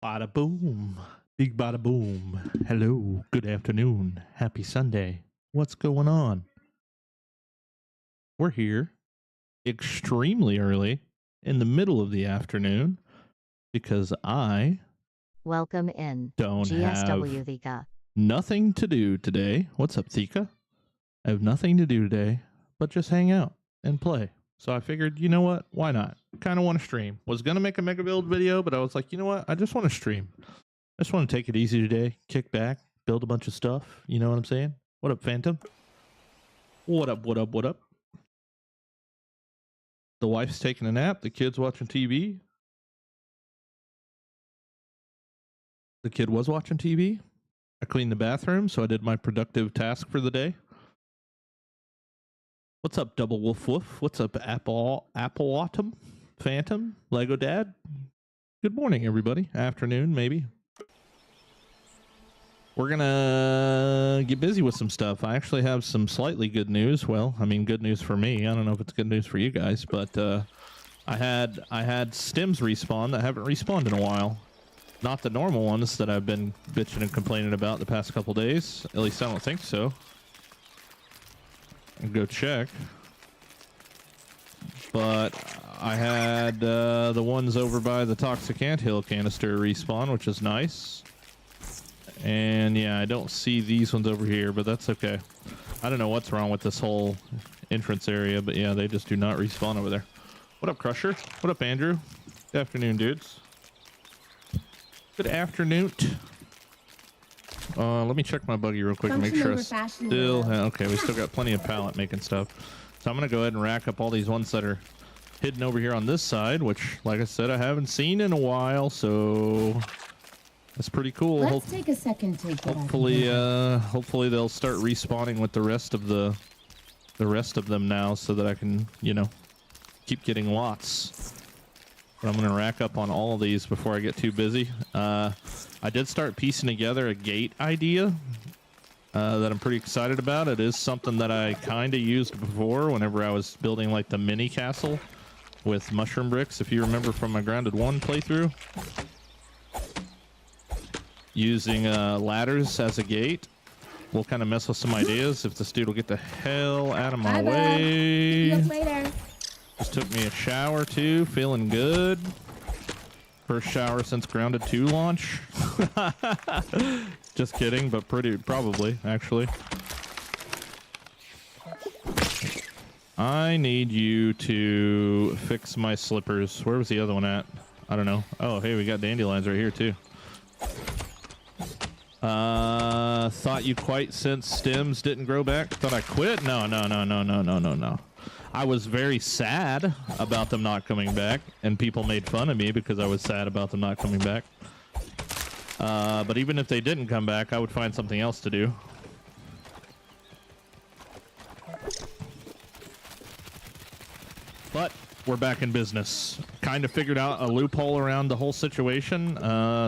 Bada boom. Big bada boom. Hello. Good afternoon. Happy Sunday. What's going on? We're here extremely early in the middle of the afternoon because I Welcome in. don't GSW have Thika. nothing to do today. What's up, Thika? I have nothing to do today but just hang out and play. So I figured, you know what? Why not? Kind of want to stream. Was going to make a mega build video, but I was like, you know what? I just want to stream. I just want to take it easy today, kick back, build a bunch of stuff. You know what I'm saying? What up, Phantom? What up, what up, what up? The wife's taking a nap. The kid's watching TV. The kid was watching TV. I cleaned the bathroom, so I did my productive task for the day. What's up, Double Wolf Woof? What's up, Apple Autumn? Phantom? Lego Dad? Good morning, everybody. Afternoon, maybe. We're going to get busy with some stuff. I actually have some slightly good news. Well, I mean, good news for me. I don't know if it's good news for you guys, but I had stims respawn that haven't respawned in a while. Not the normal ones that I've been bitching and complaining about the past couple days. At least I don't think so. I'll go check. But I had the ones over by the Toxic Anthill canister respawn, which is nice. And yeah, I don't see these ones over here, but that's okay. I don't know what's wrong with this whole entrance area, but yeah, they just do not respawn over there. What up, Crusher? What up, Andrew? Good afternoon, dudes. Good afternoon. Let me check my buggy real quick and make sure I still have... Okay, we still got plenty of pallet making stuff. So I'm going to go ahead and rack up all these ones that are hidden over here on this side, which, like I said, I haven't seen in a while, so... That's pretty cool. Let's take a second to get hopefully they'll start respawning with the rest of them now, so that I can, you know, keep getting lots. But I'm gonna rack up on all of these before I get too busy. I did start piecing together a gate idea that I'm pretty excited about. It is something that I kind of used before whenever I was building like the mini castle with mushroom bricks. If you remember from my Grounded 1 playthrough. Using ladders as a gate. We'll kind of mess with some ideas if this dude will get the hell out of my way. See you later. Just took me a shower too, feeling good. First shower since Grounded 2 launch. Just kidding, but probably actually. I need you to fix my slippers. Where was the other one at? I don't know. Oh, hey, we got dandelions right here too. Thought you quite since stems didn't grow back? Thought I quit? No. I was very sad about them not coming back, and people made fun of me because I was sad about them not coming back. But even if they didn't come back, I would find something else to do. But we're back in business. Kind of figured out a loophole around the whole situation,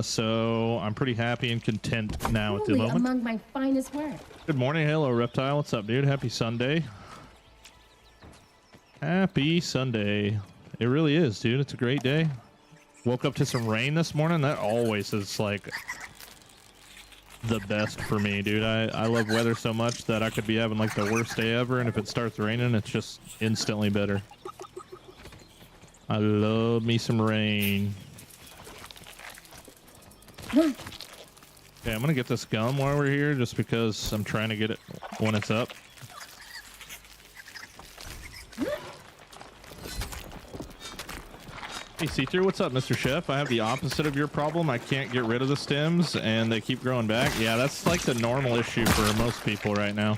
so I'm pretty happy and content now at the moment. Among my finest work. Good morning, hello Reptile. What's up, dude? Happy Sunday. Happy Sunday. It really is, dude. It's a great day. Woke up to some rain this morning. That always is like the best for me, dude. I love weather so much that I could be having like the worst day ever, and if it starts raining, it's just instantly better. I love me some rain. Okay, I'm gonna get this gum while we're here, just because I'm trying to get it when it's up. Hey, see-through, what's up, Mr. Chef? I have the opposite of your problem. I can't get rid of the stems, and they keep growing back. Yeah, that's like the normal issue for most people right now.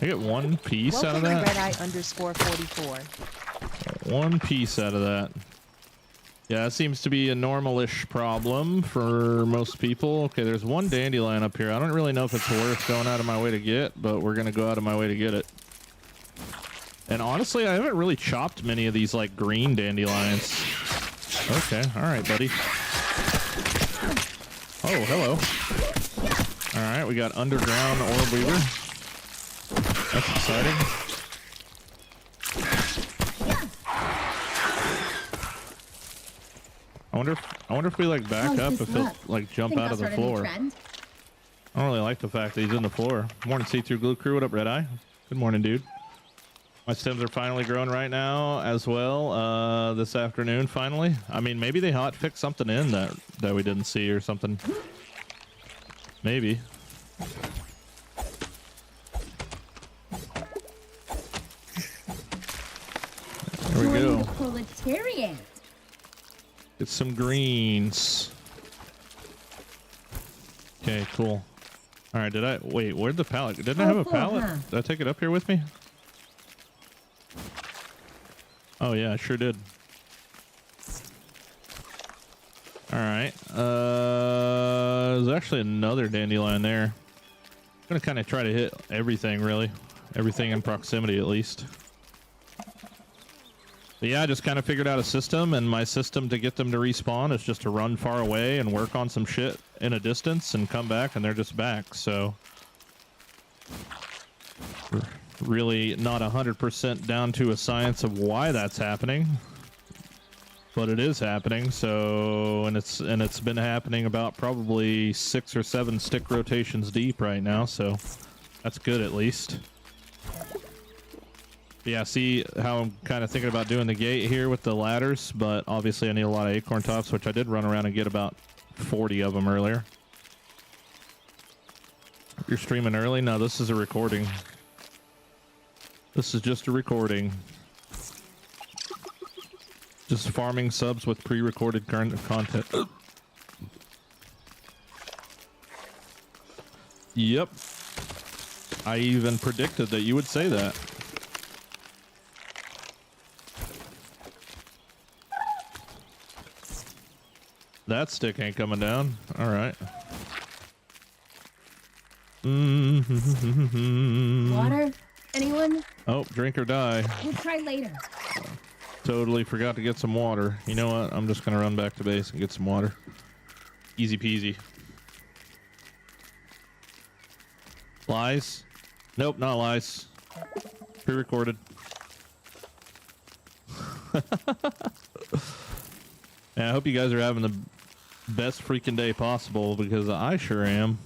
I get one piece out of that. Redeye_44. One piece out of that. Yeah, it seems to be a normal-ish problem for most people. Okay, there's one dandelion up here. I don't really know if it's worth going out of my way to get, but we're going to go out of my way to get it. And honestly, I haven't really chopped many of these, like, green dandelions. Okay, all right, buddy. Oh, hello. All right, we got underground orb weaver. That's exciting. I wonder if we like back How's up, this if he'll look? like jump Think out I'll of the start a new floor. trend? I don't really like the fact that he's in the floor. Morning, see-through glue crew. What up, Red Eye? Good morning, dude. My stems are finally growing right now as well. This afternoon, finally. I mean, maybe they hot fixed something in that we didn't see or something. Maybe. There we Join go. the proletariat. Get some greens. Okay, cool. All right, wait, where'd the pallet? Didn't I have a cool, pallet? huh? Did I take it up here with me? Oh yeah, I sure did. All right. There's actually another dandelion there. I'm gonna kind of try to hit everything, really. Everything in proximity, at least. But yeah, I just kind of figured out a system, and my system to get them to respawn is just to run far away and work on some shit in a distance and come back, and they're just back. So really not 100% down to a science of why that's happening, but it is happening. So and it's been happening about probably 6 or 7 stick rotations deep right now, so that's good at least. Yeah, see how I'm kind of thinking about doing the gate here with the ladders, but obviously I need a lot of acorn tops, which I did run around and get about 40 of them earlier. You're streaming early? No, this is a recording. This is just a recording. Just farming subs with pre-recorded content. Yep. I even predicted that you would say that. That stick ain't coming down. All right. Water? Anyone? Oh, drink or die. We'll try later. Totally forgot to get some water. You know what? I'm just gonna run back to base and get some water. Easy peasy. Lies? Nope, not lies. Pre-recorded. Yeah, I hope you guys are having the best freaking day possible, because I sure am.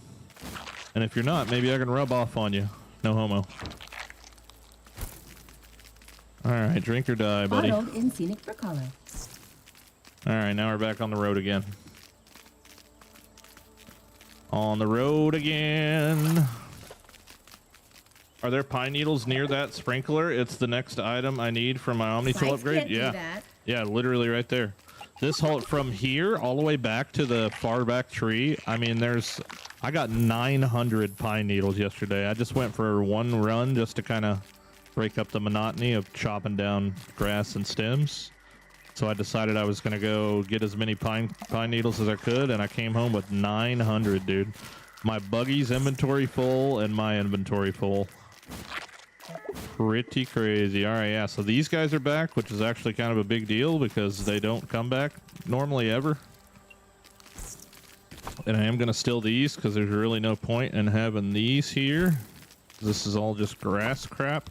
And if you're not, maybe I can rub off on you. No homo. Alright, drink or die, buddy. Bottled in scenic for color. Alright, now we're back on the road again. On the road again. Are there pine needles near that sprinkler? It's the next item I need for my Omni-Tool Lights upgrade. can't do Yeah. that. Yeah, literally right there. This whole, from here all the way back to the far back tree, I mean, I got 900 pine needles yesterday. I just went for one run just to kind of break up the monotony of chopping down grass and stems. So I decided I was going to go get as many pine needles as I could, and I came home with 900, dude. My buggy's inventory full and my inventory full. Pretty crazy. All right, yeah, so these guys are back, which is actually kind of a big deal because they don't come back normally ever. And I am going to steal these because there's really no point in having these here. This is all just grass crap.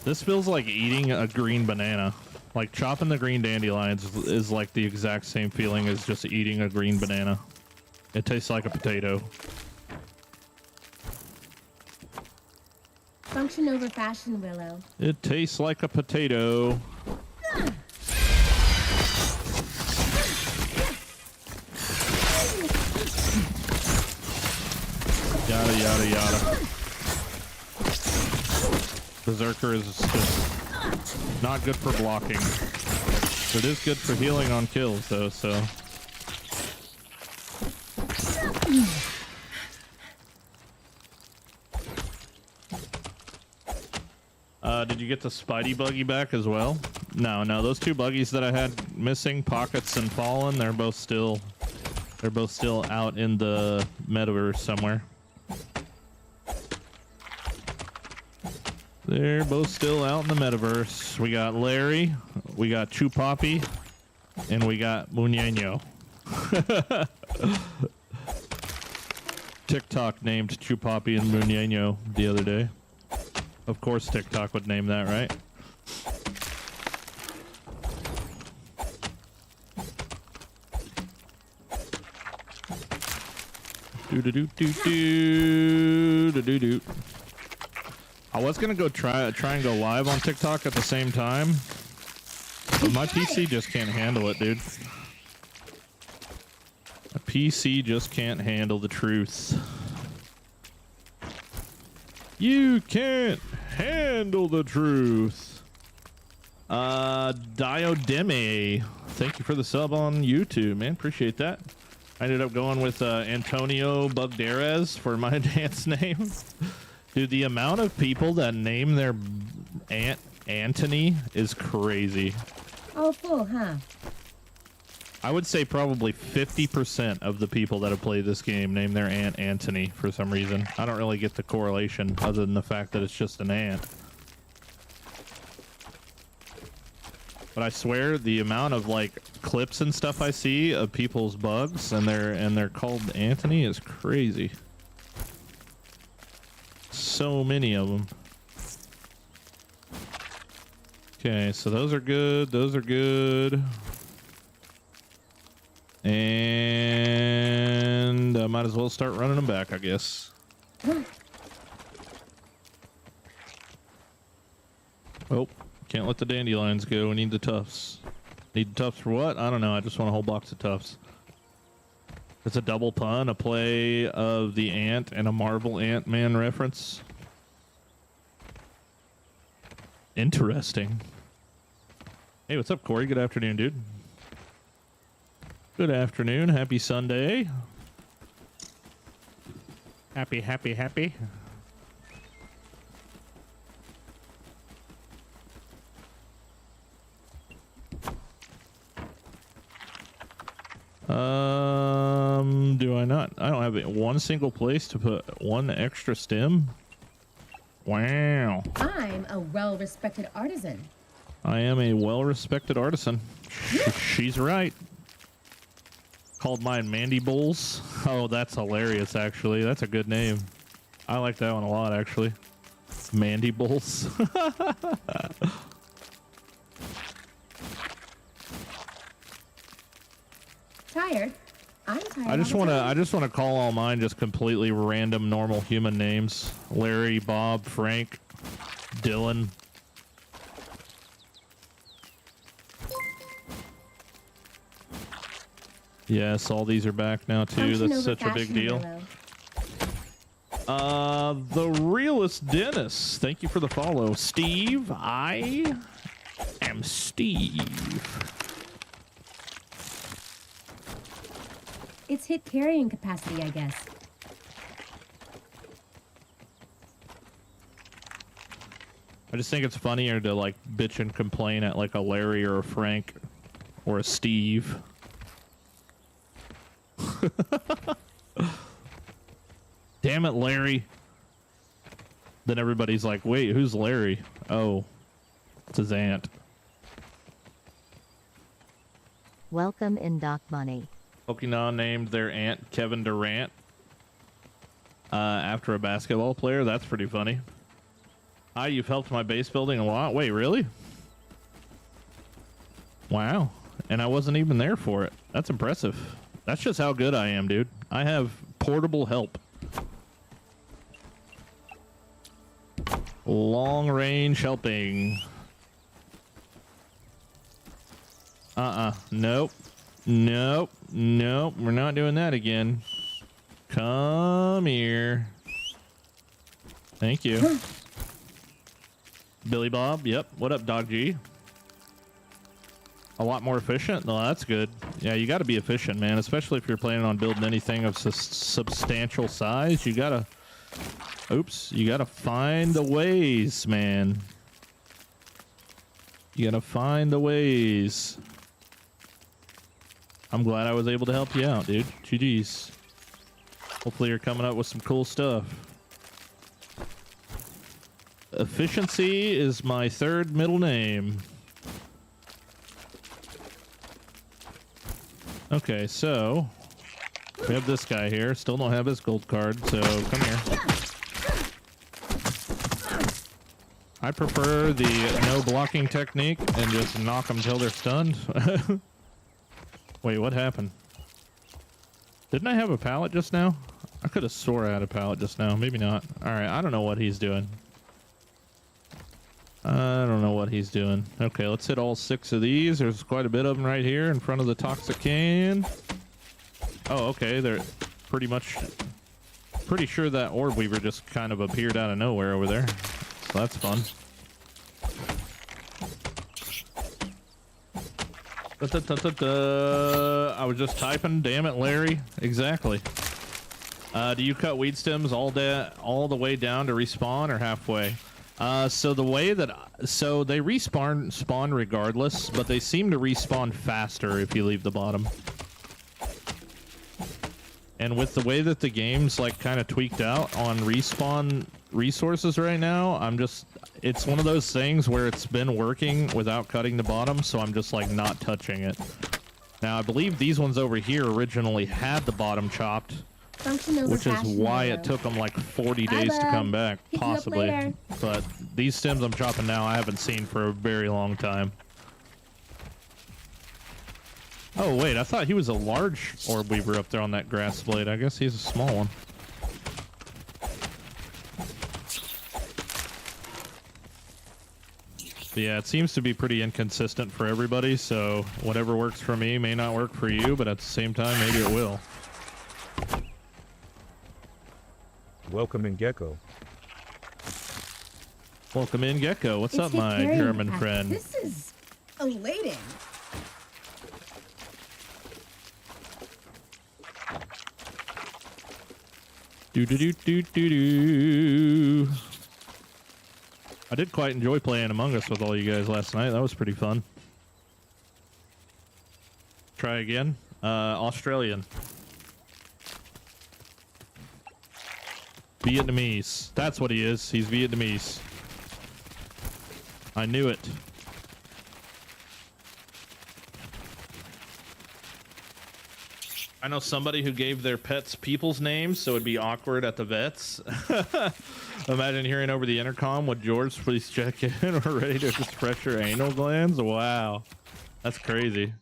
This feels like eating a green banana. Like chopping the green dandelions is like the exact same feeling as just eating a green banana. It tastes like a potato. Function over fashion, Willow. It tastes like a potato. Yada, yada, yada. Berserker is just not good for blocking. It is good for healing on kills, though, so... Did you get the Spidey buggy back as well? No, those two buggies that I had missing, Pockets and Fallen, they're both still out in the metaverse somewhere. They're both still out in the metaverse. We got Larry, we got Chupapi, and we got Muñeño. TikTok named Chupapi and Muñeño the other day. Of course TikTok would name that, right? Do. I was gonna go try and go live on TikTok at the same time, but my PC just can't handle it, dude. My PC just can't handle the truth. You can't handle the truth. Diodeme, thank you for the sub on YouTube, man. Appreciate that. I ended up going with Antonio Bugderez for my dance name. Dude, the amount of people that name their aunt Anthony is crazy. Oh, cool, huh? I would say probably 50% of the people that have played this game name their aunt Anthony for some reason. I don't really get the correlation other than the fact that it's just an ant. But I swear the amount of like clips and stuff I see of people's bugs and they're called Anthony is crazy. So many of them. Okay, so those are good. Those are good. And I might as well start running them back, I guess. Oh, can't let the dandelions go. We need the tufts. Need the tufts for what? I don't know. I just want a whole box of tufts. It's a double pun, a play of the ant and a Marvel Ant-Man reference. Interesting. Hey, what's up, Corey? Good afternoon, dude. Good afternoon. Happy Sunday. Happy. Do I not? I don't have one single place to put one extra stem. Wow. I'm a well-respected artisan. I am a well-respected artisan. She's right. Called mine Mandibles. Oh, that's hilarious, actually. That's a good name. I like that one a lot, actually. Mandibles. Tired? I'm tired. I just want to call all mine just completely random normal human names. Larry, Bob, Frank, Dylan. Yes, all these are back now too. That's such a big deal. The realest Dennis, thank you for the follow. Steve, I am Steve. It's hit carrying capacity, I guess. I just think it's funnier to like bitch and complain at like a Larry or a Frank or a Steve. Damn it, Larry. Then everybody's like, wait, who's Larry? Oh, it's his aunt. Welcome in, Doc Money. Pokemon named their aunt Kevin Durant after a basketball player. That's pretty funny. Hi, you've helped my base building a lot. Wait, really? Wow. And I wasn't even there for it. That's impressive. That's just how good I am, dude. I have portable help. Long range helping. Nope. Nope. Nope. We're not doing that again. Come here. Thank you. Billy Bob. Yep. What up, Dog G? A lot more efficient? No, that's good. Yeah, you got to be efficient, man. Especially if you're planning on building anything of substantial size. You got to... Oops. You got to find the ways, man. You got to find the ways. I'm glad I was able to help you out, dude. GG's. Hopefully you're coming up with some cool stuff. Efficiency is my third middle name. Okay, so we have this guy here. Still don't have his gold card, so come here. I prefer the no blocking technique and just knock them till they're stunned. Wait, what happened? Didn't I have a pallet just now? I could have swore I had a pallet just now. Maybe not. All right, I don't know what he's doing. I don't know what he's doing. Okay, let's hit all 6 of these. There's quite a bit of them right here in front of the toxic can. Oh, okay. They're pretty much... Pretty sure that orb weaver just kind of appeared out of nowhere over there. So that's fun. I was just typing. Damn it, Larry. Exactly. Do you cut weed stems all the way down to respawn or halfway? So the way that so they spawn regardless, but they seem to respawn faster if you leave the bottom. And with the way that the game's like kind of tweaked out on respawn resources right now, it's one of those things where it's been working without cutting the bottom, so I'm just like not touching it. Now I believe these ones over here originally had the bottom chopped, which is why it took them like 40 days to come back, possibly. But these stems I'm chopping now I haven't seen for a very long time. Oh wait, I thought he was a large orb weaver up there on that grass blade. I guess he's a small one. But yeah, it seems to be pretty inconsistent for everybody, so whatever works for me may not work for you, but at the same time, maybe it will. Welcome in, Gecko. Welcome in, Gecko. What's up, my German friend? This is elating. Do. I did quite enjoy playing Among Us with all you guys last night. That was pretty fun. Try again. Australian. Vietnamese. That's what he is. He's Vietnamese. I knew it. I know somebody who gave their pets people's names, so it'd be awkward at the vets. Imagine hearing over the intercom, would George please check in? We're ready to express your anal glands? Wow. That's crazy.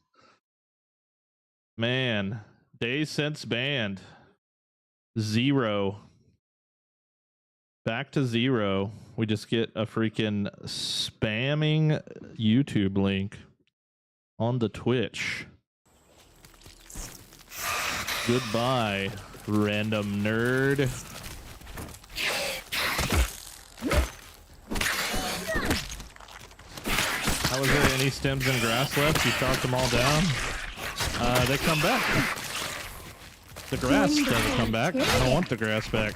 Man. Days since banned. 0. Back to 0. We just get a freaking spamming YouTube link on the Twitch. Goodbye, random nerd. How was there any stems and grass left? You chopped them all down? They come back. The grass doesn't come back. I don't want the grass back.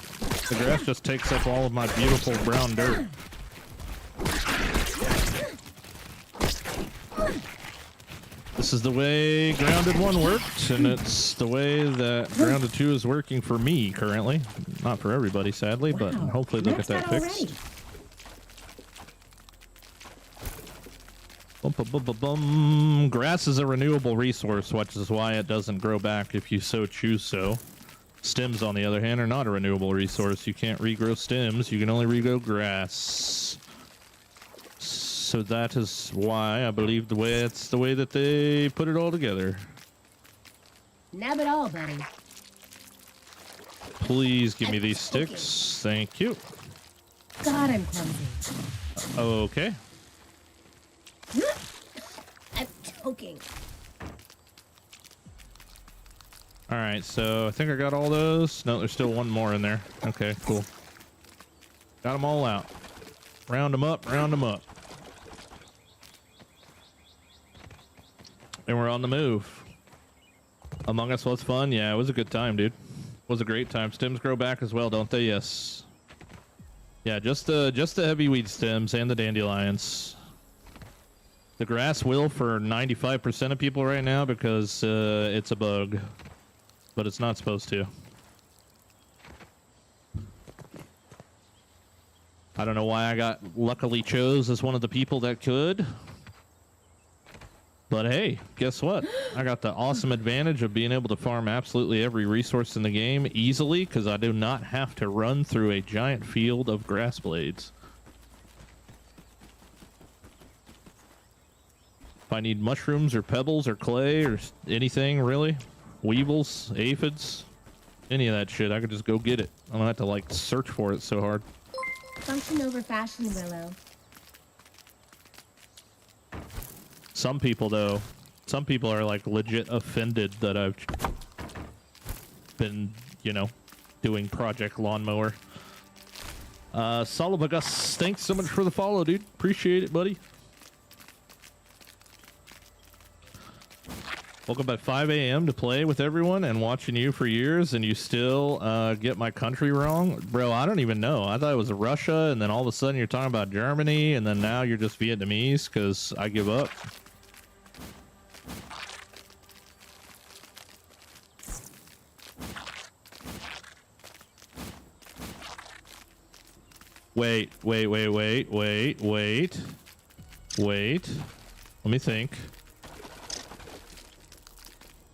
The grass just takes up all of my beautiful brown dirt. This is the way Grounded 1 worked, and it's the way that Grounded 2 is working for me currently. Not for everybody, sadly, but hopefully they'll get that fixed. Grass is a renewable resource, which is why it doesn't grow back if you so choose so. Stems, on the other hand, are not a renewable resource. You can't regrow stems, you can only regrow grass. So that is why I believe it's the way that they put it all together. Nab it all, buddy. Please give me these sticks. Thank you. God, I'm clumsy. Okay. I'm choking. All right, so I think I got all those. No, there's still one more in there. Okay, cool. Got them all out. Round them up, round them up. And we're on the move. Among Us was fun. Yeah, it was a good time, dude. It was a great time. Stems grow back as well, don't they? Yes. Yeah, just the heavy weed stems and the dandelions. The grass will for 95% of people right now because it's a bug. But it's not supposed to. I don't know why I got luckily chose as one of the people that could. But hey, guess what? I got the awesome advantage of being able to farm absolutely every resource in the game easily because I do not have to run through a giant field of grass blades. If I need mushrooms or pebbles or clay or anything, really, weevils, aphids, any of that shit, I could just go get it. I don't have to like search for it so hard. Function over fashion, Willow. Some people though, some people are like legit offended that I've been, you know, doing Project Lawnmower. Solobagus, thanks so much for the follow, dude. Appreciate it, buddy. Woke up at 5 a.m. to play with everyone and watching you for years, and you still get my country wrong? Bro, I don't even know. I thought it was Russia, and then all of a sudden you're talking about Germany, and then now you're just Vietnamese because I give up. Wait. Let me think.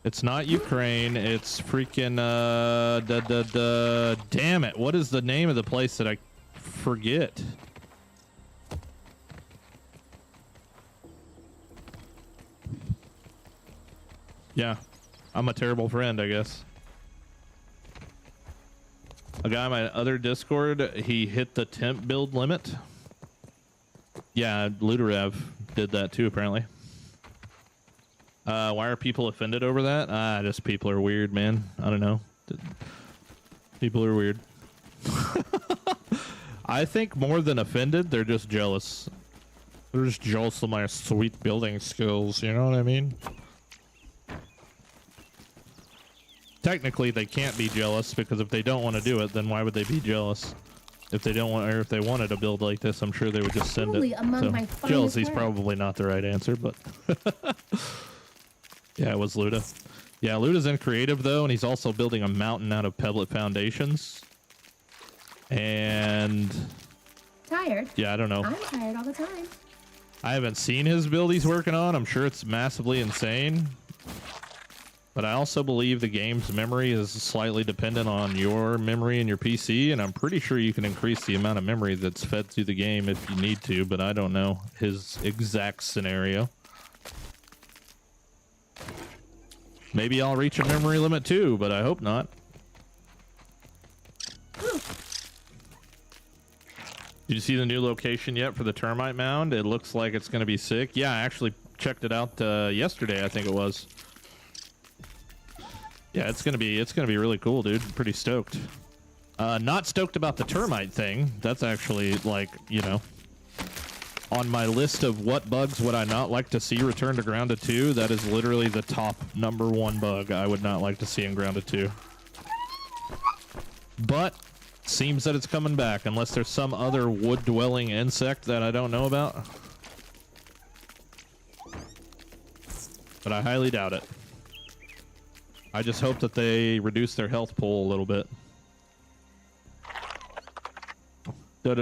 It's not Ukraine. It's freaking, damn it. What is the name of the place that I forget? Yeah. I'm a terrible friend, I guess. A guy on my other Discord, he hit the temp build limit. Yeah, Ludorev did that too, apparently. Why are people offended over that? Just people are weird, man. I don't know. People are weird. I think more than offended, they're just jealous. They're just jealous of my sweet building skills, you know what I mean? Technically, they can't be jealous because if they don't want to do it, then why would they be jealous? If they don't want, or if they wanted to build like this, I'm sure they would just send it. So, jealousy's probably not the right answer, but yeah, it was Luda. Yeah, Luda's in creative though, and he's also building a mountain out of pebblet foundations. And Tired? yeah, I don't know. I'm tired all the time. I haven't seen his build he's working on. I'm sure it's massively insane. But I also believe the game's memory is slightly dependent on your memory and your PC, and I'm pretty sure you can increase the amount of memory that's fed through the game if you need to, but I don't know his exact scenario. Maybe I'll reach a memory limit too, but I hope not. Did you see the new location yet for the termite mound? It looks like it's going to be sick. Yeah, I actually checked it out yesterday, I think it was. Yeah, it's gonna be really cool, dude. Pretty stoked. Not stoked about the termite thing. That's actually like, you know, on my list of what bugs would I not like to see return to Grounded 2. That is literally the top #1 bug I would not like to see in Grounded 2. But seems that it's coming back, unless there's some other wood-dwelling insect that I don't know about. But I highly doubt it. I just hope that they reduce their health pool a little bit. I'm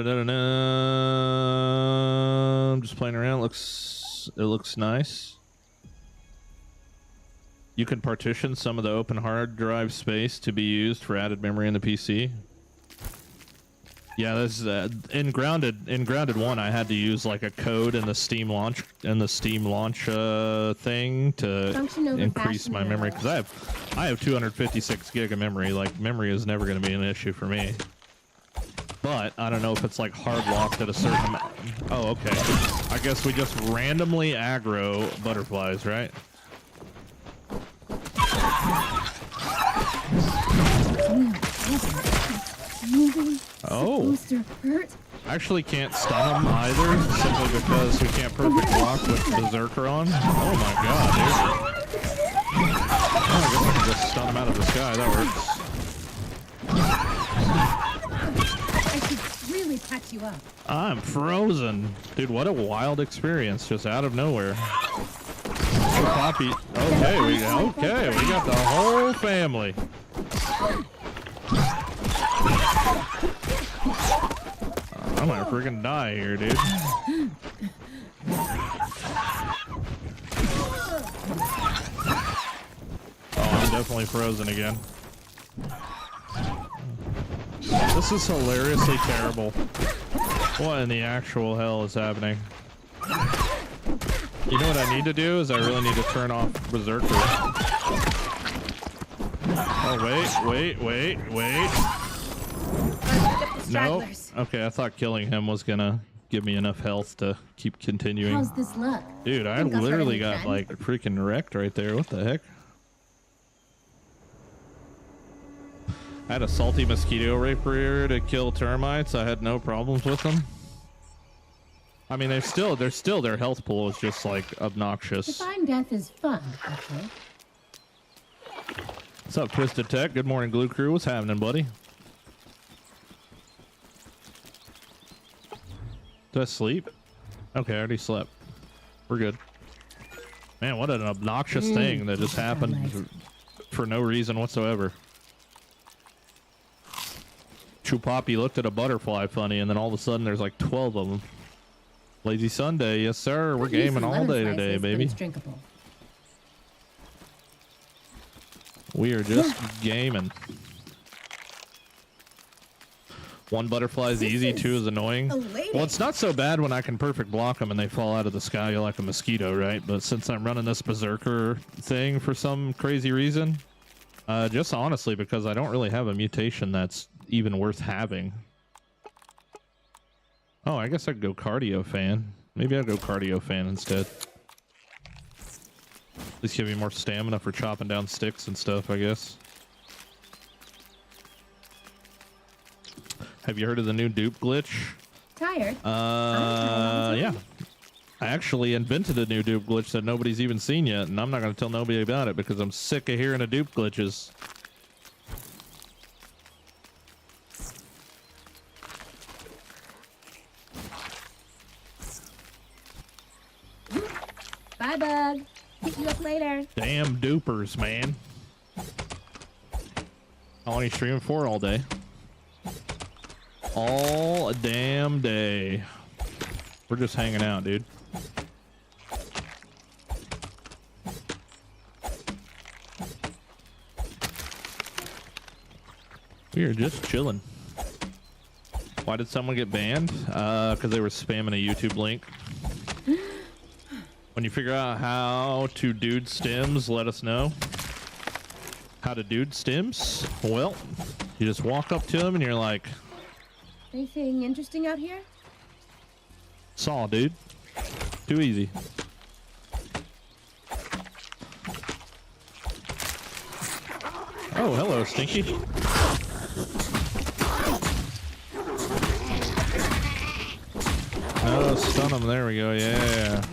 just playing around. It looks nice. You can partition some of the open hard drive space to be used for added memory in the PC. Yeah, this in Grounded 1, I had to use like a code in the Steam launch thing to increase my memory because I have 256 gig of memory. Like, memory is never going to be an issue for me. But I don't know if it's like hard locked at a certain amount. Oh, okay. I guess we just randomly aggro butterflies, right? Oh. I actually can't stun them either, simply because we can't perfect block with Berserker on. Oh my god, dude. Oh, I guess I can just stun them out of the sky. That works. I should really patch you up. I'm frozen. Dude, what a wild experience, just out of nowhere. Oh, Poppy. Okay, we got the whole family. I'm gonna freaking die here, dude. Oh, I'm definitely frozen again. This is hilariously terrible. What in the actual hell is happening? You know what I need to do is I really need to turn off Berserker. Oh, wait. No. Okay, I thought killing him was gonna give me enough health to keep continuing. How's this look? Dude, I Think I'll start a literally new got trend? like freaking wrecked right there. What the heck? I had a salty mosquito rapier to kill termites. I had no problems with them. I mean, their health pool is just like obnoxious. Define death is fun, okay? What's up, Twisted Tech? Good morning, Glue Crew. What's happening, buddy? Did I sleep? Okay, I already slept. We're good. Man, what an obnoxious thing that just happened for no reason whatsoever. Chupapi looked at a butterfly funny, and then all of a sudden there's like 12 of them. Lazy Sunday, yes sir. We're gaming all day today, baby. It's drinkable. We are just gaming. One butterfly is easy, two is annoying. Well, it's not so bad when I can perfect block them and they fall out of the sky like a mosquito, right? But since I'm running this berserker thing for some crazy reason, just honestly because I don't really have a mutation that's even worth having. Oh, I guess I could go cardio fan. Maybe I'll go cardio fan instead. At least give me more stamina for chopping down sticks and stuff, I guess. Have you heard of the new dupe glitch? Tired? Yeah. I actually invented a new dupe glitch that nobody's even seen yet, and I'm not going to tell nobody about it because I'm sick of hearing of dupe glitches. Bye, bug. Pick you up later. Damn dupers, man. How long are you streaming for? All day. All damn day. We're just hanging out, dude. We are just chilling. Why did someone get banned? Because they were spamming a YouTube link. When you figure out how to dude stems, let us know. How to dude stems? Well, you just walk up to them and you're like, Anything interesting out here? saw, dude. Too easy. Oh, hello, Stinky. Oh, stun him. There we go. Yeah.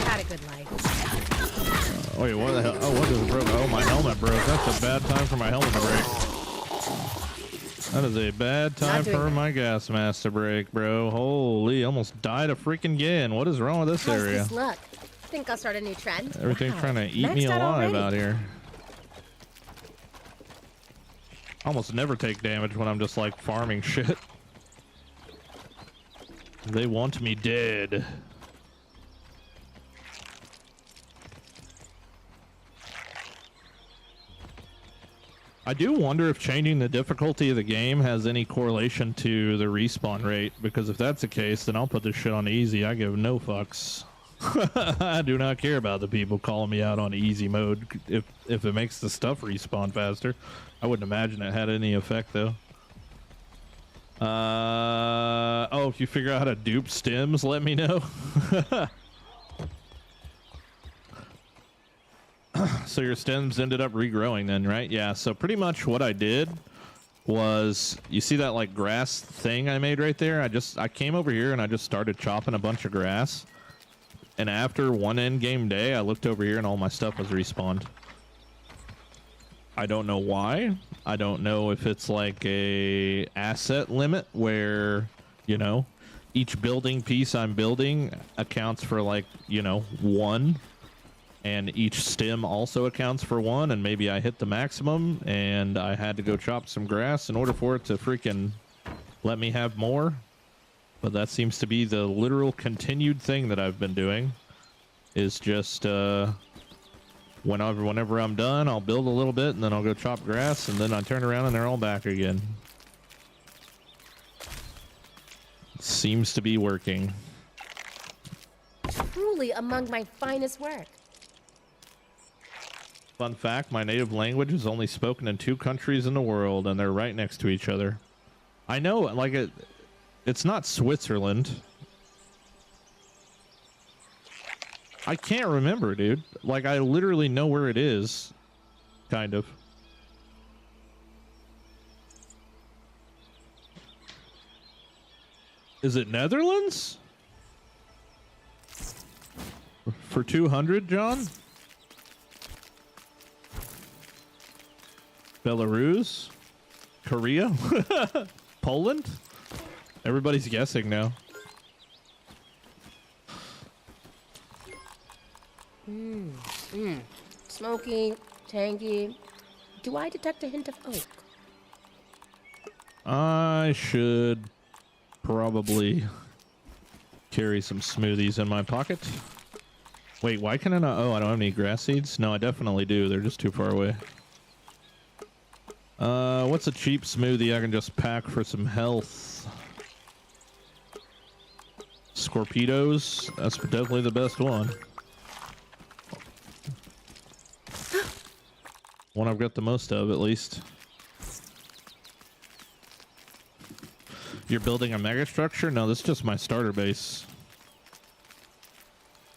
Had a good life. Wait, what the hell? Oh, what is broke? Oh, my helmet broke. That's a bad time for my helmet to break. That is a bad time for my gas mask to break, bro. Holy, almost died a freaking again. What is wrong with this How's area? this look? Think I'll start a new trend? Everything's trying to eat me Maxed out alive already. out here. Almost never take damage when I'm just like farming shit. They want me dead. I do wonder if changing the difficulty of the game has any correlation to the respawn rate, because if that's the case, then I'll put this shit on easy. I give no fucks. I do not care about the people calling me out on easy mode if it makes the stuff respawn faster. I wouldn't imagine it had any effect though. Oh, if you figure out how to dupe stems, let me know. So your stems ended up regrowing then, right? Yeah, so pretty much what I did was, you see that like grass thing I made right there? I came over here and I just started chopping a bunch of grass. And after one end game day, I looked over here and all my stuff was respawned. I don't know why. I don't know if it's like a asset limit where, you know, each building piece I'm building accounts for like, you know, 1. And each stem also accounts for 1, and maybe I hit the maximum and I had to go chop some grass in order for it to freaking let me have more. But that seems to be the literal continued thing that I've been doing, is just whenever I'm done, I'll build a little bit and then I'll go chop grass, and then I turn around and they're all back again. Seems to be working. Truly truly among my finest work. Fun fact, my native language is only spoken in 2 countries in the world, and they're right next to each other. I know, like, it's not Switzerland. I can't remember, dude. Like, I literally know where it is. Kind of. Is it Netherlands? For 200, John? Belarus? Korea? Poland? Everybody's guessing now. Smoky, tangy. Do I detect a hint of oak? I should probably carry some smoothies in my pocket. Wait, why can I not? Oh, I don't have any grass seeds? No, I definitely do. They're just too far away. What's a cheap smoothie I can just pack for some health? Scorpedos. That's definitely the best one. One I've got the most of, at least. You're building a mega structure? No, this is just my starter base.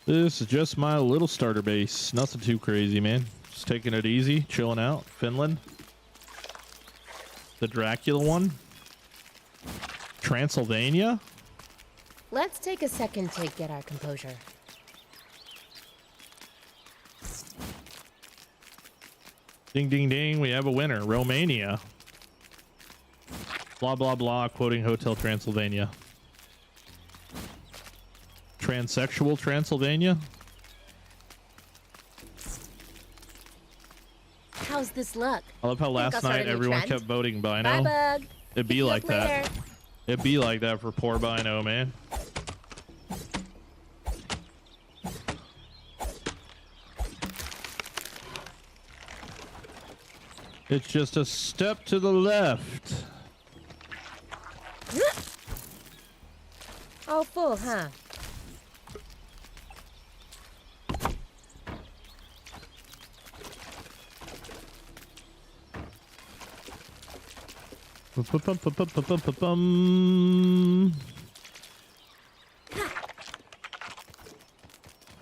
This is just my little starter base. Nothing too crazy, man. Just taking it easy, chilling out. Finland. The Dracula one. Transylvania. Let's take a second to get our composure. Ding, ding, ding. We have a winner. Romania. Blah, blah, blah. Quoting Hotel Transylvania. Transsexual Transylvania. How's this look? I love how last night everyone kept voting Bino. Bye, Bug. It'd be like that. It'd be like that for poor Bino, man. It's just a step to the left. All full, huh? All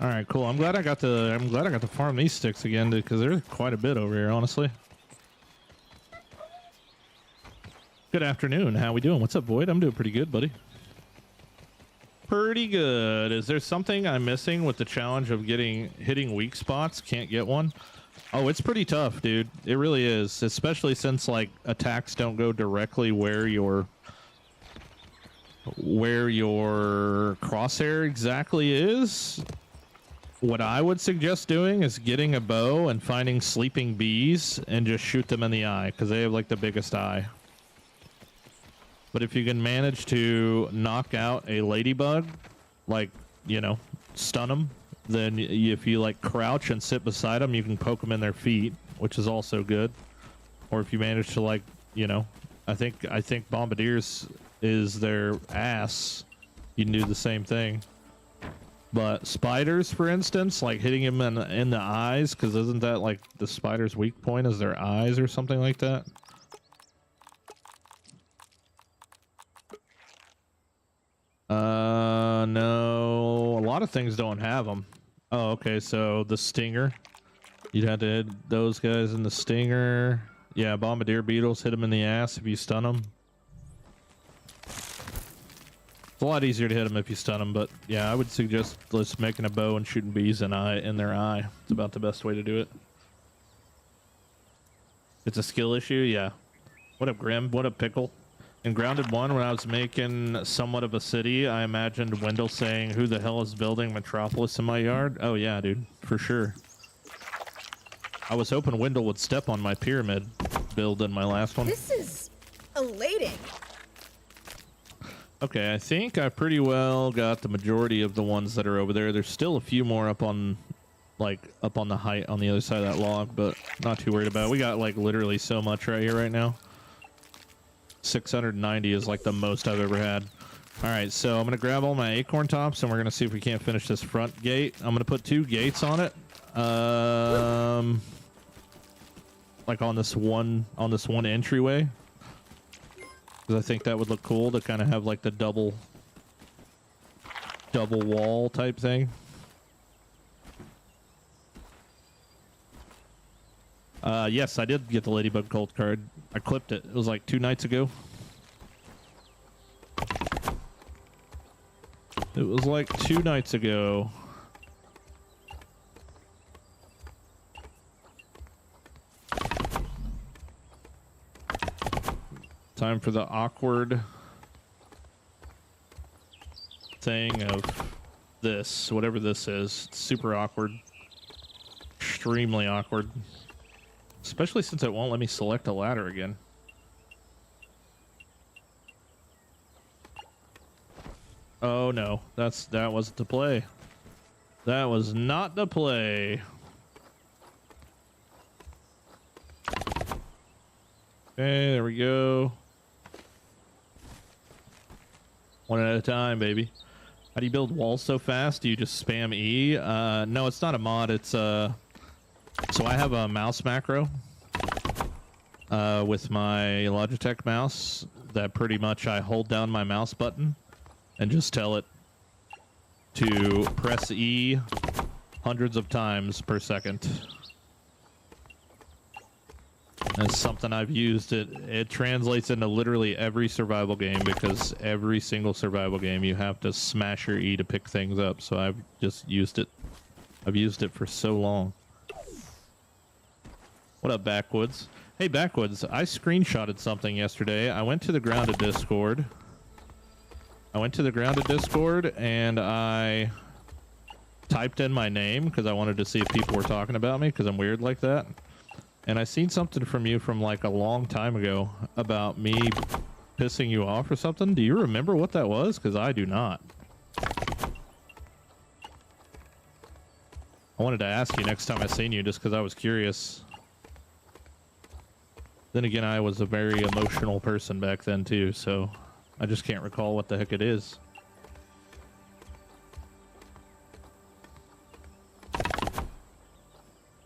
right, cool. I'm glad I got to farm these sticks again because there's quite a bit over here, honestly. Good afternoon. How we doing? What's up, Void? I'm doing pretty good, buddy. Pretty good. Is there something I'm missing with the challenge of hitting weak spots? Can't get one. Oh, it's pretty tough, dude. It really is, especially since like attacks don't go directly where your crosshair exactly is. What I would suggest doing is getting a bow and finding sleeping bees and just shoot them in the eye because they have like the biggest eye. But if you can manage to knock out a ladybug, like, you know, stun them, then if you like crouch and sit beside them, you can poke them in their feet, which is also good. Or if you manage to, like, you know, I think bombardiers is their ass. You can do the same thing. But spiders, for instance, like hitting them in the eyes, because isn't that like the spider's weak point is their eyes or something like that? No, a lot of things don't have them. Oh, okay, so the stinger. You'd have to hit those guys in the stinger. Yeah, bombardier beetles, hit them in the ass if you stun them. It's a lot easier to hit them if you stun them, but yeah, I would suggest just making a bow and shooting bees in their eye. It's about the best way to do it. It's a skill issue, yeah. What up, Grim? What up, Pickle? In Grounded 1, when I was making somewhat of a city, I imagined Wendell saying, "Who the hell is building Metropolis in my yard?" Oh yeah, dude, for sure. I was hoping Wendell would step on my pyramid build in my last one. This is elating. Okay, I think I pretty well got the majority of the ones that are over there. There's still a few more up on the height on the other side of that log, but not too worried about it. We got like literally so much right here right now. 690 is like the most I've ever had. All right, so I'm gonna grab all my acorn tops, and we're gonna see if we can't finish this front gate. I'm gonna put 2 gates on it, like on this one entryway, because I think that would look cool to kind of have like the double wall type thing. Yes, I did get the Ladybug Colt card. I clipped it. It was like 2 nights ago. It was like 2 nights ago. Time for the awkward thing of this, whatever this is. It's super awkward. Extremely awkward. Especially since it won't let me select a ladder again. Oh no, that wasn't the play. That was not the play. Okay, there we go. One at a time, baby. How do you build walls so fast? Do you just spam E? No, it's not a mod. It's so I have a mouse macro with my Logitech mouse that pretty much I hold down my mouse button and just tell it to press E hundreds of times per second. It's something I've used. It translates into literally every survival game, because every single survival game you have to smash your E to pick things up. So I've just used it. I've used it for so long. What up, Backwoods? Hey, Backwoods, I screenshotted something yesterday. I went to the Grounded Discord. And I typed in my name because I wanted to see if people were talking about me, because I'm weird like that. And I seen something from you from like a long time ago about me pissing you off or something. Do you remember what that was? Because I do not. I wanted to ask you next time I seen you, just because I was curious. Then again, I was a very emotional person back then too, so I just can't recall what the heck it is.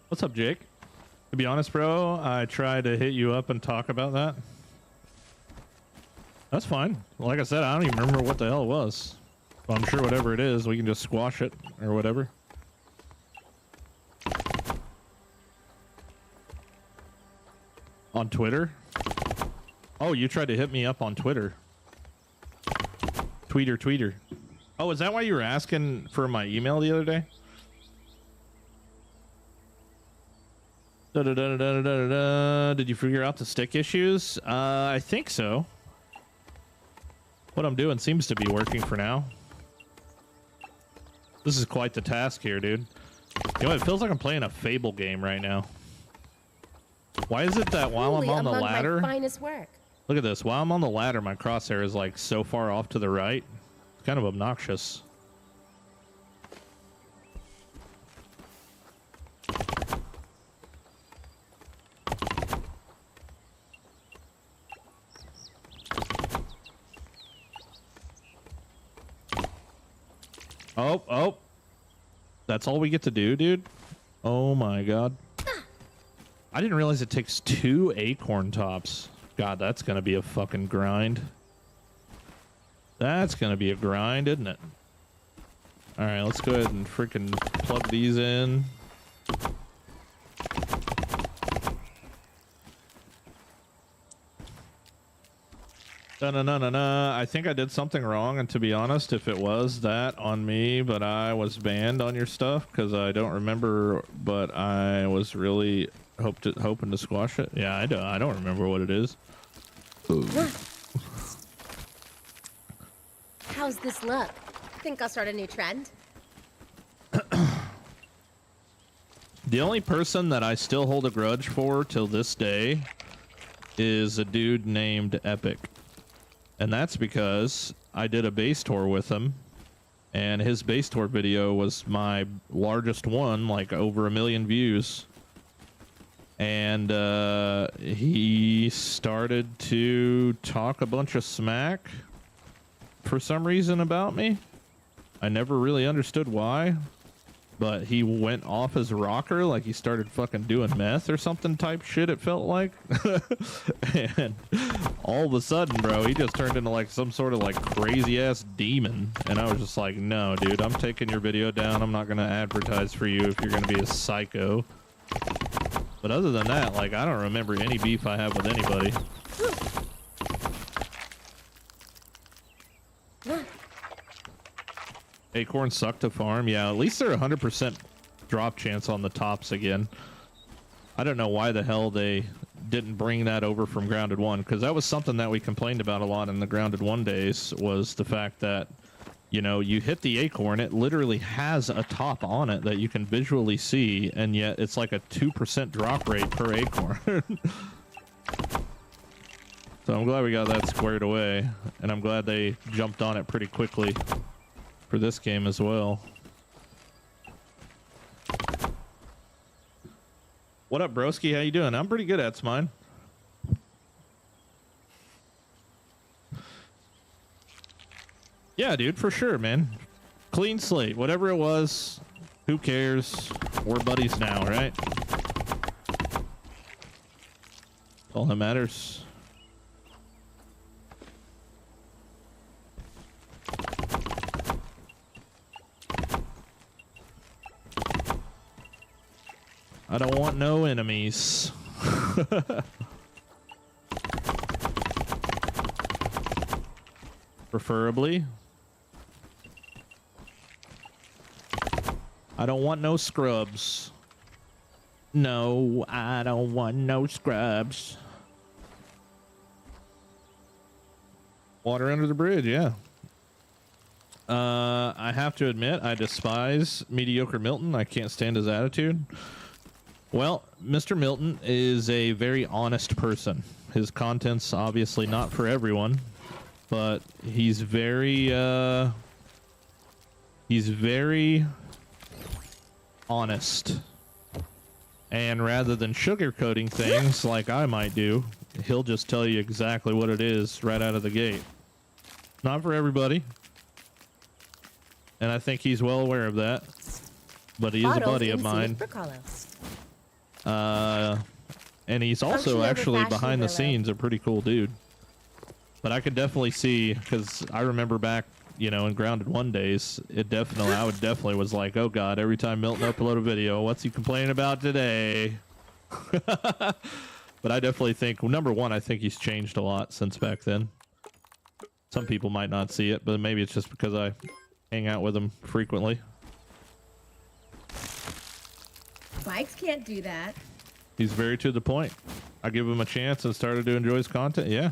What's up, Jake? To be honest, bro, I tried to hit you up and talk about that. That's fine. Like I said, I don't even remember what the hell it was. But I'm sure whatever it is, we can just squash it or whatever. On Twitter? Oh, you tried to hit me up on Twitter. Tweeter. Oh, is that why you were asking for my email the other day? Did you figure out the stick issues? I think so. What I'm doing seems to be working for now. This is quite the task here, dude. You know, it feels like I'm playing a Fable game right now. Why is it that while I'm on the ladder... My finest work. Look at this. While I'm on the ladder, my crosshair is like so far off to the right. It's kind of obnoxious. Oh. That's all we get to do, dude? Oh my god. I didn't realize it takes 2 acorn tops. God, that's gonna be a fucking grind. That's gonna be a grind, isn't it? Alright, let's go ahead and freaking plug these in. I think I did something wrong, and to be honest, if it was that on me, but I was banned on your stuff because I don't remember, but I was really hoping to squash it. Yeah, I don't remember what it is. How's this look? Think I'll start a new trend? The only person that I still hold a grudge for till this day is a dude named Epic. And that's because I did a base tour with him, and his base tour video was my largest one, like over 1 million views. And he started to talk a bunch of smack for some reason about me. I never really understood why, but he went off his rocker, like he started fucking doing meth or something type shit, it felt like. And all of a sudden, bro, he just turned into like some sort of like crazy ass demon. And I was just like, no, dude, I'm taking your video down. I'm not going to advertise for you if you're going to be a psycho. But other than that, like, I don't remember any beef I have with anybody. Acorns suck to farm. Yeah, at least they're 100% drop chance on the tops again. I don't know why the hell they didn't bring that over from Grounded 1, because that was something that we complained about a lot in the Grounded 1 days, was the fact that, you know, you hit the acorn, it literally has a top on it that you can visually see, and yet it's like a 2% drop rate per acorn. So I'm glad we got that squared away, and I'm glad they jumped on it pretty quickly for this game as well. What up, broski? How you doing? I'm pretty good, that's mine. Yeah, dude, for sure, man. Clean slate. Whatever it was, who cares? We're buddies now, right? That's all that matters. I don't want no enemies. Preferably. I don't want no scrubs. No, I don't want no scrubs. Water under the bridge, yeah. I have to admit, I despise mediocre Milton. I can't stand his attitude. Well, Mr. Milton is a very honest person. His content's obviously not for everyone, but he's very honest. And rather than sugarcoating things like I might do, he'll just tell you exactly what it is right out of the gate. Not for everybody. And I think he's well aware of that. But he is a buddy of mine. And he's also actually behind the scenes a pretty cool dude. But I could definitely see, because I remember back, you know, in Grounded 1 days, I would definitely was like, oh god, every time Milton upload a video, what's he complaining about today? But I definitely think, well, number one, I think he's changed a lot since back then. Some people might not see it, but maybe it's just because I hang out with him frequently. Bikes can't do that. He's very to the point. I give him a chance and started to enjoy his content. Yeah.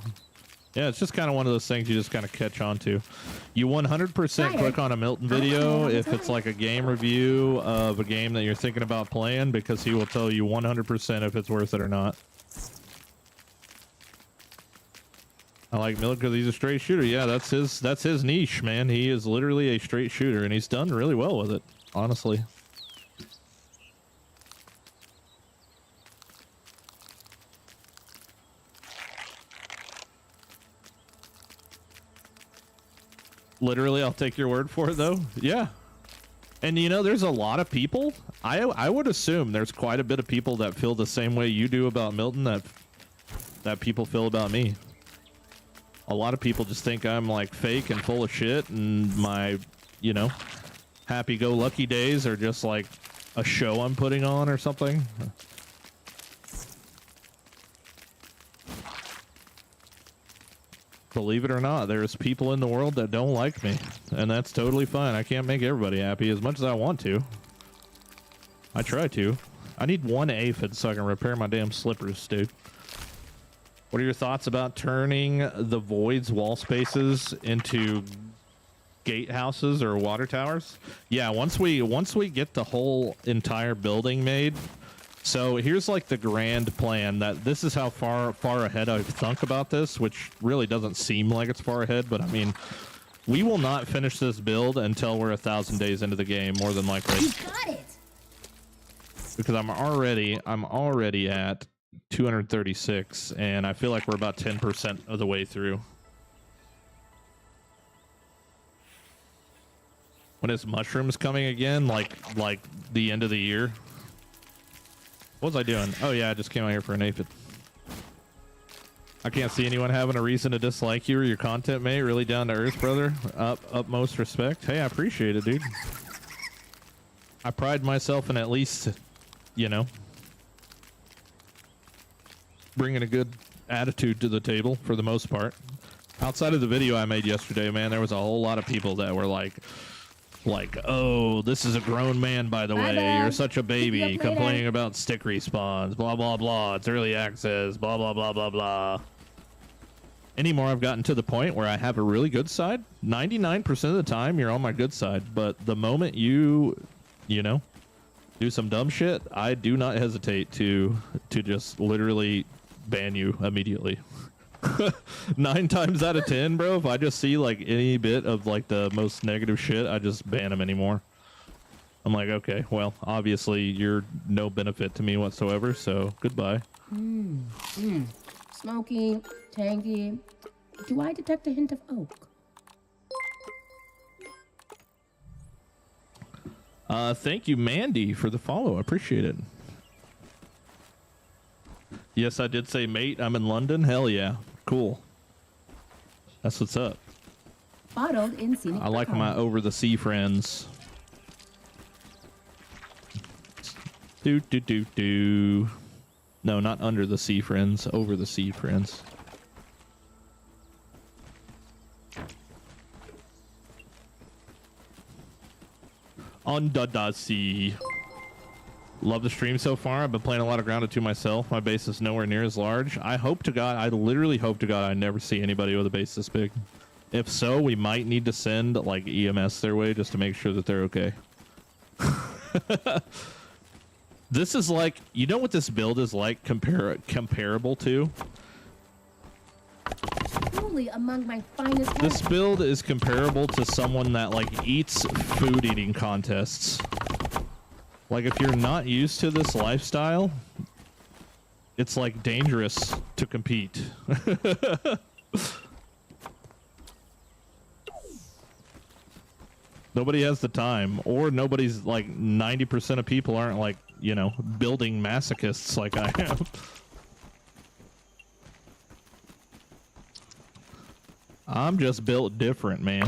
Yeah, it's just kind of one of those things you just kind of catch on to. You 100% click on a Milton video if it's like a game review of a game that you're thinking about playing, because he will tell you 100% if it's worth it or not. I like Milton because he's a straight shooter. Yeah, that's his niche, man. He is literally a straight shooter, and he's done really well with it, honestly. Literally, I'll take your word for it, though. Yeah. And, you know, there's a lot of people. I would assume there's quite a bit of people that feel the same way you do about Milton that people feel about me. A lot of people just think I'm, like, fake and full of shit, and my, you know, happy-go-lucky days are just, like, a show I'm putting on or something. Believe it or not, there's people in the world that don't like me, and that's totally fine. I can't make everybody happy as much as I want to. I try to. I need one aphid so I can repair my damn slippers, dude. What are your thoughts about turning the void's wall spaces into gatehouses or water towers? Yeah, once we get the whole entire building made. So here's like the grand plan. That this is how far ahead I've thunk about this, which really doesn't seem like it's far ahead, but I mean, we will not finish this build until we're 1,000 days into the game, more than likely. You got it. Because I'm already at 236, and I feel like we're about 10% of the way through. When is mushrooms coming again? Like the end of the year? What was I doing? Oh yeah, I just came out here for an aphid. I can't see anyone having a reason to dislike you or your content, mate. Really down to earth, brother. Utmost respect. Hey, I appreciate it, dude. I pride myself in at least, you know, bringing a good attitude to the table for the most part. Outside of the video I made yesterday, man, there was a whole lot of people that were like, oh, this is a grown man, by the way. Dad. You're such a baby, Pick you up complaining later. about stick respawns, blah, blah, blah. It's early access, blah, blah, blah, blah, blah. Anymore, I've gotten to the point where I have a really good side. 99% of the time, you're on my good side. But the moment you know, do some dumb shit, I do not hesitate to just literally ban you immediately. 9 times out of 10, bro, if I just see like any bit of like the most negative shit, I just ban them anymore. I'm like, okay, well, obviously you're no benefit to me whatsoever, so goodbye. Smoky, tangy. Do I detect a hint of oak? Thank you, Mandy, for the follow. I appreciate it. Yes, I did say, mate, I'm in London. Hell yeah. Cool. That's what's up. Bottled in scenic. I like my over-the-sea friends. Do. No, not under-the-sea friends. Over-the-sea friends. Under the sea. Love the stream so far. I've been playing a lot of Grounded 2 myself. My base is nowhere near as large. I hope to God, I literally hope to God I never see anybody with a base this big. If so, we might need to send like EMS their way just to make sure that they're okay. This is like, you know what this build is like comparable to? Truly among my finest. This build is comparable to someone that like eats food eating contests. Like, if you're not used to this lifestyle, it's like dangerous to compete. Nobody has the time, or nobody's like 90% of people aren't like, you know, building masochists like I am. I'm just built different, man.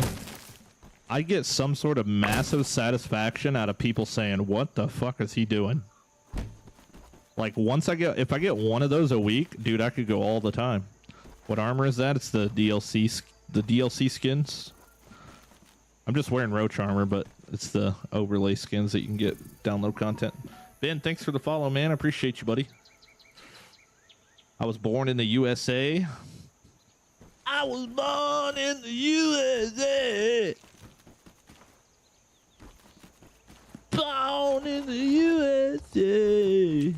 I get some sort of massive satisfaction out of people saying, what the fuck is he doing? Like, if I get one of those a week, dude, I could go all the time. What armor is that? It's the DLC skins. I'm just wearing roach armor, but it's the overlay skins that you can get download content. Ben, thanks for the follow, man. I appreciate you, buddy. I was born in the USA. I was born in the USA. Born in the USA.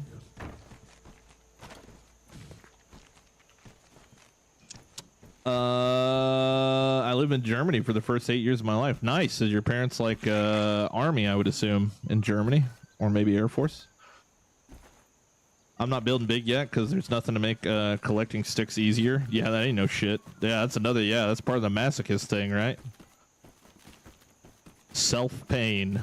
I live in Germany for the first 8 years of my life. Nice. Is your parents like Army, I would assume, in Germany? Or maybe Air Force? I'm not building big yet because there's nothing to make collecting sticks easier. Yeah, that ain't no shit. Yeah, that's that's part of the masochist thing, right? Self-pain.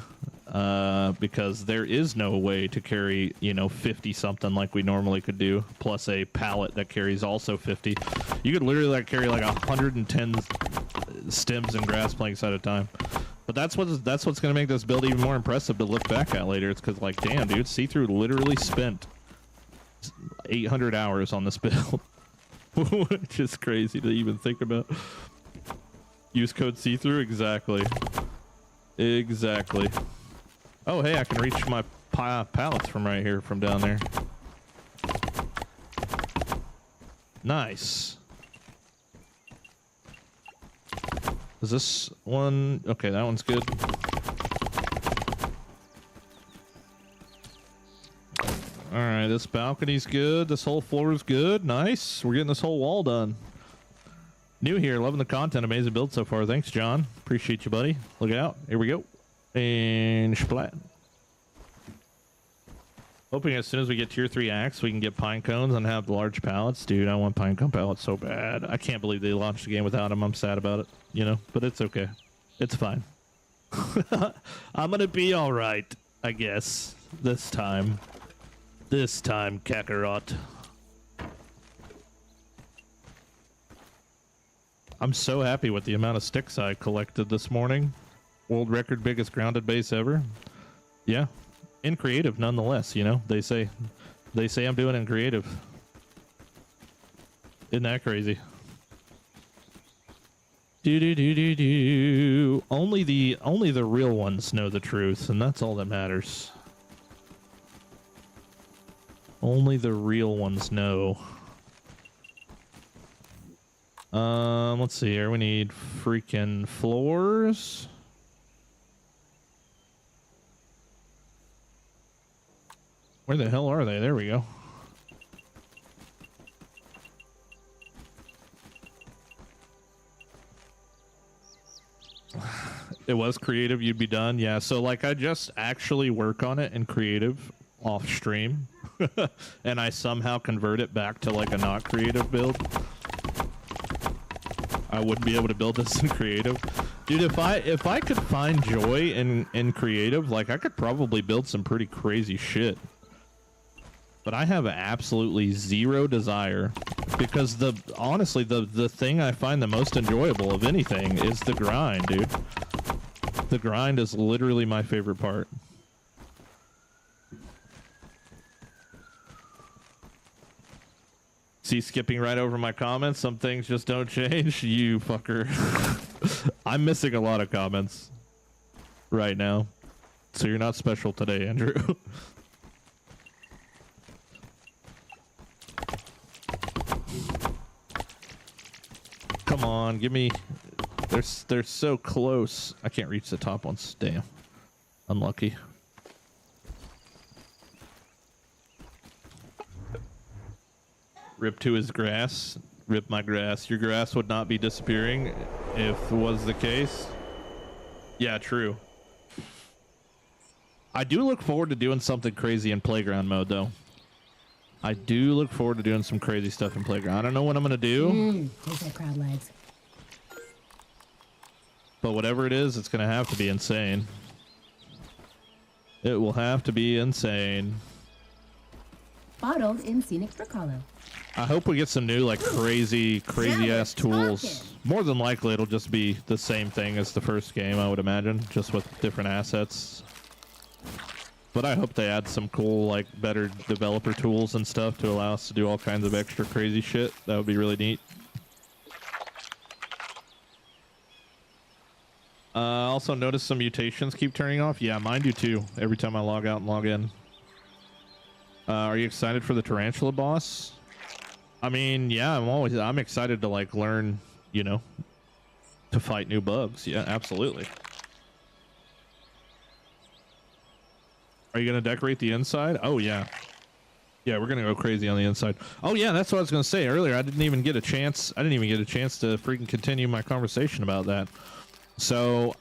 Because there is no way to carry, 50 something like we normally could do, plus a pallet that carries also 50. You could literally carry like 110 stems and grass planks at a time. But that's what's gonna make this build even more impressive to look back at later. It's because, like, damn, dude, See-Through literally spent 800 hours on this build, which is crazy to even think about. Use code See-Through, exactly. Oh, hey, I can reach my pallets from right here, from down there. Nice. Is this one? Okay, that one's good. All right, this balcony's good. This whole floor is good. Nice. We're getting this whole wall done. New here, loving the content. Amazing build so far. Thanks, John. Appreciate you, buddy. Look out. Here we go. And splat. Hoping as soon as we get tier 3 axe, we can get pine cones and have large pallets. Dude, I want pine cone pallets so bad. I can't believe they launched the game without them. I'm sad about it, but it's okay. It's fine. I'm gonna be all right, I guess. This time, Kakarot. I'm so happy with the amount of sticks I collected this morning. World record biggest grounded base ever. Yeah, in creative nonetheless. You know, they say I'm doing it in creative. Isn't that crazy? Do. Only the real ones know the truth, and that's all that matters. Only the real ones know. Let's see here. We need freaking floors. Where the hell are they? There we go. It was creative, you'd be done. Yeah, so like I just actually work on it in creative off stream and I somehow convert it back to like a not creative build. I wouldn't be able to build this in creative. Dude, if I could find joy in creative, like I could probably build some pretty crazy shit. But I have absolutely zero desire because honestly the thing I find the most enjoyable of anything is the grind, dude. The grind is literally my favorite part. See, skipping right over my comments. Some things just don't change. You fucker. I'm missing a lot of comments right now. So you're not special today, Andrew. Come on, give me... They're so close. I can't reach the top ones. Damn. Unlucky. Rip to his grass. Rip my grass. Your grass would not be disappearing if it was the case. Yeah, true. I do look forward to doing something crazy in playground mode, though. I do look forward to doing some crazy stuff in playground. I don't know what I'm going to do. There's that crowd legs. But whatever it is, it's going to have to be insane. It will have to be insane. Bottled in Scenic Brook Hollow. I hope we get some new, like, crazy ass tools. talking. More than likely, it'll just be the same thing as the first game, I would imagine, just with different assets. But I hope they add some cool, like, better developer tools and stuff to allow us to do all kinds of extra crazy shit. That would be really neat. Also notice some mutations keep turning off. Yeah, mine do too. Every time I log out and log in. Are you excited for the tarantula boss? I mean, yeah, I'm excited to like learn, you know, to fight new bugs. Yeah, absolutely. Are you gonna decorate the inside? Oh yeah. Yeah, we're gonna go crazy on the inside. Oh yeah, that's what I was gonna say earlier. I didn't even get a chance to freaking continue my conversation about that. So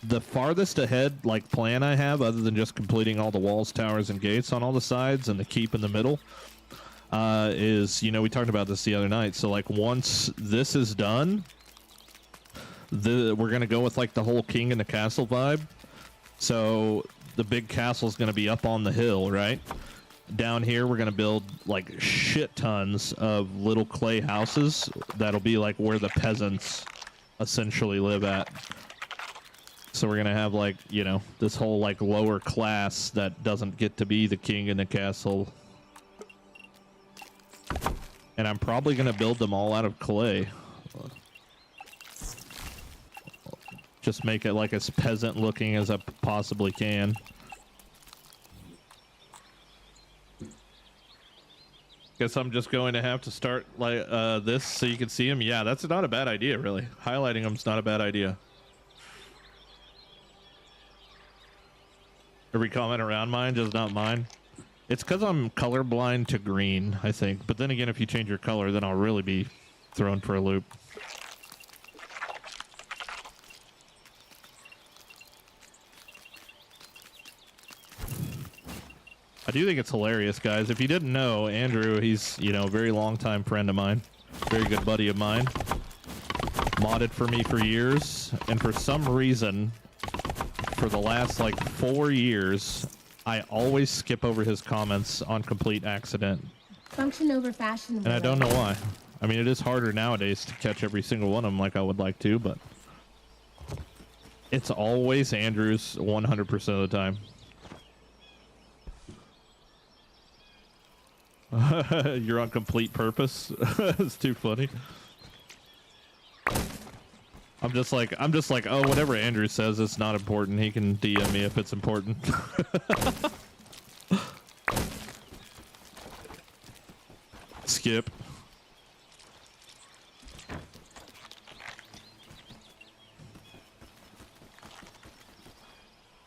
the farthest ahead like plan I have, other than just completing all the walls, towers, and gates on all the sides and the keep in the middle, is, you know, we talked about this the other night. So like once this is done, we're gonna go with like the whole king and the castle vibe. So the big castle is gonna be up on the hill, right? Down here we're gonna build like shit tons of little clay houses that'll be like where the peasants essentially live at. So we're gonna have like, you know, this whole like lower class that doesn't get to be the king in the castle. And I'm probably gonna build them all out of clay. Just make it like as peasant looking as I possibly can. Guess I'm just going to have to start like this so you can see them. Yeah, that's not a bad idea, really. Highlighting them's not a bad idea. Every comment around mine, just not mine. It's because I'm colorblind to green, I think. But then again, if you change your color, then I'll really be thrown for a loop. I do think it's hilarious, guys. If you didn't know, Andrew, he's, you know, a very long-time friend of mine. Very good buddy of mine. Modded for me for years. And for some reason, for the last like 4 years, I always skip over his comments on complete accident. Function over fashion. And I don't know why. I mean, it is harder nowadays to catch every single one of them like I would like to, but it's always Andrew's 100% of the time. You're on complete purpose. It's too funny. I'm just like, oh, whatever Andrew says, it's not important. He can DM me if it's important. Skip.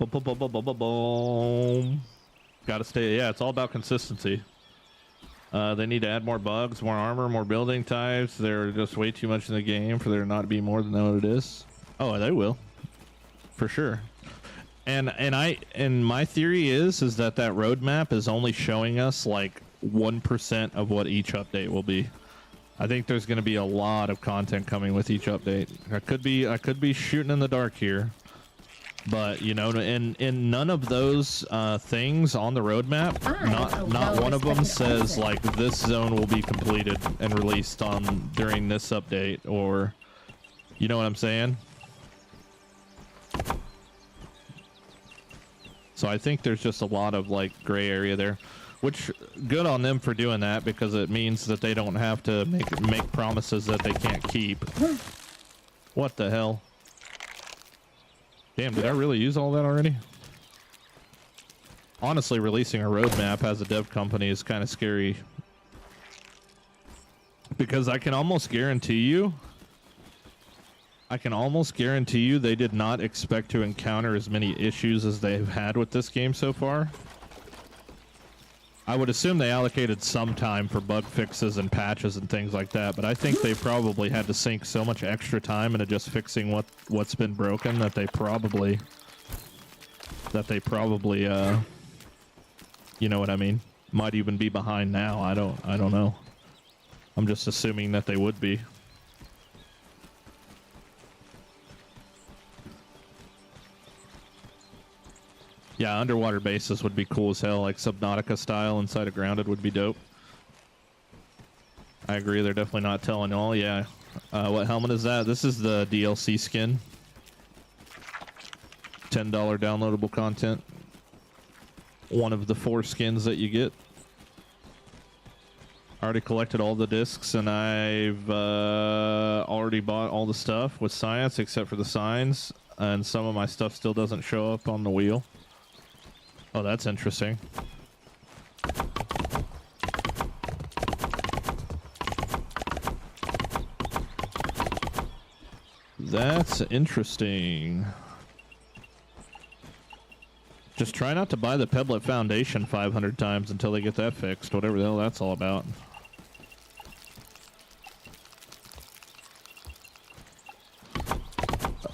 Boom. Gotta stay. Yeah, it's all about consistency. They need to add more bugs, more armor, more building types. They're just way too much in the game for there not to be more than what it is. Oh, they will, for sure. And my theory is that roadmap is only showing us like 1% of what each update will be. I think there's going to be a lot of content coming with each update. I could be shooting in the dark here. But you know, in none of those things on the roadmap, not one of them says like this zone will be completed and released on during this update, or you know what I'm saying? So I think there's just a lot of like gray area there, which good on them for doing that, because it means that they don't have to make promises that they can't keep. What the hell? Damn, did I really use all that already? Honestly, releasing a roadmap as a dev company is kind of scary. Because I can almost guarantee you they did not expect to encounter as many issues as they've had with this game so far. I would assume they allocated some time for bug fixes and patches and things like that, but I think they probably had to sink so much extra time into just fixing what's been broken that they probably you know what I mean, might even be behind now. I don't know. I'm just assuming that they would be. Yeah, underwater bases would be cool as hell, like Subnautica style inside of Grounded would be dope. I agree, they're definitely not telling all. Yeah. What helmet is that? This is the DLC skin. $10 downloadable content. One of the 4 skins that you get. I already collected all the discs, and I've already bought all the stuff with science except for the signs, and some of my stuff still doesn't show up on the wheel. Oh, that's interesting. That's interesting. Just try not to buy the Pebblet Foundation 500 times until they get that fixed, whatever the hell that's all about.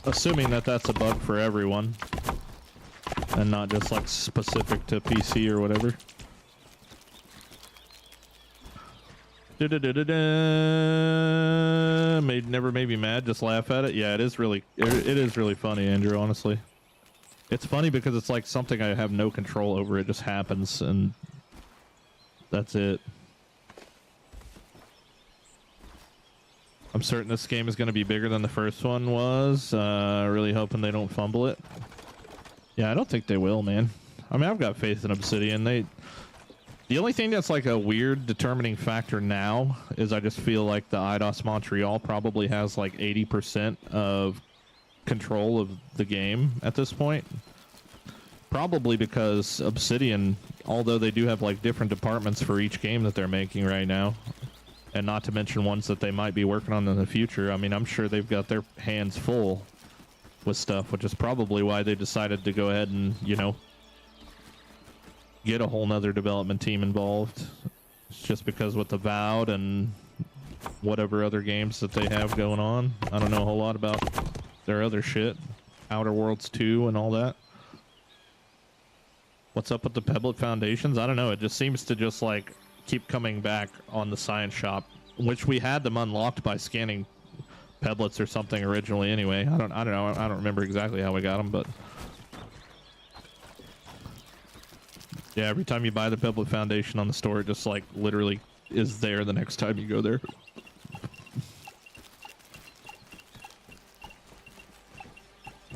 Assuming that that's a bug for everyone. And not just like specific to PC or whatever. Never made me mad, just laugh at it. Yeah, it is really funny, Andrew, honestly. It's funny because it's like something I have no control over. It just happens and that's it. I'm certain this game is going to be bigger than the first one was. Really hoping they don't fumble it. Yeah, I don't think they will, man. I mean, I've got faith in Obsidian. The only thing that's like a weird determining factor now is I just feel like the IDOS Montreal probably has like 80% of control of the game at this point. Probably because Obsidian, although they do have like different departments for each game that they're making right now, and not to mention ones that they might be working on in the future, I mean, I'm sure they've got their hands full with stuff, which is probably why they decided to go ahead and, you know, get a whole nother development team involved. It's just because with the Avowed and whatever other games that they have going on, I don't know a whole lot about their other shit. Outer Worlds 2 and all that. What's up with the Pebblet Foundations? I don't know. It just seems to just like keep coming back on the Science Shop, which we had them unlocked by scanning Pebblets or something originally anyway. I don't know. I don't remember exactly how we got them, but Yeah, every time you buy the Pebble Foundation on the store, it just like literally is there the next time you go there.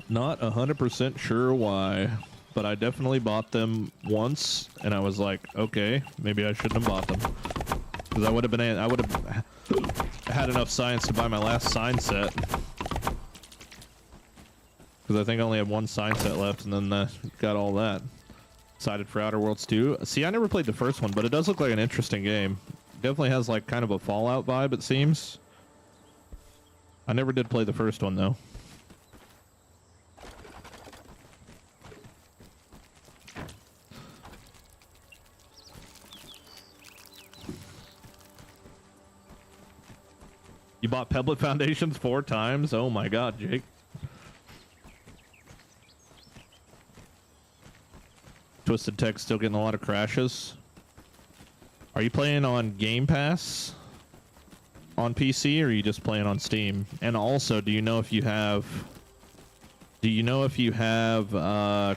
Not 100% sure why, but I definitely bought them once, and I was like, okay, maybe I shouldn't have bought them, because I would have had enough science to buy my last sign set. Because I think I only had one sign set left, and then got all that. Excited for Outer Worlds 2. See, I never played the first one, but it does look like an interesting game. Definitely has like kind of a Fallout vibe, it seems. I never did play the first one though. You bought Pebblet Foundations 4 times? Oh my god, Jake. Twisted Tech still getting a lot of crashes. Are you playing on Game Pass on PC, or are you just playing on Steam? And also, do you know if you have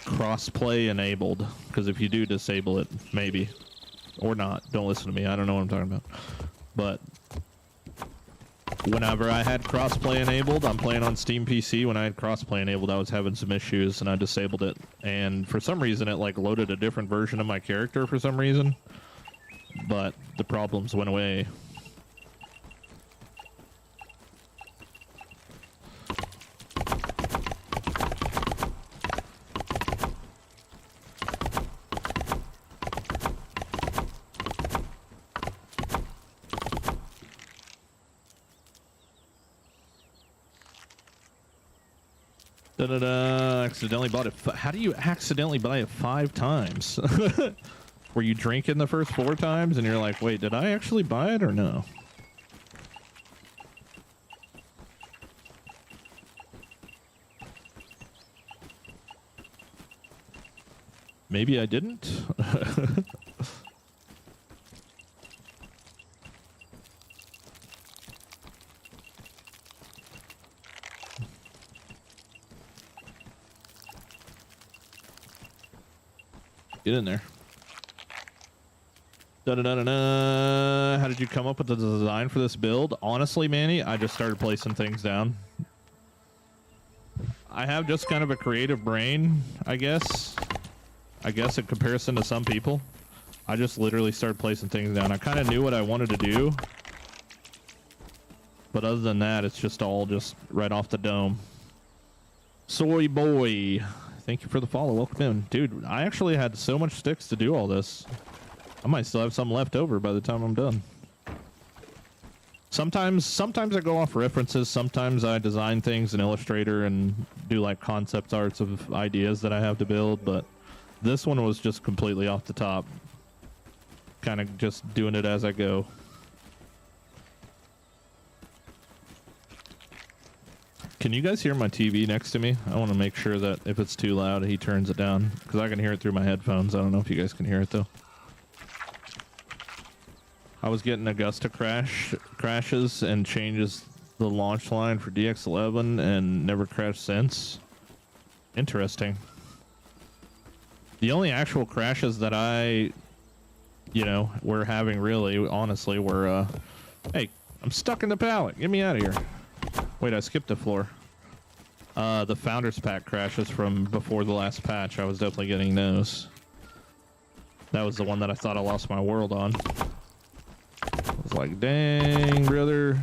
cross-play enabled? Because if you do, disable it, maybe. Or not. Don't listen to me. I don't know what I'm talking about. But whenever I had crossplay enabled, I'm playing on Steam PC. When I had crossplay enabled, I was having some issues, and I disabled it. And for some reason, it like loaded a different version of my character for some reason. But the problems went away. Accidentally bought it. How do you accidentally buy it 5 times? Were you drinking the first 4 times and you're like, wait, did I actually buy it or no? Maybe I didn't. Get in there. Da-da-da-da-da. How did you come up with the design for this build? Honestly, Manny, I just started placing things down. I have just kind of a creative brain, I guess. In comparison to some people. I just literally started placing things down. I kind of knew what I wanted to do. But other than that, it's just all just right off the dome. Soy boy. Thank you for the follow. Welcome in. Dude, I actually had so much sticks to do all this. I might still have some left over by the time I'm done. Sometimes I go off references. Sometimes I design things in Illustrator and do like concept arts of ideas that I have to build. But this one was just completely off the top. Kind of just doing it as I go. Can you guys hear my TV next to me? I want to make sure that if it's too loud, he turns it down. Because I can hear it through my headphones. I don't know if you guys can hear it, though. I was getting Augusta crashes and changes the launch line for DX11 and never crashed since. Interesting. The only actual crashes that we're having really, honestly, were, hey, I'm stuck in the pallet. Get me out of here. Wait, I skipped a floor. The Founders Pack crashes from before the last patch. I was definitely getting those. That was the one that I thought I lost my world on. I was like, dang, brother.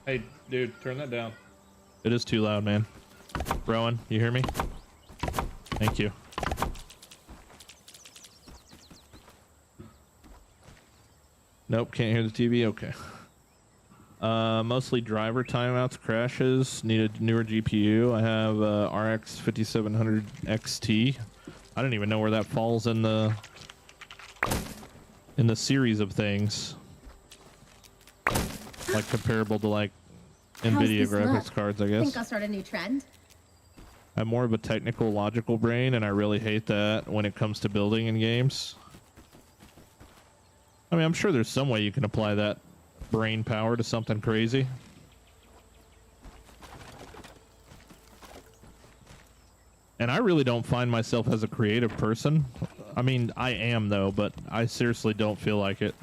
Hey, dude, turn that down. It is too loud, man. Rowan, you hear me? Thank you. Nope, can't hear the TV. Okay. Mostly driver timeouts, crashes. Need a newer GPU. I have RX 5700 XT. I don't even know where that falls in the series of things. Like comparable to like NVIDIA graphics cards, I guess. Think I'll start a new trend. I'm more of a technical, logical brain, and I really hate that when it comes to building in games. I mean, I'm sure there's some way you can apply that brain power to something crazy. And I really don't find myself as a creative person. I mean, I am though, but I seriously don't feel like it.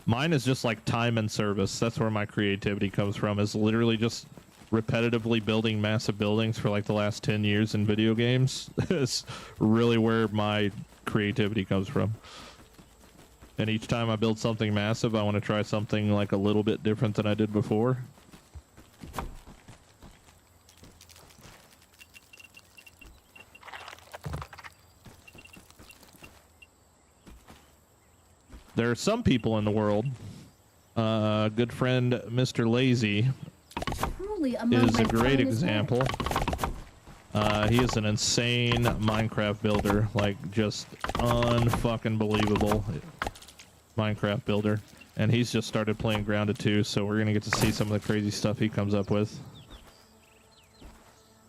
Mine is just like time and service. That's where my creativity comes from, is literally just repetitively building massive buildings for like the last 10 years in video games. Is really where my creativity comes from. And each time I build something massive, I want to try something like a little bit different than I did before. There are some people in the world, good friend Mr. Lazy Truly among is my a great finest example. He is an insane Minecraft builder, like just unfucking believable Minecraft builder. And he's just started playing Grounded 2, so we're gonna get to see some of the crazy stuff he comes up with.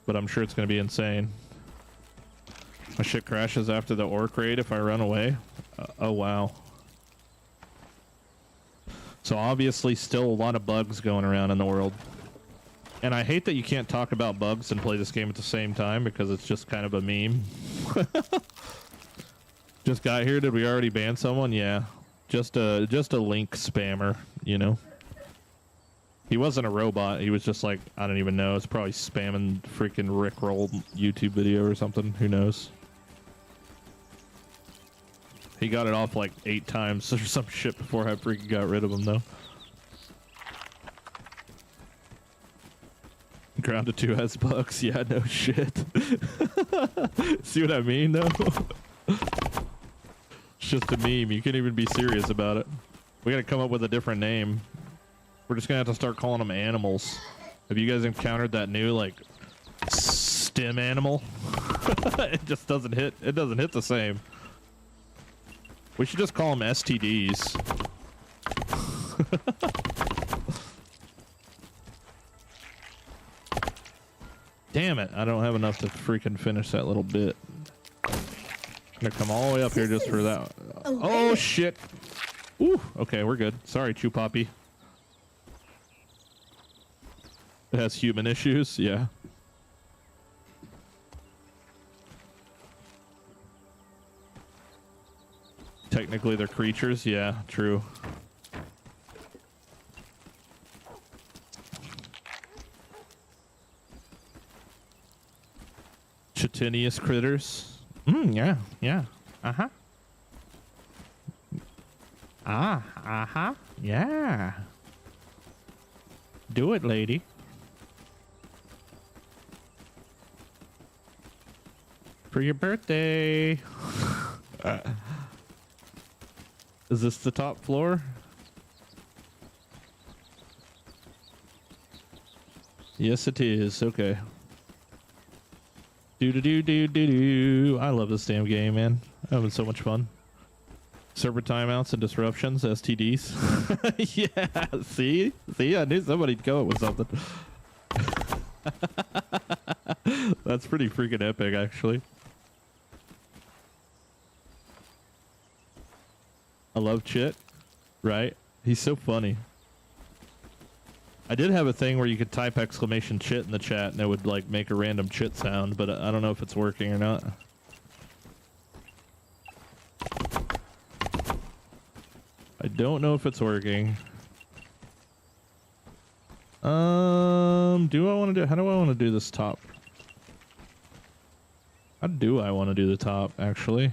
But I'm sure it's gonna be insane. My shit crashes after the ore crate if I run away. Oh wow. So obviously still a lot of bugs going around in the world. And I hate that you can't talk about bugs and play this game at the same time, because it's just kind of a meme. Just got here. Did we already ban someone? Yeah. Just a link spammer, you know. He wasn't a robot. He was just like, I don't even know. It's probably spamming freaking Rickroll YouTube video or something. Who knows? He got it off like 8 times or some shit before I freaking got rid of him, though. Grounded 2 has bugs. Yeah, no shit. See what I mean, though? It's just a meme. You can't even be serious about it. We gotta come up with a different name. We're just gonna have to start calling them animals. Have you guys encountered that new, like, stem animal? It just doesn't hit. It doesn't hit the same. We should just call them STDs. Damn it, I don't have enough to freaking finish that little bit. I'm gonna come all the way up here just for that. Oh shit. Ooh, okay, we're good. Sorry, Chew Poppy. It has human issues, yeah. Technically they're creatures, yeah, true. Chitinous critters. Yeah, yeah. Uh-huh. Uh-huh. Yeah. Do it, lady. For your birthday. Is this the top floor? Yes, it is. Okay. Do. I love this damn game, man. I'm having so much fun. Server timeouts and disruptions, STDs. Yeah, see? I knew somebody'd go with something. That's pretty freaking epic, actually. I love Chit, right? He's so funny. I did have a thing where you could type exclamation Chit in the chat and it would like make a random Chit sound, but I don't know if it's working or not. I don't know if it's working. Do I want to do, how do I want to do this top? How do I want to do the top, actually?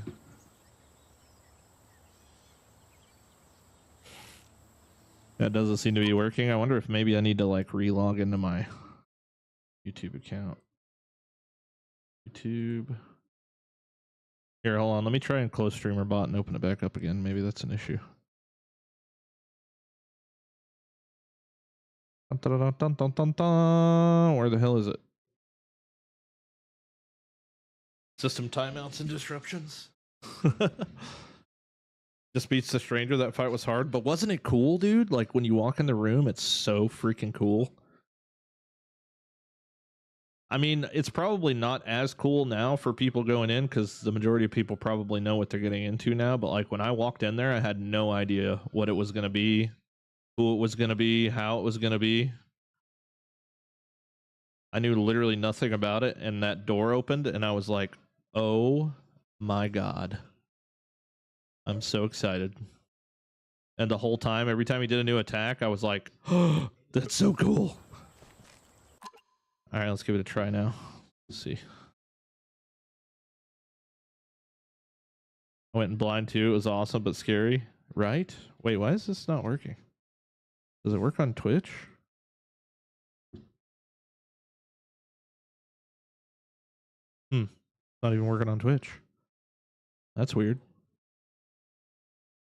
That doesn't seem to be working. I wonder if maybe I need to like re-log into my YouTube account. YouTube. Here, hold on. Let me try and close StreamerBot and open it back up again. Maybe that's an issue. Dun, dun, dun, dun, dun, dun. Where the hell is it? System timeouts and disruptions. Just beats the stranger. That fight was hard, but wasn't it cool, dude? Like when you walk in the room, it's so freaking cool. I mean, it's probably not as cool now for people going in because the majority of people probably know what they're getting into now. But like when I walked in there, I had no idea what it was going to be, who it was going to be, how it was going to be. I knew literally nothing about it, and that door opened, and I was like, oh my god. I'm so excited. And the whole time, every time he did a new attack, I was like, oh, that's so cool. Alright, let's give it a try now. Let's see. I went in blind too. It was awesome, but scary. Right? Wait, why is this not working? Does it work on Twitch? Not even working on Twitch. That's weird.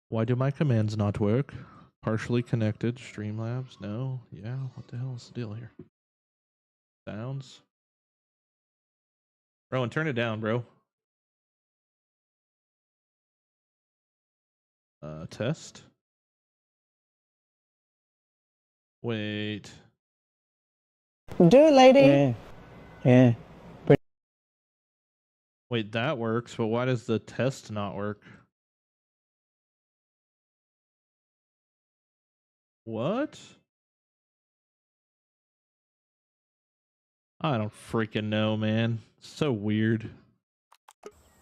Why do my commands not work? Partially connected. Streamlabs? No. Yeah. What the hell is the deal here? Sounds. Bro, and turn it down, bro. Test. Wait. Do it, lady. Yeah. Wait, that works, but why does the test not work? What? I don't freaking know, man. So weird.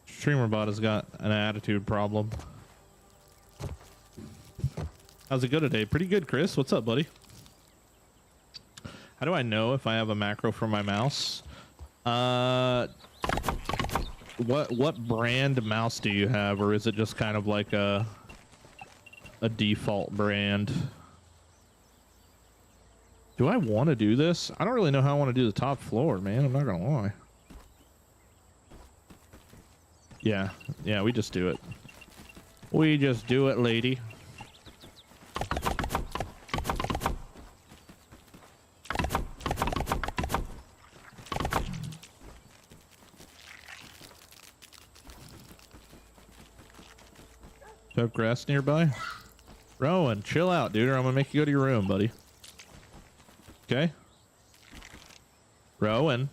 StreamerBot has got an attitude problem. How's it go today? Pretty good, Chris. What's up, buddy? How do I know if I have a macro for my mouse? What brand mouse do you have, or is it just kind of like a default brand? Do I want to do this? I don't really know how I want to do the top floor, man. I'm not gonna lie. Yeah, we just do it. We just do it, lady. Do you have grass nearby? Rowan, chill out, dude, or I'm gonna make you go to your room, buddy. Okay? Rowan.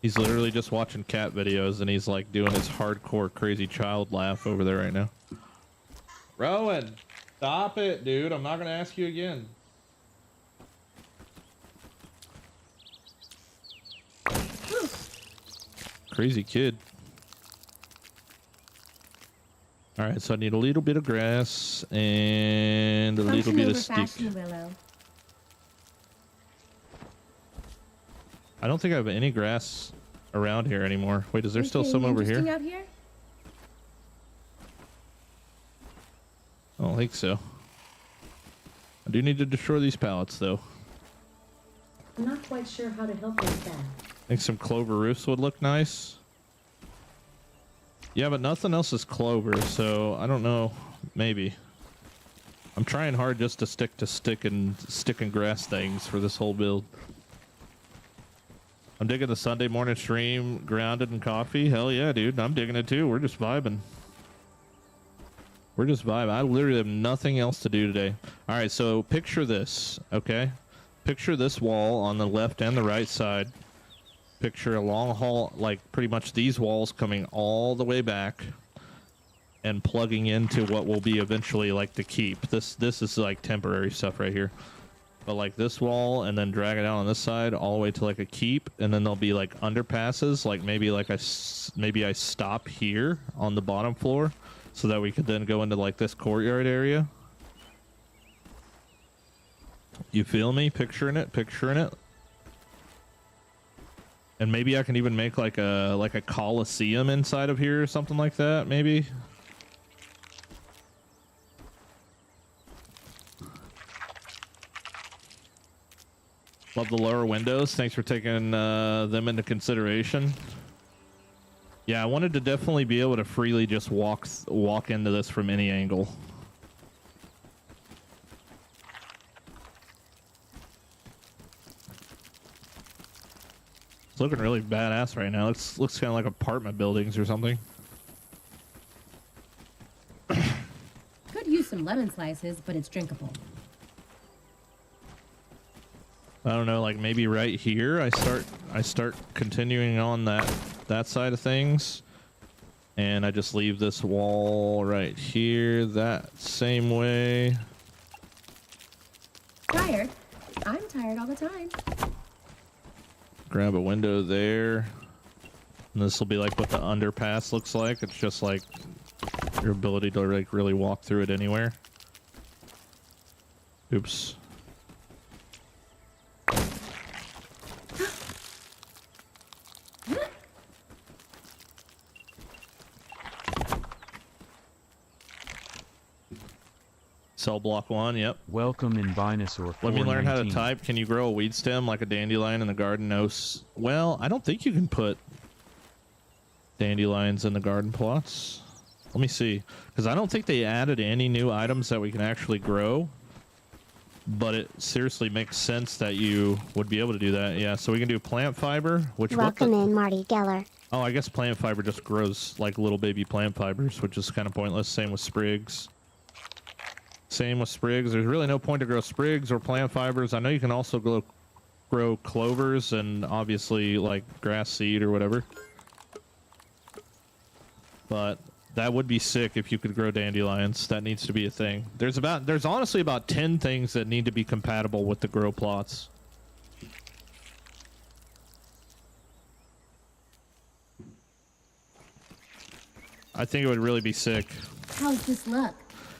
He's literally just watching cat videos and he's like doing his hardcore crazy child laugh over there right now. Rowan, stop it, dude. I'm not gonna ask you again. Crazy kid. All right, so I need a little bit of grass and a little bit of stick. I don't think I have any grass around here anymore. Wait, is there still some over here? Out here? I don't think so. I do need to destroy these pallets, though. I'm not quite sure how to help with that. I think some clover roofs would look nice. Yeah, but nothing else is clover, so I don't know. Maybe. I'm trying hard just to stick to stick and grass things for this whole build. I'm digging the Sunday morning stream, grounded and coffee. Hell yeah, dude. I'm digging it too. We're just vibing. We're just vibing. I literally have nothing else to do today. All right, so picture this, okay? Picture this wall on the left and the right side. Picture a long hall, like pretty much these walls coming all the way back and plugging into what will be eventually like the keep. This is like temporary stuff right here. But like this wall, and then drag it out on this side all the way to like a keep, and then there'll be like underpasses, like maybe I stop here on the bottom floor so that we could then go into like this courtyard area. You feel me? Picturing it. And maybe I can even make like a coliseum inside of here or something like that, maybe. Love the lower windows. Thanks for taking them into consideration. Yeah, I wanted to definitely be able to freely just walk into this from any angle. It's looking really badass right now. It looks kind of like apartment buildings or something. Could use some lemon slices, but it's drinkable. I don't know, like maybe right here I start continuing on that side of things, and I just leave this wall right here that same way. Tired? I'm tired all the time. Grab a window there. And this will be like what the underpass looks like. It's just like your ability to like really walk through it anywhere. Oops. Cell block 1, yep. Welcome in Binosaur. Let me learn how to 419. type. Can you grow a weed stem like a dandelion in the garden? No. Well, I don't think you can put dandelions in the garden plots. Let me see. Because I don't think they added any new items that we can actually grow. But it seriously makes sense that you would be able to do that. Yeah, so we can do plant fiber, which... Welcome in, Marty Geller. Oh, I guess plant fiber just grows like little baby plant fibers, which is kind of pointless. Same with sprigs. Same with sprigs. There's really no point to grow sprigs or plant fibers. I know you can also grow clovers and obviously like grass seed or whatever. But that would be sick if you could grow dandelions. That needs to be a thing. There's honestly about 10 things that need to be compatible with the grow plots. I think it would really be sick. How's this look?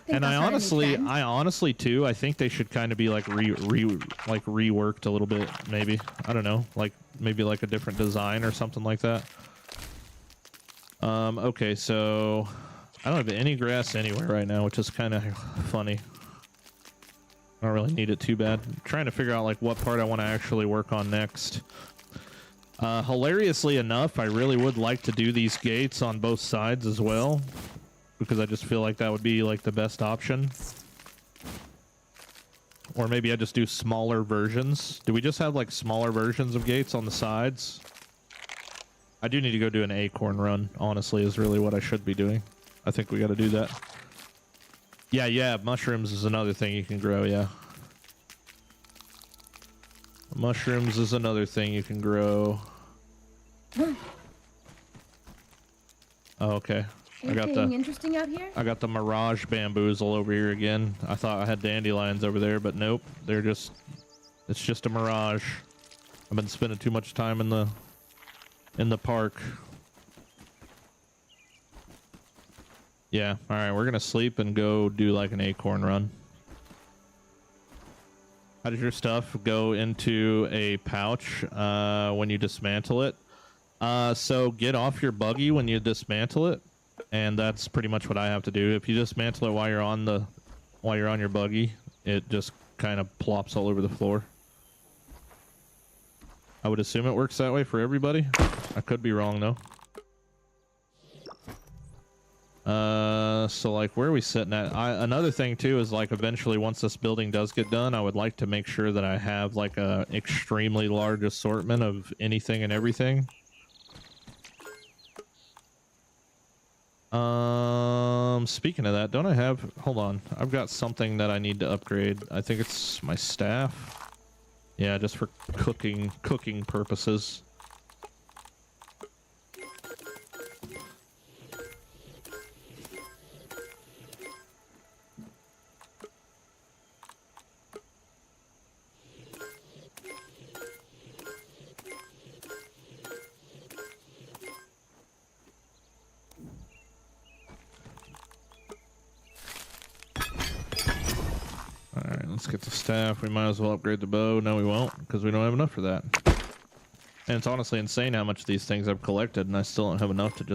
Think And I'll start a new trend? I honestly too, I think they should kind of be like reworked a little bit, maybe. I don't know, like maybe like a different design or something like that. Okay, so I don't have any grass anywhere right now, which is kind of funny. I don't really need it too bad. I'm trying to figure out like what part I want to actually work on next. Hilariously enough, I really would like to do these gates on both sides as well, because I just feel like that would be like the best option. Or maybe I just do smaller versions. Do we just have like smaller versions of gates on the sides? I do need to go do an acorn run, honestly, is really what I should be doing. I think we got to do that. Yeah, mushrooms is another thing you can grow, yeah. Mushrooms is another thing you can grow. Oh, okay. Anything interesting out here? I got the mirage bamboozle over here again. I thought I had dandelions over there, but nope. It's just a mirage. I've been spending too much time in the park. Yeah, alright, we're gonna sleep and go do like an acorn run. How does your stuff go into a pouch when you dismantle it? So get off your buggy when you dismantle it, and that's pretty much what I have to do. If you dismantle it while you're on your buggy, it just kind of plops all over the floor. I would assume it works that way for everybody. I could be wrong though. So like where are we sitting at? Another thing too is like eventually once this building does get done, I would like to make sure that I have like a extremely large assortment of anything and everything. Speaking of that, don't I have, hold on, I've got something that I need to upgrade. I think it's my staff. Yeah, just for cooking purposes. Let's get the staff. We might as well upgrade the bow. No, we won't, because we don't have enough for that. And it's honestly insane how much of these things I've collected, and I still don't have enough to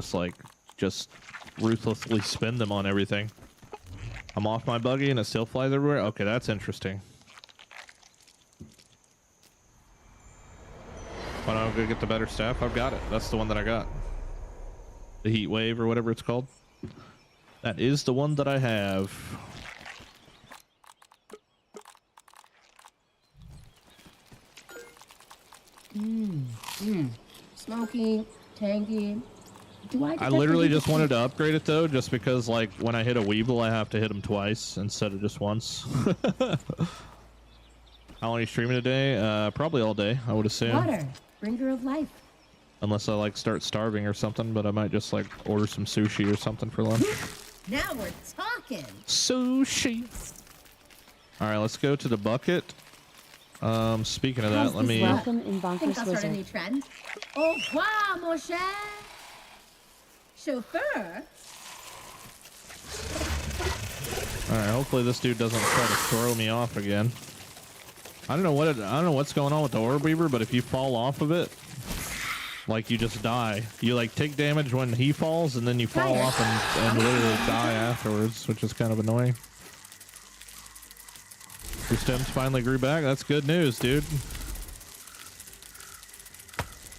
just ruthlessly spend them on everything. I'm off my buggy and it still flies everywhere? Okay, that's interesting. Why don't I go get the better staff? I've got it. That's the one that I got. The heat wave or whatever it's called. That is the one that I have. Smoky, tangy. I literally just wanted to upgrade it though, just because like when I hit a Weeble, I have to hit him twice instead of just once. How long are you streaming today? Probably all day, I would assume. Water, bringer of life. Unless I like start starving or something, but I might just like order some sushi or something for lunch. Now we're talking. Sushi. All right, let's go to the bucket. Speaking of that, let me. Welcome in Think Bonkers I'll start a new Wizard. trend? Au revoir, mon cher. Chauffeur. All right. Hopefully this dude doesn't try to throw me off again. I don't know what's going on with the orb weaver, but if you fall off of it, like you just die. You like take damage when he falls, and then you fall off and literally die afterwards, which is kind of annoying. Your stems finally grew back. That's good news, dude.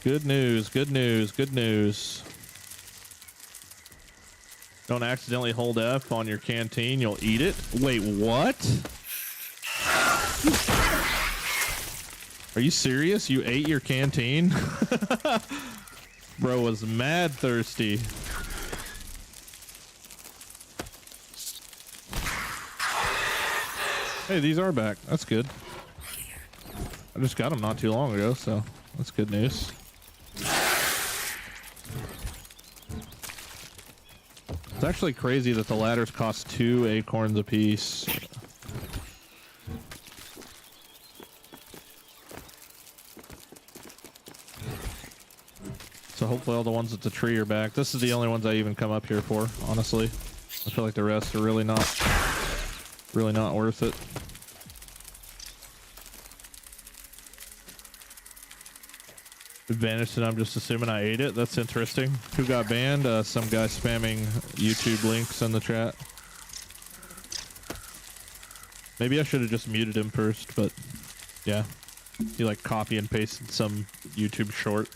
Good news, good news, good news. Don't accidentally hold F on your canteen. You'll eat it. Wait, what? Are you serious? You ate your canteen? Bro was mad thirsty. Hey, these are back. That's good. I just got them not too long ago, so that's good news. It's actually crazy that the ladders cost 2 acorns apiece. So hopefully all the ones at the tree are back. This is the only ones I even come up here for, honestly. I feel like the rest are really not worth it. It vanished and I'm just assuming I ate it. That's interesting. Who got banned? Some guy spamming YouTube links in the chat. Maybe I should have just muted him first, but yeah. He like copy and pasted some YouTube short.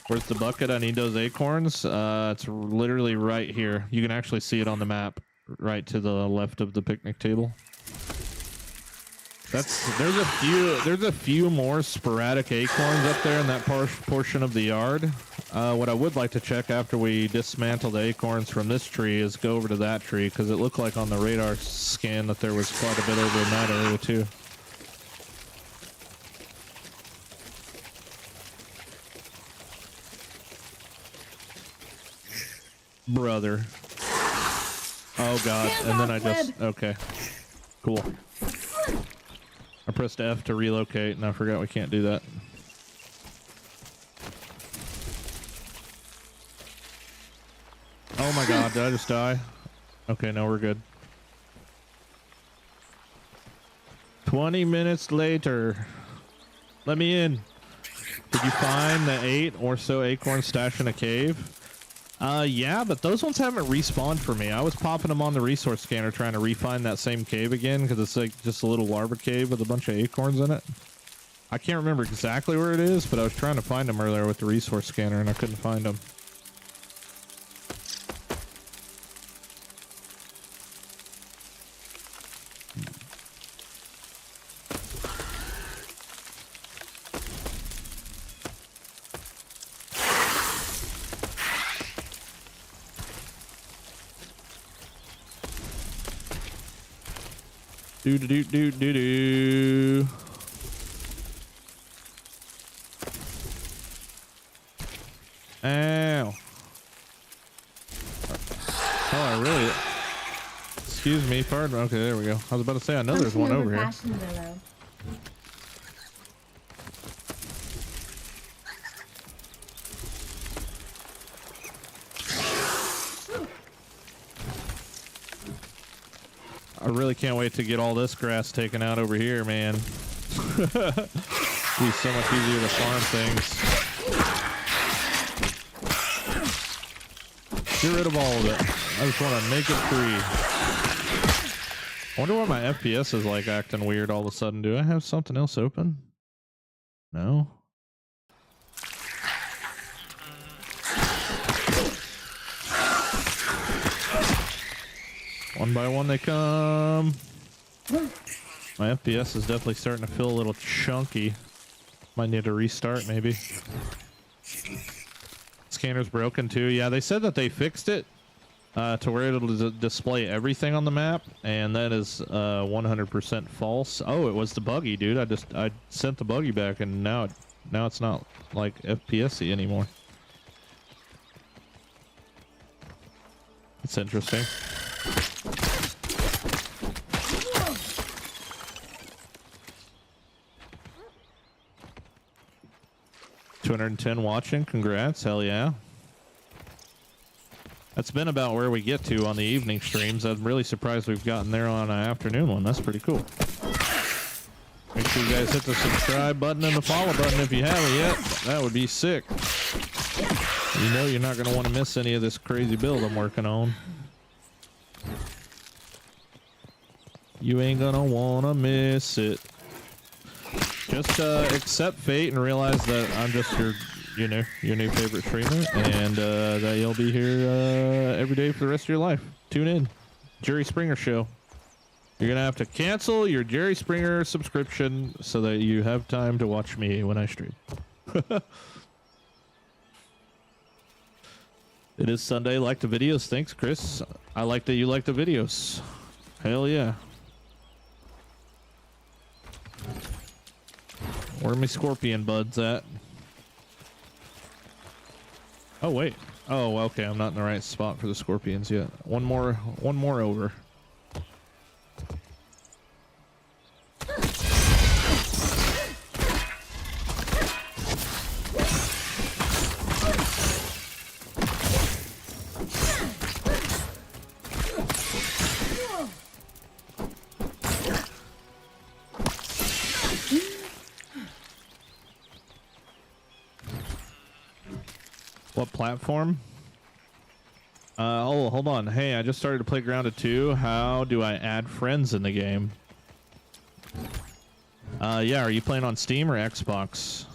Where's the bucket? I need those acorns. It's literally right here. You can actually see it on the map, right to the left of the picnic table. There's a few more sporadic acorns up there in that portion of the yard. What I would like to check after we dismantle the acorns from this tree is go over to that tree, because it looked like on the radar scan that there was quite a bit over in that area too. Brother. Oh god, and then I just... Okay. Cool. I pressed F to relocate, and I forgot we can't do that. Oh my god, did I just die? Okay, no, we're good. 20 minutes later. Let me in. Did you find the 8 or so acorns stashed in a cave? Yeah, but those ones haven't respawned for me. I was popping them on the resource scanner trying to refine that same cave again, because it's like just a little larva cave with a bunch of acorns in it. I can't remember exactly where it is, but I was trying to find them earlier with the resource scanner and I couldn't find them. Do do do do do do. Ow. Oh, I really... Excuse me, pardon. Okay, there we go. I was about to say, I know there's one over here. I really can't wait to get all this grass taken out over here, man. It'll be so much easier to farm things. Get rid of all of it. I just want to make it free. I wonder why my FPS is like acting weird all of a sudden. Do I have something else open? No. One by one they come. My FPS is definitely starting to feel a little chunky. Might need to restart maybe. Scanner's broken too. Yeah, they said that they fixed it to where it'll display everything on the map, and that is 100% false. Oh, it was the buggy, dude. I sent the buggy back, and now it's not like FPS-y anymore. It's interesting. 210 watching. Congrats. Hell yeah. That's been about where we get to on the evening streams. I'm really surprised we've gotten there on an afternoon one. That's pretty cool. Make sure you guys hit the subscribe button and the follow button if you haven't yet. That would be sick. You know you're not going to want to miss any of this crazy build I'm working on. You ain't going to want to miss it. Just accept fate and realize that I'm just your new favorite streamer, and that you'll be here every day for the rest of your life. Tune in. Jerry Springer Show. You're going to have to cancel your Jerry Springer subscription so that you have time to watch me when I stream. It is Sunday. Like the videos. Thanks, Chris. I like that you like the videos. Hell yeah. Where are my scorpion buds at? Oh, wait. Oh, okay. I'm not in the right spot for the scorpions yet. One more over. What platform? Oh, hold on. Hey, I just started to play Grounded 2. How do I add friends in the game? Yeah, are you playing on Steam or Xbox?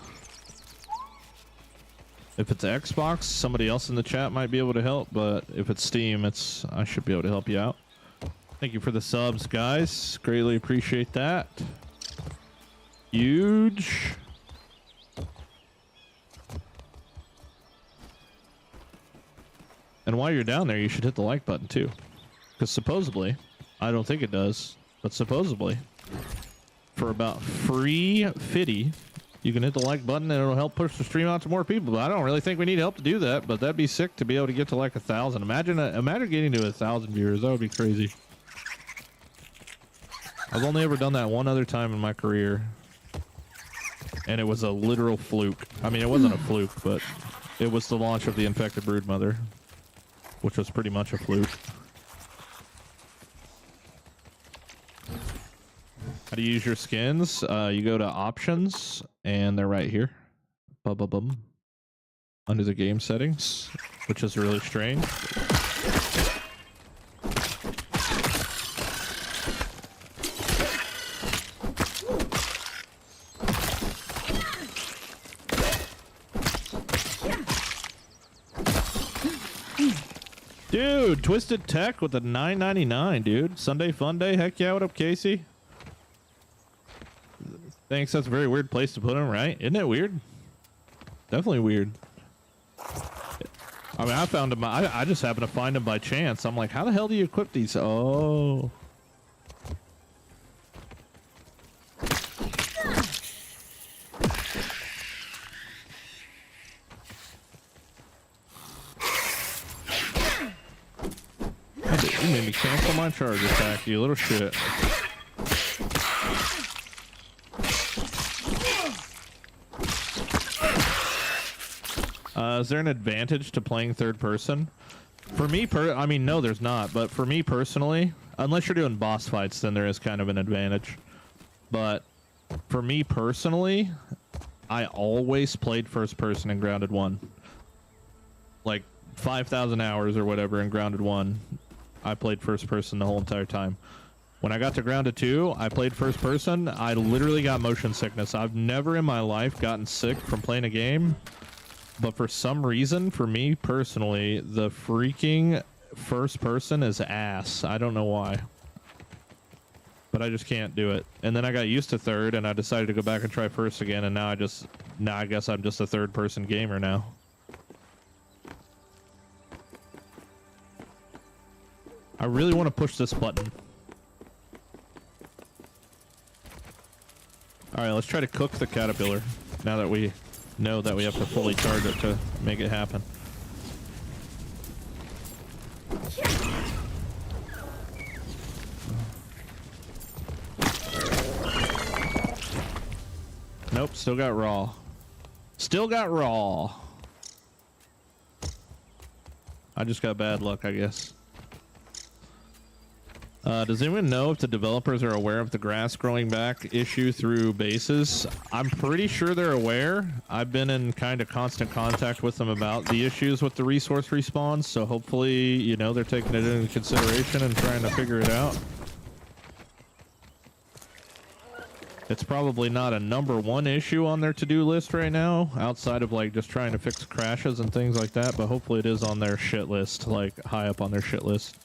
If it's Xbox, somebody else in the chat might be able to help, but if it's Steam, I should be able to help you out. Thank you for the subs, guys. Greatly appreciate that. Huge. And while you're down there, you should hit the like button too. Because supposedly, I don't think it does, but supposedly, for about free 50, you can hit the like button and it'll help push the stream out to more people. But I don't really think we need help to do that, but that'd be sick to be able to get to like 1,000. Imagine getting to 1,000 viewers. That would be crazy. I've only ever done that one other time in my career. And it was a literal fluke. I mean, it wasn't a fluke, but it was the launch of the Infected Broodmother, which was pretty much a fluke. How do you use your skins? You go to options, and they're right here. Bum. Under the game settings, which is really strange. Dude, Twisted Tech with a $9.99, dude. Sunday fun day. Heck yeah, what up, Casey? Thanks, that's a very weird place to put him, right? Isn't it weird? Definitely weird. I mean, I found him, I just happened to find him by chance. I'm like, how the hell do you equip these? Oh. You made me cancel my charge attack, you little shit. Is there an advantage to playing third person? For me, I mean, no, there's not. But for me personally, unless you're doing boss fights, then there is kind of an advantage. But for me personally, I always played first person in Grounded 1. Like 5,000 hours or whatever in Grounded 1. I played first person the whole entire time. When I got to Grounded 2, I played first person. I literally got motion sickness. I've never in my life gotten sick from playing a game. But for some reason, for me personally, the freaking first person is ass. I don't know why. But I just can't do it. And then I got used to third, and I decided to go back and try first again, and now I guess I'm just a third person gamer now. I really want to push this button. Alright, let's try to cook the caterpillar now that we know that we have to fully charge it to make it happen. Nope, still got raw. Still got raw. I just got bad luck, I guess. Does anyone know if the developers are aware of the grass growing back issue through bases? I'm pretty sure they're aware. I've been in kind of constant contact with them about the issues with the resource respawns, so hopefully, you know, they're taking it into consideration and trying to figure it out. It's probably not a #1 issue on their to-do list right now, outside of like just trying to fix crashes and things like that, but hopefully it is on their shit list, like high up on their shit list.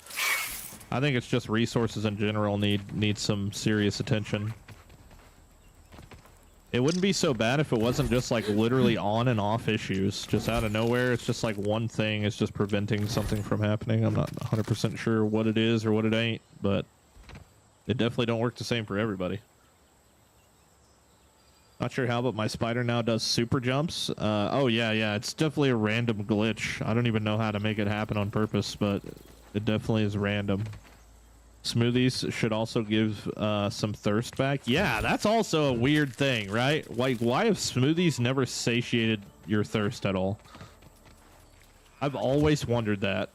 I think it's just resources in general need some serious attention. It wouldn't be so bad if it wasn't just like literally on and off issues, just out of nowhere. It's just like one thing is just preventing something from happening. I'm not 100% sure what it is or what it ain't, but it definitely don't work the same for everybody. Not sure how, but my spider now does super jumps. Oh yeah, it's definitely a random glitch. I don't even know how to make it happen on purpose, but it definitely is random. Smoothies should also give some thirst back. Yeah, that's also a weird thing, right? Like, why have smoothies never satiated your thirst at all? I've always wondered that.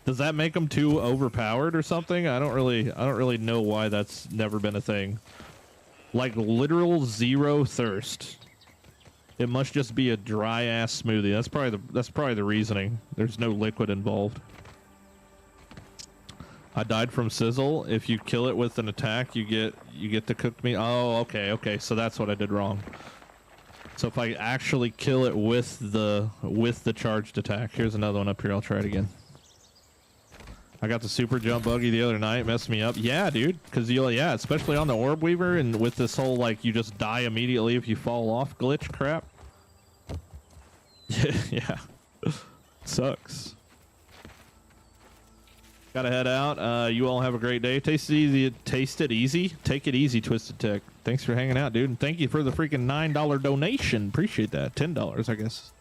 Does that make them too overpowered or something? I don't really know why that's never been a thing. Like literal zero thirst. It must just be a dry ass smoothie. That's probably the reasoning. There's no liquid involved. I died from sizzle. If you kill it with an attack, you get the cooked meat. Oh, okay. So that's what I did wrong. So if I actually kill it with the charged attack. Here's another one up here. I'll try it again. I got the super jump buggy the other night. Messed me up. Yeah, dude. Because especially on the orb weaver and with this whole like you just die immediately if you fall off glitch crap. Yeah. Sucks. Gotta head out. You all have a great day. Taste it easy. Taste it easy. Take it easy, Twisted Tech. Thanks for hanging out, dude. And thank you for the freaking $9 donation. Appreciate that. $10, I guess.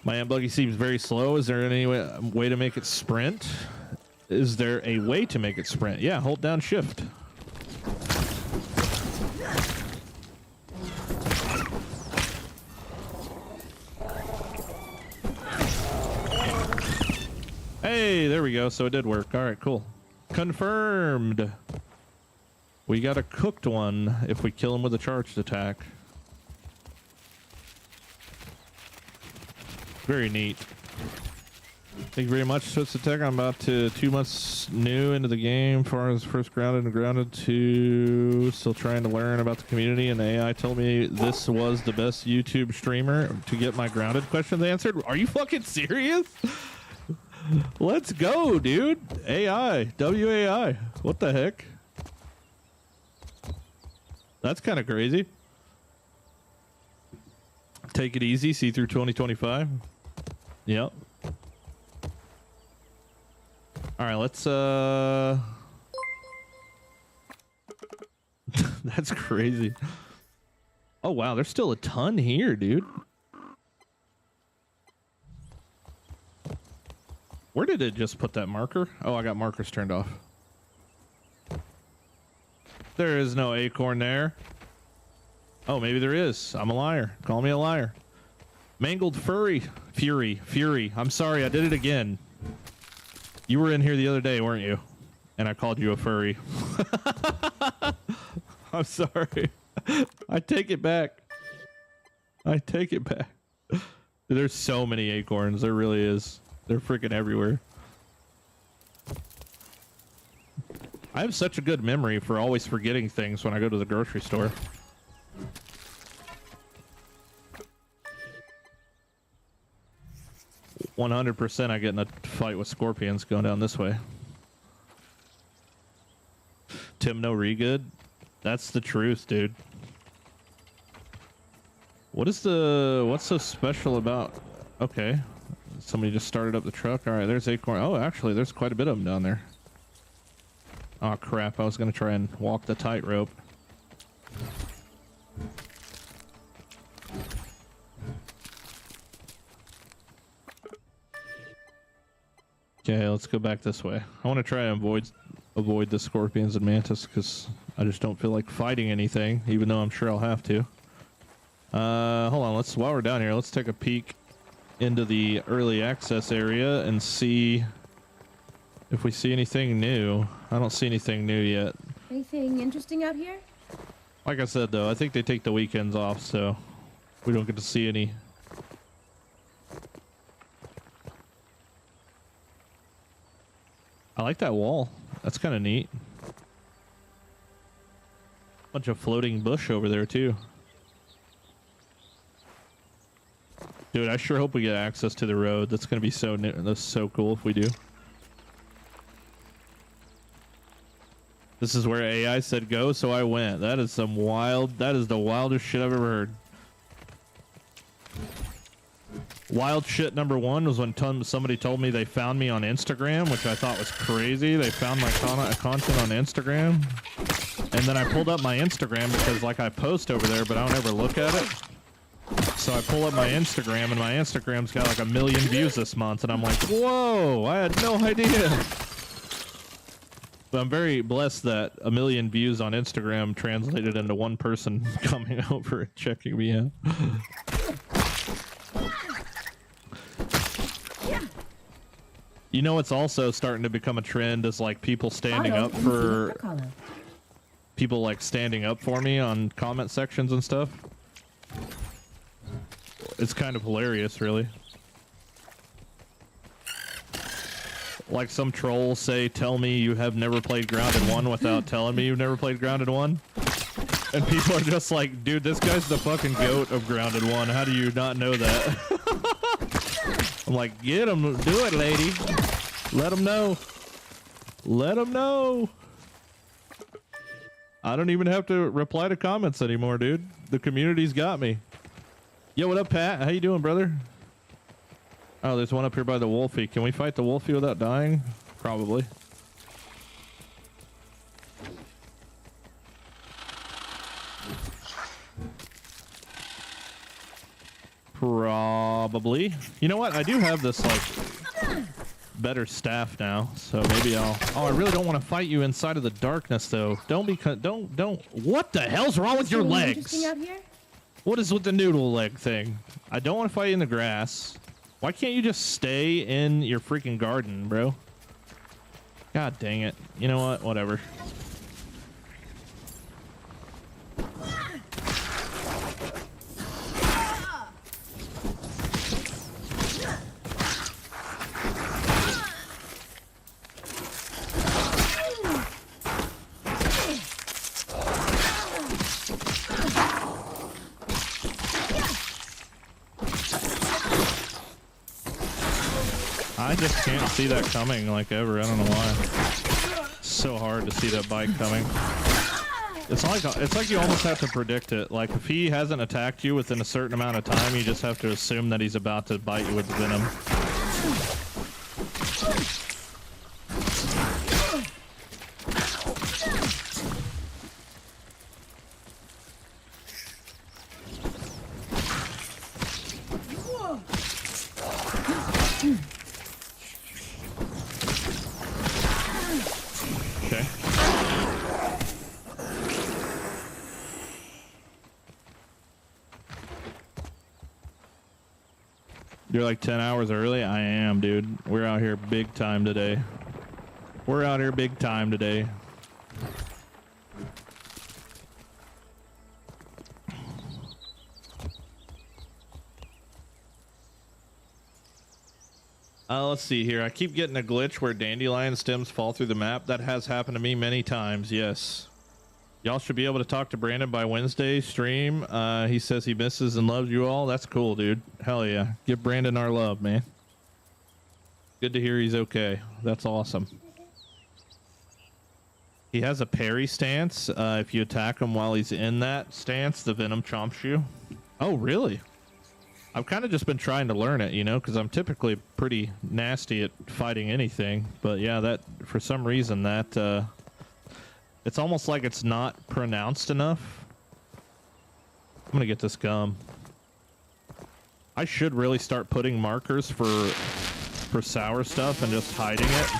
My amp buggy seems very slow. Is there any way to make it sprint? Is there a way to make it sprint? Yeah, hold down shift. Hey, there we go. So it did work. All right, cool. Confirmed. We got a cooked one if we kill him with a charged attack. Very neat. Thank you very much, Twisted Tech. I'm about to 2 months new into the game. Far as first grounded and grounded to still trying to learn about the community, and AI told me this was the best YouTube streamer to get my grounded questions answered. Are you fucking serious? Let's go, dude. AI. WAI. What the heck? That's kind of crazy. Take it easy. See through 2025. Yep. All right, let's That's crazy. Oh wow, there's still a ton here, dude. Where did it just put that marker? Oh, I got markers turned off. There is no acorn there. Oh, maybe there is. I'm a liar. Call me a liar. Mangled Fury. I'm sorry, I did it again. You were in here the other day, weren't you? And I called you a furry. I'm sorry. I take it back. There's so many acorns. There really is. They're freaking everywhere. I have such a good memory for always forgetting things when I go to the grocery store. %, I get in a fight with scorpions going down this way. Tim no re-good? That's the truth, dude. What's so special about... Okay. Somebody just started up the truck. All right, there's acorn. Oh, actually, there's quite a bit of them down there. Oh, crap. I was going to try and walk the tightrope. Okay, let's go back this way. I want to try and avoid the scorpions and mantis because I just don't feel like fighting anything, even though I'm sure I'll have to. Hold on. While we're down here, let's take a peek into the early access area and see if we see anything new. I don't see anything new yet. Anything interesting out here? Like I said, though, I think they take the weekends off, so we don't get to see any. I like that wall. That's kind of neat. Bunch of floating bush over there, too. Dude, I sure hope we get access to the road. That's going to be so new. That's so cool if we do. This is where AI said go, so I went. That is some wild... That is the wildest shit I've ever heard. Wild shit number one was when somebody told me they found me on Instagram, which I thought was crazy. They found my content on Instagram. And then I pulled up my Instagram because, like, I post over there, but I don't ever look at it. So I pull up my Instagram, and my Instagram's got like 1 million views this month, and I'm like, whoa, I had no idea. But I'm very blessed that 1 million views on Instagram translated into one person coming over and checking me out. You know, it's also starting to become a trend is like people standing up for people like standing up for me on comment sections and stuff. It's kind of hilarious, really. Like some trolls say, tell me you have never played Grounded 1 without telling me you've never played Grounded 1. And people are just like, dude, this guy's the fucking goat of Grounded 1. How do you not know that? I'm like, get him, do it, lady. Let him know. Let him know. I don't even have to reply to comments anymore, dude. The community's got me. Yo, what up, Pat? How you doing, brother? Oh, there's one up here by the Wolfie. Can we fight the Wolfie without dying? Probably. Probably. You know what? I do have this, like, better staff now, so maybe I'll... Oh, I really don't want to fight you inside of the darkness, though. Don't be... Don't... What the hell's wrong with your legs? Interesting out here? What is with the noodle leg thing? I don't want to fight you in the grass. Why can't you just stay in your freaking garden, bro? God dang it. You know what? Whatever. I just can't see that coming like ever. I don't know why. It's so hard to see that bite coming. It's like you almost have to predict it. Like if he hasn't attacked you within a certain amount of time, you just have to assume that he's about to bite you with venom. You're like 10 hours early? I am, dude. We're out here big time today. We're out here big time today. Let's see here. I keep getting a glitch where dandelion stems fall through the map. That has happened to me many times, yes. Y'all should be able to talk to Brandon by Wednesday stream. He says he misses and loves you all. That's cool, dude. Hell yeah. Give Brandon our love, man. Good to hear he's okay. That's awesome. He has a parry stance. If you attack him while he's in that stance, the venom chomps you. Oh, really? I've kind of just been trying to learn it, you know, because I'm typically pretty nasty at fighting anything. But yeah, that for some reason that... it's almost like it's not pronounced enough. I'm gonna get this gum. I should really start putting markers for sour stuff and just hiding it.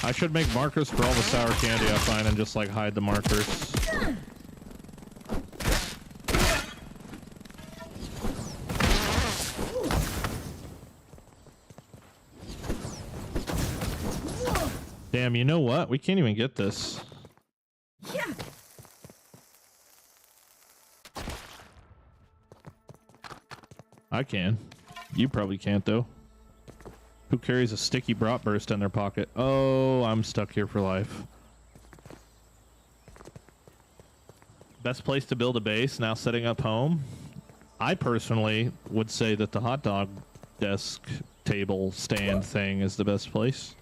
I should make markers for all the sour candy I find and just like hide the markers. Damn, you know what? We can't even get this. Yeah. I can. You probably can't, though. Who carries a sticky bratwurst in their pocket? Oh, I'm stuck here for life. Best place to build a base, now setting up home. I personally would say that the hot dog desk table stand thing is the best place.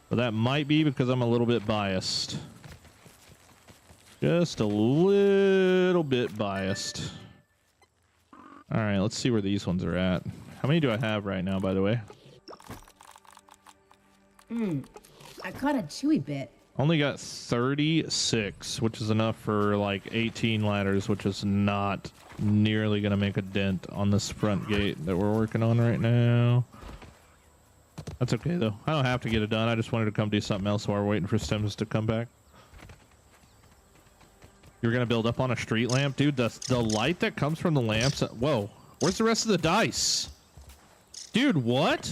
But that might be because I'm a little bit biased. Just a little bit biased. Alright, let's see where these ones are at. How many do I have right now, by the way? I caught a chewy bit. Only got 36, which is enough for like 18 ladders, which is not nearly going to make a dent on this front gate that we're working on right now. That's okay, though. I don't have to get it done. I just wanted to come do something else while we're waiting for Stems to come back. You're going to build up on a street lamp? Dude, the light that comes from the lamps... Whoa. Where's the rest of the dice? Dude, what?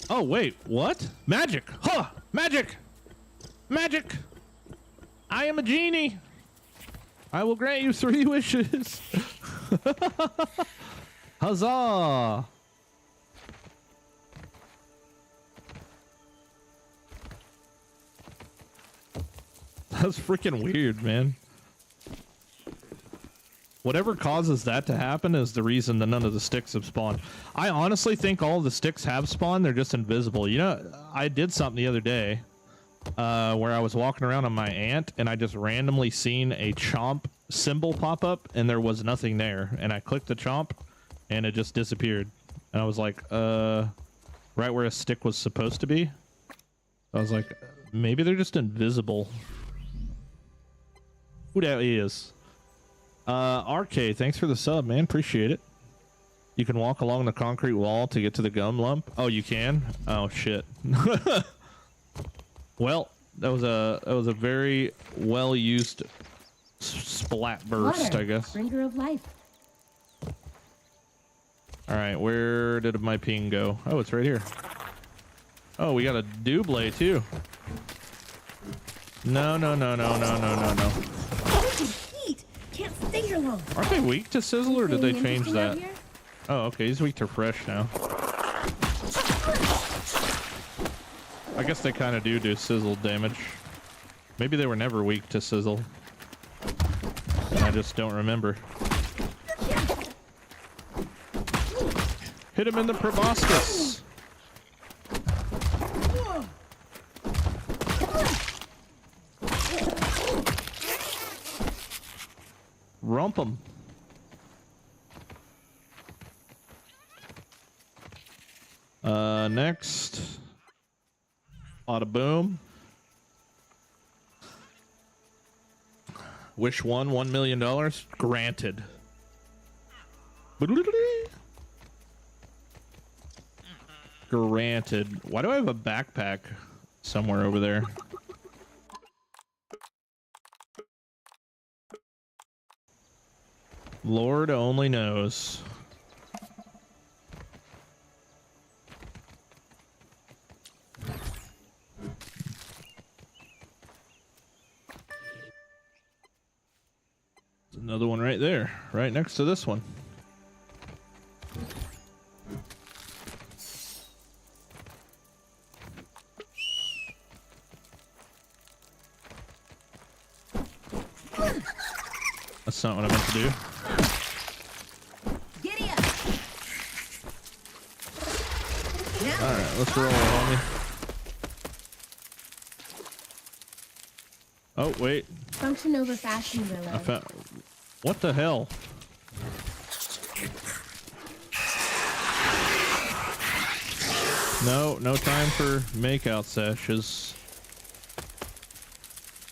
Oh, wait. What? Magic. Huh. Magic. Magic. I am a genie. I will grant you 3 wishes. Huzzah. That's freaking weird, man. Whatever causes that to happen is the reason that none of the sticks have spawned. I honestly think all of the sticks have spawned. They're just invisible. You know, I did something the other day where I was walking around on my ant and I just randomly seen a chomp symbol pop up and there was nothing there. And I clicked the chomp and it just disappeared. And I was like, right where a stick was supposed to be. I was like, maybe they're just invisible. Who that is? RK, thanks for the sub, man. Appreciate it. You can walk along the concrete wall to get to the gum lump. Oh, you can? Oh shit. Well, that was a very well used splat burst, Water, I guess. bringer of life. All right, where did my ping go? Oh, it's right here. Oh, we got a double too. No. Heat. Can't stay here long. Aren't they weak to sizzle or did they change Anything out that? here? Oh, okay, he's weak to fresh now. I guess they kind of do sizzle damage. Maybe they were never weak to sizzle. And I just don't remember. Hit him in the proboscis. Rump him. Next. Bada boom. Wish one $1 million. Granted. Granted. Why do I have a backpack somewhere over there? Lord only knows. There's another one right there, right next to this one. That's not what I meant to do. Giddy up. All right, let's roll, homie. Oh, wait. Function over fashion, Willow. I found... What the hell? No time for makeout sessions.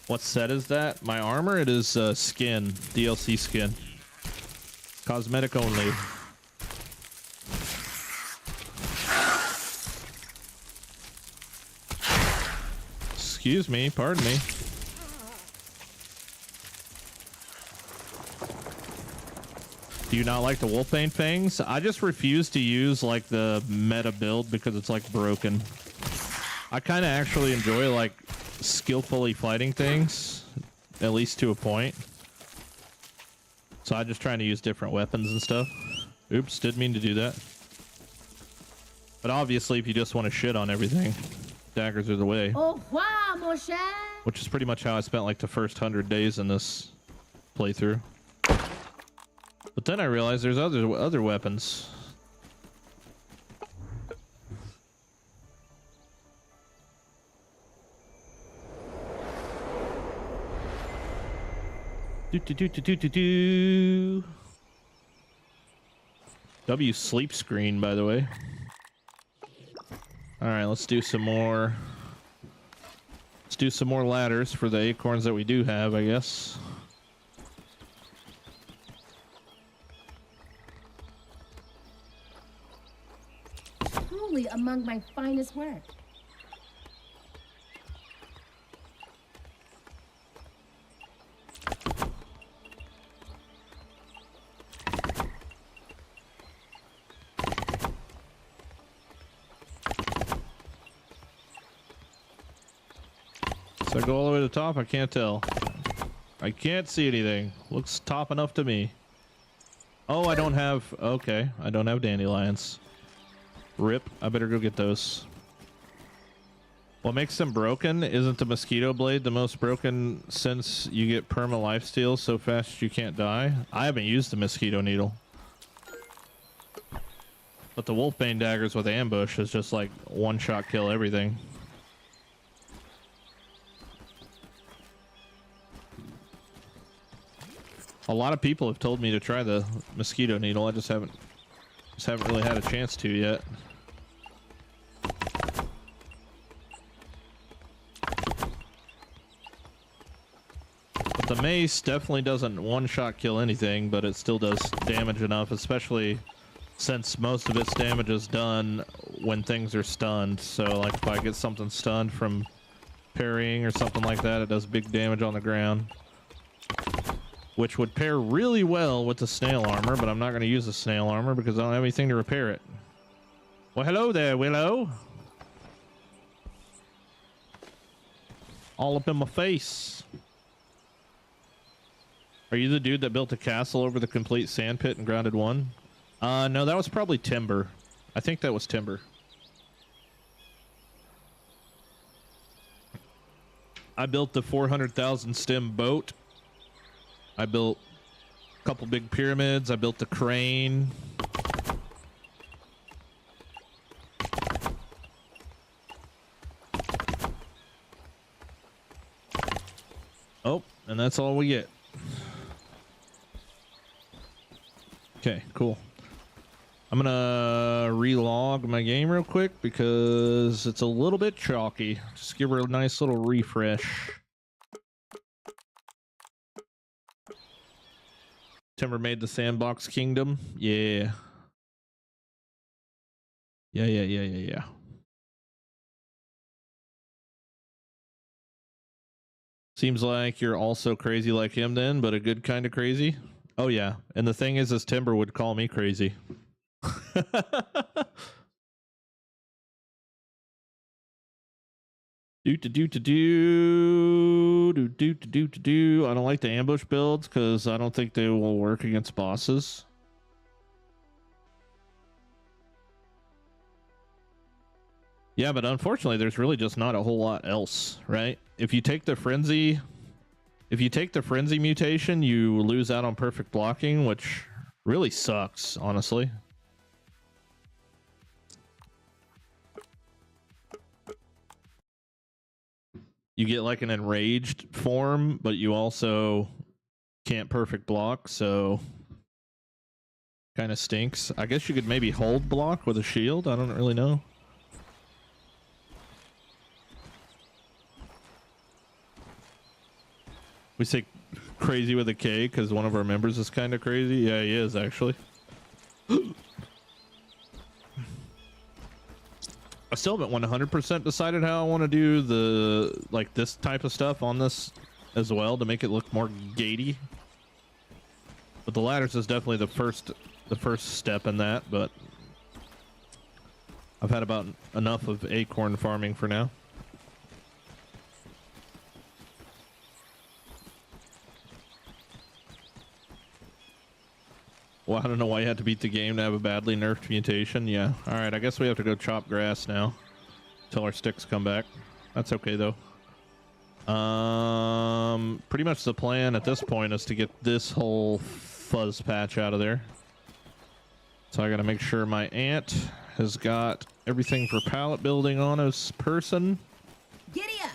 What set is that? My armor? It is skin. DLC skin. Cosmetic only. Excuse me, pardon me. Do you not like the Wolfbane fangs? I just refuse to use like the meta build because it's like broken. I kind of actually enjoy like skillfully fighting things, at least to a point. So I'm just trying to use different weapons and stuff. Oops, didn't mean to do that. But obviously, if you just want to shit on everything, daggers are the way. Au revoir, mon cher. Which is pretty much how I spent like the first 100 days in this playthrough. But then I realized there's other weapons. W sleep screen, by the way. All right, let's do some more. Let's do some more ladders for the acorns that we do have, I guess. Truly among my finest work. So I go all the way to the top? I can't tell. I can't see anything. Looks top enough to me. Oh, I don't have... Okay, I don't have dandelions. Rip. I better go get those. What makes them broken? Isn't the mosquito blade the most broken since you get perma lifesteal so fast you can't die? I haven't used the mosquito needle. But the wolfbane daggers with ambush is just like one-shot kill everything. A lot of people have told me to try the mosquito needle. I just haven't really had a chance to yet. But the mace definitely doesn't one-shot kill anything, but it still does damage enough, especially since most of its damage is done when things are stunned. So like if I get something stunned from parrying or something like that, it does big damage on the ground. Which would pair really well with the snail armor, but I'm not going to use the snail armor because I don't have anything to repair it. Well, hello there, Willow. All up in my face. Are you the dude that built a castle over the complete sand pit in Grounded 1? No, that was probably Timber. I think that was Timber. I built the 400,000 stem boat. I built a couple big pyramids. I built the crane. Oh, and that's all we get. Okay, cool. I'm gonna relog my game real quick because it's a little bit chalky. Just give her a nice little refresh. Timber made the Sandbox Kingdom. Yeah. Yeah. Seems like you're also crazy like him then, but a good kind of crazy. Oh yeah. And the thing is Timber would call me crazy. I don't like the ambush builds because I don't think they will work against bosses. Yeah, but unfortunately, there's really just not a whole lot else, right? If you take the frenzy mutation, you lose out on perfect blocking, which really sucks, honestly. You get like an enraged form, but you also can't perfect block, so kind of stinks. I guess you could maybe hold block with a shield. I don't really know. We say crazy with a K because one of our members is kind of crazy. Yeah, he is actually. I still haven't 100% decided how I want to do this type of stuff on this as well to make it look more gatey. But the ladders is definitely the first step in that, but I've had about enough of acorn farming for now. Well, I don't know why you had to beat the game to have a badly nerfed mutation. Yeah. All right. I guess we have to go chop grass now till our sticks come back. That's okay though. Pretty much the plan at this point is to get this whole fuzz patch out of there. So I got to make sure my aunt has got everything for pallet building on his person. Giddy up!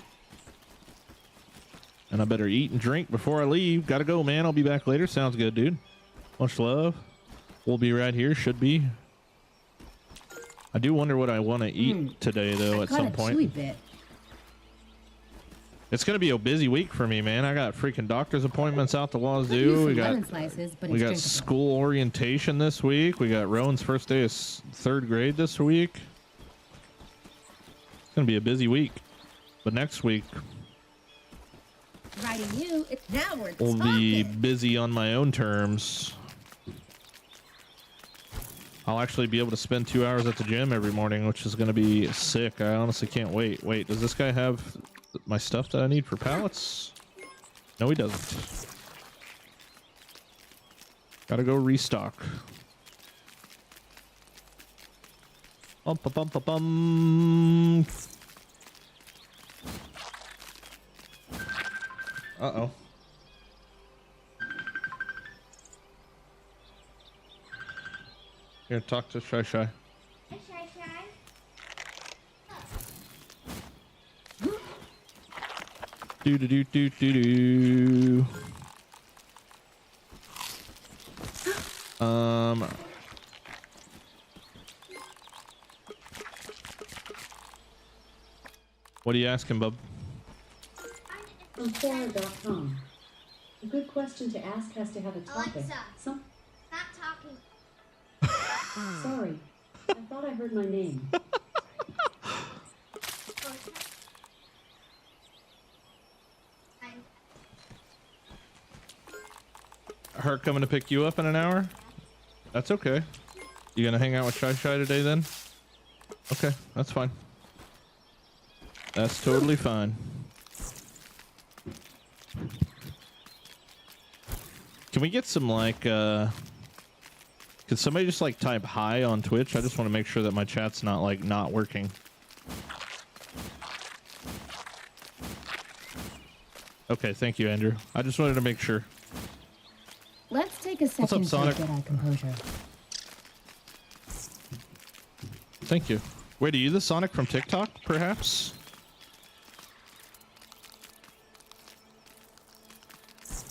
And I better eat and drink before I leave. Gotta go, man. I'll be back later. Sounds good, dude. Much love. We'll be right here. Should be. I do wonder what I want to eat today, though, at some point. Chewy bit. It's going to be a busy week for me, man. I got freaking doctor's appointments out the wazoo. We got lemon slices, but we it's got drinkable. school orientation this week. We got Rowan's first day of third grade this week. It's going to be a busy week. But next week, Writing you, it's now we're we'll talking. be busy on my own terms. I'll actually be able to spend 2 hours at the gym every morning, which is going to be sick. I honestly can't wait. Wait, does this guy have my stuff that I need for pallets? No, he doesn't. Gotta go restock. Bum, bum, bum, bum, bum. Uh-oh. Here, talk to Shy Shy. Hey, Shy Shy. Do do do do do do. What are you asking, bub? From Quora.com. A good question to ask has to have a topic. Alexa, Some... stop talking. Sorry. I thought I heard my name. Her coming to pick you up in an hour? That's okay. You gonna hang out with Shy Shy today then? Okay, that's fine. That's totally fine. Can we get some like could somebody just like type hi on Twitch? I just want to make sure that my chat's not like not working. Okay, thank you, Andrew. I just wanted to make sure. Let's take a What's up, second to Sonic? get our composure. Thank you. Wait, are you the Sonic from TikTok, perhaps?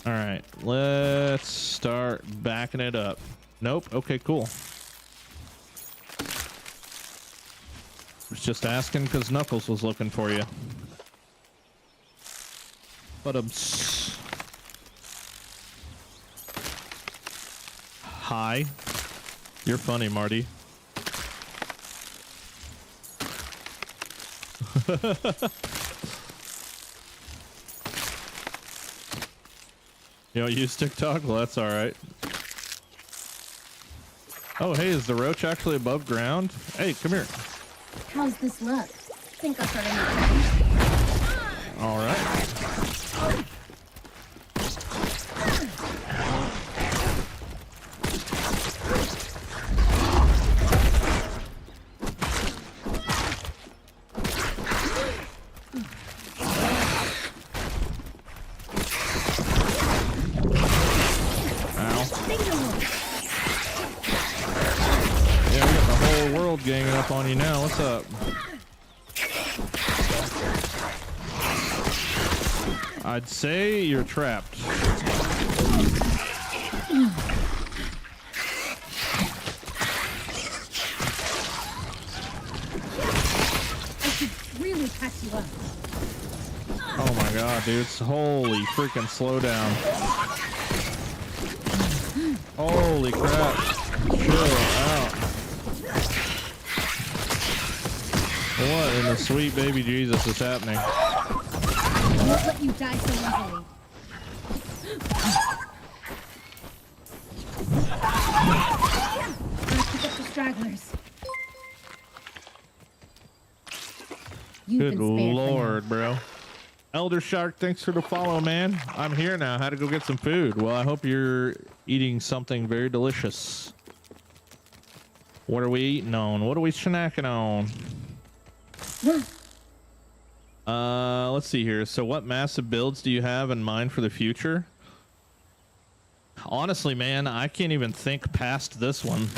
All right, let's start backing it up. Nope. Okay, cool. Was just asking because Knuckles was looking for you. But hi. You're funny, Marty. You don't use TikTok? Well, that's all right. Oh, hey, is the roach actually above ground? Hey, come here. How's this look? Think I've heard anything? All right. Ganging up on you now. What's up? I'd say you're trapped. I should really patch you up. Oh my god, dude. Holy freaking slow down. Holy crap. Chill out. What in the sweet baby Jesus is happening? I won't let you die so easily. Gotta pick up the stragglers. You've Good been spared for now. lord, bro. Elder Shark, thanks for the follow, man. I'm here now. Had to go get some food. Well, I hope you're eating something very delicious. What are we eating on? What are we snacking on? Let's see here. So what massive builds do you have in mind for the future? Honestly, man, I can't even think past this one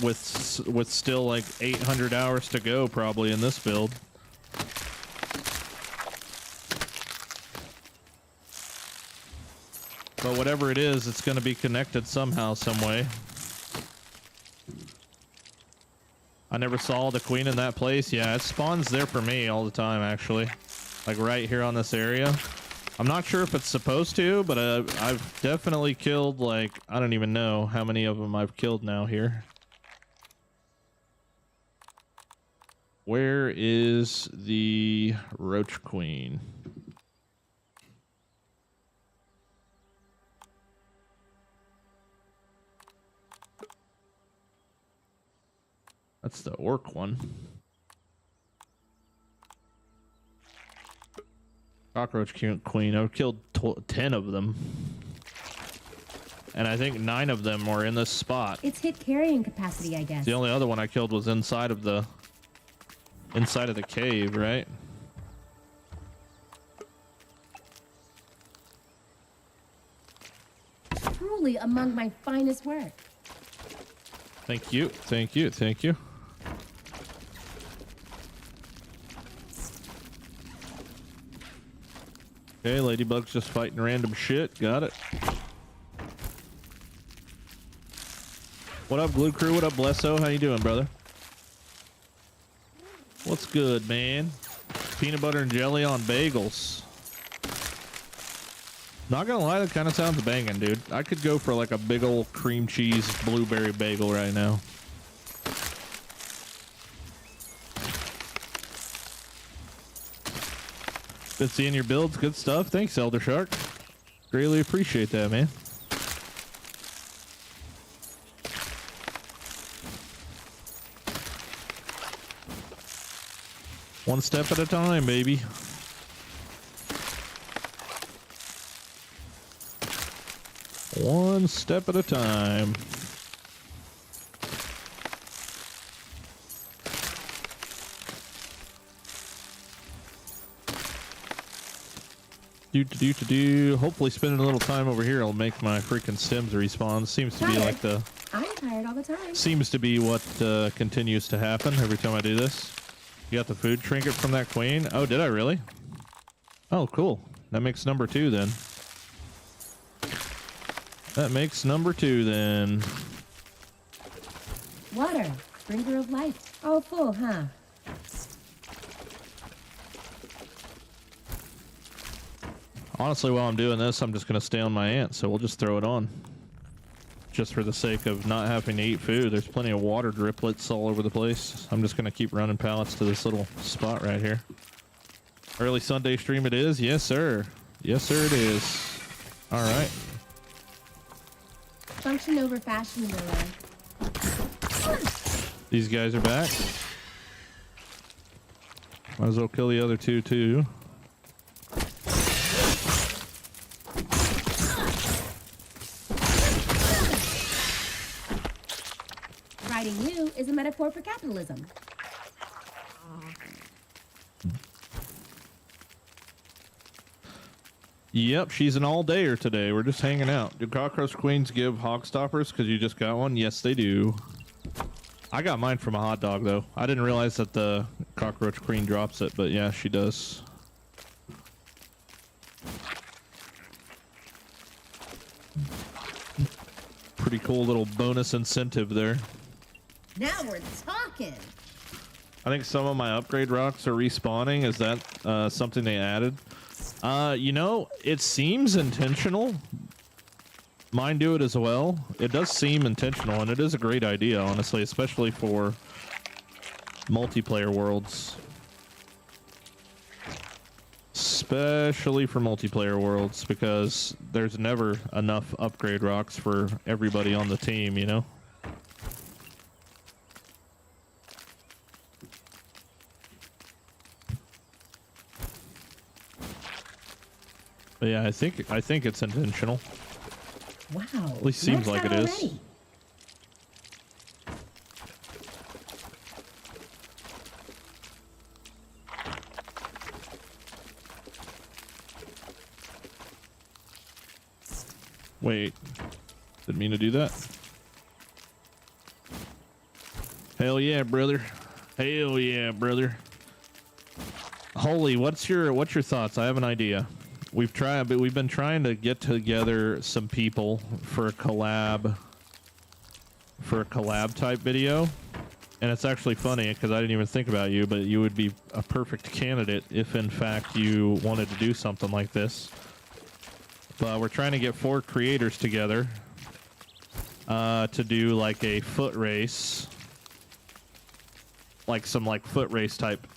with still like 800 hours to go probably in this build. But whatever it is, it's going to be connected somehow, some way. I never saw the queen in that place. Yeah, it spawns there for me all the time, actually. Like right here on this area. I'm not sure if it's supposed to, but I've definitely killed, like, I don't even know how many of them I've killed now here. Where is the roach queen? That's the orc one. Cockroach queen. I've killed 10 of them. And I think 9 of them were in this spot. It's hit carrying capacity, I guess. The only other one I killed was inside of the cave, right? Truly among my finest work. Thank you. Thank you. Thank you. Okay, Ladybug's just fighting random shit. Got it. What up, Glue Crew? What up, Blesso? How you doing, brother? What's good, man? Peanut butter and jelly on bagels. Not gonna lie, that kind of sounds banging, dude. I could go for like a big old cream cheese blueberry bagel right now. Good seeing your builds. Good stuff. Thanks, Elder Shark. Greatly appreciate that, man. One step at a time, baby. One step at a time. Hopefully spending a little time over here will make my freaking stems respawn. Seems to be like the... I'm tired all the time. Seems to be what continues to happen every time I do this. You got the food trinket from that queen? Oh, did I really? Oh, cool. That makes number 2 then. That makes number 2 then. Water, bringer of life. Oh, full, huh? Honestly, while I'm doing this, I'm just going to stay on my ant, so we'll just throw it on. Just for the sake of not having to eat food. There's plenty of water driplets all over the place. I'm just going to keep running pallets to this little spot right here. Early Sunday stream it is? Yes, sir. Yes, sir, it is. All right. Function over fashion, Miller. These guys are back. Might as well kill the other 2, too. Fighting you is a metaphor for capitalism. Yep, she's an all-dayer today. We're just hanging out. Do cockroach queens give hog stoppers because you just got one? Yes, they do. I got mine from a hot dog, though. I didn't realize that the cockroach queen drops it, but yeah, she does. Pretty cool little bonus incentive there. Now we're talking. I think some of my upgrade rocks are respawning. Is that something they added? You know, it seems intentional. Mine do it as well. It does seem intentional, and it is a great idea, honestly, especially for multiplayer worlds. Especially for multiplayer worlds, because there's never enough upgrade rocks for everybody on the team, you know? But yeah, I think it's intentional. Wow. At least seems like it is. Wait, didn't mean to do that. Hell yeah, brother. Hell yeah, brother. Holy, what's your thoughts? I have an idea. We've been trying to get together some people for a collab type video. And it's actually funny because I didn't even think about you, but you would be a perfect candidate if in fact you wanted to do something like this. But we're trying to get 4 creators together to do like a foot race, like some like foot race type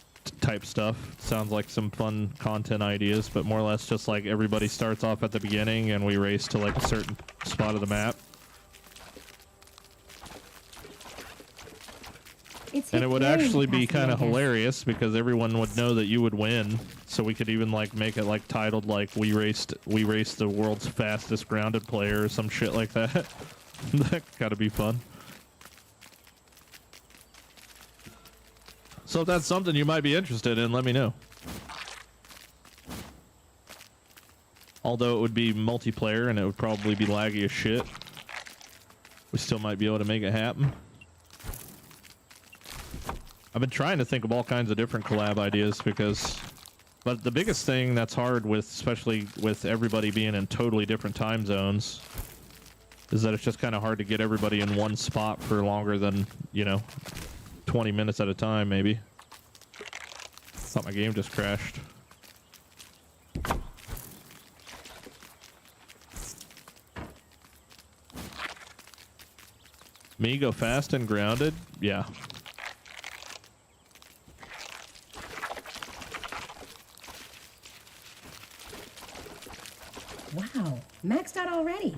stuff. Sounds like some fun content ideas, but more or less just like everybody starts off at the beginning and we race to like a certain spot of the map. And it would actually be kind of hilarious because everyone would know that you would win. So we could even like make it like titled like we raced the world's fastest grounded player or some shit like that. That gotta be fun. So if that's something you might be interested in, let me know. Although it would be multiplayer and it would probably be laggy as shit, we still might be able to make it happen. I've been trying to think of all kinds of different collab ideas but the biggest thing that's hard with, especially with everybody being in totally different time zones, is that it's just kind of hard to get everybody in one spot for longer than, 20 minutes at a time, maybe. Thought my game just crashed. Me go fast and grounded? Yeah. Wow. Maxed out already.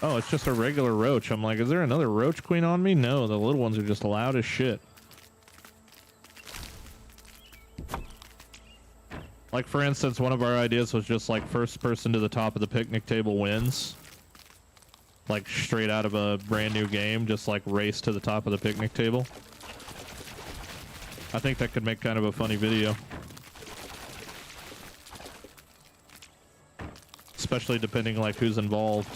Oh, it's just a regular roach. I'm like, is there another roach queen on me? No, the little ones are just loud as shit. Like, for instance, one of our ideas was just like first person to the top of the picnic table wins. Like straight out of a brand new game, just like race to the top of the picnic table. I think that could make kind of a funny video. Especially depending like who's involved.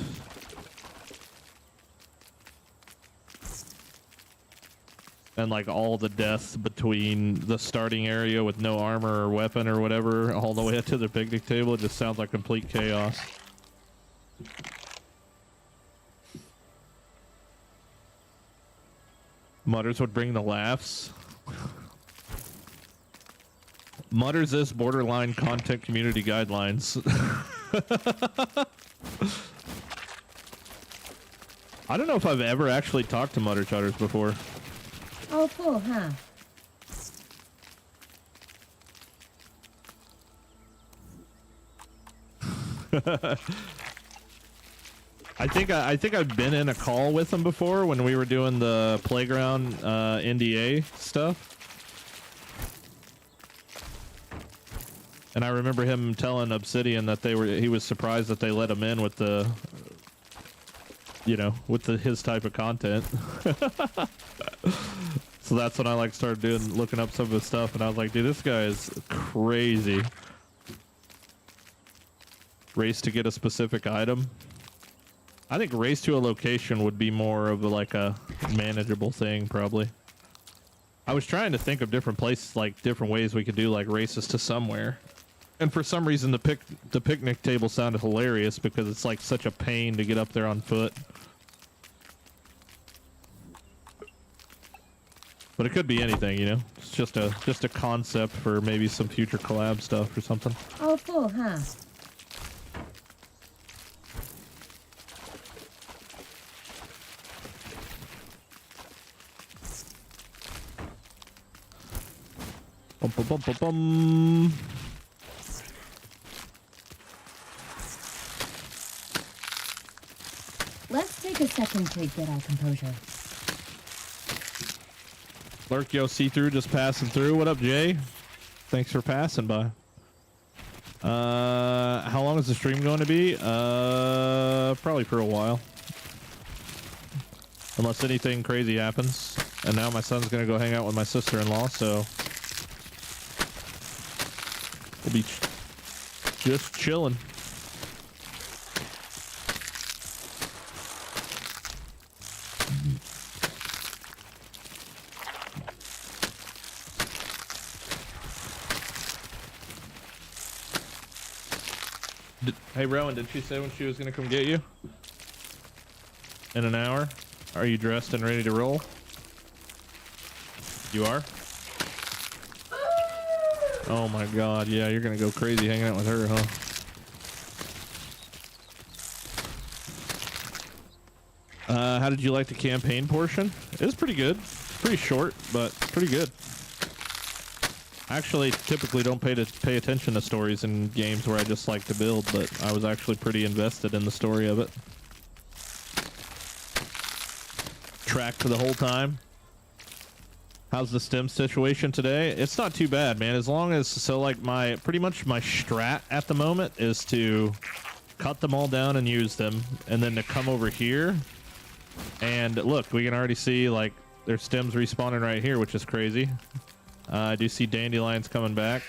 And like all the deaths between the starting area with no armor or weapon or whatever all the way up to the picnic table, it just sounds like complete chaos. Mutters would bring the laughs. Mutters this borderline content community guidelines. I don't know if I've ever actually talked to Mutter Chutters before. Oh, cool, huh? I think I've been in a call with him before when we were doing the playground NDA stuff. And I remember him telling Obsidian that he was surprised that they let him in with the, his type of content. So that's when I like started looking up some of his stuff, and I was like, dude, this guy is crazy. Race to get a specific item. I think race to a location would be more of a manageable thing, probably. I was trying to think of different places, like different ways we could do like races to somewhere. And for some reason the picnic table sounded hilarious because it's like such a pain to get up there on foot. But it could be anything, It's just a concept for maybe some future collab stuff or something. Oh, cool, huh? Bum, bum, bum, bum, bum. Let's take a second to get our composure. Lurk, yo, see-through, just passing through. What up, Jay? Thanks for passing by. How long is the stream going to be? Probably for a while. Unless anything crazy happens. And now my son's gonna go hang out with my sister-in-law, so we'll be just chilling. Hey Rowan, did she say when she was gonna come get you? In an hour? Are you dressed and ready to roll? You are? Oh my god, yeah, you're gonna go crazy hanging out with her, huh? How did you like the campaign portion? It was pretty good. Pretty short, but pretty good. I actually typically don't pay attention to stories in games where I just like to build, but I was actually pretty invested in the story of it. Tracked the whole time. How's the stem situation today? It's not too bad, man. As long as, so like pretty much my strat at the moment is to cut them all down and use them, and then to come over here and look, we can already see like their stems respawning right here, which is crazy. I do see dandelions coming back,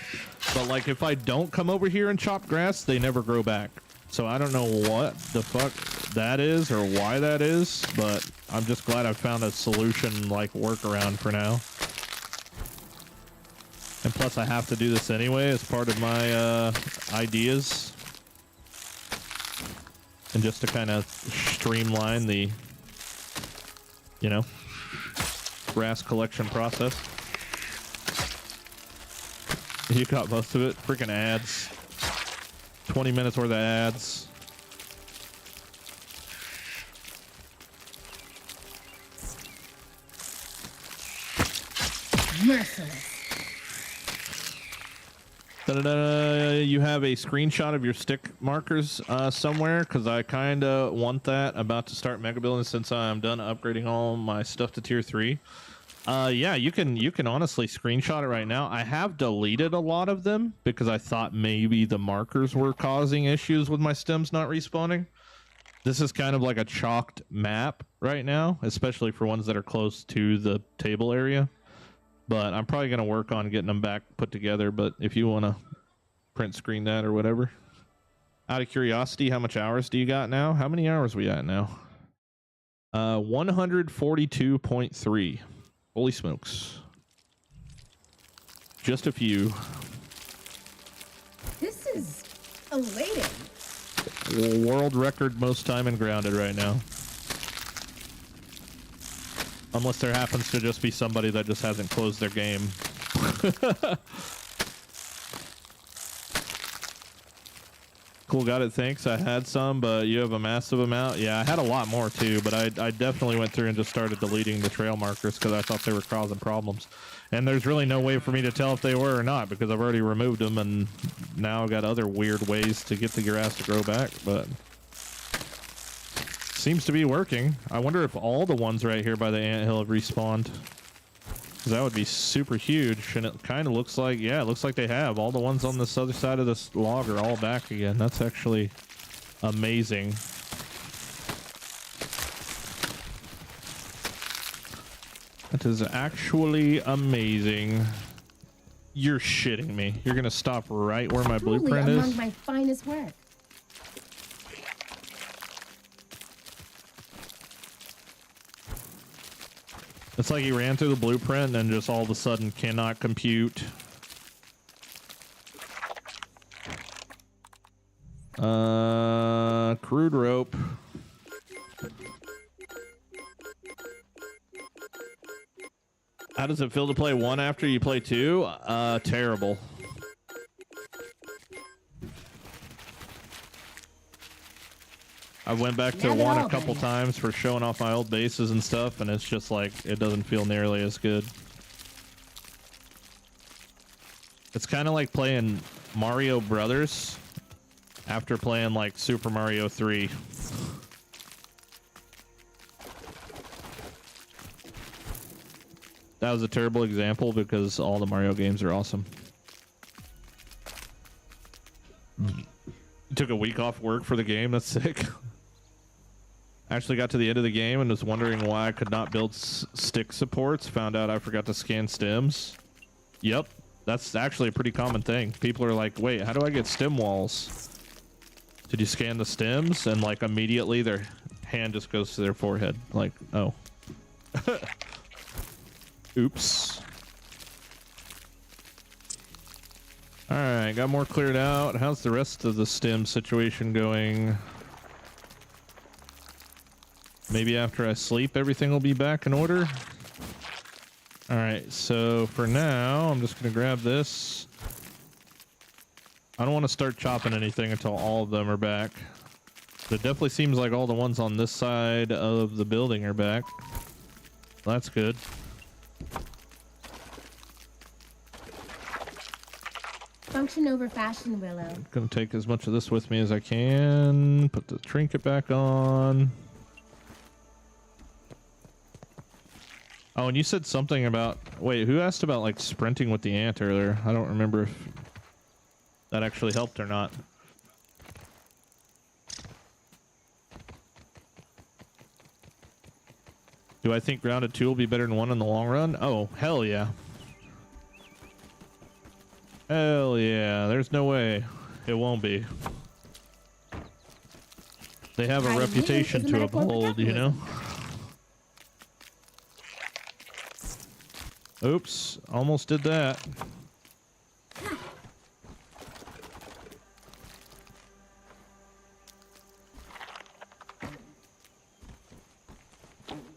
but like if I don't come over here and chop grass, they never grow back. So I don't know what the fuck that is or why that is, but I'm just glad I found a solution, like workaround for now. And plus I have to do this anyway as part of my ideas. And just to kind of streamline the, you know, grass collection process. You got most of it. Freaking ads. 20 minutes worth of ads. Merciless. You have a screenshot of your stick markers somewhere, because I kind of want that. About to start mega building since I'm done upgrading all my stuff to tier 3. Yeah, you can honestly screenshot it right now. I have deleted a lot of them because I thought maybe the markers were causing issues with my stems not respawning. This is kind of like a chalked map right now, especially for ones that are close to the table area. But I'm probably going to work on getting them back put together. But if you want to print screen that or whatever. Out of curiosity, how much hours do you got now? How many hours we at now? 142.3. Holy smokes. Just a few. This is elating. World record most time in grounded right now. Unless there happens to just be somebody that just hasn't closed their game. Cool, got it, thanks. I had some, but you have a massive amount. Yeah, I had a lot more too, but I definitely went through and just started deleting the trail markers because I thought they were causing problems. And there's really no way for me to tell if they were or not because I've already removed them, and now I've got other weird ways to get the grass to grow back, but seems to be working. I wonder if all the ones right here by the anthill have respawned. That would be super huge, and it kind of looks like, yeah, it looks like they have. All the ones on this other side of this log are all back again. That's actually amazing. That is actually amazing. You're shitting me. You're gonna stop right where my Truly blueprint is? among my finest work. It's like he ran through the blueprint and just all of a sudden cannot compute. Crude rope. How does it feel to play 1 after you play 2? Terrible. I went back to 1 a couple times for showing off my old bases and stuff, and it's just like, it doesn't feel nearly as good. It's kind of like playing Mario Brothers after playing like Super Mario 3. That was a terrible example because all the Mario games are awesome. Took a week off work for the game. That's sick. Actually got to the end of the game and was wondering why I could not build stick supports. Found out I forgot to scan stems. Yep, that's actually a pretty common thing. People are like, wait, how do I get stem walls? Did you scan the stems? And like immediately their hand just goes to their forehead. Like, oh. Oops. Alright, got more cleared out. How's the rest of the stem situation going? Maybe after I sleep, everything will be back in order. Alright, so for now, I'm just going to grab this. I don't want to start chopping anything until all of them are back. It definitely seems like all the ones on this side of the building are back. That's good. Function over fashion, Willow. I'm gonna take as much of this with me as I can. Put the trinket back on. Oh, and you said something about... Wait, who asked about, like, sprinting with the ant earlier? I don't remember if that actually helped or not. Do I think grounded 2 will be better than 1 in the long run? Oh, hell yeah. Hell yeah, there's no way it won't be. They have a reputation to uphold, you know? Oops, almost did that.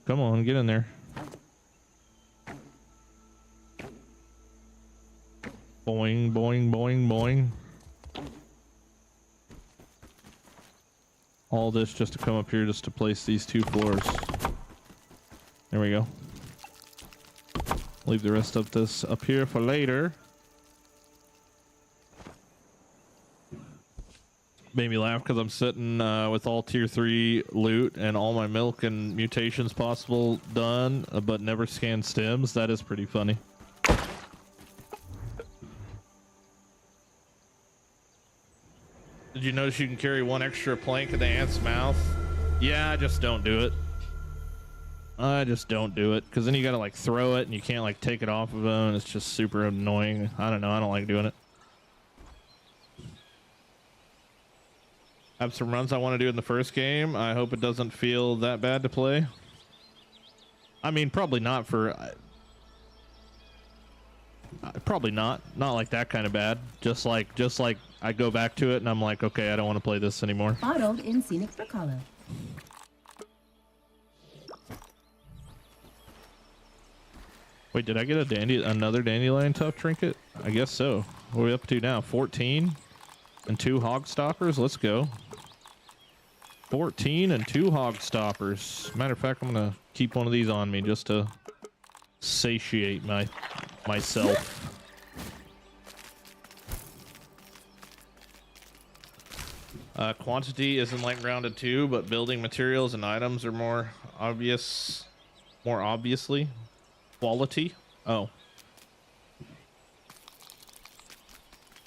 Come on, get in there. Boing, boing, boing, boing. All this just to come up here just to place these 2 floors. There we go. Leave the rest of this up here for later. Made me laugh because I'm sitting with all tier 3 loot and all my milk and mutations possible done, but never scanned stems. That is pretty funny. Did you notice you can carry 1 extra plank in the ant's mouth? Yeah, I just don't do it. I just don't do it because then you gotta like throw it and you can't like take it off of them and it's just super annoying. I don't know, I don't like doing it. I have some runs I want to do in the first game. I hope it doesn't feel that bad to play. I mean, probably not for... probably not like that kind of bad. Just like I go back to it and I'm like, okay, I don't want to play this anymore. Bottled in scenic for color. Wait, did I get another dandelion tough trinket? I guess so. What are we up to now? 14 and 2 hog stoppers. Let's go. 14 and 2 hog stoppers. Matter of fact, I'm gonna keep one of these on me just to satiate myself. Quantity isn't like grounded 2, but building materials and items are more obviously. Quality. Oh.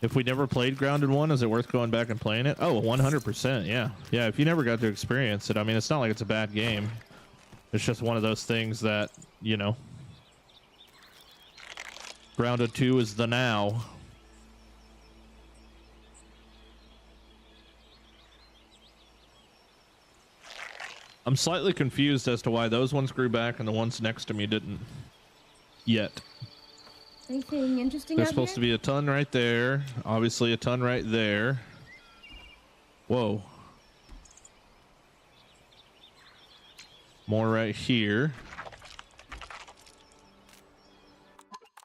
If we never played grounded 1, is it worth going back and playing it? Oh, 100%. Yeah. Yeah, if you never got to experience it, I mean, it's not like it's a bad game. It's just one of those things that, you know, grounded 2 is the now. I'm slightly confused as to why those ones grew back and the ones next to me didn't yet. Anything interesting There's out supposed here? to be a ton right there. Obviously a ton right there. Whoa. More right here.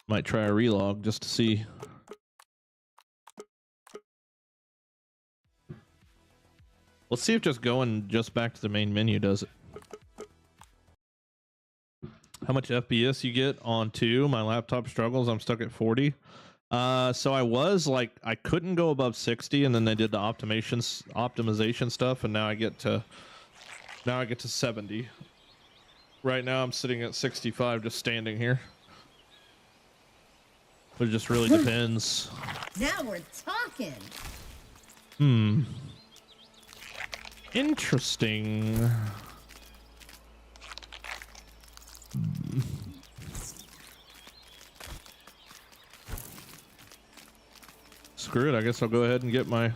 Might try a relog just to see. Let's see if just going just back to the main menu does it. How much FPS you get on 2? My laptop struggles. I'm stuck at 40. So I was like, I couldn't go above 60, and then they did the optimization stuff, and now I get to 70. Right now I'm sitting at 65, just standing here. But it just really depends. Now we're talking. Hmm. Interesting. Screw it, I guess I'll go ahead and get my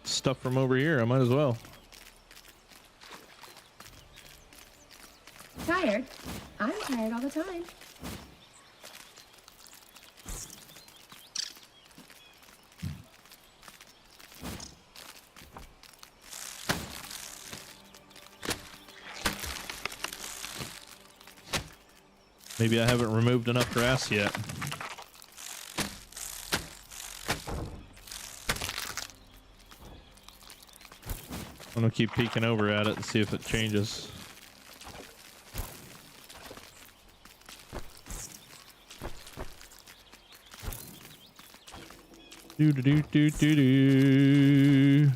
stuff from over here. I might as well. Tired? I'm tired all the time. Maybe I haven't removed enough grass yet. I'm gonna keep peeking over at it and see if it changes. Do do do do do do.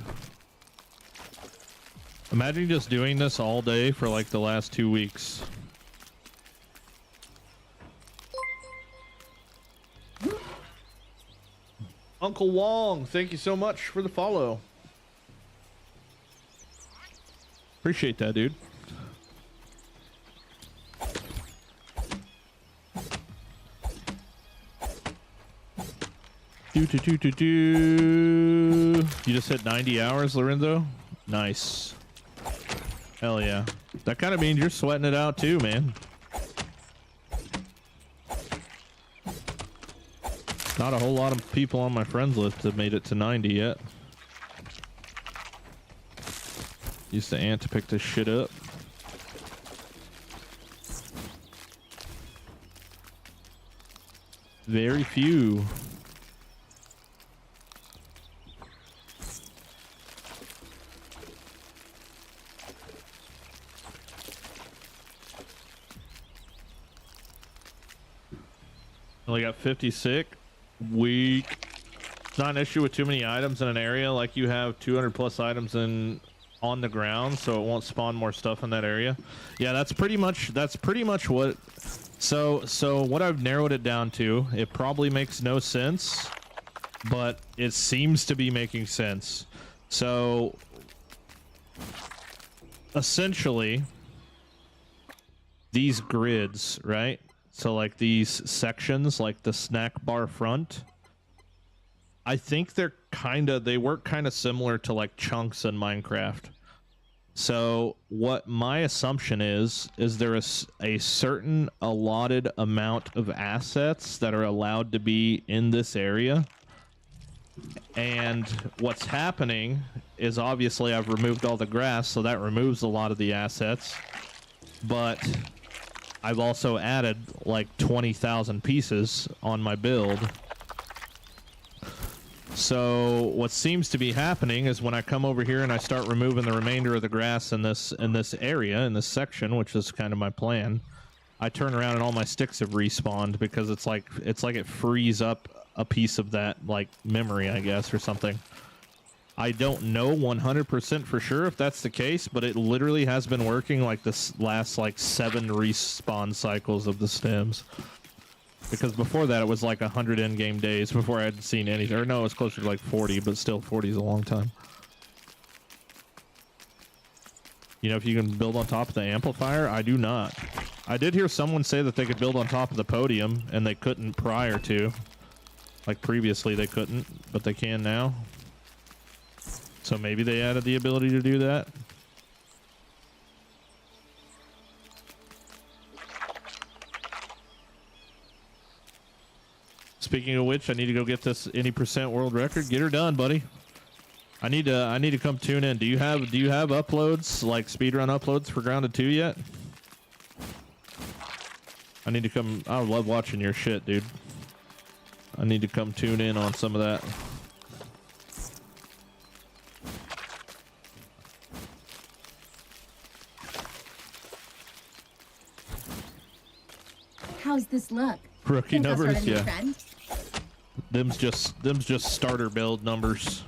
Imagine just doing this all day for like the last 2 weeks. Uncle Wong, thank you so much for the follow. Appreciate that, dude. Do do do do do. You just hit 90 hours, Lorenzo. Nice. Hell yeah. That kind of means you're sweating it out too, man. Not a whole lot of people on my friends list have made it to 90 yet. Used the ant to pick this shit up. Very few. Only got 50 sick. Weak. It's not an issue with too many items in an area. Like you have 200 plus items on the ground, so it won't spawn more stuff in that area. Yeah, that's pretty much what. So what I've narrowed it down to, it probably makes no sense, but it seems to be making sense. So essentially, these grids, right? So like these sections, like the snack bar front, I think they work kind of similar to like chunks in Minecraft. So what my assumption is there is a certain allotted amount of assets that are allowed to be in this area. And what's happening is obviously I've removed all the grass, so that removes a lot of the assets. But I've also added like 20,000 pieces on my build. So what seems to be happening is when I come over here and I start removing the remainder of the grass in this area, in this section, which is kind of my plan, I turn around and all my sticks have respawned because it's like it frees up a piece of that like memory, I guess, or something. I don't know 100% for sure if that's the case, but it literally has been working like this last like 7 respawn cycles of the stems. Because before that, it was like 100 in-game days before I had seen anything. Or no, it was closer to like 40, but still 40 is a long time. You know, if you can build on top of the amplifier, I do not. I did hear someone say that they could build on top of the podium, and they couldn't prior to. Like previously they couldn't, but they can now. So maybe they added the ability to do that. Speaking of which, I need to go get this any percent world record. Get her done, buddy. I need to come tune in. Do you have uploads, like speedrun uploads for Grounded 2 yet? I need to come. I love watching your shit, dude. I need to come tune in on some of that. How's this look? Rookie Think I'll start numbers, a new yeah. trend? Them's just starter build numbers.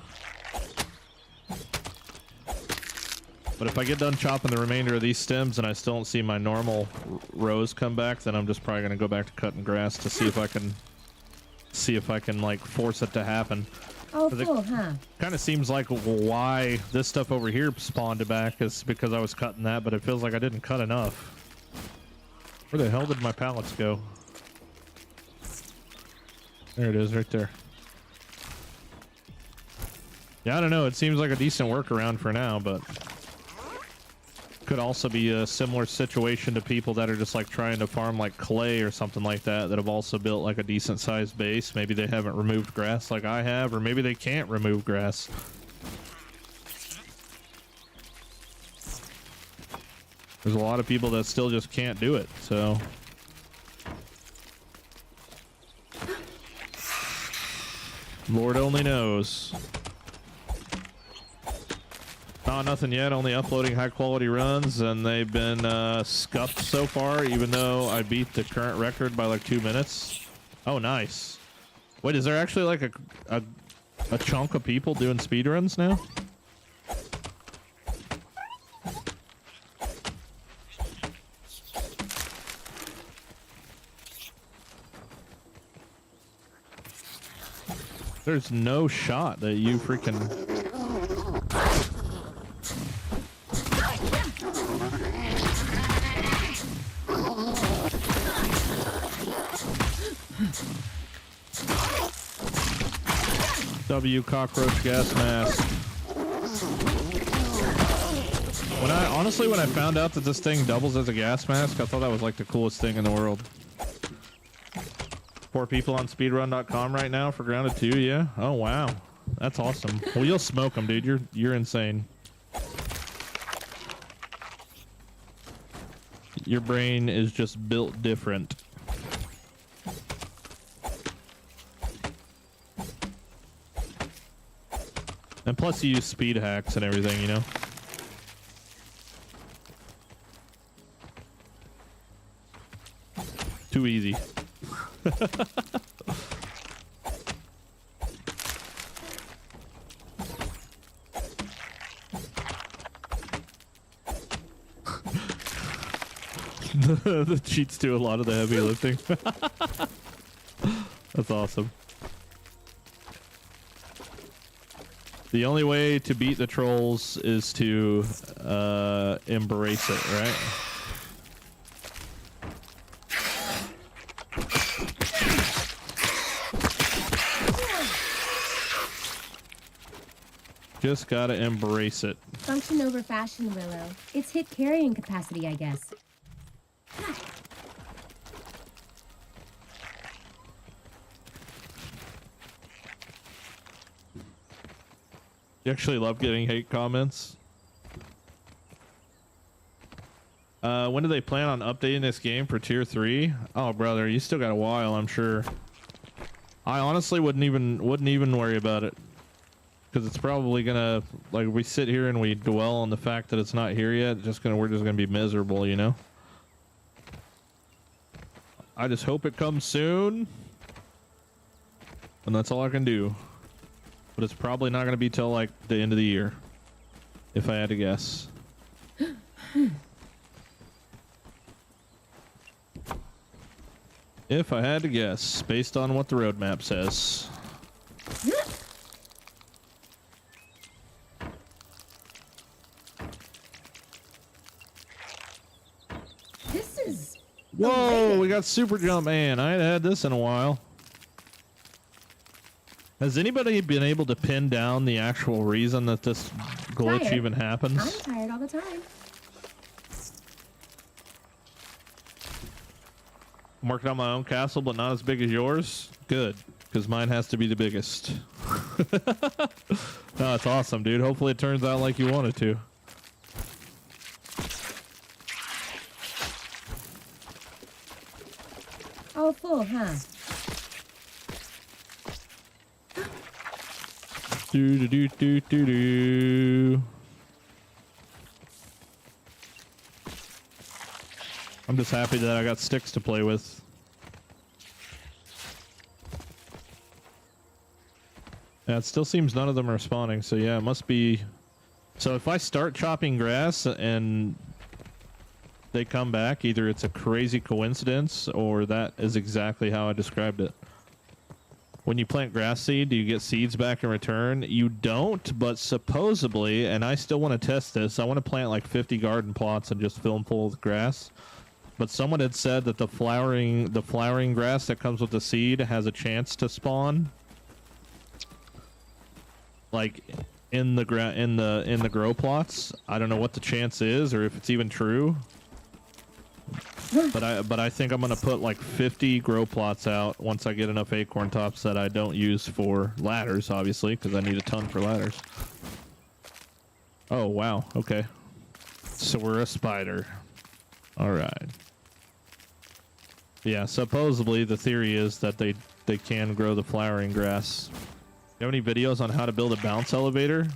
But if I get done chopping the remainder of these stems and I still don't see my normal rows come back, then I'm just probably gonna go back to cutting grass to see if I can like force it to happen. Oh, Does it- cool, huh? Kind of seems like why this stuff over here spawned back is because I was cutting that, but it feels like I didn't cut enough. Where the hell did my pallets go? There it is, right there. Yeah, I don't know. It seems like a decent workaround for now, but could also be a similar situation to people that are just like trying to farm like clay or something like that have also built like a decent sized base. Maybe they haven't removed grass like I have, or maybe they can't remove grass. There's a lot of people that still just can't do it, so. Lord only knows. Nothing yet, only uploading high quality runs, and they've been scuffed so far, even though I beat the current record by like 2 minutes. Oh, nice. Wait, is there actually like a chunk of people doing speedruns now? There's no shot that you freaking... W cockroach gas mask. When I found out that this thing doubles as a gas mask, I thought that was like the coolest thing in the world. 4 people on speedrun.com right now for Grounded 2, yeah? Oh wow. That's awesome. Well, you'll smoke them, dude. You're insane. Your brain is just built different. And plus you use speed hacks and everything, you know? Too easy. The cheats do a lot of the heavy lifting. That's awesome. The only way to beat the trolls is to embrace it, right? Just gotta embrace it. Function over fashion, Willow. It's hit carrying capacity, I guess. You actually love getting hate comments? When do they plan on updating this game for tier 3? Oh brother, you still got a while, I'm sure. I honestly wouldn't even worry about it. Because it's probably gonna, like, we sit here and we dwell on the fact that it's not here yet, we're just gonna be miserable, you know? I just hope it comes soon. And that's all I can do. But it's probably not gonna be till like the end of the year, if I had to guess. If I had to guess, based on what the roadmap says. This is... Whoa, we got super jump, man. I ain't had this in a while. Has anybody been able to pin down the actual reason that this glitch Tired. even happens? I'm tired all the time. I'm working on my own castle, but not as big as yours. Good, because mine has to be the biggest. No, it's awesome, dude. Hopefully it turns out like you want it to. Oh, full, huh? Do do do do do do. I'm just happy that I got sticks to play with. Yeah, it still seems none of them are spawning, so yeah, it must be... So if I start chopping grass and they come back, either it's a crazy coincidence or that is exactly how I described it. when you plant grass seed, do you get seeds back in return? You don't, but supposedly, and I still want to test this, I want to plant like 50 garden plots and just fill them full with grass. But someone had said that the flowering grass that comes with the seed has a chance to spawn, like in the grow plots. I don't know what the chance is or if it's even true. But I think I'm gonna put like 50 grow plots out once I get enough acorn tops that I don't use for ladders, obviously, because I need a ton for ladders. Oh wow, okay. So we're a spider. All right. Yeah, supposedly the theory is that they can grow the flowering grass. You have any videos on how to build a bounce elevator?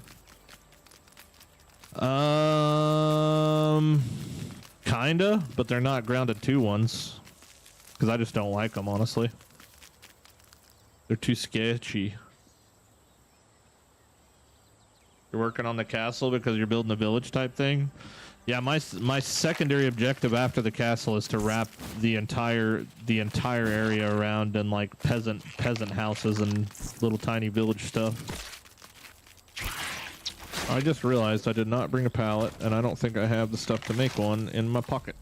Kinda, but they're not grounded 2 ones. Because I just don't like them, honestly. They're too sketchy. You're working on the castle because you're building a village type thing? Yeah, my secondary objective after the castle is to wrap the entire area around in like peasant houses and little tiny village stuff. I just realized I did not bring a pallet, and I don't think I have the stuff to make one in my pocket.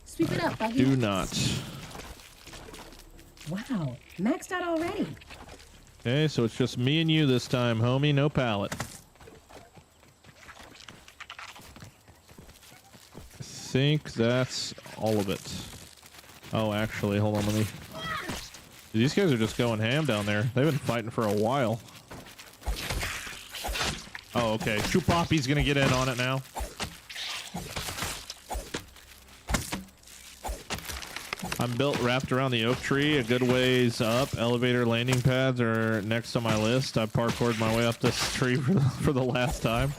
Sweep it up, Buggy. Do not. Wow, maxed out already. Okay, so it's just me and you this time, homie. No pallet. I think that's all of it. Oh, actually, hold on, let me... These guys are just going ham down there. They've been fighting for a while. Oh, okay. Chupapi's gonna get in on it now. I'm wrapped around the oak tree a good ways up. Elevator landing pads are next on my list. I parkoured my way up this tree for the last time.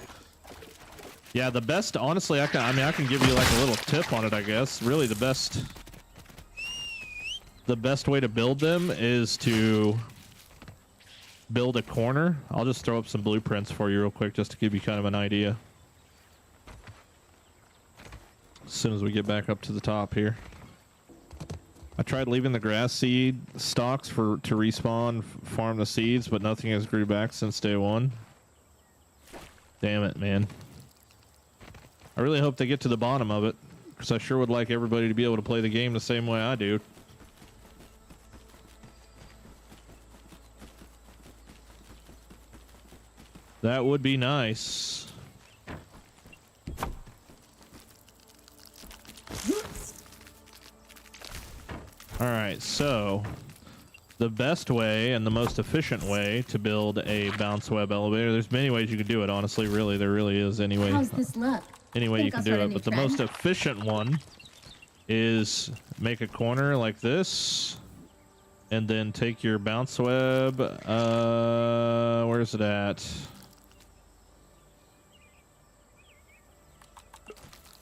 Yeah, the best, honestly, I can give you like a little tip on it, I guess. Really, the best way to build them is to build a corner. I'll just throw up some blueprints for you real quick just to give you kind of an idea. As soon as we get back up to the top here. I tried leaving the grass seed stalks to respawn, farm the seeds, but nothing has grew back since day 1. Damn it, man. I really hope they get to the bottom of it, because I sure would like everybody to be able to play the game the same way I do. That would be nice. All right, so the best way and the most efficient way to build a bounce web elevator, there's many ways you can do it, honestly, really, there really is anyway. How's this look? Any way you can do it, but the most efficient one is make a corner like this, and then take your bounce web, where's it at?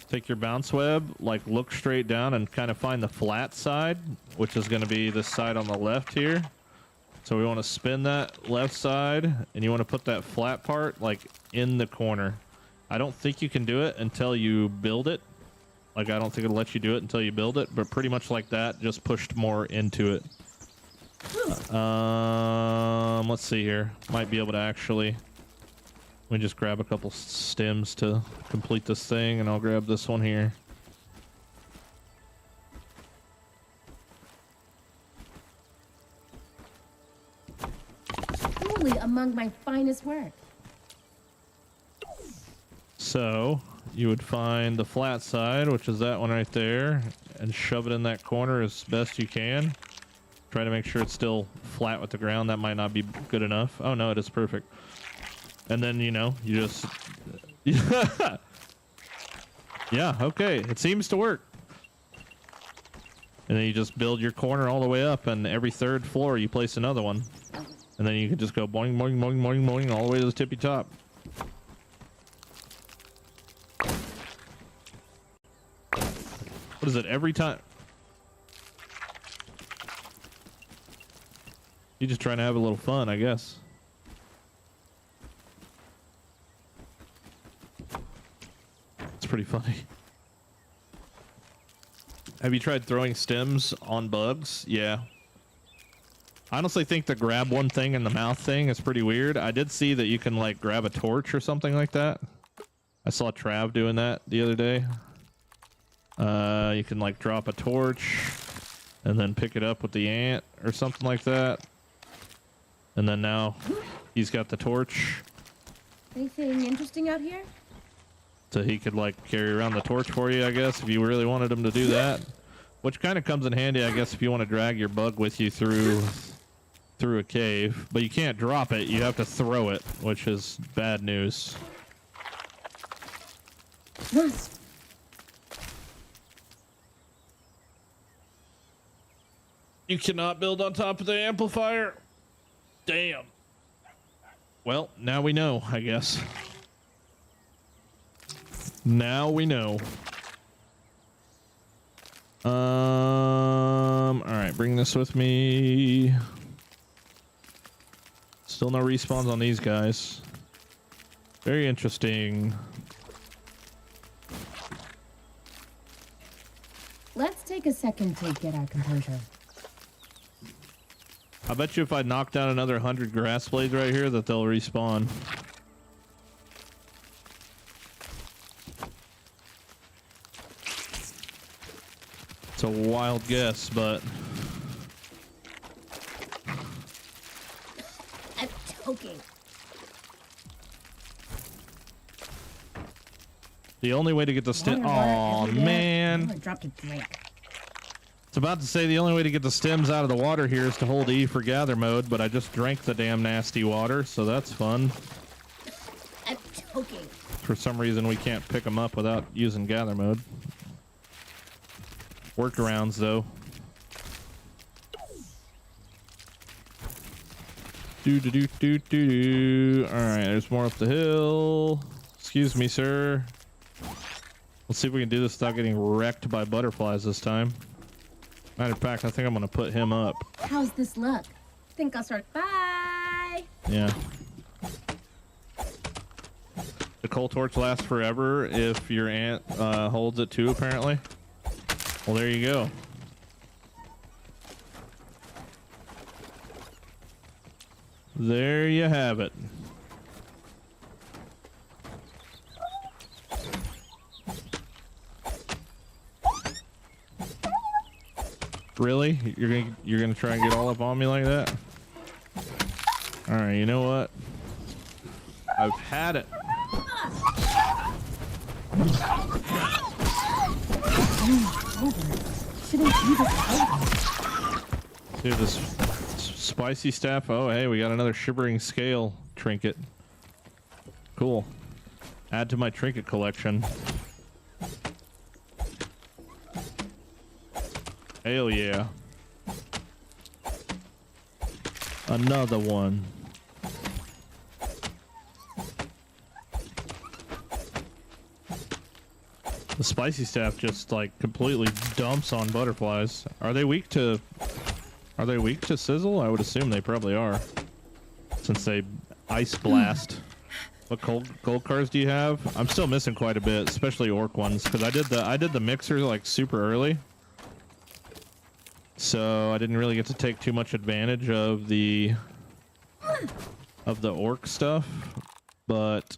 Take your bounce web, like look straight down and kind of find the flat side, which is going to be this side on the left here. So we want to spin that left side, and you want to put that flat part like in the corner. I don't think you can do it until you build it. Like, I don't think it'll let you do it until you build it, but pretty much like that, just pushed more into it. Let's see here. Might be able to actually... Let me just grab a couple stems to complete this thing, and I'll grab this one here. Truly among my finest work. So, you would find the flat side, which is that one right there, and shove it in that corner as best you can. Try to make sure it's still flat with the ground. That might not be good enough. Oh no, it is perfect. And then, you know, you just... Yeah, okay. It seems to work. And then you just build your corner all the way up, and every third floor you place another one. And then you can just go boing, boing, boing, boing, boing, all the way to the tippy top. What is it, every time? You're just trying to have a little fun, I guess. It's pretty funny. Have you tried throwing stems on bugs? Yeah. I honestly think the grab one thing in the mouth thing is pretty weird. I did see that you can like grab a torch or something like that. I saw Trav doing that the other day. You can like drop a torch and then pick it up with the ant or something like that. And then now he's got the torch. Anything interesting out here? So he could like carry around the torch for you, I guess, if you really wanted him to do that. Which kind of comes in handy, I guess, if you want to drag your bug with you through a cave. But you can't drop it, you have to throw it, which is bad news. You cannot build on top of the amplifier? Damn. Well, now we know, I guess. Now we know. All right, bring this with me. Still no respawns on these guys. Very interesting. Let's take a second to get our composure. I bet you if I knock down another 100 grass blades right here that they'll respawn. It's a wild guess, but I'm choking. the only way to get the stem. Water Oh everywhere. man! I dropped a drink. It's about to say the only way to get the stems out of the water here is to hold E for gather mode, but I just drank the damn nasty water, so that's fun. I'm choking. For some reason, we can't pick them up without using gather mode. Workarounds, though. Do. All right, there's more up the hill. Excuse me, sir. Let's see if we can do this without getting wrecked by butterflies this time. Matter of fact, I think I'm gonna put him up. How's this look? Think I'll start. Bye. Yeah. The coal torch lasts forever if your ant holds it too, apparently. Well, there you go. There you have it. Really? You're gonna try and get all up on me like that? All right, you know what? I've had it. Dude, this spicy staff. Oh, hey, we got another shivering scale trinket. Cool. Add to my trinket collection. Hell yeah. Another one. The spicy staff just like completely dumps on butterflies. Are they weak to sizzle? I would assume they probably are, since they ice blast. What gold cars do you have? I'm still missing quite a bit, especially orc ones, because I did the mixer like super early. So I didn't really get to take too much advantage of the orc stuff, but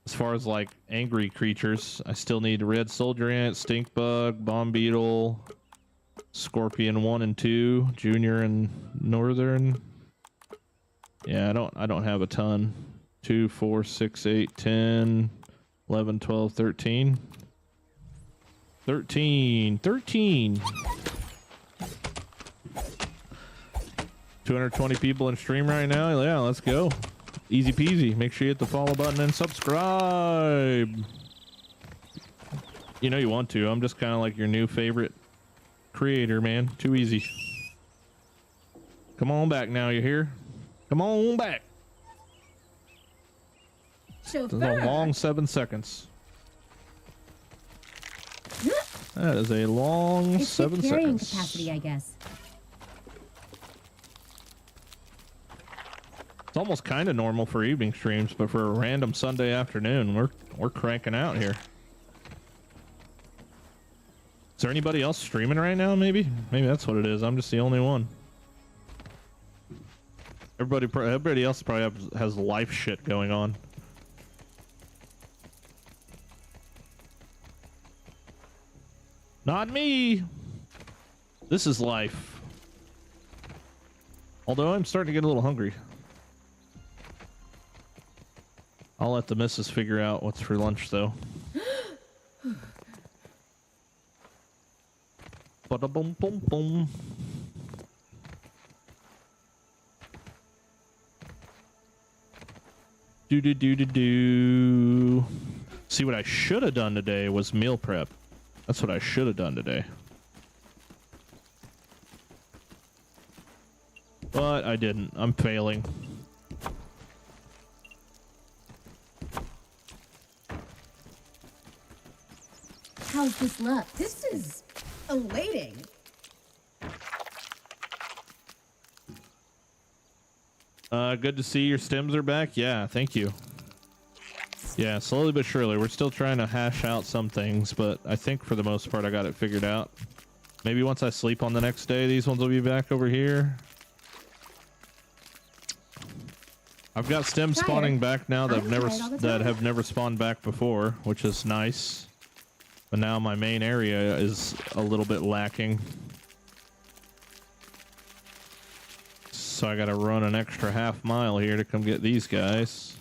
as far as like angry creatures, I still need red soldier ant, stink bug, bomb beetle, scorpion 1 and 2, junior and northern. Yeah, I don't have a ton. 2, 4, 6, 8, 10, 11, 12, 13. 13. 220 people in stream right now. Yeah, let's go. Easy peasy. Make sure you hit the follow button and subscribe. You know you want to. I'm just kind of like your new favorite creator, man. Too easy. Come on back now, you hear? Come on back. Chauffeur. This is a long 7 seconds. That is a long It's 7 your carrying seconds. capacity, I guess. It's almost kind of normal for evening streams, but for a random Sunday afternoon, we're cranking out here. Is there anybody else streaming right now? Maybe that's what it is. I'm just the only one. Everybody else probably has life shit going on. Not me. This is life. Although I'm starting to get a little hungry. I'll let the missus figure out what's for lunch, though. Bada boom boom boom. Do do do do do. See, what I should have done today was meal prep. That's what I should have done today. But I didn't. I'm failing. How's this look? This is elating. Good to see your stems are back. Yeah, thank you. Yeah, slowly but surely. We're still trying to hash out some things, but I think for the most part I got it figured out. Maybe once I sleep on the next day, these ones will be back over here. I've got stems spawning back now that have never spawned back before, which is nice. But now my main area is a little bit lacking. So I gotta run an extra half mile here to come get these guys.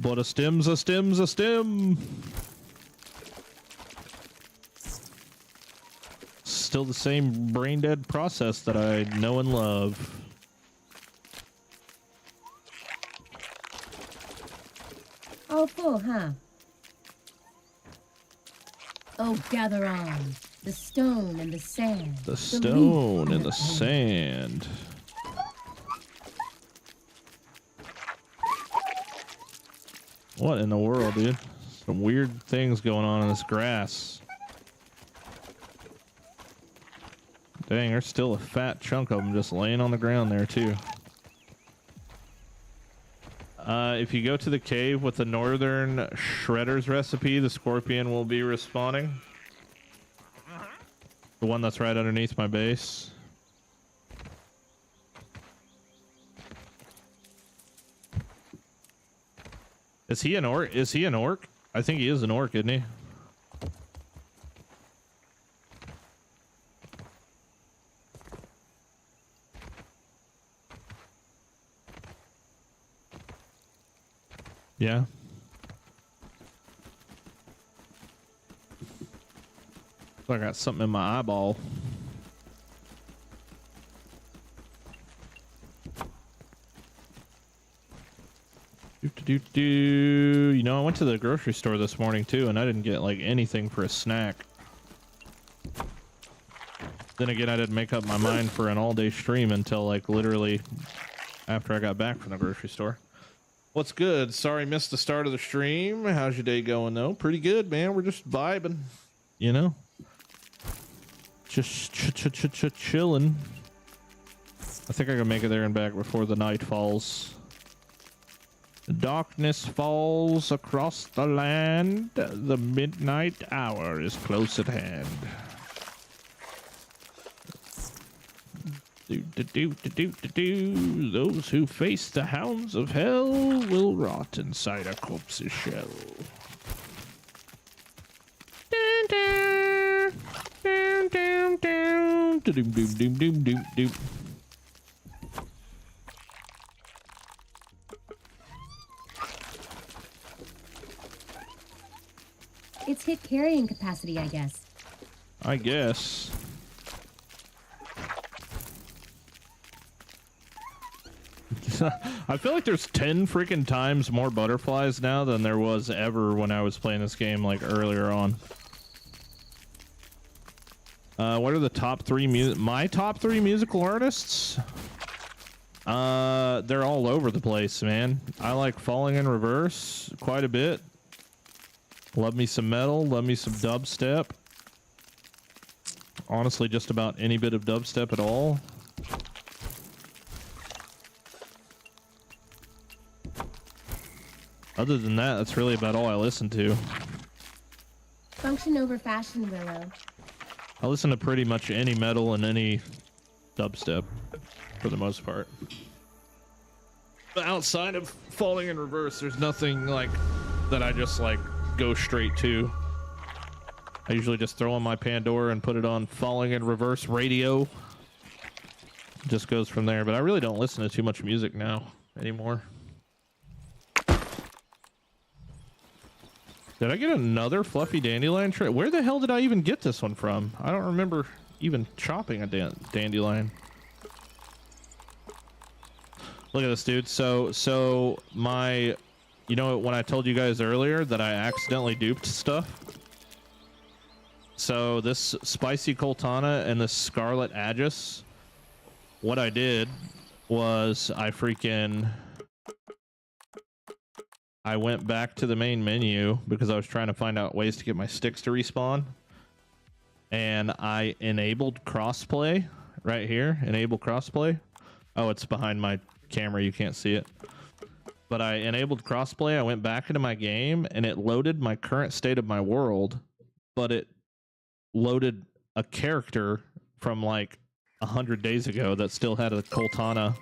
But a stem's a stem's a stem. Still the same brain dead process that I know and love. All full, huh? Oh, gather on. The stone and the sand. The stone and the sand. What in the world, dude? Some weird things going on in this grass. Dang, there's still a fat chunk of them just laying on the ground there, too. If you go to the cave with the northern shredder's recipe, the scorpion will be respawning. The one that's right underneath my base. Is he an orc? Is he an orc? I think he is an orc, isn't he? Yeah. I got something in my eyeball. You know, I went to the grocery store this morning too, and I didn't get like anything for a snack. Then again, I didn't make up my mind for an all-day stream until like literally after I got back from the grocery store. What's good? Sorry, missed the start of the stream. How's your day going though? Pretty good, man. We're just vibing, you know? Just chilling. I think I can make it there and back before the night falls. Darkness falls across the land. The midnight hour is close at hand. Those who face the hounds of hell will rot inside a corpse's shell. It's hit carrying capacity, I guess. I guess. I feel like there's 10 freaking times more butterflies now than there was ever when I was playing this game like earlier on. What are the top three my top three musical artists? They're all over the place, man. I like Falling in Reverse quite a bit. Love me some metal, love me some dubstep. Honestly, just about any bit of dubstep at all. Other than that, that's really about all I listen to. Function over fashion, Willow. I listen to pretty much any metal and any dubstep for the most part. But outside of Falling in Reverse, there's nothing like that I just like go straight to. I usually just throw on my Pandora and put it on Falling in Reverse radio. Just goes from there, but I really don't listen to too much music now anymore. Did I get another fluffy dandelion tray? Where the hell did I even get this one from? I don't remember even chopping a dandelion. Look at this, dude. So my, you know, when I told you guys earlier that I accidentally duped stuff. So this spicy coltana and this scarlet aegis, what I did was I went back to the main menu because I was trying to find out ways to get my sticks to respawn. And I enabled crossplay right here. Enable crossplay. Oh, it's behind my camera. You can't see it. But I enabled crossplay. I went back into my game and it loaded my current state of my world. But it loaded a character from like 100 days ago that still had a coltana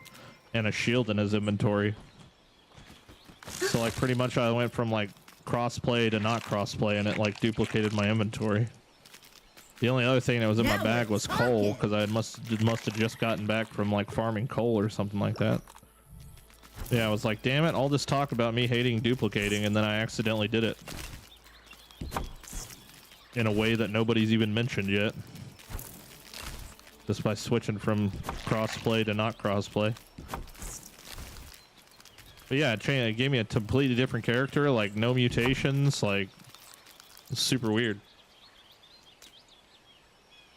and a shield in his inventory. So like pretty much I went from like crossplay to not crossplay and it like duplicated my inventory. The only other thing that was in my bag was coal because I must have just gotten back from like farming coal or something like that. Yeah, I was like, damn it, all this talk about me hating duplicating and then I accidentally did it. In a way that nobody's even mentioned yet. Just by switching from crossplay to not crossplay. But yeah, it gave me a completely different character, like no mutations, like it's super weird.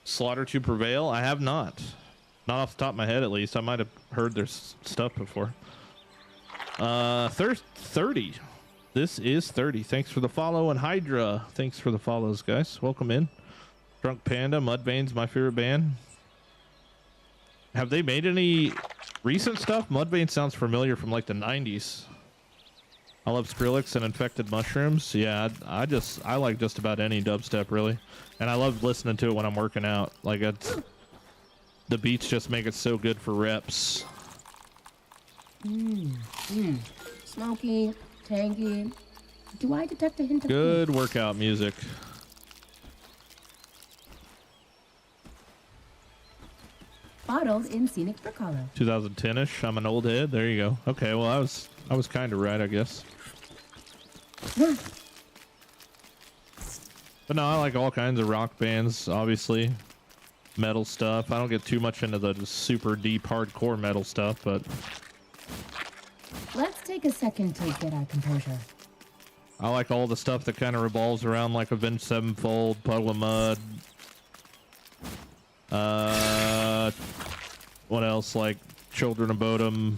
Slaughter to Prevail? I have not. Not off the top of my head, at least. I might have heard their stuff before. 30. This is 30. Thanks for the follow, and Hydra. Thanks for the follows, guys. Welcome in. Drunk Panda, Mudvayne's my favorite band. Have they made any recent stuff? Mudvayne sounds familiar from like the 90s. I love Skrillex and Infected Mushrooms. Yeah, I like just about any dubstep really. And I love listening to it when I'm working out. Like the beats just make it so good for reps. Smoky, tangy. Do I detect a hint of Good workout music. bottled in scenic brick hollow? 2010ish. I'm an old head. There you go. Okay, well I was kind of right, I guess. But no, I like all kinds of rock bands, obviously. Metal stuff. I don't get too much into the super deep hardcore metal stuff, but Let's take a second to get our composure. I like all the stuff that kind of revolves around like Avenged Sevenfold, Puddle of Mud. What else? Like Children of Bodom,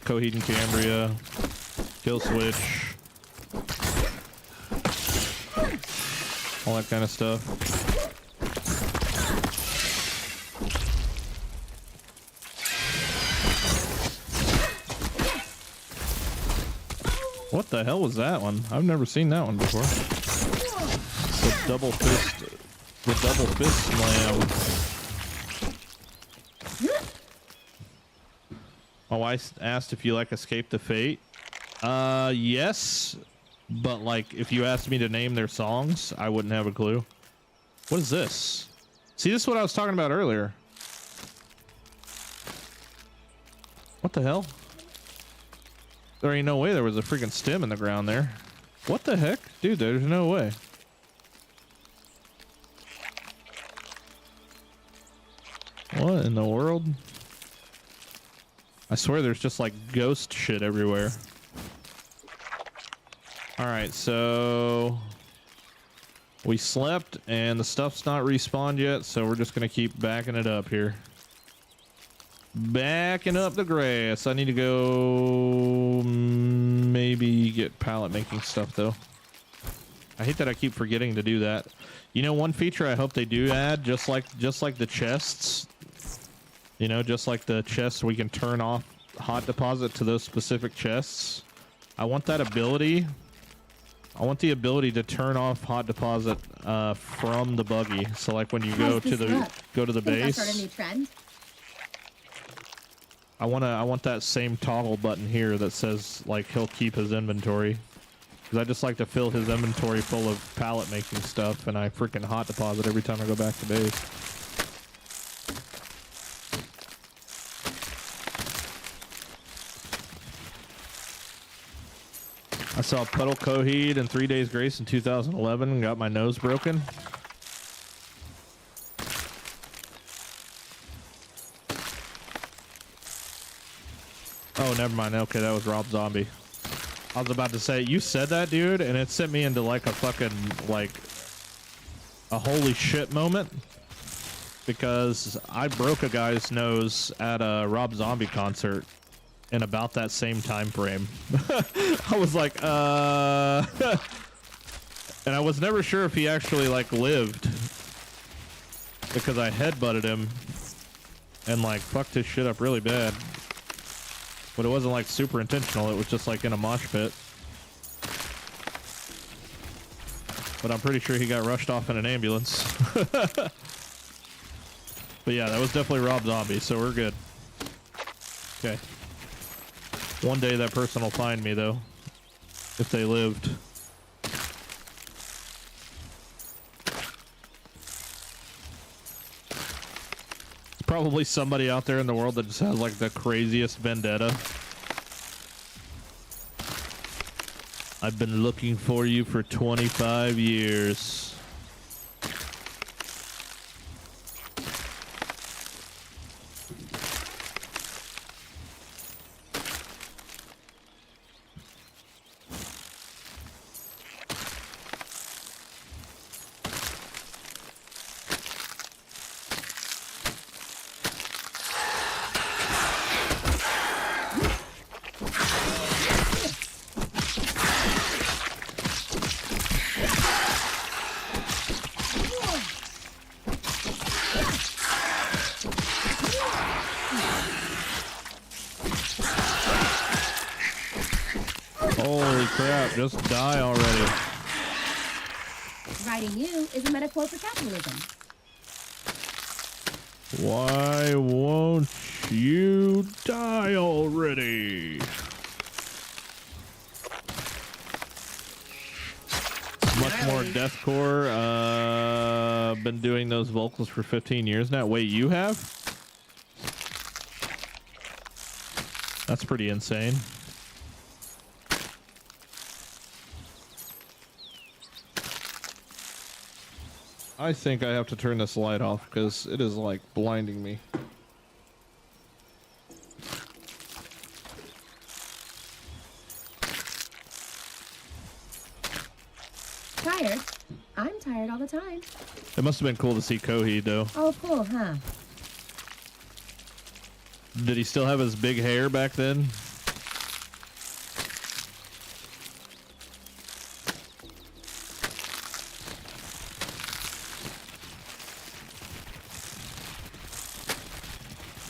Coheed and Cambria, Kill Switch, all that kind of stuff. What the hell was that one? I've never seen that one before. The double fist slam. My wife asked if you like Escape the Fate. Yes, but like if you asked me to name their songs, I wouldn't have a clue. What is this? See, this is what I was talking about earlier. What the hell? There ain't no way there was a freaking stem in the ground there. What the heck? Dude, there's no way. What in the world? I swear there's just like ghost shit everywhere. Alright, so we slept and the stuff's not respawned yet, so we're just gonna keep backing it up here. Backing up the grass. I need to go maybe get pallet making stuff though. I hate that I keep forgetting to do that. You know, one feature I hope they do add, just like the chests. You know, just like the chests, we can turn off hot deposit to those specific chests. I want that ability I want the ability to turn off hot deposit from the buggy. So like when you How's this look? go to the Think I started a base, new trend? I want that same toggle button here that says like he'll keep his inventory. Because I just like to fill his inventory full of pallet making stuff, and I freaking hot deposit every time I go back to base. I saw Puddle Coheed in 3 Days Grace in 2011 and got my nose broken. Oh, never mind. Okay, that was Rob Zombie. I was about to say, you said that, dude, and it sent me into like a fucking, like, a holy shit moment. Because I broke a guy's nose at a Rob Zombie concert in about that same time frame. I was like, and I was never sure if he actually like lived, because I headbutted him and like fucked his shit up really bad. But it wasn't like super intentional, it was just like in a mosh pit. But I'm pretty sure he got rushed off in an ambulance. But yeah, that was definitely Rob Zombie, so we're good. Okay. One day that person will find me, though, if they lived. There's probably somebody out there in the world that just has like the craziest vendetta. I've been looking for you for 25 years. Holy crap, just die already. Writing you is a metaphor for capitalism. Why won't you die already? Much more deathcore. Been doing those vocals for 15 years now. Wait, you have? That's pretty insane. I think I have to turn this light off because it is like blinding me. Tired? I'm tired all the time. It must have been cool to see Coheed though. Oh, cool, huh? Did he still have his big hair back then?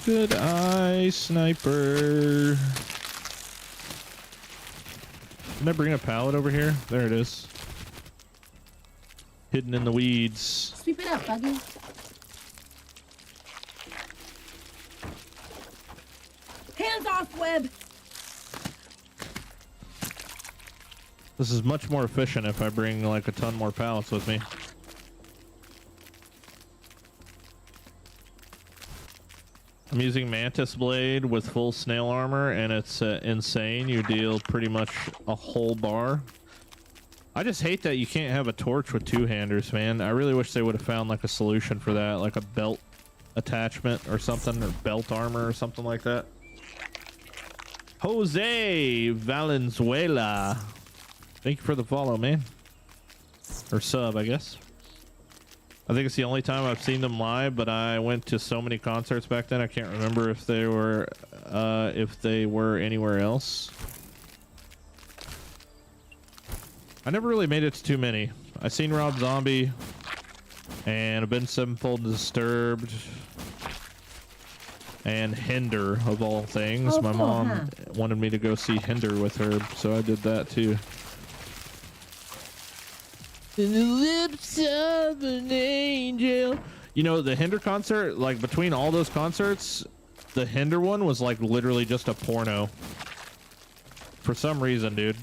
Good eye, sniper. Didn't I bring a pallet over here? There it is. Hidden in the weeds. Sweep it up, Buggy. Hands off, Web! This is much more efficient if I bring like a ton more pallets with me. I'm using Mantis Blade with full snail armor, and it's insane. You deal pretty much a whole bar. I just hate that you can't have a torch with two-handers, man. I really wish they would have found like a solution for that, like a belt attachment or something, or belt armor or something like that. Jose Valenzuela, thank you for the follow, man. Or sub, I guess. I think it's the only time I've seen them live, but I went to so many concerts back then I can't remember if they were anywhere else. I never really made it to too many. I seen Rob Zombie, and I've been Sevenfold Disturbed, and Hinder of all things. Oh, my cool, mom wanted me to go see Hinder with her, so I did that too. In the lips of an angel. You know, the Hinder concert, like between all those concerts, the Hinder one was like literally just a porno. For some reason, dude.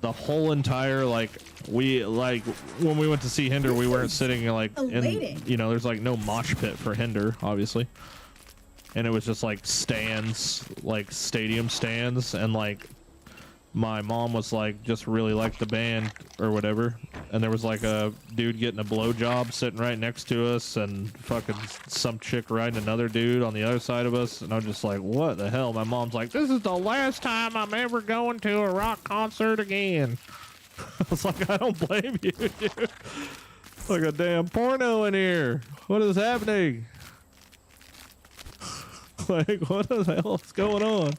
The whole entire, like, when we went to see Hinder, we weren't sitting like in, you know, there's like no mosh pit for Hinder, obviously. And it was just like stands, like stadium stands, and like my mom was like just really liked the band or whatever, and there was like a dude getting a blowjob sitting right next to us, and fucking some chick riding another dude on the other side of us, and I'm just like, what the hell? My mom's like, this is the last time I'm ever going to a rock concert again. I was like, I don't blame you, dude. Like a damn porno in here. What is happening? Like, what the hell is going on?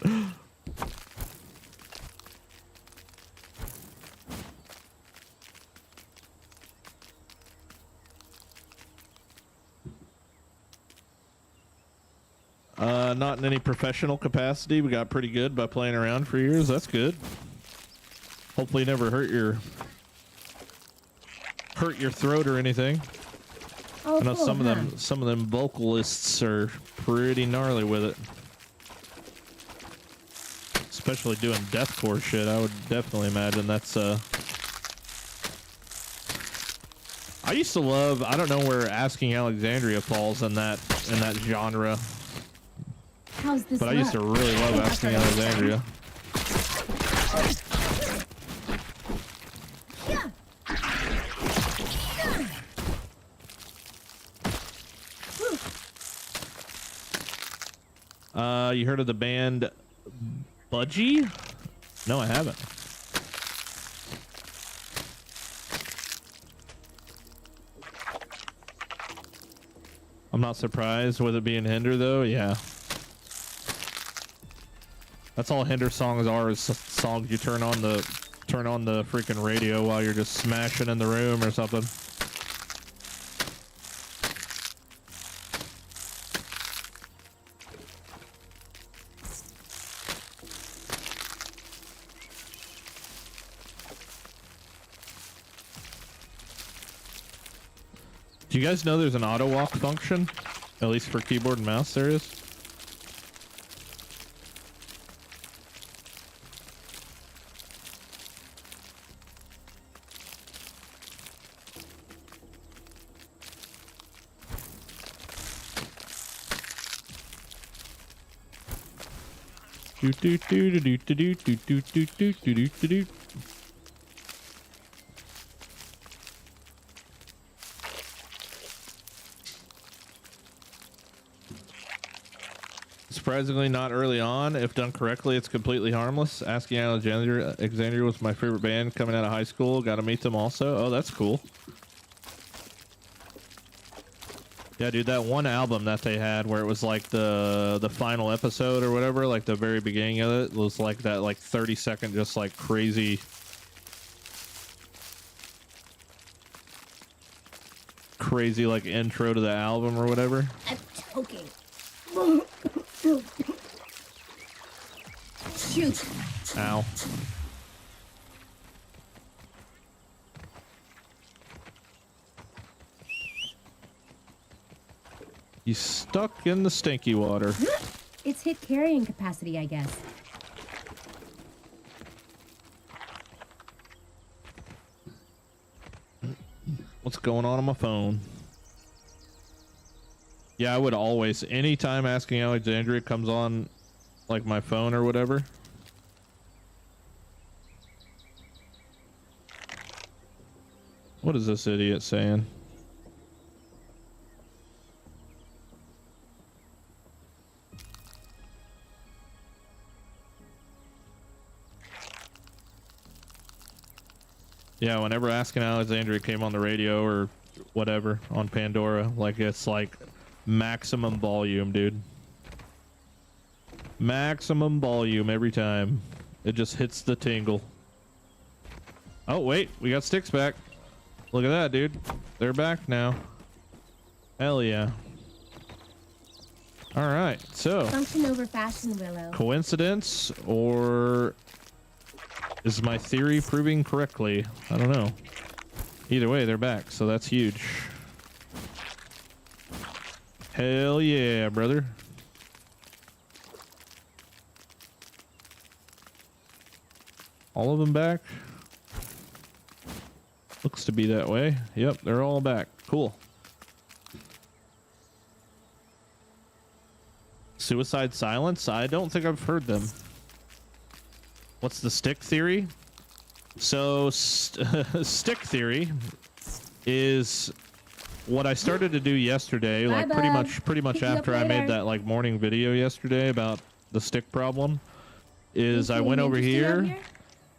Not in any professional capacity. We got pretty good by playing around for years. That's good. Hopefully never hurt your throat or anything. Oh, I know cool, some of them vocalists are pretty gnarly with it. Especially doing deathcore shit. I would definitely imagine that's I used to love, I don't know where Asking Alexandria falls in that genre. How's this But I used to really love Asking Alexandria. You heard of the band Budgie? No, I haven't. I'm not surprised with it being Hinder though. Yeah. That's all Hinder songs are, is songs you turn on the freaking radio while you're just smashing in the room or something. Do you guys know there's an auto walk function? At least for keyboard and mouse there is. Do do do do do do do do do do do do do. Surprisingly not early on. If done correctly, it's completely harmless. Asking Alexandria was my favorite band coming out of high school. Got to meet them also. Oh, that's cool. Yeah, dude, that one album that they had where it was like the final episode or whatever, like the very beginning of it was like that, like 30-second just like crazy like intro to the album or whatever. I'm choking. Shoot. Ow. You stuck in the stinky water. It's hit carrying capacity, I guess. What's going on my phone? Yeah, I would always, anytime Asking Alexandria comes on, like my phone or whatever. What is this idiot saying? Yeah, whenever Asking Alexandria came on the radio or whatever on Pandora, like it's like maximum volume, dude. Maximum volume every time. It just hits the tingle. Oh, wait, we got sticks back. Look at that, dude. They're back now. Hell yeah. All right, so. Function over fashion, Willow. Coincidence or Is my theory proving correctly? I don't know. Either way, they're back, so that's huge. Hell yeah, brother. All of them back? Looks to be that way. Yep, they're all back. Cool. Suicide Silence? I don't think I've heard them. What's the stick theory? So, stick theory is what I started to do yesterday, Bye, like bud. pretty much Pick you up after I made later. that like morning video yesterday about the stick problem. Is I Anything went over interesting out here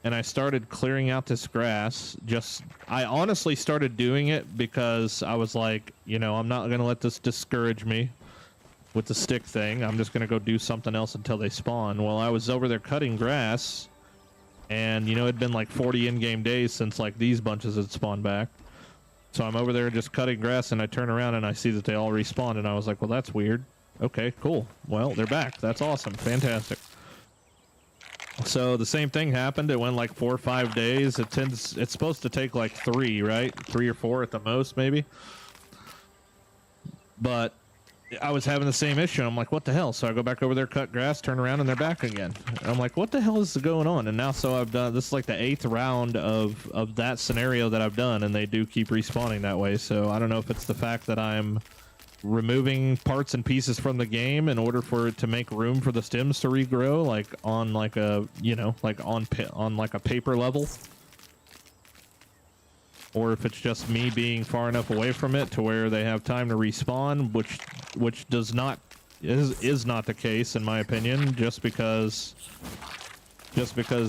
and I started clearing out this grass. I honestly started doing it because I was like, you know, I'm not gonna let this discourage me with the stick thing. I'm just gonna go do something else until they spawn. Well, I was over there cutting grass, and you know, it'd been like 40 in-game days since like these bunches had spawned back. So I'm over there just cutting grass, and I turn around and I see that they all respawned, and I was like, well, that's weird. Okay, cool. Well, they're back. That's awesome. Fantastic. So the same thing happened. It went like 4 or 5 days. It's supposed to take like 3, right? 3 or 4 at the most, maybe. But I was having the same issue. I'm like, what the hell? So I go back over there, cut grass, turn around, and they're back again. And I'm like, what the hell is going on? And now, so I've done, this is like the 8th round of that scenario that I've done, and they do keep respawning that way. So I don't know if it's the fact that I'm removing parts and pieces from the game in order for it to make room for the stems to regrow, like on like a, you know, like on like a paper level. Or if it's just me being far enough away from it to where they have time to respawn, which is not the case in my opinion, just because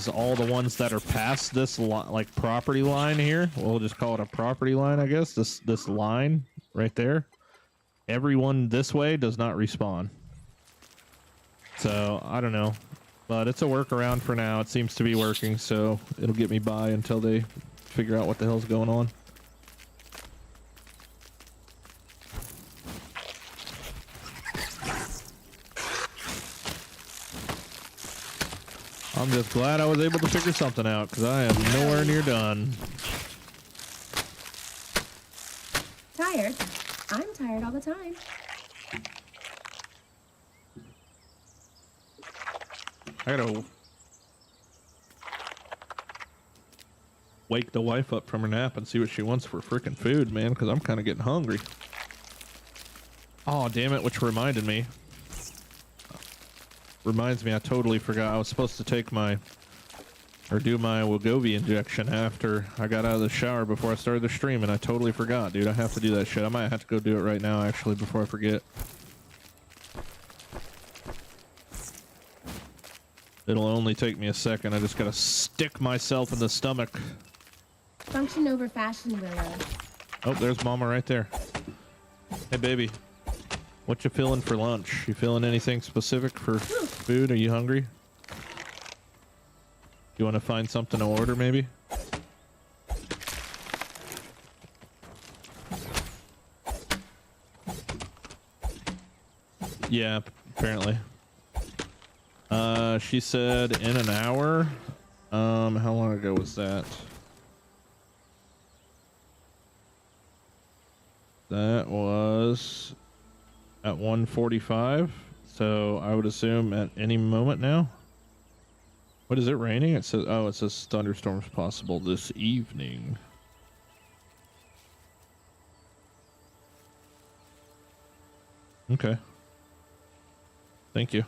all the ones that are past this like property line here, we'll just call it a property line, I guess, this line right there, everyone this way does not respawn. So I don't know, but it's a workaround for now. It seems to be working, so it'll get me by until they figure out what the hell's going on. I'm just glad I was able to figure something out, because I am nowhere near done. Tired? I'm tired all the time. I gotta wake the wife up from her nap and see what she wants for freaking food, man, because I'm kind of getting hungry. Oh, damn it, which reminded me. Reminds me, I totally forgot. I was supposed to take do my Wegovy injection after I got out of the shower before I started the stream, and I totally forgot, dude. I have to do that shit. I might have to go do it right now, actually, before I forget. It'll only take me a second. I just gotta stick myself in the stomach. Function over fashion, Willow. Oh, there's Mama right there. Hey, baby. What you feeling for lunch? You feeling anything specific for food? Are you hungry? You want to find something to order, maybe? Yeah, apparently. She said in an hour. How long ago was that? That was at 1:45, so I would assume at any moment now. What is it raining? It says, oh, it says thunderstorms possible this evening. Okay. Thank you.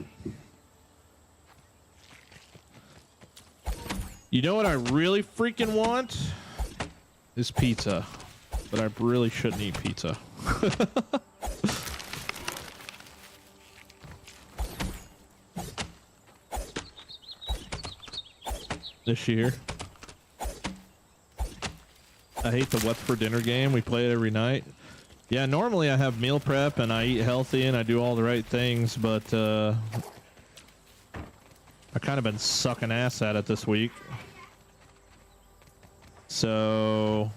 You know what I really freaking want? Is pizza. But I really shouldn't eat pizza. This year. I hate the what's for dinner game. We play it every night. Yeah, normally I have meal prep and I eat healthy and I do all the right things, but I kind of been sucking ass at it this week. So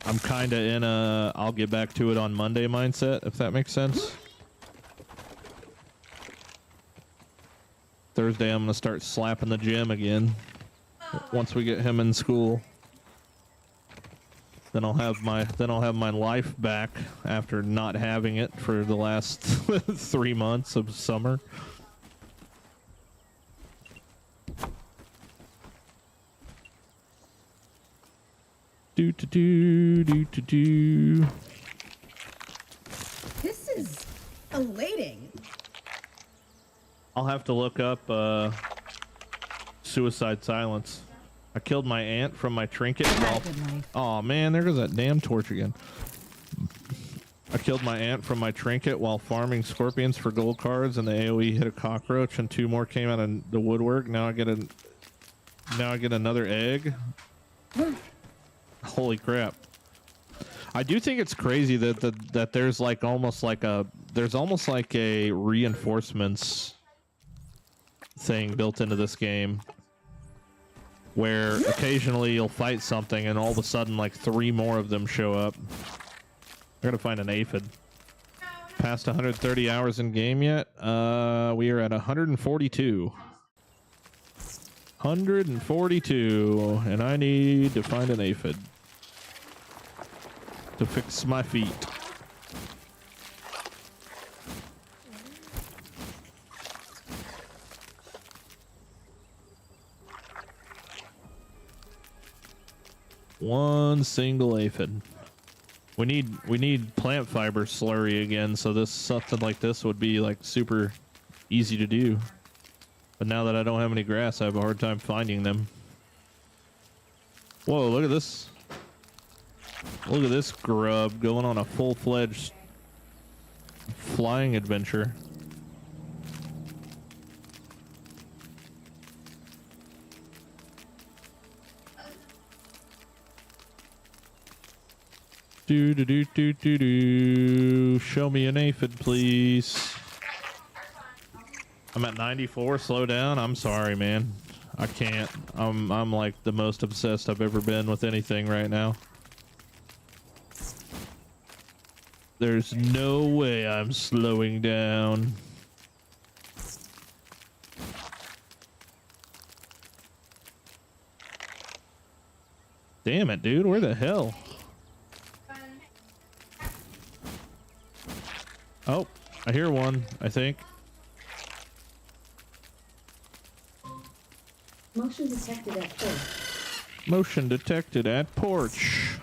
I'm kind of in a I'll get back to it on Monday mindset, if that makes sense. Thursday I'm gonna start slapping the gym again. Once we get him in school, then I'll have my life back after not having it for the last 3 months of summer. Do to do do to do. This is elating. I'll have to look up Suicide Silence. I killed my aunt from my trinket. Oh man, there goes that damn torch again. I killed my aunt from my trinket while farming scorpions for gold cards, and the AoE hit a cockroach, and 2 more came out of the woodwork. Now I get another egg. Holy crap! I do think it's crazy that there's like almost like a reinforcements thing built into this game, where occasionally you'll fight something and all of a sudden like 3 more of them show up. I gotta find an aphid. Past 130 hours in game yet? We are at 142. 142, and I need to find an aphid to fix my feet. One single aphid. We need plant fiber slurry again, so something like this would be like super easy to do. But now that I don't have any grass, I have a hard time finding them. Whoa, look at this. Look at this grub going on a full-fledged flying adventure. Do do do do do do. Show me an aphid, please. I'm at 94. Slow down. I'm sorry, man. I can't. I'm like the most obsessed I've ever been with anything right now. There's no way I'm slowing down. Damn it, dude. Where the hell? Oh, I hear one, I think. Motion detected at porch. Motion detected at porch.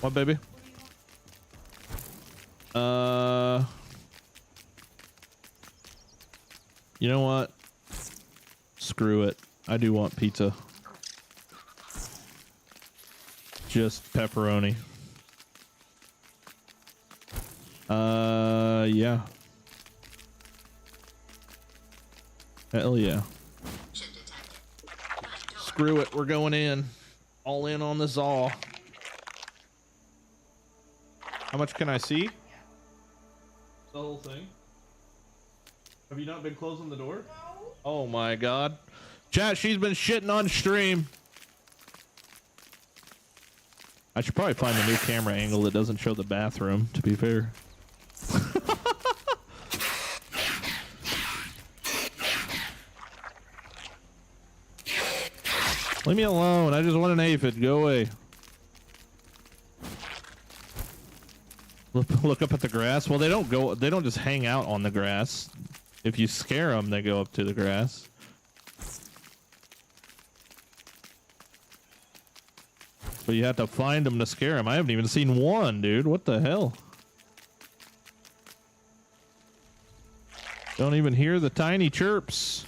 What, baby? You know what? Screw it. I do want pizza. Just pepperoni. Yeah. Hell yeah. Screw it, we're going in. All in on the Zaw. How much can I see? The whole thing? Have you not been closing the door? No. Oh my god. Chat, she's been shitting on stream. I should probably find a new camera angle that doesn't show the bathroom, to be fair. Leave me alone. I just want an aphid. Go away. Look up at the grass. Well, they don't just hang out on the grass. If you scare them, they go up to the grass. But you have to find them to scare them. I haven't even seen one, dude. What the hell? Don't even hear the tiny chirps.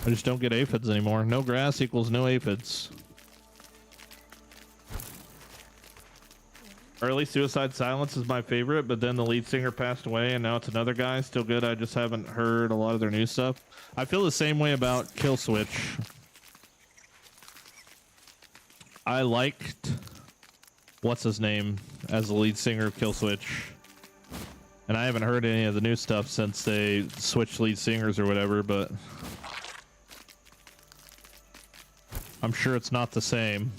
I just don't get aphids anymore. No grass equals no aphids. Early Suicide Silence is my favorite, but then the lead singer passed away and now it's another guy. Still good. I just haven't heard a lot of their new stuff. I feel the same way about Kill Switch. I liked what's his name as the lead singer of Kill Switch. And I haven't heard any of the new stuff since they switched lead singers or whatever, but I'm sure it's not the same.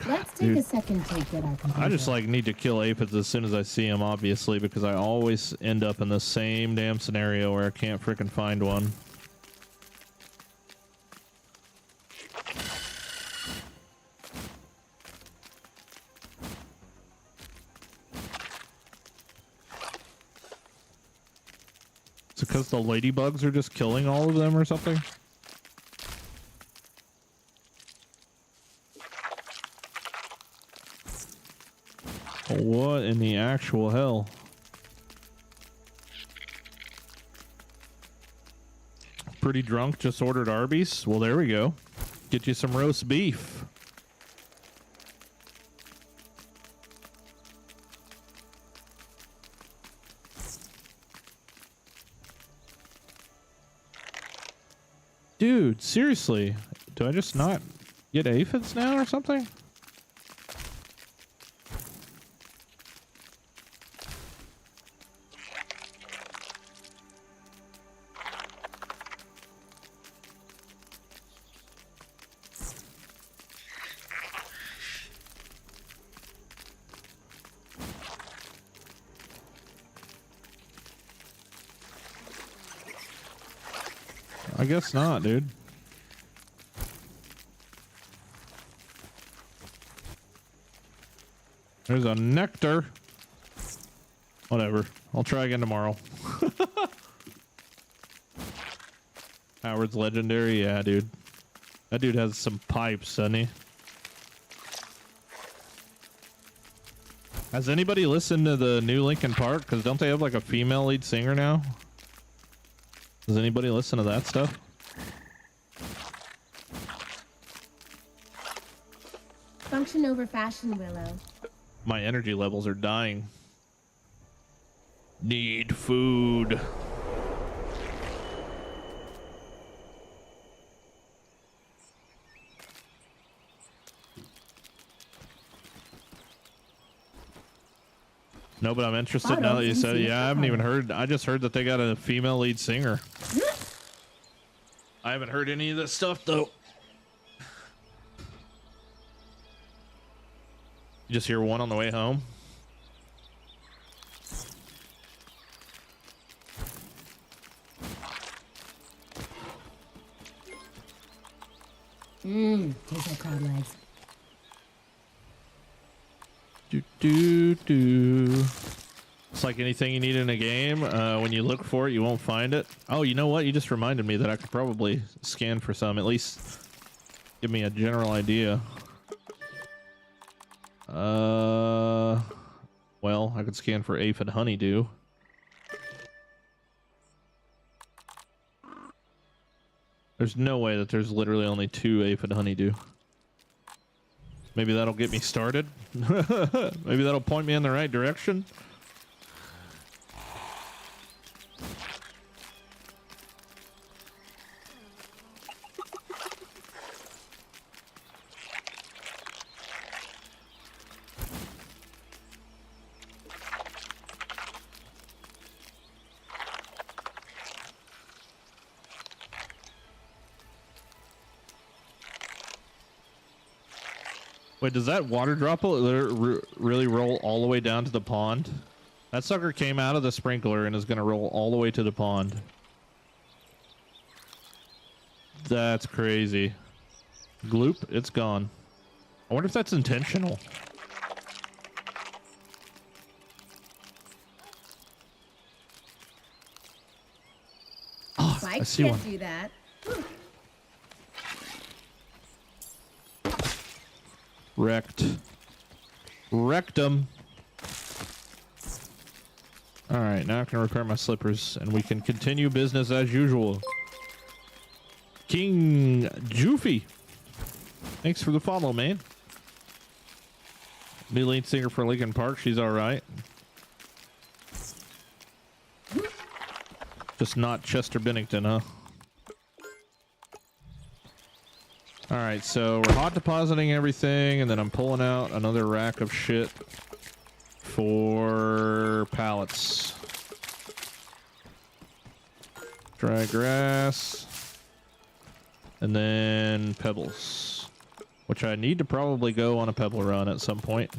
Let's take Dude. a second to get our computer. I just like need to kill aphids as soon as I see them, obviously, because I always end up in the same damn scenario where I can't freaking find one. Is it because the ladybugs are just killing all of them or something? What in the actual hell? Pretty drunk, just ordered Arby's. Well, there we go. Get you some roast beef. Dude, seriously. Do I just not get aphids now or something? I guess not, dude. There's a nectar. Whatever. I'll try again tomorrow. Howard's legendary. Yeah, dude. That dude has some pipes, doesn't he? Has anybody listened to the new Linkin Park? Because don't they have like a female lead singer now? Does anybody listen to that stuff? Function over fashion, Willow. My energy levels are dying. Need food. No, but I'm interested now that you said it. Yeah, I haven't even heard. I just heard that they got a female lead singer. I haven't heard any of this stuff though. You just hear one on the way home. Take that crowd legs. It's like anything you need in a game. When you look for it, you won't find it. Oh, you know what? You just reminded me that I could probably scan for some. At least give me a general idea. Well, I could scan for aphid honeydew. There's no way that there's literally only 2 aphid honeydew. Maybe that'll get me started. Maybe that'll point me in the right direction. Wait, does that water drop really roll all the way down to the pond? That sucker came out of the sprinkler and is going to roll all the way to the pond. That's crazy. Gloop, it's gone. I wonder if that's intentional. Oh, I see one. Do that. Wrecked. Wrecked them. All right, now I can repair my slippers and we can continue business as usual. King Joofy. Thanks for the follow, man. New lead singer for Linkin Park. She's all right. Just not Chester Bennington, huh? All right, so we're hot depositing everything, and then I'm pulling out another rack of shit for pallets. Dry grass, and then pebbles. which I need to probably go on a pebble run at some point.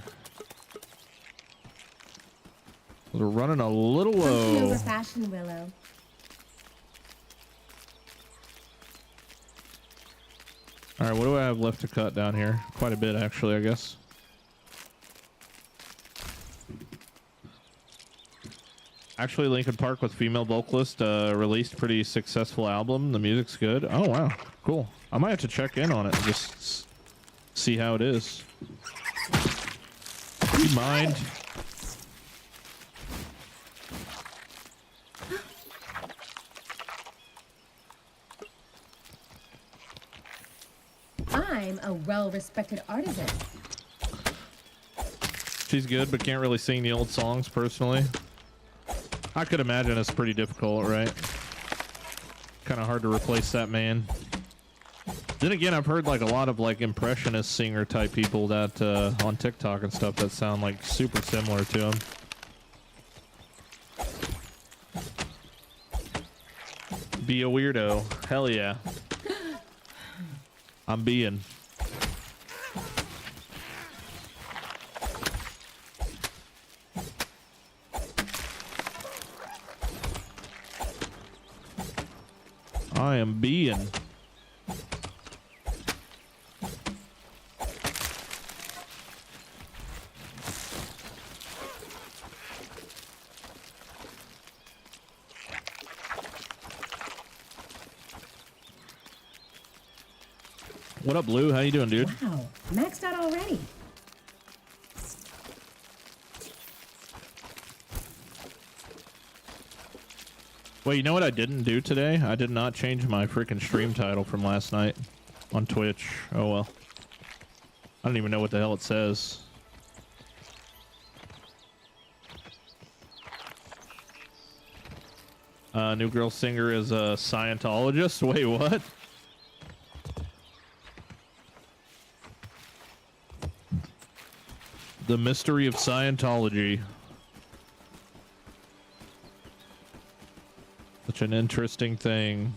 We're running a little Something low. over fashion, Willow. All right, what do I have left to cut down here? Quite a bit, actually, I guess. Actually, Linkin Park with female vocalist released pretty successful album. The music's good. Oh, wow. Cool. I might have to check in on it and just see how it is. Do you mind? I'm a well-respected artisan. She's good, but can't really sing the old songs personally. I could imagine it's pretty difficult, right? Kind of hard to replace that man. Then again, I've heard like a lot of like impressionist singer type people that on TikTok and stuff that sound like super similar to him. Be a weirdo. Hell yeah. I'm being. I am being. What up, Blue? How you doing, dude? Wow, maxed out already. Wait, you know what I didn't do today? I did not change my freaking stream title from last night on Twitch. Oh well. I don't even know what the hell it says. New girl singer is a Scientologist. Wait, what? The mystery of Scientology. Such an interesting thing.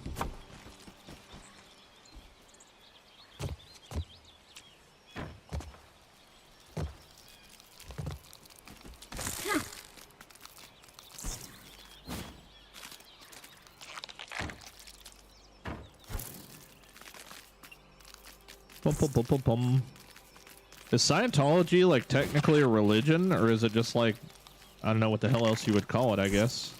Bum, bum, bum, bum, bum. Is Scientology like technically a religion, or is it just like, I don't know what the hell else you would call it, I guess.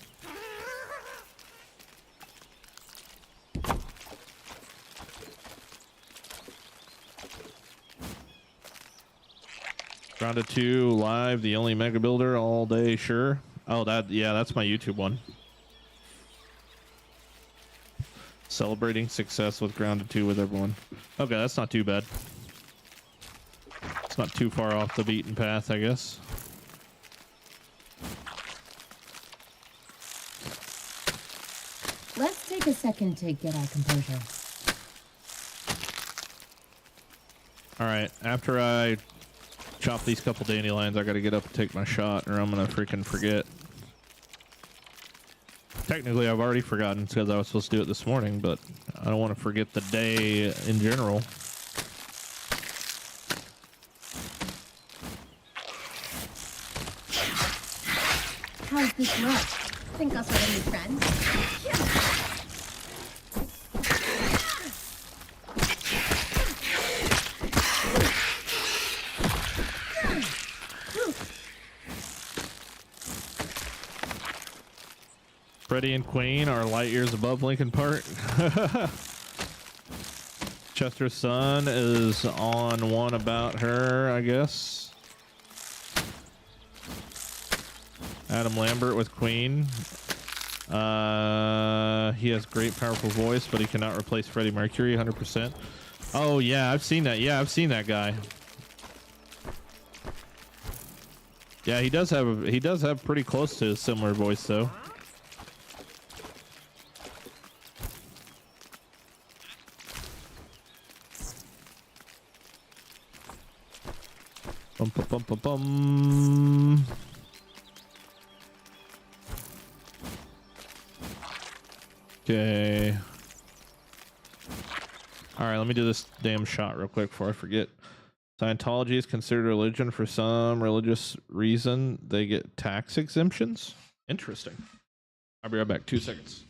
Grounded 2 live, the only mega builder all day, sure. Oh, yeah, that's my YouTube one. Celebrating success with Grounded 2 with everyone. Okay, that's not too bad. It's not too far off the beaten path, I guess. Let's take a second to get our composure. All right, after I chop these couple dandelions, I gotta get up and take my shot, or I'm gonna freaking forget. Technically, I've already forgotten because I was supposed to do it this morning, but I don't want to forget the day in general. How's this look? Think us are any friends? Freddie and Queen are light years above Linkin Park. Chester's son is on one about her, I guess. Adam Lambert with Queen. He has great, powerful voice, but he cannot replace Freddie Mercury 100%. Oh yeah, I've seen that. Yeah, I've seen that guy. Yeah, he does have pretty close to a similar voice though. Bum, bum, bum, bum, bum. Okay. All right, let me do this damn shot real quick before I forget. Scientology is considered a religion for some religious reason. They get tax exemptions. Interesting. I'll be right back. 2 seconds.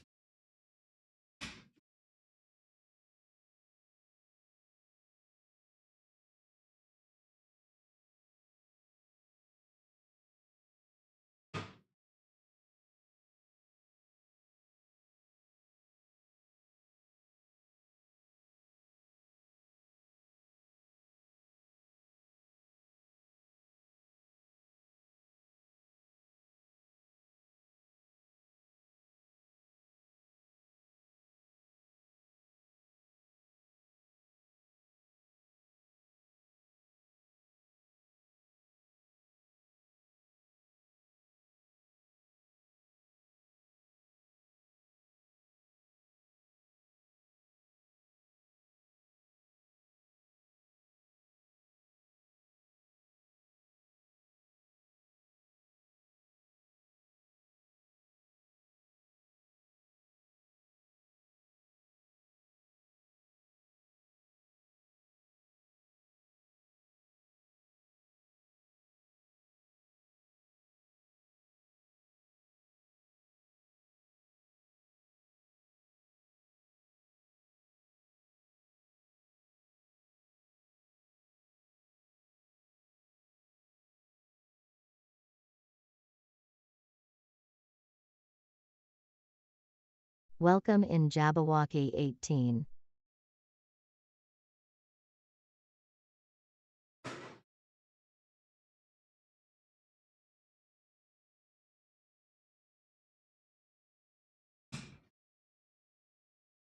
Welcome in Jabberwocky 18.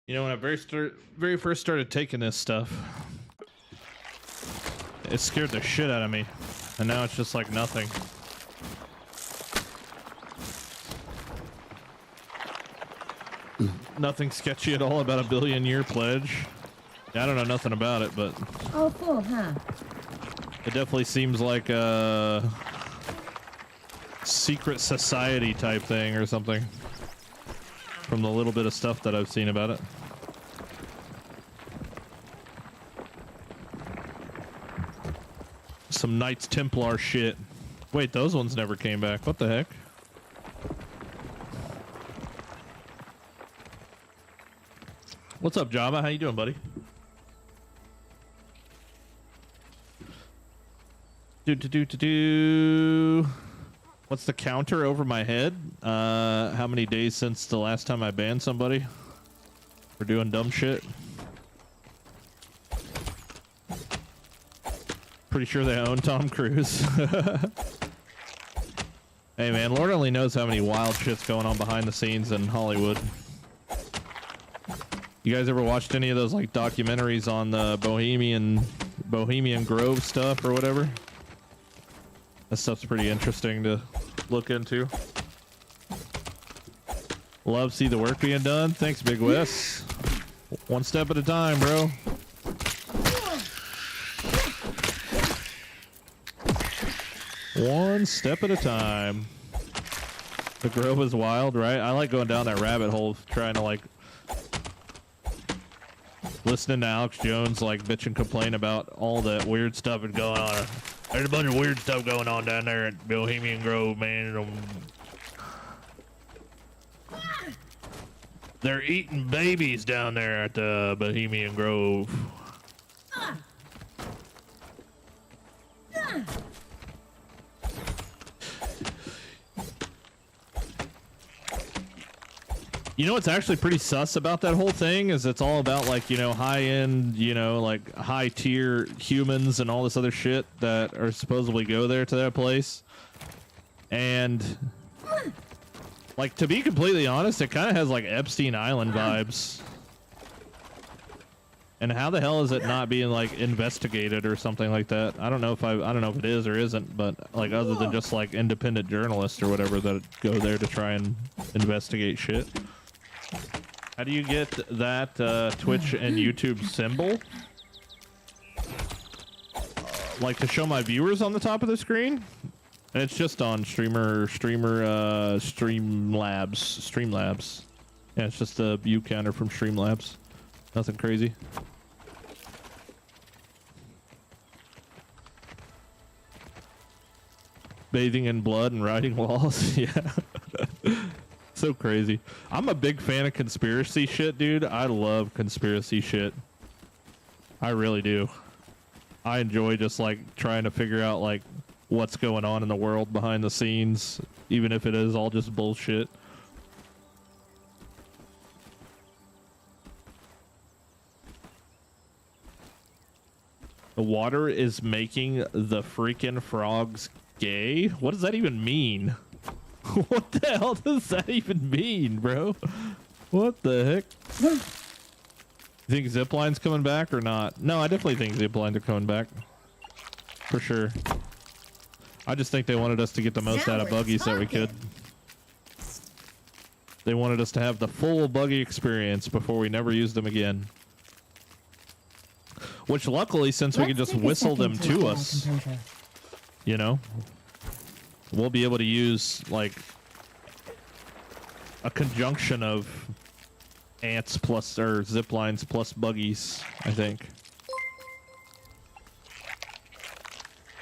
You know, when I very first started taking this stuff, it scared the shit out of me, and now it's just like nothing. Nothing sketchy at all about a billion-year pledge. Yeah, I don't know nothing about it, but Oh, cool, huh? it definitely seems like a secret society type thing or something from the little bit of stuff that I've seen about it. Some Knights Templar shit. Wait, those ones never came back. What the heck? What's up, Java? How you doing, buddy? What's the counter over my head? How many days since the last time I banned somebody for doing dumb shit? Pretty sure they own Tom Cruise. Hey man, Lord only knows how many wild shit's going on behind the scenes in Hollywood. You guys ever watched any of those like documentaries on the Bohemian Grove stuff or whatever? That stuff's pretty interesting to look into. Love see the work being done. Thanks, Big Wes. One step at a time, bro. One step at a time. The Grove is wild, right? I like going down that rabbit hole, trying to like listening to Alex Jones like bitch and complain about all that weird stuff that's going on. There's a bunch of weird stuff going on down there at Bohemian Grove, man. They're eating babies down there at the Bohemian Grove. You know what's actually pretty sus about that whole thing is it's all about like, you know, high end, you know, like high tier humans and all this other shit that are supposedly go there to that place. And like, to be completely honest, it kind of has like Epstein Island vibes. And how the hell is it not being like investigated or something like that? I don't know if it is or isn't, but like other than just like independent journalists or whatever that go there to try and investigate shit. How do you get that Twitch and YouTube symbol? Like to show my viewers on the top of the screen? And it's just on Streamlabs. Yeah, it's just a view counter from Streamlabs. Nothing crazy. Bathing in blood and riding walls. Yeah. So crazy. I'm a big fan of conspiracy shit, dude. I love conspiracy shit. I really do. I enjoy just like trying to figure out like what's going on in the world behind the scenes, even if it is all just bullshit. The water is making the freaking frogs gay? What does that even mean? What the hell does that even mean, bro? What the heck? You think zipline's coming back or not? No, I definitely think ziplines are coming back. For sure. I just think they wanted us to get the most out of buggies that we could. They wanted us to have the full buggy experience before we never used them again. Which luckily, since we can just whistle them to us, you know, we'll be able to use like a conjunction of ants plus or zip lines plus buggies, I think.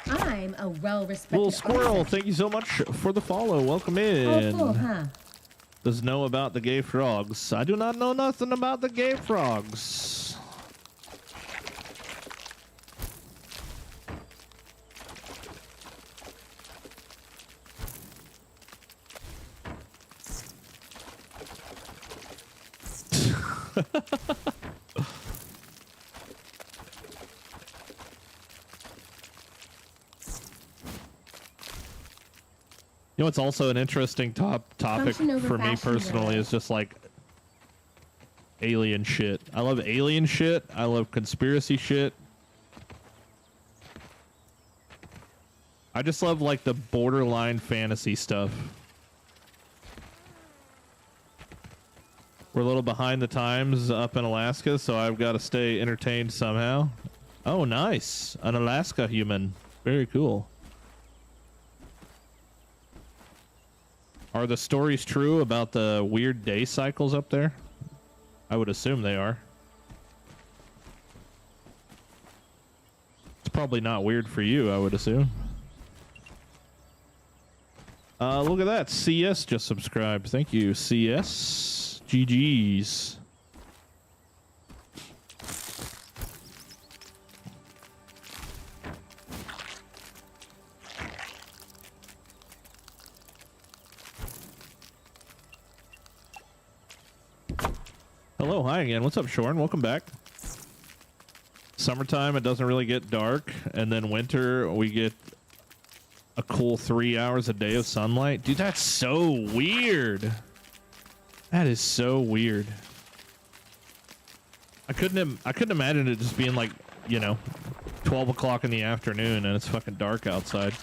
I'm a well-respected Little squirrel, officer. thank you so much for the follow. Welcome in. Oh, cool, huh? Does know about the gay frogs? I do not know nothing about the gay frogs. You know, it's also an interesting topic Function over for me fashion, personally though. is just like alien shit. I love alien shit. I love conspiracy shit. I just love like the borderline fantasy stuff. We're a little behind the times up in Alaska, so I've got to stay entertained somehow. Oh, nice. An Alaska human. Very cool. Are the stories true about the weird day cycles up there? I would assume they are. It's probably not weird for you, I would assume. Look at that. CS just subscribed. Thank you, CS. GG's. Hello, hi again. What's up, Shorn? Welcome back. Summertime, it doesn't really get dark, and then winter, we get a cool 3 hours a day of sunlight. Dude, that's so weird. That is so weird. I couldn't imagine it just being like, you know, 12 o'clock in the afternoon and it's fucking dark outside.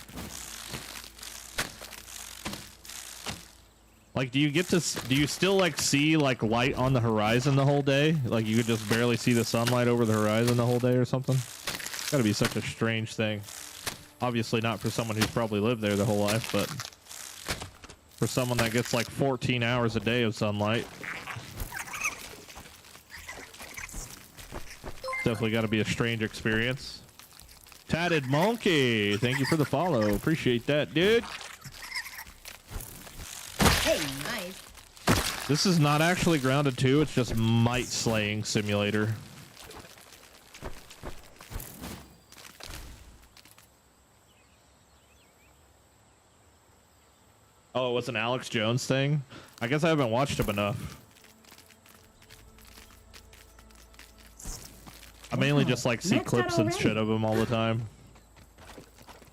Like, do you still like see like light on the horizon the whole day? Like you could just barely see the sunlight over the horizon the whole day or something? It's gotta be such a strange thing. Obviously not for someone who's probably lived there their whole life, but for someone that gets like 14 hours a day of sunlight. Definitely gotta be a strange experience. Tatted Monkey, thank you for the follow. Appreciate that, dude. Hey, nice. This is not actually Grounded 2, it's just Mite Slaying Simulator. Oh, it was an Alex Jones thing? I guess I haven't watched him enough. I mainly just like see Maxed out clips and already. shit of him all the time.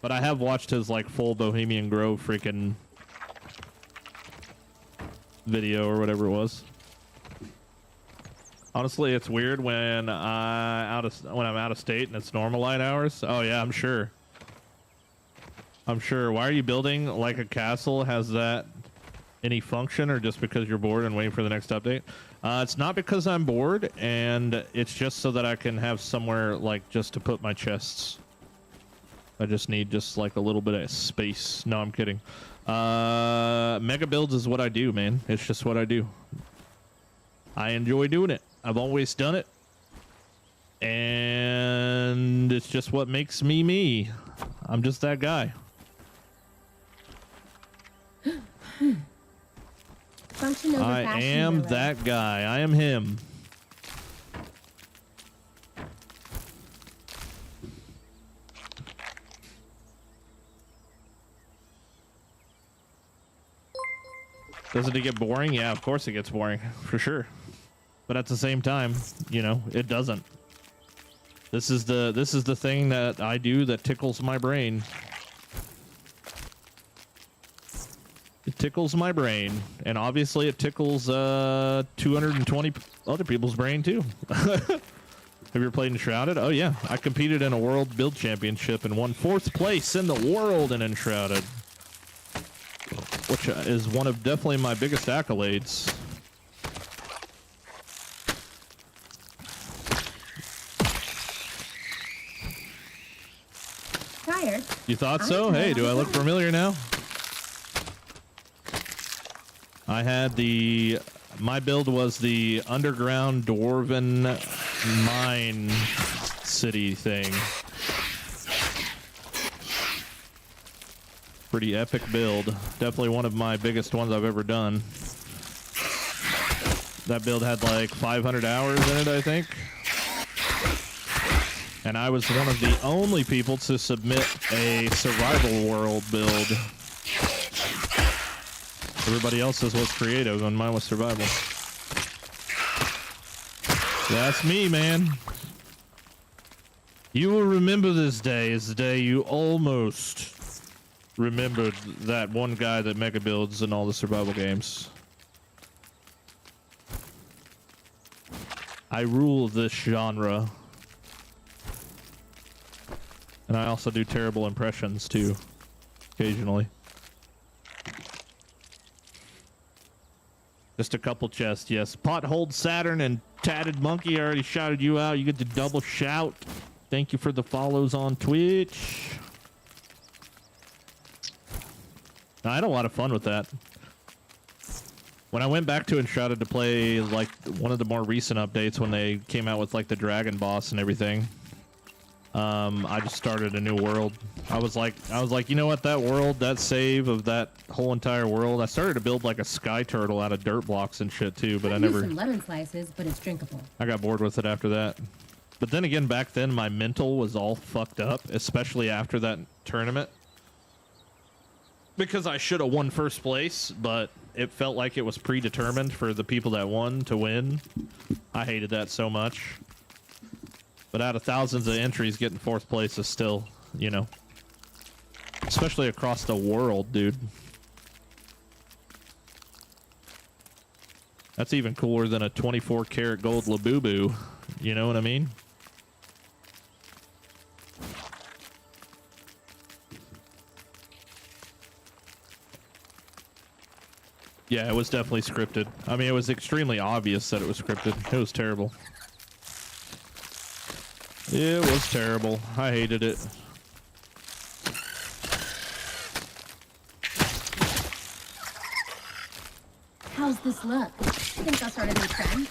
But I have watched his like full Bohemian Grove freaking video or whatever it was. Honestly, it's weird when I'm out of state and it's normal light hours. Oh yeah, I'm sure. I'm sure. Why are you building like a castle? Has that any function or just because you're bored and waiting for the next update? It's not because I'm bored, and it's just so that I can have somewhere like just to put my chests. I just need just like a little bit of space. No, I'm kidding. Mega builds is what I do, man. It's just what I do. I enjoy doing it. I've always done it. And it's just what makes me me. I'm just that guy. Function over I fashion, am Miller. that guy. I am him. Doesn't it get boring? Yeah, of course it gets boring, for sure. But at the same time, you know, it doesn't. This is the thing that I do that tickles my brain. It tickles my brain, and obviously it tickles 220 other people's brain too. Have you ever played Enshrouded? Oh yeah, I competed in a world build championship and won 4th place in the world in Enshrouded, which is one of definitely my biggest accolades. Tired? You thought so? Hey, do I look familiar now? I had my build was the underground dwarven mine city thing. Pretty epic build. Definitely one of my biggest ones I've ever done. That build had like 500 hours in it, I think. And I was one of the only people to submit a survival world build. Everybody else's was creative and mine was survival. That's me, man. You will remember this day as the day you almost remembered that one guy that mega builds in all the survival games. I rule this genre. And I also do terrible impressions too, occasionally. Just a couple chests, yes. Potholed Saturn and Tatted Monkey, I already shouted you out. You get to double shout. Thank you for the follows on Twitch. I had a lot of fun with that. When I went back to Enshrouded to play like one of the more recent updates when they came out with like the dragon boss and everything, I just started a new world. I was like, you know what, that world, that save of that whole entire world, I started to build like a sky turtle out of dirt blocks and shit too, but I Use never, some lemon slices, but it's drinkable. I got bored with it after that. But then again, back then my mental was all fucked up, especially after that tournament. Because I should have won 1st place, but it felt like it was predetermined for the people that won to win. I hated that so much. But out of thousands of entries, getting 4th place is still, you know, especially across the world, dude. That's even cooler than a 24 karat gold Labubu. You know what I mean? Yeah, it was definitely scripted. I mean, it was extremely obvious that it was scripted. It was terrible. It was terrible. I hated it. How's this look? Think I'll start a new trend?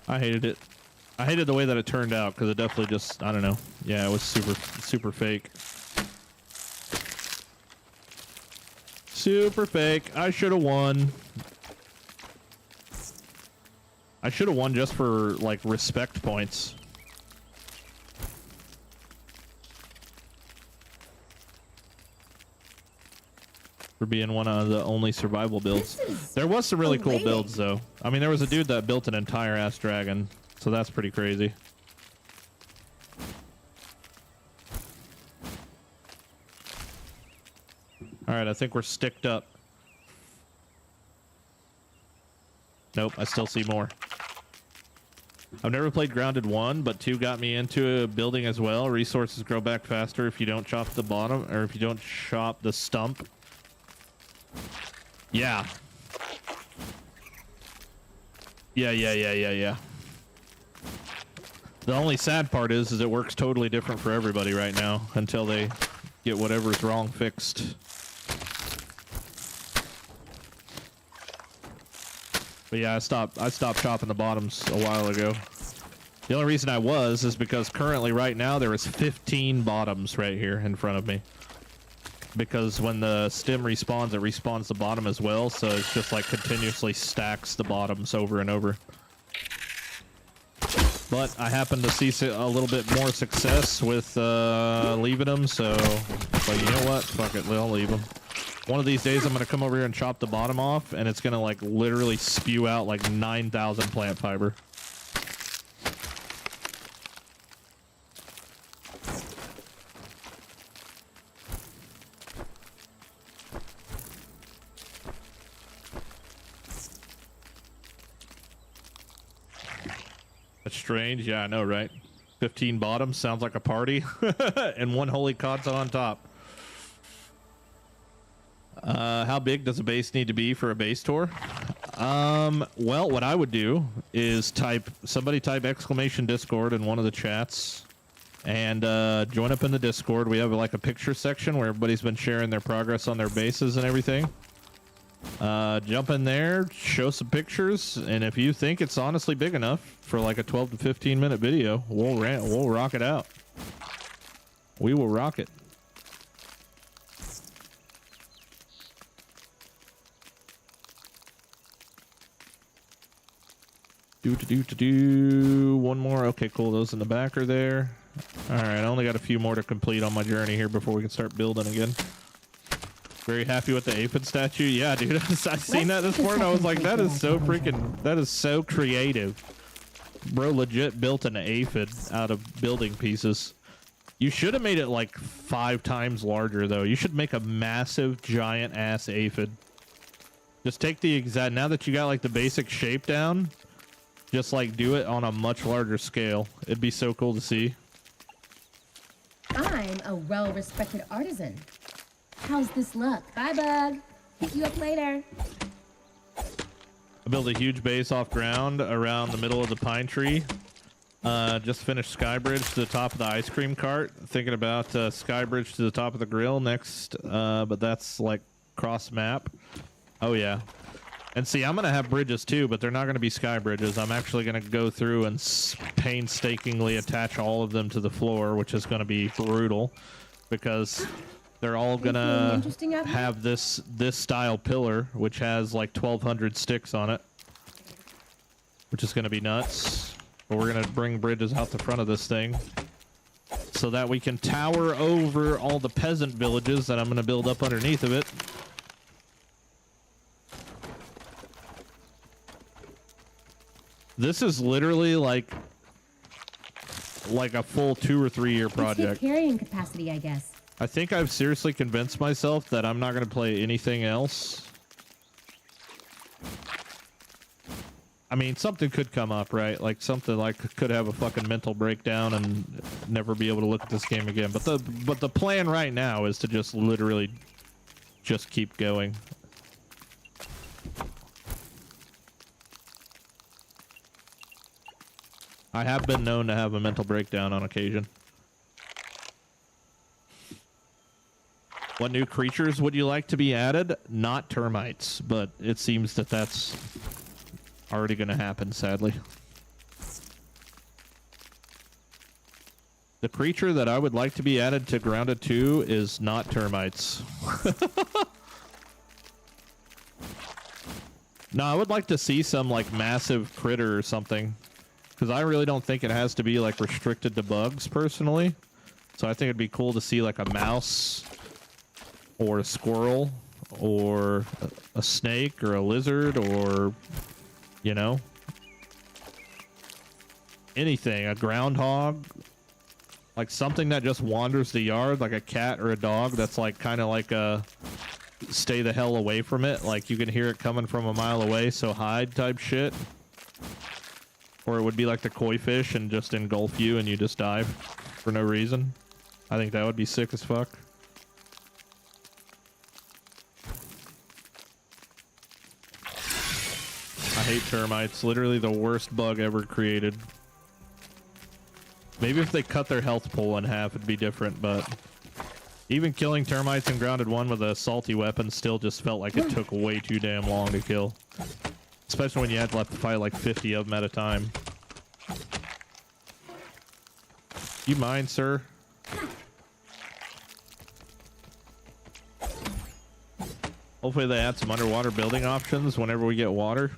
I hated it. I hated the way that it turned out because it definitely just, I don't know. Yeah, it was super fake. Super fake. I should have won. I should have won just for, like, respect points. For being one of the only survival builds. There was some really cool builds, though. I mean, there was a dude that built an entire ass dragon, so that's pretty crazy. Alright, I think we're sticked up. Nope, I still see more. I've never played Grounded 1, but 2 got me into building as well. Resources grow back faster if you don't chop the bottom, or if you don't chop the stump. Yeah. Yeah. The only sad part is it works totally different for everybody right now until they get whatever's wrong fixed. But yeah, I stopped chopping the bottoms a while ago. The only reason I is because currently right now there is 15 bottoms right here in front of me. Because when the stem respawns, it respawns the bottom as well, so it's just like continuously stacks the bottoms over and over. But I happen to see a little bit more success with leaving them, so but you know what? Fuck it, I'll leave them. One of these days I'm going to come over here and chop the bottom off, and it's going to like literally spew out like 9,000 plant fiber. That's strange. Yeah, I know, right? 15 bottoms sounds like a party. And one holy console on top. How big does a base need to be for a base tour? Well, what I would do is somebody type exclamation Discord in one of the chats and join up in the Discord. We have like a picture section where everybody's been sharing their progress on their bases and everything. Jump in there, show some pictures, and if you think it's honestly big enough for like a 12 to 15 minute video, we'll rock it out. We will rock it. One more. Okay, cool. Those in the back are there. All right, I only got a few more to complete on my journey here before we can start building again. Very happy with the aphid statue. Yeah, dude, I seen that this morning. I was like, that is so creative. Bro legit built an aphid out of building pieces. You should have made it like 5 times larger, though. You should make a massive, giant-ass aphid. Just take the exact... Now that you got like the basic shape down, just like do it on a much larger scale. It'd be so cool to see. I'm a well-respected artisan. How's this look? Bye, Bug. Pick you up later. I built a huge base off ground around the middle of the pine tree. Just finished sky bridge to the top of the ice cream cart. Thinking about sky bridge to the top of the grill next, but that's like cross map. Oh yeah. And see, I'm going to have bridges too, but they're not going to be sky bridges. I'm actually going to go through and painstakingly attach all of them to the floor, which is going to be brutal because they're all going to have this style pillar, which has like 1,200 sticks on it, which is going to be nuts. But we're going to bring bridges out the front of this thing so that we can tower over all the peasant villages that I'm going to build up underneath of it. This is literally like a full 2 or 3 year project. Carrying capacity, I guess. I think I've seriously convinced myself that I'm not going to play anything else. I mean, something could come up, right? Like something like could have a fucking mental breakdown and never be able to look at this game again. But the plan right now is to just literally just keep going. I have been known to have a mental breakdown on occasion. What new creatures would you like to be added? Not termites, but it seems that that's already going to happen, sadly. The creature that I would like to be added to Grounded 2 is not termites. No, I would like to see some like massive critter or something. Because I really don't think it has to be like restricted to bugs personally. So I think it'd be cool to see like a mouse or a squirrel or a snake or a lizard or, you know, anything, a groundhog, like something that just wanders the yard, like a cat or a dog that's like kind of like a stay the hell away from it. Like you can hear it coming from a mile away, so hide type shit. Or it would be like the koi fish and just engulf you and you just die for no reason. I think that would be sick as fuck. I hate termites. Literally the worst bug ever created. Maybe if they cut their health pool in half, it'd be different, but even killing termites in Grounded 1 with a salty weapon still just felt like it took way too damn long to kill. Especially when you had to fight like 50 of them at a time. You mind, sir? Hopefully they add some underwater building options whenever we get water.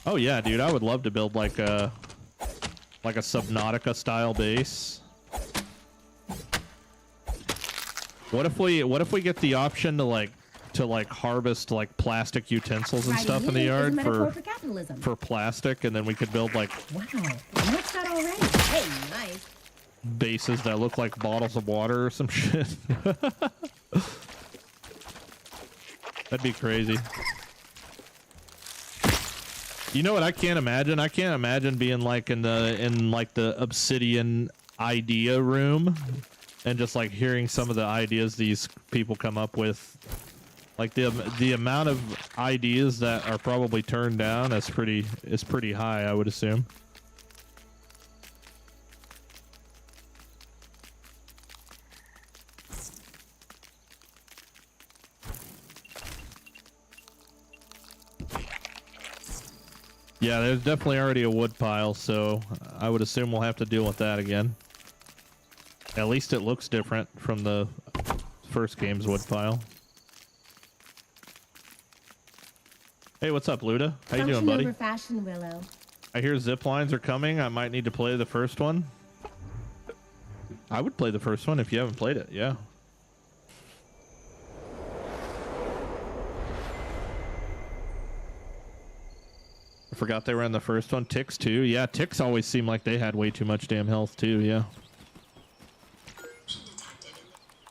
Oh yeah, dude, I would love to build like a Subnautica style base. What if we get the option to like harvest like plastic utensils and Right stuff in the here is a yard metaphor for capitalism. for plastic, and then we could build like Wow, what's that already? Hey, nice. bases that look like bottles of water or some shit. That'd be crazy. You know what I can't imagine? I can't imagine being like in the obsidian idea room and just like hearing some of the ideas these people come up with. Like the amount of ideas that are probably turned down is pretty high, I would assume. Yeah, there's definitely already a wood pile, so I would assume we'll have to deal with that again. At least it looks different from the first game's wood pile. Hey, what's up, Luda? How you doing, buddy? Over fashion, Willow. I hear zip lines are coming. I might need to play the first one. I would play the first one if you haven't played it, yeah. I forgot they were in the first one. Ticks too. Yeah, ticks always seemed like they had way too much damn health too, yeah.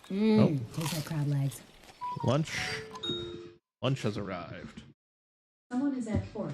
There's that crowd legs. Lunch. Lunch has arrived. Someone is at Forge.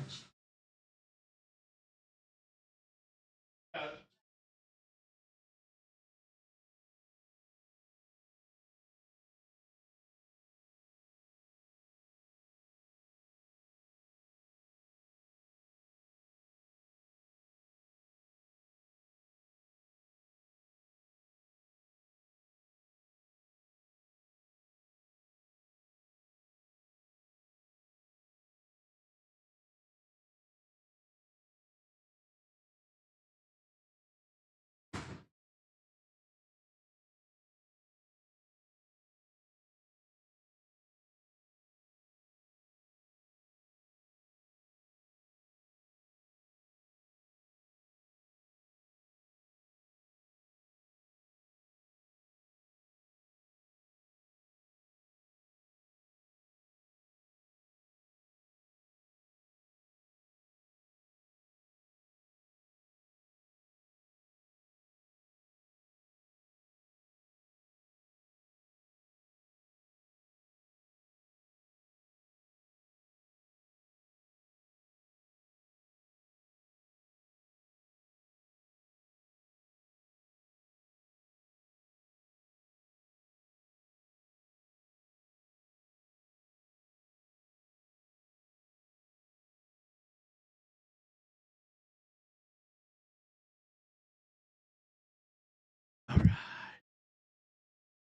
All right.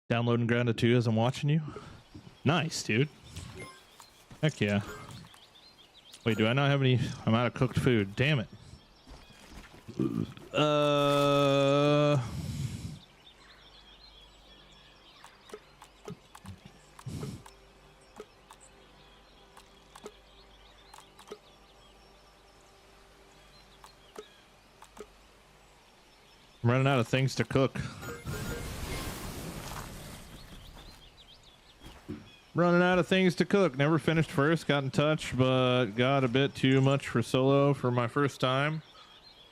Downloading Grounded 2 as I'm watching you. Nice, dude. Heck yeah. Wait, do I not have any? I'm out of cooked food. Damn it. I'm running out of things to cook. Running out of things to cook. Never finished first. Got in touch, but got a bit too much for solo for my first time.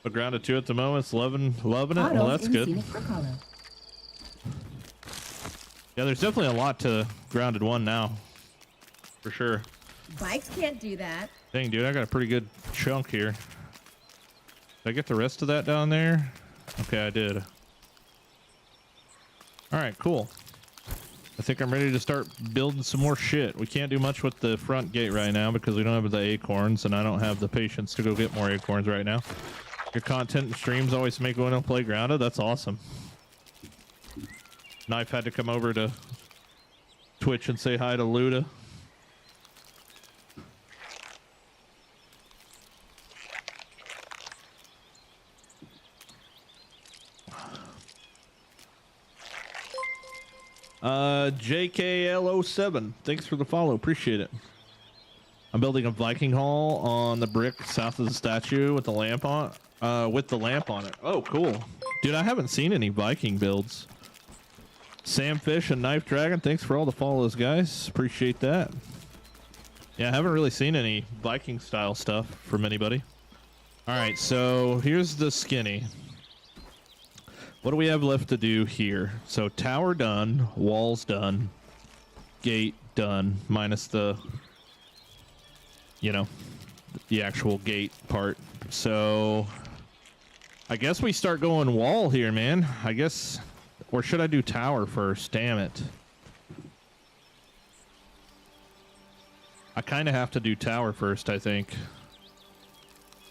But Grounded 2 at the moment. It's loving it. Well, that's good. Yeah, there's definitely a lot to Grounded 1 now. For sure. Bikes can't do that. Dang, dude, I got a pretty good chunk here. Did I get the rest of that down there? Okay, I did. All right, cool. I think I'm ready to start building some more shit. We can't do much with the front gate right now because we don't have the acorns, and I don't have the patience to go get more acorns right now. Your content and streams always make me want to play Grounded. That's awesome. Knife had to come over to Twitch and say hi to Luda. JKL07. Thanks for the follow. Appreciate it. I'm building a Viking hall on the brick south of the statue with the lamp on it. Oh, cool. Dude, I haven't seen any Viking builds. Sam Fish and Knife Dragon, thanks for all the follows, guys. Appreciate that. Yeah, I haven't really seen any Viking style stuff from anybody. All right, so here's the skinny. What do we have left to do here? So tower done, walls done, gate done, minus the, you know, the actual gate part. So I guess we start going wall here, man. I guess, or should I do tower first? Damn it. I kind of have to do tower first, I think.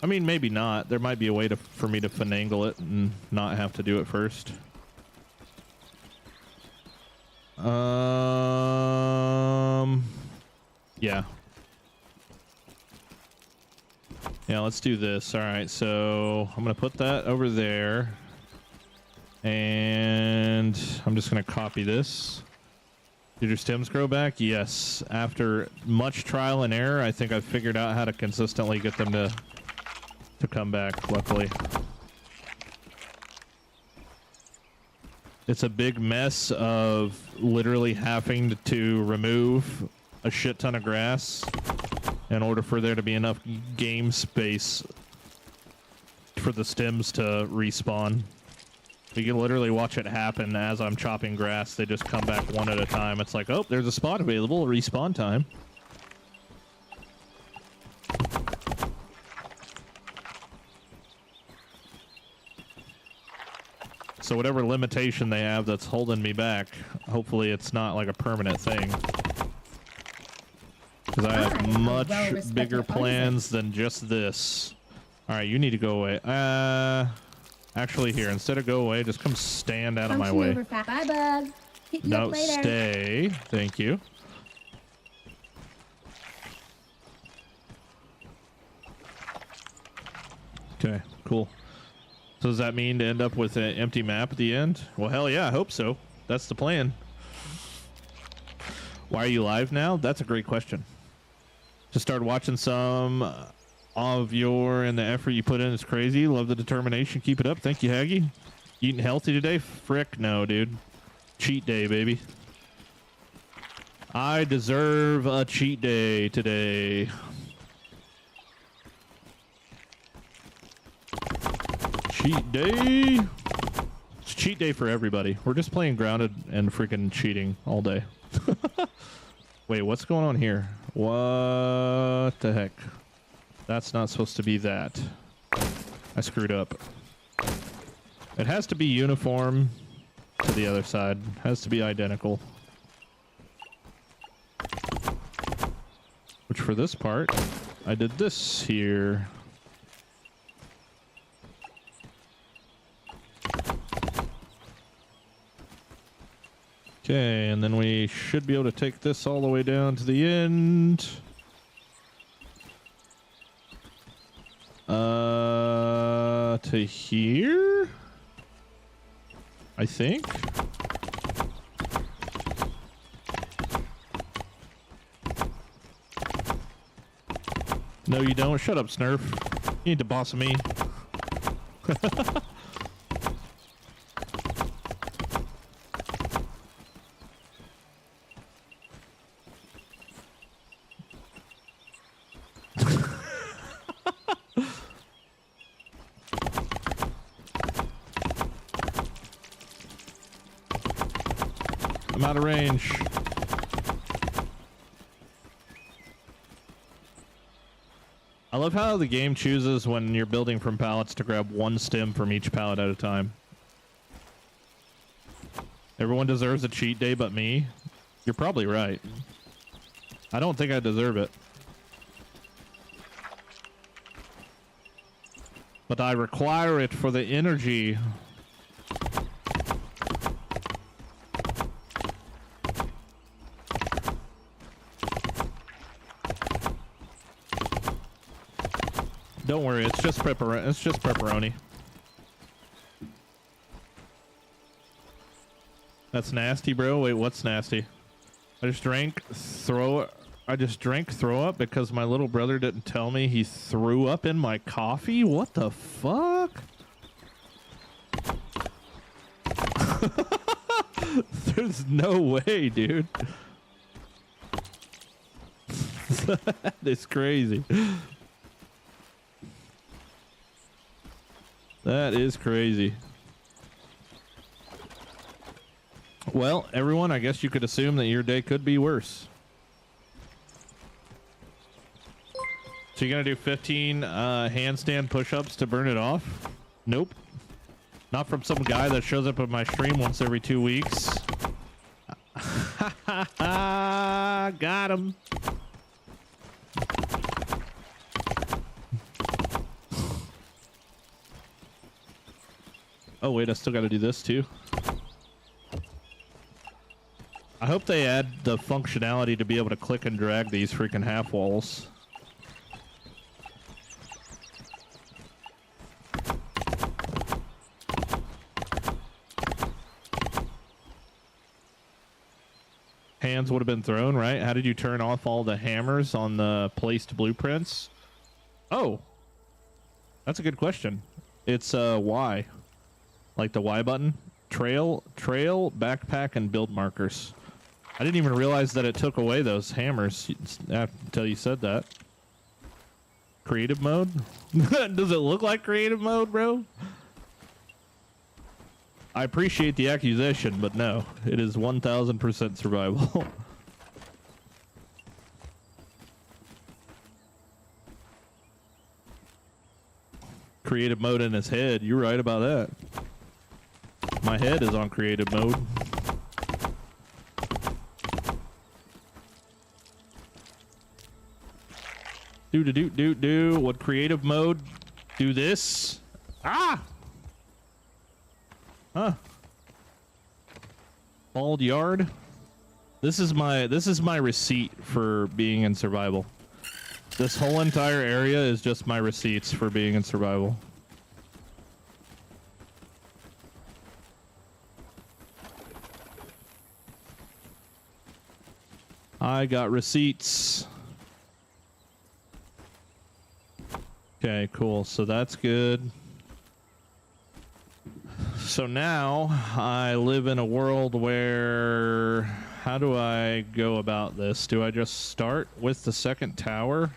I mean, maybe not. There might be a way for me to finagle it and not have to do it first. Yeah. Yeah, let's do this. All right, so I'm going to put that over there. And I'm just going to copy this. Did your stems grow back? Yes. After much trial and error, I think I've figured out how to consistently get them to come back, luckily. It's a big mess of literally having to remove a shit ton of grass in order for there to be enough game space for the stems to respawn. You can literally watch it happen as I'm chopping grass. They just come back one at a time. It's like, oh, there's a spot available. Respawn time. So whatever limitation they have that's holding me back, hopefully it's not like a permanent thing. Because I have much bigger plans than just this. All right, you need to go away. Actually, here, instead of go away, just come stand out of my way. Bye, bug. Hit you No, up later. stay. Thank you. Okay, cool. So does that mean to end up with an empty map at the end? Well, hell yeah, I hope so. That's the plan. Why are you live now? That's a great question. Just started watching some of your, and the effort you put in is crazy. Love the determination. Keep it up. Thank you, Haggy. Eating healthy today? Frick no, dude. Cheat day, baby. I deserve a cheat day today. Cheat day. It's cheat day for everybody. We're just playing grounded and freaking cheating all day. Wait, what's going on here? What the heck? That's not supposed to be that. I screwed up. It has to be uniform to the other side. It has to be identical. Which for this part, I did this here. Okay, and then we should be able to take this all the way down to the end. To here? I think. No, you don't. Shut up, Snurf. You need to boss me. I'm out of range. I love how the game chooses when you're building from pallets to grab one stem from each pallet at a time. Everyone deserves a cheat day but me. You're probably right. I don't think I deserve it. But I require it for the energy. Don't worry, it's just pepperoni. It's just pepperoni. That's nasty, bro. Wait, what's nasty? I just drank throw up because my little brother didn't tell me he threw up in my coffee? What the fuck? There's no way, dude. That is crazy. That is crazy. Well, everyone, I guess you could assume that your day could be worse. So you're gonna do 15 handstand push-ups to burn it off? Nope. Not from some guy that shows up at my stream once every 2 weeks. Got him. Oh wait, I still gotta do this too. I hope they add the functionality to be able to click and drag these freaking half walls. Hands would have been thrown, right? How did you turn off all the hammers on the placed blueprints? Oh, that's a good question. It's Y, like the Y button. Trail, backpack, and build markers. I didn't even realize that it took away those hammers until you said that. Creative mode? Does it look like creative mode, bro? I appreciate the accusation, but no. It is 1000% survival. Creative mode in his head. You're right about that. My head is on creative mode. Do. What creative mode? Do this. Ah! Huh. Bald yard. This is my receipt for being in survival. This whole entire area is just my receipts for being in survival. I got receipts. Okay, cool. So that's good. So now I live in a world where, how do I go about this? Do I just start with the second tower?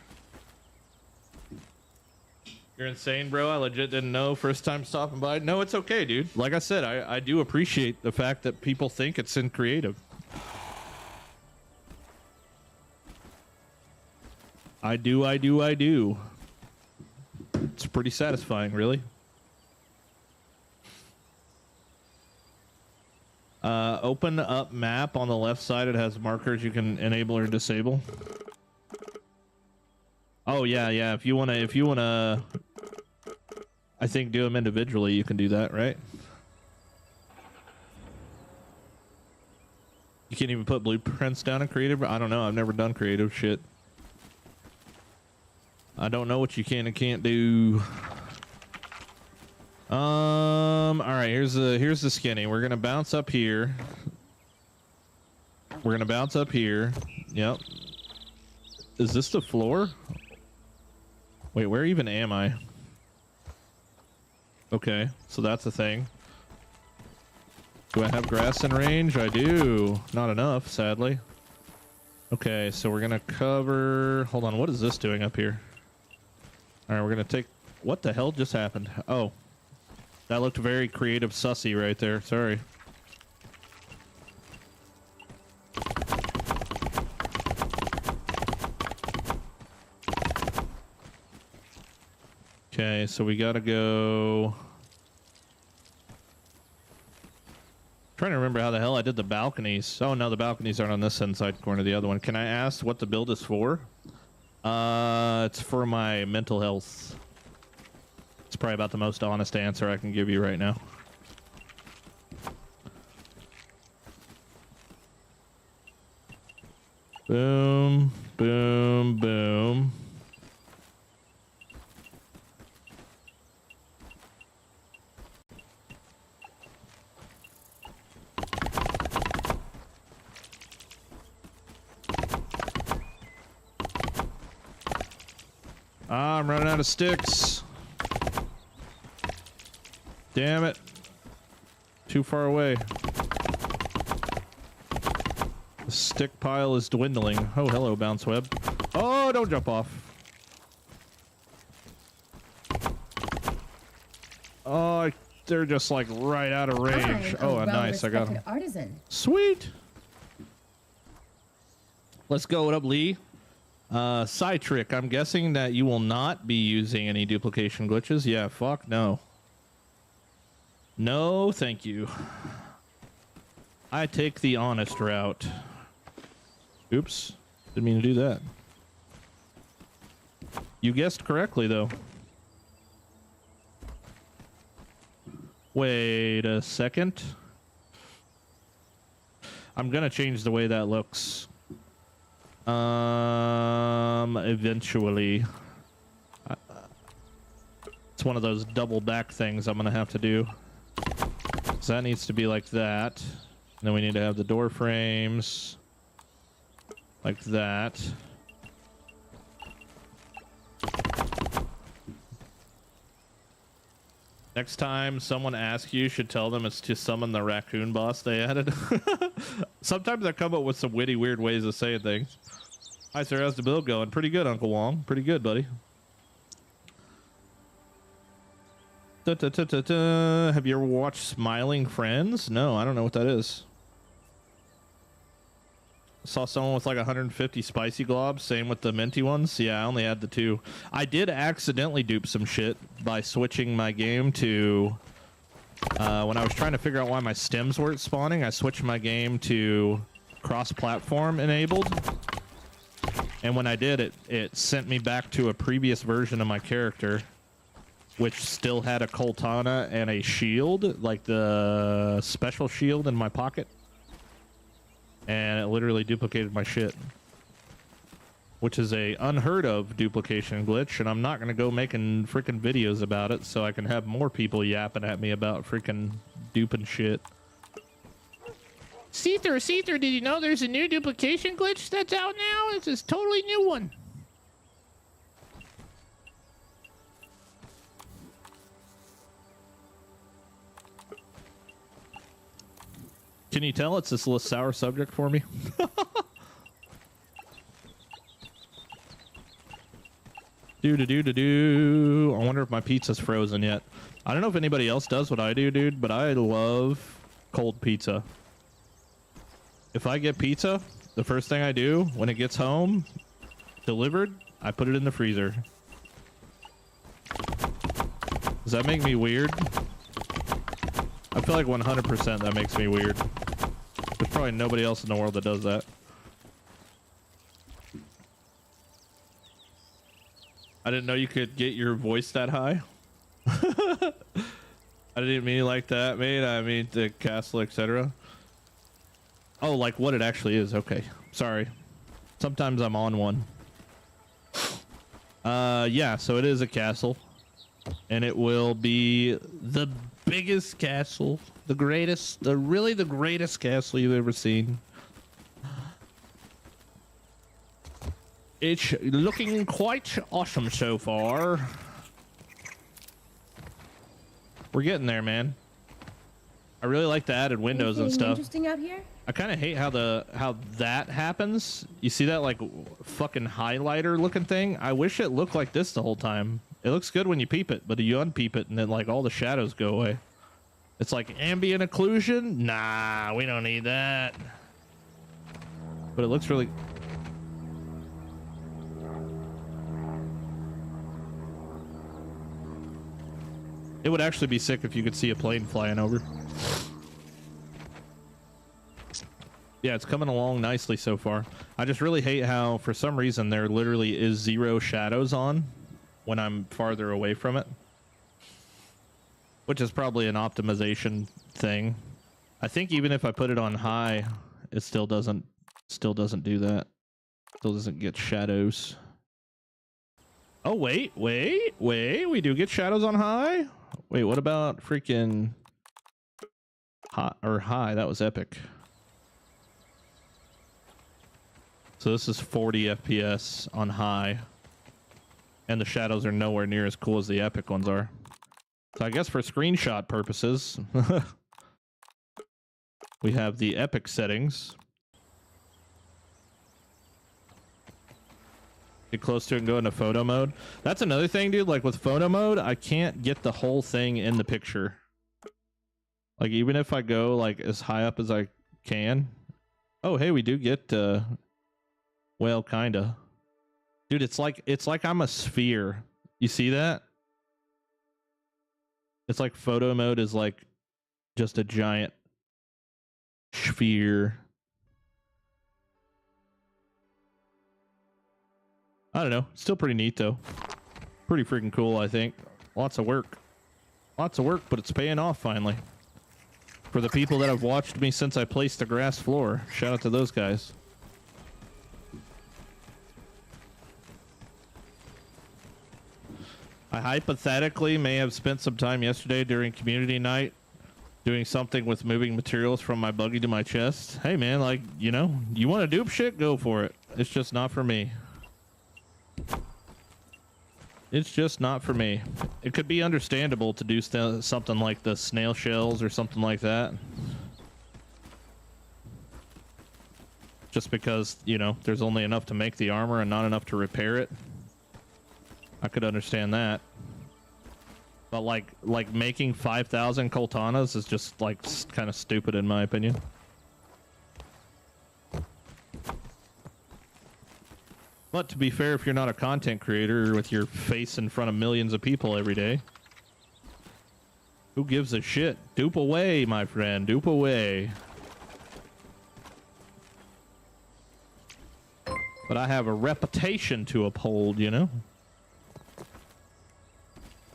You're insane, bro. I legit didn't know first time stopping by. No, it's okay, dude. Like I said, I do appreciate the fact that people think it's in creative. I do. It's pretty satisfying, really. Open up map on the left side. It has markers you can enable or disable. Oh yeah. If you wanna, I think do them individually. You can do that, right? You can't even put blueprints down in creative. I don't know. I've never done creative shit. I don't know what you can and can't do. All right, here's the skinny. We're gonna bounce up here. Yep. Is this the floor? Wait, where even am I? Okay, so that's a thing. Do I have grass in range? I do. Not enough, sadly. Okay, so we're gonna cover... Hold on, what is this doing up here? All right, we're gonna take... What the hell just happened? Oh. That looked very creative sussy right there. Sorry. Okay, so we gotta go... Trying to remember how the hell I did the balconies. Oh no, the balconies aren't on this inside corner, the other one. Can I ask what the build is for? It's for my mental health. It's probably about the most honest answer I can give you right now. Boom, boom, boom. Ah, I'm running out of sticks. Damn it. Too far away. The stick pile is dwindling. Oh, hello, bounce web. Oh, don't jump off. Oh, they're just like right out of range. I'm Oh, a nice. I got well-respected him. artisan. Sweet. Let's go. What up, Lee? Side trick. I'm guessing that you will not be using any duplication glitches. Yeah, fuck no. No, thank you. I take the honest route. Oops. Didn't mean to do that. You guessed correctly, though. Wait a second. I'm gonna change the way that looks. Eventually. It's one of those double back things I'm gonna have to do. So that needs to be like that. And then we need to have the door frames like that. Next time someone asks you, should tell them it's to summon the raccoon boss they added. Sometimes I come up with some witty, weird ways of saying things. Hi, sir. How's the build going? Pretty good, Uncle Wong. Pretty good, buddy. Have you ever watched Smiling Friends? No, I don't know what that is. Saw someone with like 150 spicy globs. Same with the minty ones. Yeah, I only had the 2. I did accidentally dupe some shit by switching my game to... when I was trying to figure out why my stems weren't spawning, I switched my game to cross-platform enabled. And when I did, it sent me back to a previous version of my character, which still had a Coltana and a shield, like the special shield in my pocket. And it literally duplicated my shit, which is a unheard of duplication glitch, and I'm not going to go making freaking videos about it so I can have more people yapping at me about freaking duping shit. Seether, did you know there's a new duplication glitch that's out now? It's a totally new one. Can you tell it's this little sour subject for me? I wonder if my pizza's frozen yet. I don't know if anybody else does what I do, dude, but I love cold pizza. If I get pizza, the first thing I do when it gets home, delivered, I put it in the freezer. Does that make me weird? I feel like 100% that makes me weird. There's probably nobody else in the world that does that. I didn't know you could get your voice that high. I didn't mean like that, mate. I mean the castle, etc. Oh, like what it actually is. Okay. Sorry. Sometimes I'm on one. Yeah, so it is a castle. And it will be the biggest castle, the greatest, really the greatest castle you've ever seen. It's looking quite awesome so far. We're getting there, man. I really like the added windows and Anything stuff. interesting out here? I kind of hate how that happens. You see that like fucking highlighter looking thing? I wish it looked like this the whole time. It looks good when you peep it, but you unpeep it and then like all the shadows go away. It's like ambient occlusion? Nah, we don't need that. But it looks really... It would actually be sick if you could see a plane flying over. Yeah, it's coming along nicely so far. I just really hate how, for some reason, there literally is 0 shadows on when I'm farther away from it. Which is probably an optimization thing. I think even if I put it on high, it still doesn't do that. Still doesn't get shadows. Oh, wait. We do get shadows on high? Wait, what about freaking high? That was epic. So this is 40 FPS on high. And the shadows are nowhere near as cool as the epic ones are. So I guess for screenshot purposes, we have the epic settings. Get close to it and go into photo mode. That's another thing, dude. Like with photo mode, I can't get the whole thing in the picture. Like even if I go like as high up as I can. Oh, hey, we do get well, kinda. Dude, it's like I'm a sphere. You see that? It's like photo mode is like just a giant sphere. I don't know. Still pretty neat though. Pretty freaking cool, I think. Lots of work. Lots of work, but it's paying off finally. For the people that have watched me since I placed the grass floor. Shout out to those guys. I hypothetically may have spent some time yesterday during community night doing something with moving materials from my buggy to my chest. Hey man, like, you know, you want to dupe shit? Go for it. It's just not for me. It's just not for me. It could be understandable to do something like the snail shells or something like that. Just because, you know, there's only enough to make the armor and not enough to repair it. I could understand that. But like making 5,000 Coltanas is just like kind of stupid in my opinion. But to be fair, if you're not a content creator with your face in front of millions of people every day, who gives a shit? Dupe away, my friend. Dupe away. But I have a reputation to uphold, you know?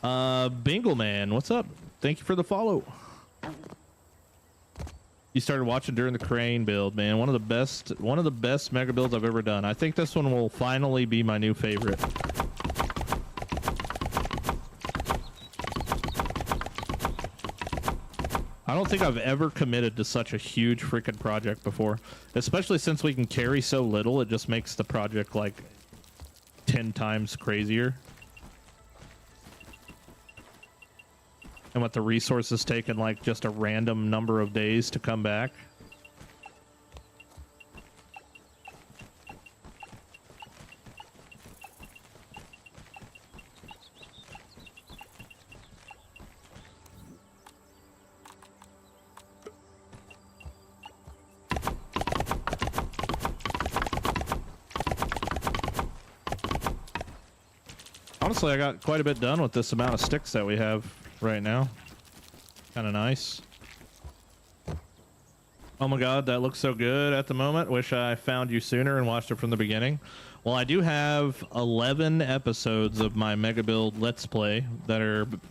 Bingleman, what's up? Thank you for the follow. You started watching during the crane build, man. One of the best mega builds I've ever done. I think this one will finally be my new favorite. I don't think I've ever committed to such a huge freaking project before, especially since we can carry so little. It just makes the project like 10 times crazier. And with the resources taking like just a random number of days to come back. Honestly, I got quite a bit done with this amount of sticks that we have right now. Kind of nice. Oh my god, that looks so good at the moment. Wish I found you sooner and watched it from the beginning. Well, I do have 11 episodes of my mega build let's play that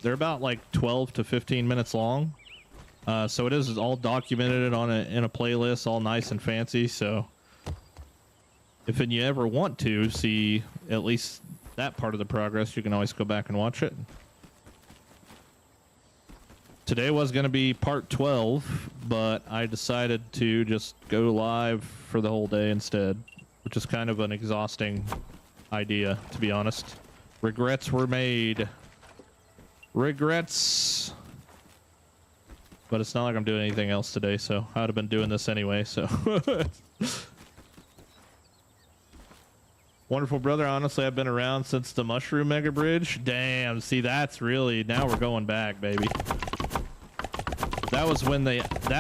they're about like 12 to 15 minutes long. So it is all documented in a playlist, all nice and fancy. So if you ever want to see at least that part of the progress, you can always go back and watch it. Today was going to be part 12, but I decided to just go live for the whole day instead, which is kind of an exhausting idea, to be honest. Regrets were made. Regrets. But it's not like I'm doing anything else today, so I would have been doing this anyway, so. Wonderful brother, honestly, I've been around since the Mushroom Mega Bridge. Damn, see, that's really, now we're going back, baby. That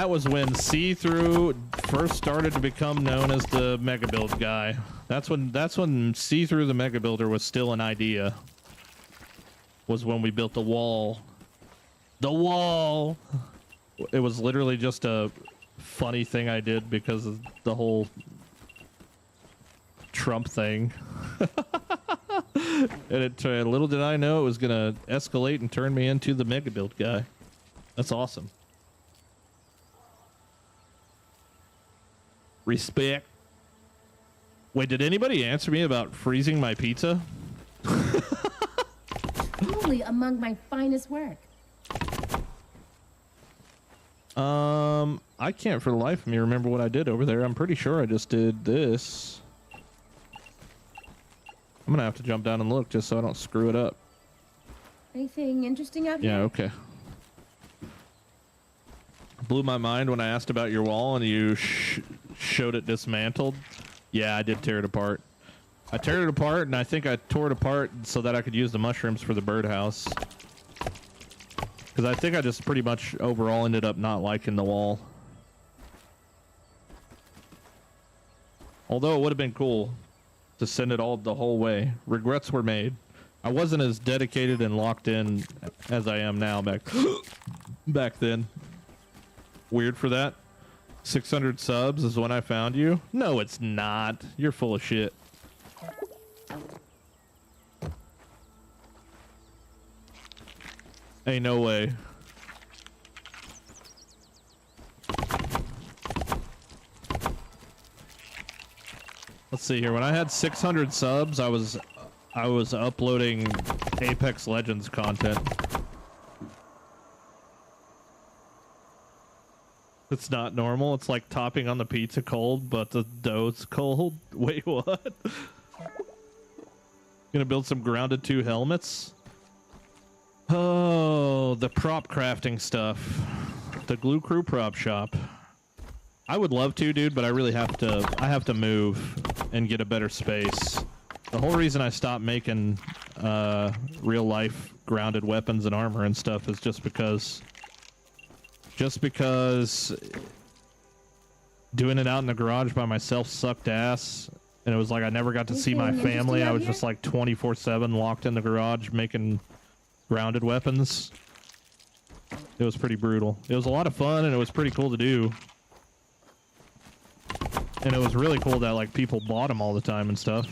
was when See-Through first started to become known as the Mega Build guy. That's when See-Through the Mega Builder was still an idea. Was when we built the wall. The wall! It was literally just a funny thing I did because of the whole Trump thing. And little did I know it was gonna escalate and turn me into the Mega Build guy. That's awesome. Respect. Wait, did anybody answer me about freezing my pizza? Truly among my finest work. I can't for the life of me remember what I did over there. I'm pretty sure I just did this. I'm gonna have to jump down and look just so I don't screw it up. Anything interesting out here? Yeah, okay. Blew my mind when I asked about your wall and you showed it dismantled. Yeah, I did tear it apart. I tear it apart, and I think I tore it apart so that I could use the mushrooms for the birdhouse. Because I think I just pretty much overall ended up not liking the wall. Although it would have been cool to send it all the whole way. Regrets were made. I wasn't as dedicated and locked in as I am now back then. Weird for that. 600 subs is when I found you. No, it's not. You're full of shit. Ain't no way. Let's see here. When I had 600 subs, I was uploading Apex Legends content. It's not normal. It's like topping on the pizza cold, but the dough's cold. Wait, what? Gonna build some grounded 2 helmets. Oh, the prop crafting stuff. The Glue Crew prop shop. I would love to, dude, but I really have to move and get a better space. The whole reason I stopped making real life grounded weapons and armor and stuff is just because doing it out in the garage by myself sucked ass, and it was like I never got to see my family. I was just like 24/7 locked in the garage making grounded weapons. It was pretty brutal. It was a lot of fun, and it was pretty cool to do. And it was really cool that like people bought them all the time and stuff.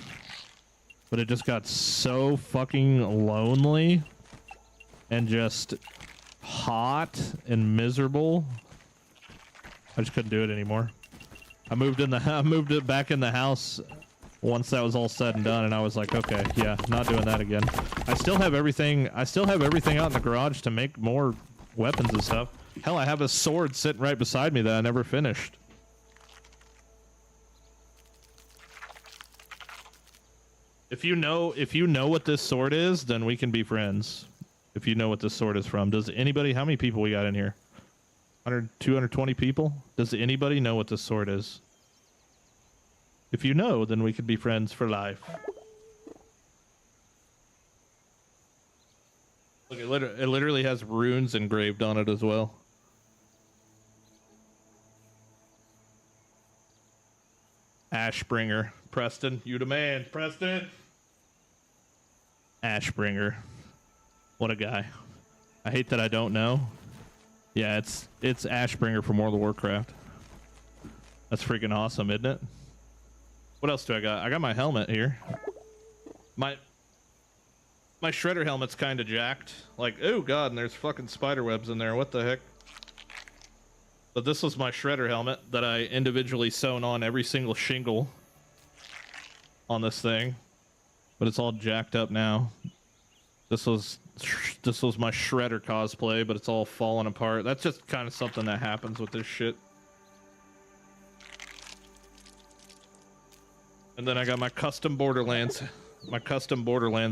But it just got so fucking lonely and just hot and miserable. I just couldn't do it anymore. I moved it back in the house once that was all said and done, and I was like, okay, yeah, not doing that again. I still have everything out in the garage to make more weapons and stuff. Hell, I have a sword sitting right beside me that I never finished. If you know what this sword is, then we can be friends. If you know what this sword is from. Does anybody, how many people we got in here? 100, 220 people? Does anybody know what this sword is? If you know, then we could be friends for life. Look, it literally has runes engraved on it as well. Ashbringer. Preston, you demand. Preston! Ashbringer. What a guy. I hate that I don't know. Yeah, it's Ashbringer from World of Warcraft. That's freaking awesome, isn't it? What else do I got? I got my helmet here. My shredder helmet's kind of jacked. Like, oh god, and there's fucking spider webs in there. What the heck? But this was my shredder helmet that I individually sewn on every single shingle on this thing. But it's all jacked up now. This was my shredder cosplay, but it's all falling apart. That's just kind of something that happens with this shit. And then I got my custom Borderlands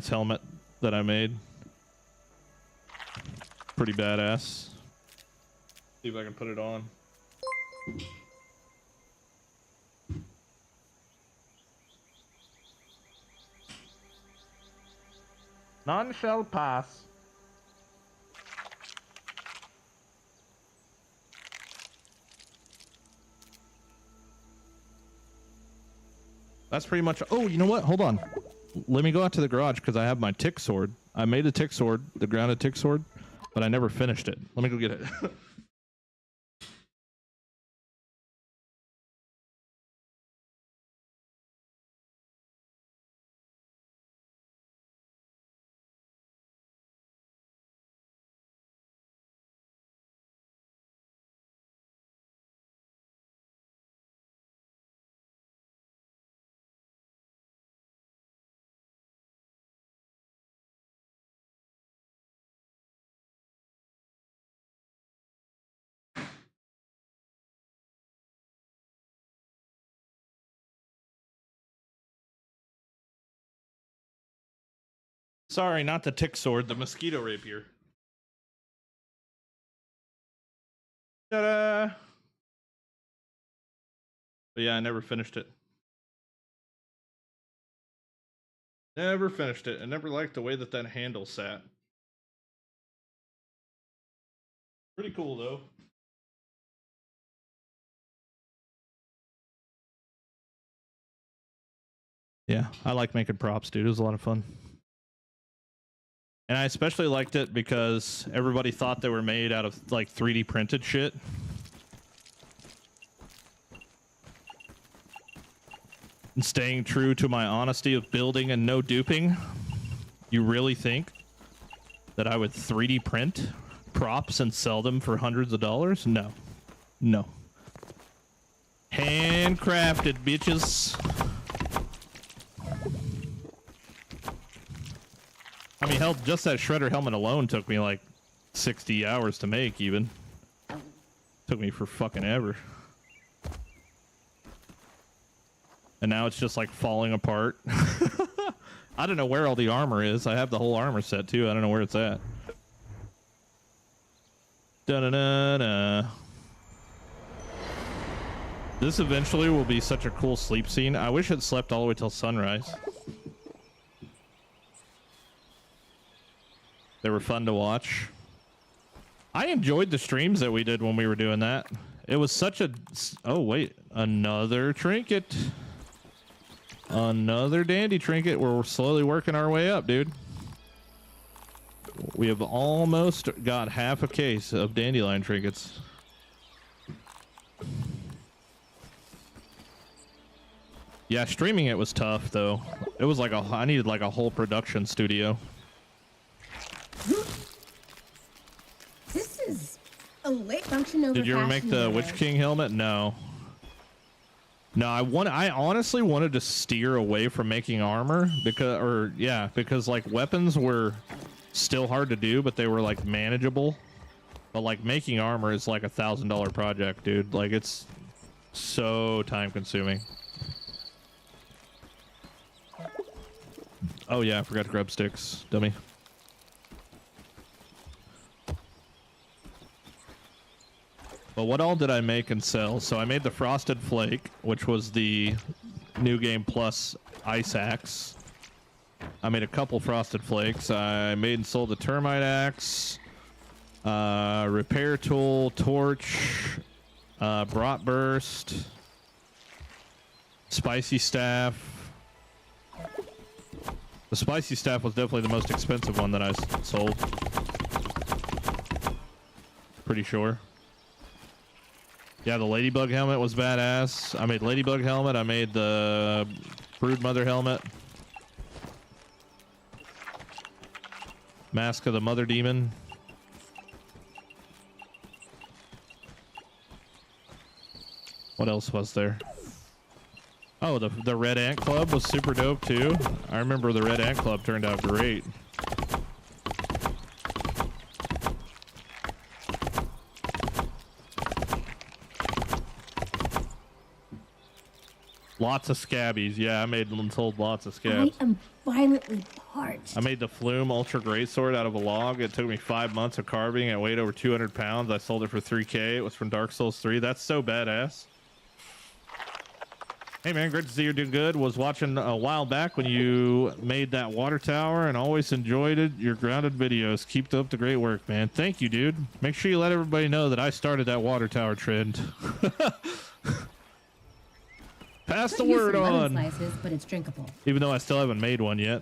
helmet that I made. Pretty badass. See if I can put it on. None shall pass. That's pretty much. Oh, you know what? Hold on. Let me go out to the garage because I have my tick sword. I made a tick sword, the grounded tick sword, but I never finished it. Let me go get it. Sorry, not the tick sword, the mosquito rapier. Ta-da! But yeah, I never finished it. Never finished it. I never liked the way that that handle sat. Pretty cool though. Yeah, I like making props, dude. It was a lot of fun. And I especially liked it because everybody thought they were made out of like 3D printed shit. And staying true to my honesty of building and no duping. You really think that I would 3D print props and sell them for hundreds of dollars? No. No. Handcrafted, bitches. I mean, hell, just that shredder helmet alone took me like 60 hours to make, even. Took me for fucking ever. And now it's just like falling apart. I don't know where all the armor is. I have the whole armor set too. I don't know where it's at. Da-da-da-da. This eventually will be such a cool sleep scene. I wish it slept all the way till sunrise. They were fun to watch. I enjoyed the streams that we did when we were doing that. It was such a... Oh, wait. Another trinket. Another dandy trinket. We're slowly working our way up, dude. We have almost got half a case of dandelion trinkets. Yeah, streaming it was tough, though. It was like I needed like a whole production studio. This is a late function over. Did you ever make the Witch King helmet? No. No, I honestly wanted to steer away from making armor because like weapons were still hard to do, but they were like manageable. But like making armor is like $1,000 project, dude. Like it's so time consuming. Oh yeah, I forgot to grab sticks, dummy. But what all did I make and sell? So I made the Frosted Flake, which was the New Game Plus ice axe. I made a couple Frosted Flakes. I made and sold the Termite axe, repair tool, torch, bratwurst, spicy staff. The spicy staff was definitely the most expensive one that I sold. Pretty sure. Yeah, the Ladybug helmet was badass. I made Ladybug helmet. I made the Broodmother helmet. Mask of the Mother Demon. What else was there? Oh, the Red Ant Club was super dope too. I remember the Red Ant Club turned out great. Lots of scabbies. Yeah, I made and sold lots of scabs. I am violently parched. I made the Flume Ultra Greatsword out of a log. It took me 5 months of carving. It weighed over 200 pounds. I sold it for $3K. It was from Dark Souls 3. That's so badass. Hey man, great to see you're doing good. Was watching a while back when you made that water tower and always enjoyed it. Your grounded videos. Keep up the great work, man. Thank you, dude. Make sure you let everybody know that I started that water tower trend. Pass the word on. Slices, but it's drinkable. Even though I still haven't made one yet.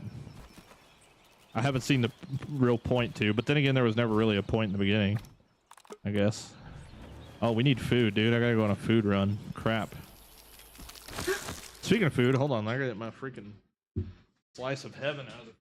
I haven't seen the real point to, but then again, there was never really a point in the beginning, I guess. Oh, we need food, dude. I gotta go on a food run. Crap. Speaking of food, hold on. I gotta get my freaking slice of heaven out of the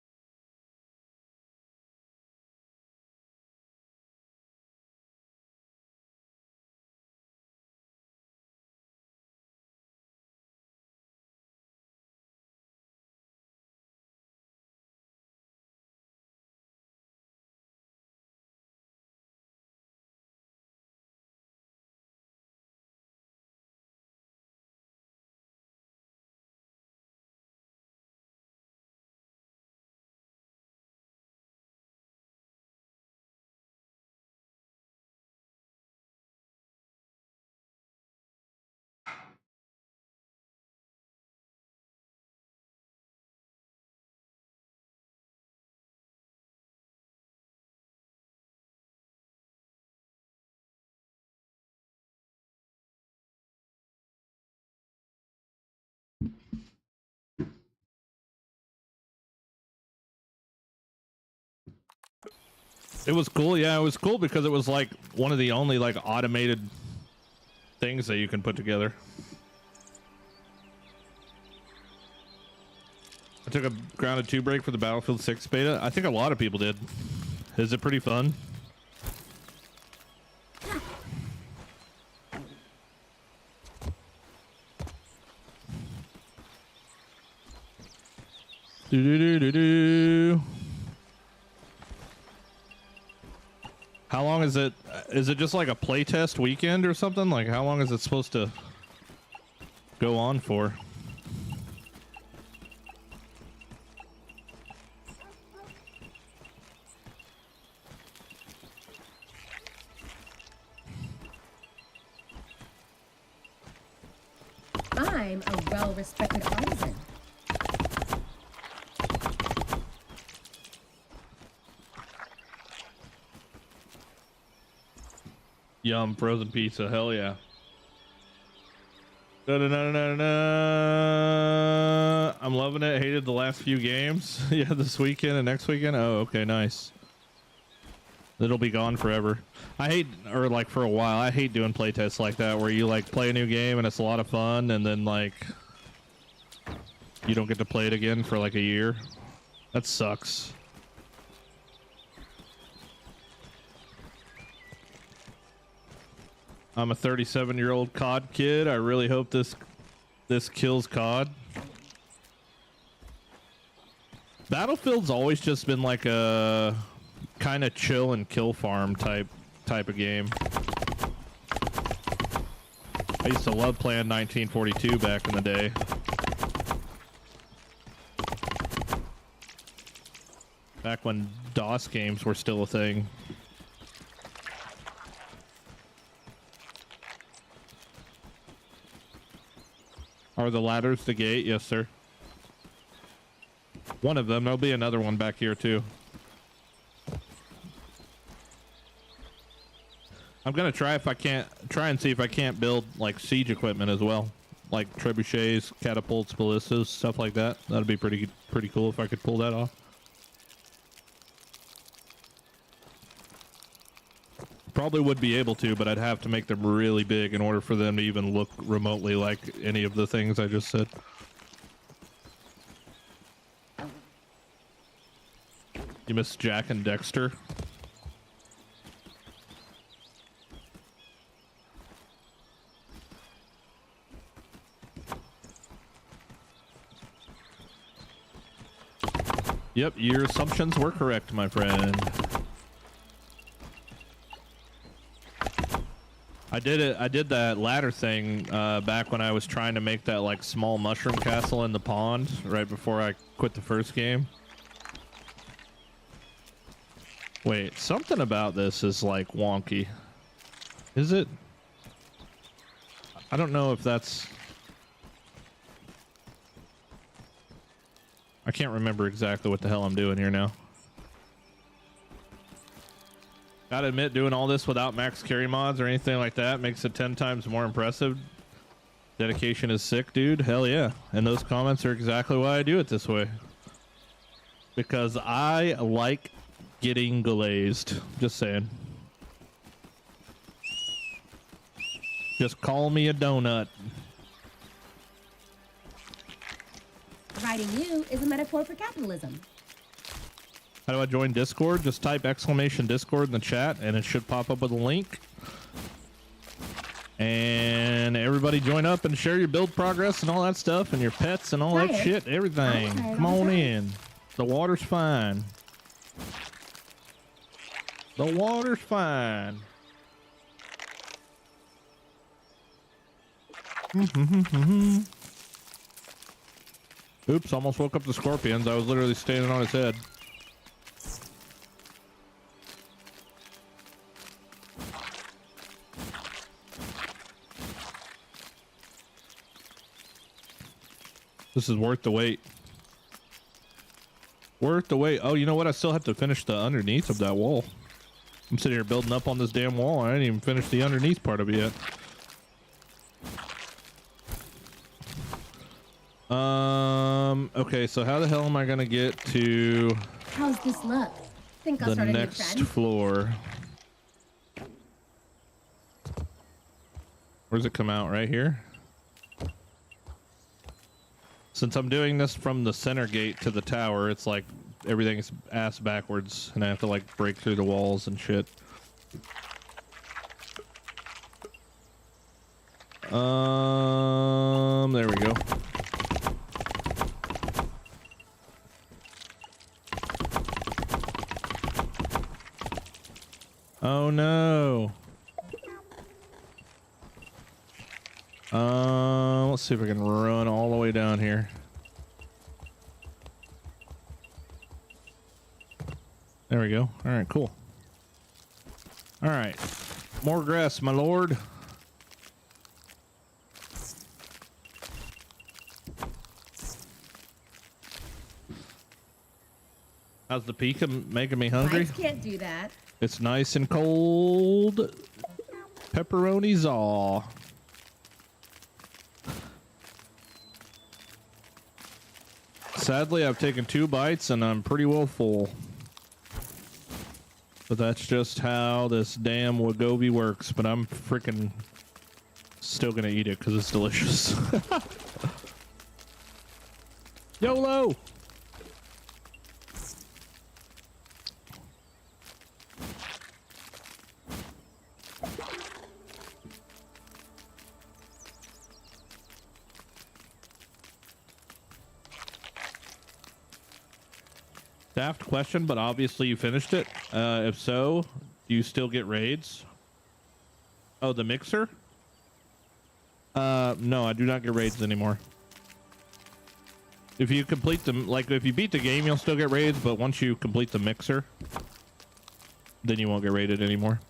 It was cool. Yeah, it was cool because it was like one of the only like automated things that you can put together. I took a grounded 2 break for the Battlefield 6 beta. I think a lot of people did. Is it pretty fun? Do do do do do. How long is it? Is it just like a playtest weekend or something? Like how long is it supposed to go on for? I'm a well-respected artisan. Yum, frozen pizza. Hell yeah. Da-da-da-da-da-da. I'm loving it. Hated the last few games. Yeah, this weekend and next weekend. Oh, okay, nice. It'll be gone forever. I hate, or like for a while, I hate doing playtests like that where you like play a new game and it's a lot of fun and then like you don't get to play it again for like a year. That sucks. I'm a 37-year-old COD kid. I really hope this kills COD. Battlefield's always just been like a kind of chill and kill farm type of game. I used to love playing 1942 back in the day. Back when DOS games were still a thing. Are the ladders the gate? Yes, sir. One of them. There'll be another one back here too. I'm gonna try and see if I can't build like siege equipment as well, like trebuchets, catapults, ballistas, stuff like that. That'd be pretty cool if I could pull that off. Probably would be able to, but I'd have to make them really big in order for them to even look remotely like any of the things I just said. You miss Jack and Dexter? Yep, your assumptions were correct, my friend. I did that ladder thing back when I was trying to make that like small mushroom castle in the pond right before I quit the first game. Wait, something about this is like wonky. Is it? I don't know if that's... I can't remember exactly what the hell I'm doing here now. Gotta admit, doing all this without max carry mods or anything like that makes it 10 times more impressive. Dedication is sick, dude. Hell yeah. And those comments are exactly why I do it this way. Because I like getting glazed. Just saying. Just call me a donut. Writing you is a metaphor for capitalism. How do I join Discord? Just type !Discord in the chat and it should pop up with a link. And everybody join up and share your build progress and all that stuff and your pets and all that shit. Everything. Come on in. The water's fine. The water's fine. Oops, almost woke up the scorpions. I was literally standing on his head. This is worth the wait. Worth the wait. Oh, you know what? I still have to finish the underneath of that wall. I'm sitting here building up on this damn wall. I didn't even finish the underneath part of it yet. Okay, so how the hell am I gonna get to... How's this look? Think I'll the start a new next trend? floor. Where's it come out? Right here? Since I'm doing this from the center gate to the tower, it's like everything's ass backwards, and I have to like break through the walls and shit. There we go. Oh no. Let's see if I can run all the way down here. There we go. All right, cool. All right. More grass, my lord. How's the pika making me hungry? Lights can't do that. It's nice and cold. Pepperoni zaw. Sadly, I've taken 2 bites and I'm pretty well full. But that's just how this damn Wagobi works. But I'm freaking still gonna eat it because it's delicious. YOLO! Daft question, but obviously you finished it. If so, do you still get raids? Oh, the mixer? No, I do not get raids anymore. If you complete them, like if you beat the game, you'll still get raids, but once you complete the mixer, then you won't get raided anymore.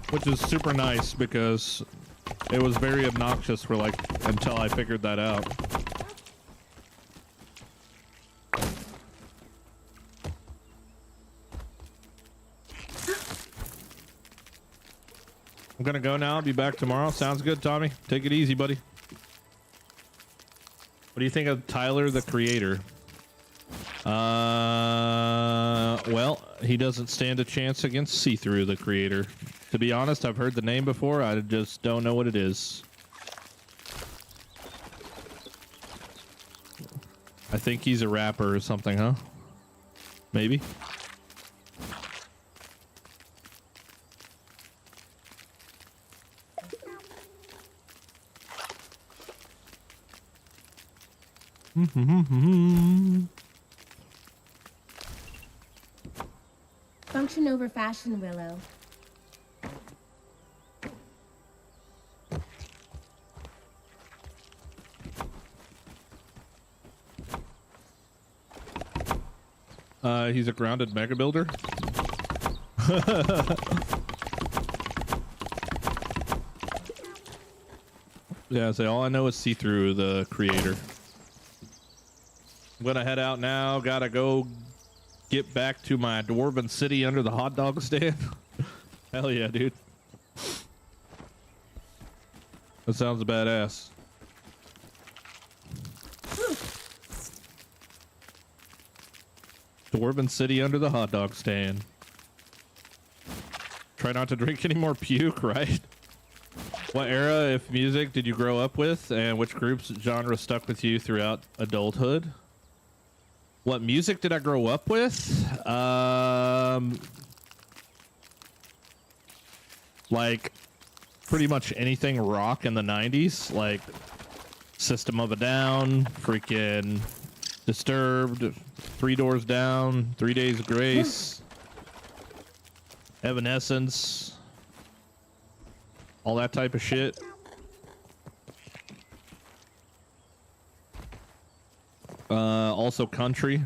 Which is super nice because it was very obnoxious for like until I figured that out. I'm gonna go now. I'll be back tomorrow. Sounds good, Tommy. Take it easy, buddy. What do you think of Tyler, the Creator? Well, he doesn't stand a chance against See-Through, the Creator. To be honest, I've heard the name before. I just don't know what it is. I think he's a rapper or something, huh? Maybe. Function over fashion, Willow. He's a grounded mega builder. Yeah, so all I know is See-Through, the Creator. I'm gonna head out now. Gotta go get back to my dwarven city under the hot dog stand. Hell yeah, dude. That sounds badass. Dwarven city under the hot dog stand. Try not to drink any more puke, right? What era, if music, did you grow up with, and which groups, genre stuck with you throughout adulthood? What music did I grow up with? Like pretty much anything rock in the 90s, like System of a Down, freaking Disturbed, Three Doors Down, 3 Days of Grace, Evanescence, all that type of shit. Also country.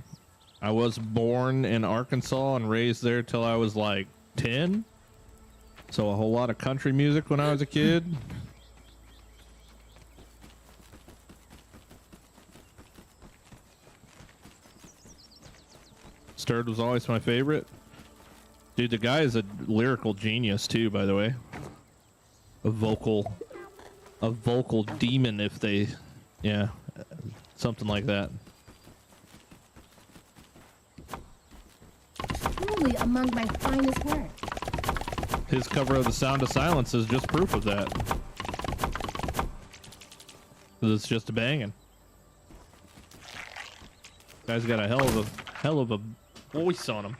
I was born in Arkansas and raised there till I was like 10. So a whole lot of country music when I was a kid. Stirred was always my favorite. Dude, the guy is a lyrical genius too, by the way. A vocal demon, if they, yeah, something like that. Truly among my finest work. His cover of The Sound of Silence is just proof of that. 'Cause it's just a banging. Guy's got a hell of a voice on him.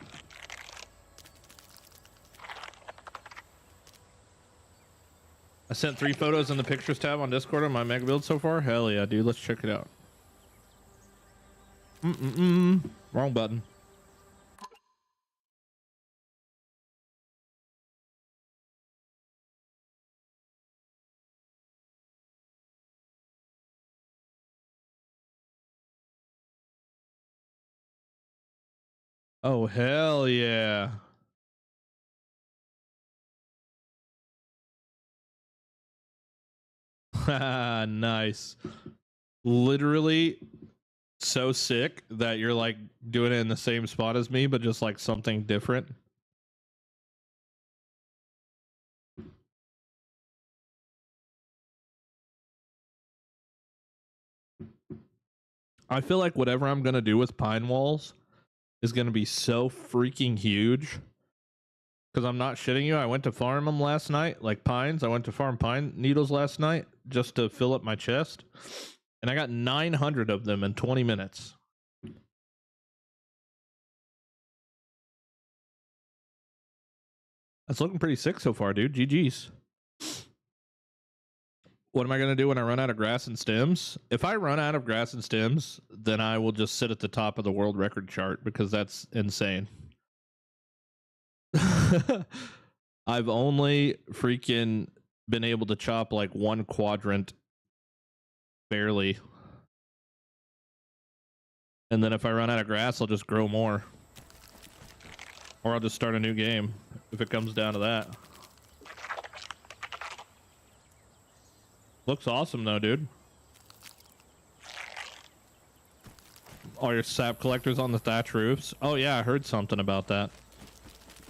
I sent 3 photos in the pictures tab on Discord on my mega build so far. Hell yeah, dude. Let's check it out. Wrong button. Oh, hell yeah. Nice. Literally so sick that you're like doing it in the same spot as me, but just like something different. I feel like whatever I'm going to do with Pine Walls is going to be so freaking huge. Because I'm not shitting you. I went to farm them last night, like pines. I went to farm pine needles last night just to fill up my chest. And I got 900 of them in 20 minutes. That's looking pretty sick so far, dude. GG's. What am I going to do when I run out of grass and stems? If I run out of grass and stems, then I will just sit at the top of the world record chart because that's insane. I've only freaking been able to chop like 1 quadrant barely. And then if I run out of grass, I'll just grow more. Or I'll just start a new game if it comes down to that. Looks awesome though, dude. All your sap collectors on the thatch roofs. Oh yeah, I heard something about that.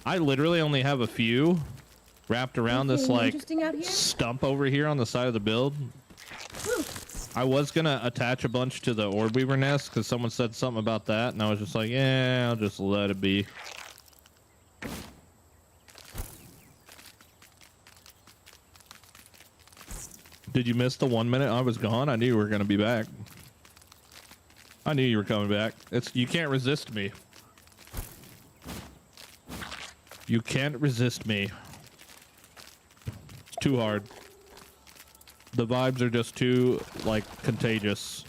I literally only have a few wrapped around this like stump over here on the side of the build. I was gonna attach a bunch to the orb weaver nest because someone said something about that, and I was just like, yeah, I'll just let it be. Did you miss the 1 minute I was gone? I knew you were gonna be back. I knew you were coming back. You can't resist me. You can't resist me. It's too hard. The vibes are just too, like, contagious.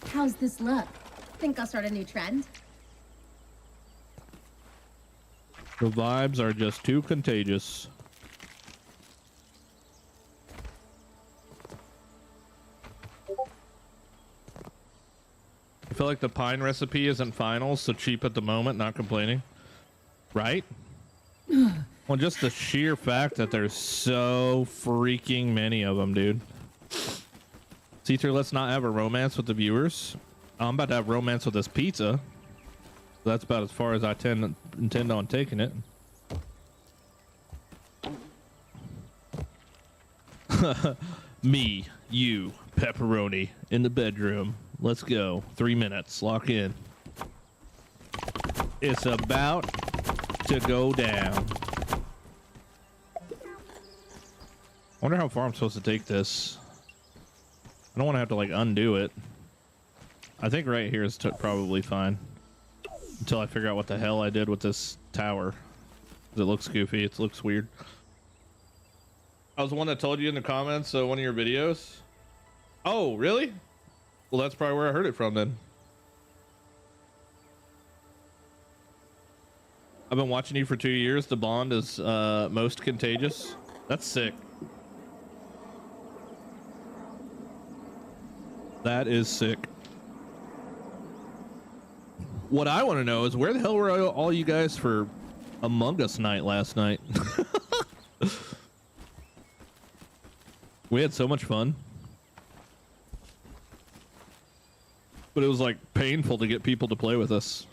How's this look? Think I'll start a new trend? The vibes are just too contagious. I feel like the pine recipe isn't final, so cheap at the moment, not complaining. Right? Well, just the sheer fact that there's so freaking many of them, dude. C3, let's not have a romance with the viewers. I'm about to have romance with this pizza. That's about as far as I intend on taking it. Me, you, pepperoni, in the bedroom. Let's go. 3 minutes. Lock in. It's about to go down. I wonder how far I'm supposed to take this. I don't want to have to like undo it. I think right here is probably fine. Until I figure out what the hell I did with this tower. It looks goofy. It looks weird. I was the one that told you in the comments one of your videos. Oh, really? Well, that's probably where I heard it from then. I've been watching you for 2 years. The bond is most contagious. That's sick. That is sick. What I want to know is where the hell were all you guys for Among Us night last night? We had so much fun. But it was like painful to get people to play with us.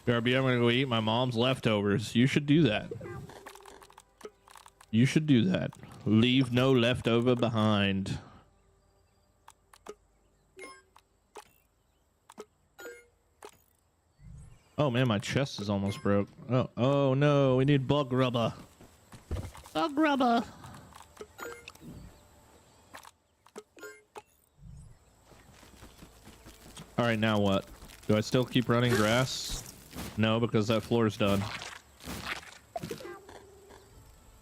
BRB, I'm gonna go eat my mom's leftovers. You should do that. You should do that. Leave no leftover behind. Oh man, my chest is almost broke. Oh no, we need bug rubber. Bug rubber. All right, now what? Do I still keep running grass? No, because that floor's done.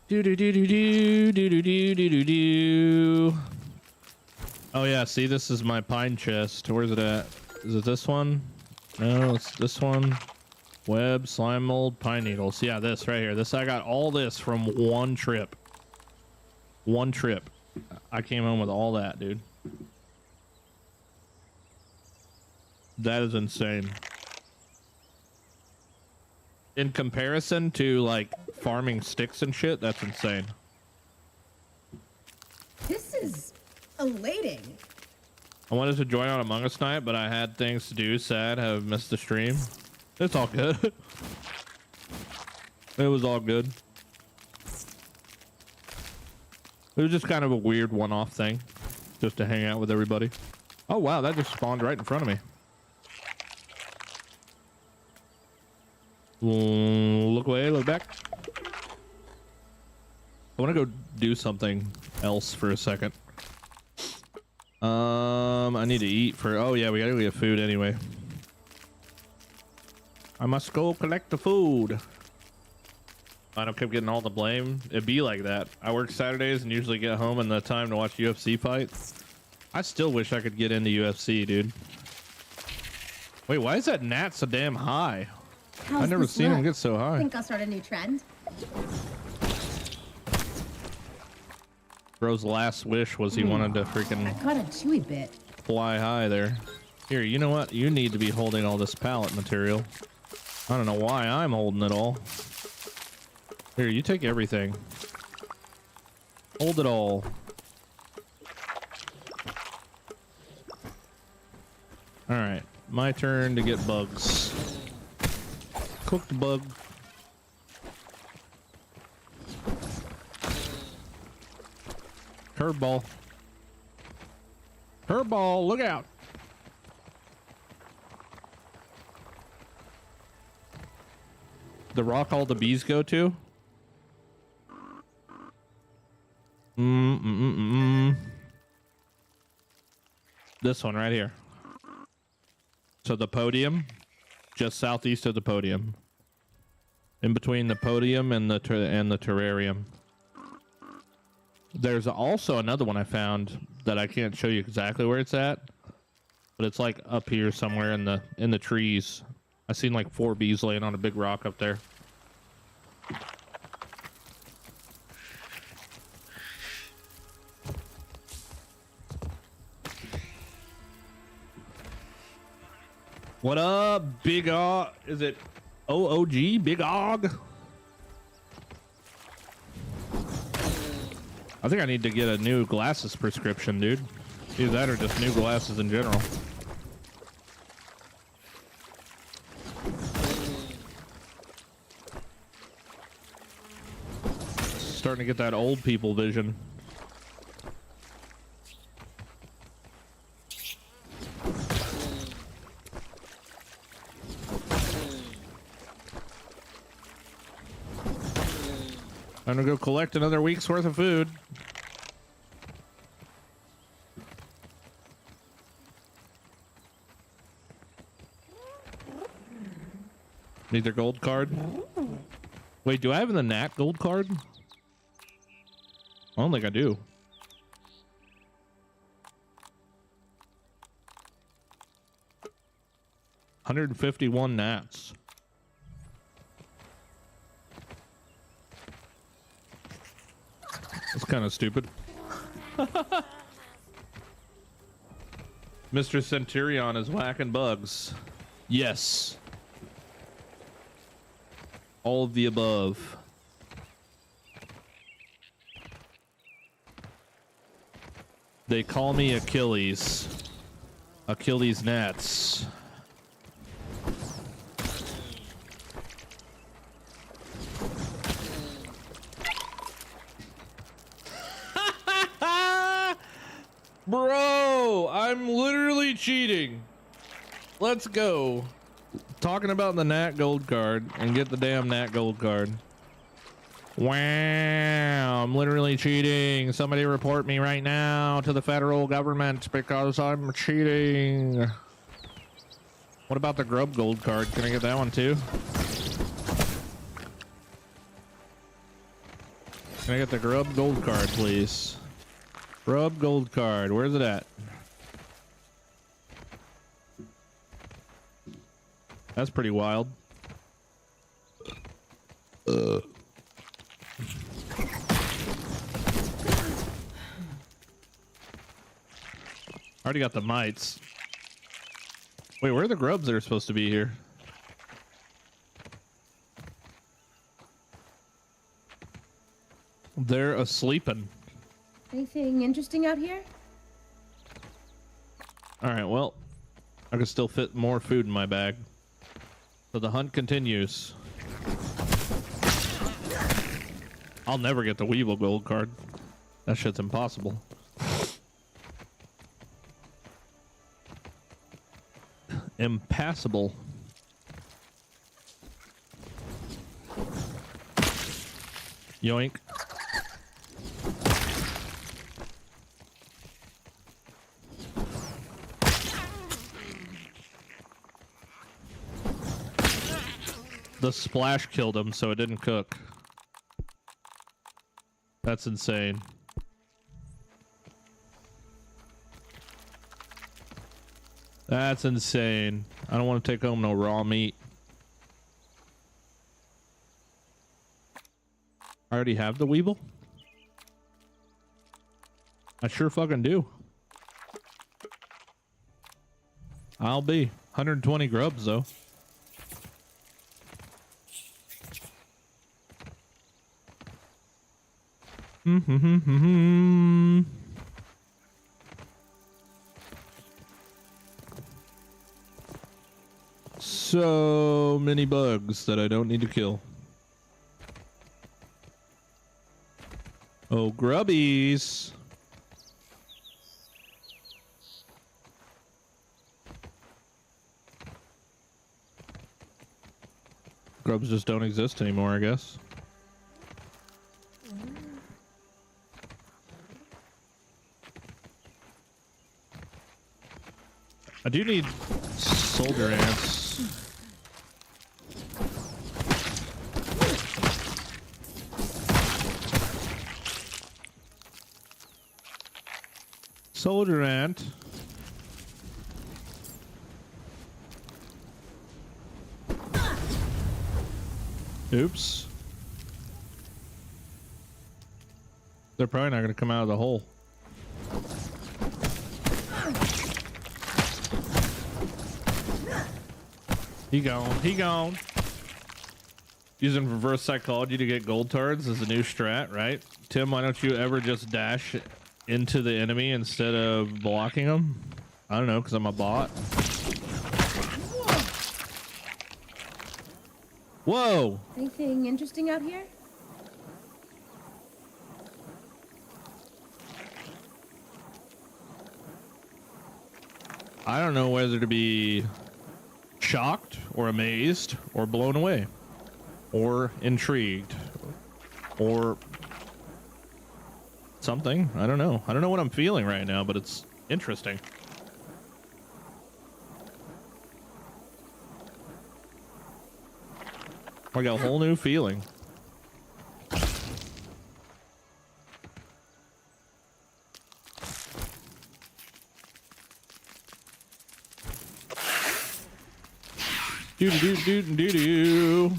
Do do do do do do do do do do do. Oh yeah, see, this is my pine chest. Where's it at? Is it this one? No, it's this one. Web, slime mold, pine needles. Yeah, this right here. This, I got all this from one trip. One trip. I came home with all that, dude. That is insane. In comparison to like farming sticks and shit, that's insane. This is elating. I wanted to join on Among Us night, but I had things to do. Sad, have missed the stream. It's all good. It was all good. It was just kind of a weird one-off thing, just to hang out with everybody. Oh wow, that just spawned right in front of me. Look away, look back. I want to go do something else for a second. I need to eat for, oh yeah, we gotta get food anyway. I must go collect the food. I don't keep getting all the blame. It'd be like that. I work Saturdays and usually get home in the time to watch UFC fights. I still wish I could get into UFC, dude. Wait, why is that gnat so damn high? How's I've never this seen him look? get so high. Think I'll start a new trend? Bro's last wish was he wanted to freaking I caught a chewy bit. fly high there. Here, you know what? You need to be holding all this pallet material. I don't know why I'm holding it all. Here, you take everything. Hold it all. All right, my turn to get bugs. Cooked bug. Curveball. Curveball, look out. The rock all the bees go to? This one right here. So the podium, just southeast of the podium. In between the podium and the terrarium. There's also another one I found that I can't show you exactly where it's at, but it's like up here somewhere in the trees. I seen like 4 bees laying on a big rock up there. What up, Big Og? Is it OOG? Big Og? I think I need to get a new glasses prescription, dude. Either that or just new glasses in general. Starting to get that old people vision. I'm gonna go collect another week's worth of food. Need their gold card. Wait, do I have the Nat gold card? I don't think I do. $151 Nats. That's kind of stupid. Mr. Centurion is whacking bugs. Yes. All of the above. They call me Achilles. Achilles Gnats. Bro, I'm literally cheating. Let's go. Talking about the Nat Gold card and get the damn Nat Gold card. Wow, I'm literally cheating. Somebody report me right now to the federal government because I'm cheating. What about the Grub Gold card? Can I get that one too? Can I get the Grub Gold card, please? Grub Gold card. Where's it at? That's pretty wild. Already got the mites. Wait, where are the grubs that are supposed to be here? They're asleeping. Anything interesting out here? All right, well, I can still fit more food in my bag. So the hunt continues. I'll never get the Weevil Gold card. That shit's impossible. Impassable. Yoink. The splash killed him, so it didn't cook. That's insane. That's insane. I don't want to take home no raw meat. I already have the Weevil? I sure fucking do. I'll be 120 grubs though. So many bugs that I don't need to kill. Oh, grubbies. Grubs just don't exist anymore, I guess. I do need soldier ants. Soldier ant. Oops. They're probably not going to come out of the hole. He gone. He gone. Using reverse psychology to get gold turds is a new strat, right? Tim, why don't you ever just dash into the enemy instead of blocking them? I don't know, because I'm a bot. Whoa! Anything interesting out here? I don't know whether to be shocked or amazed or blown away or intrigued or something. I don't know. I don't know what I'm feeling right now, but it's interesting. I got a whole new feeling. Do.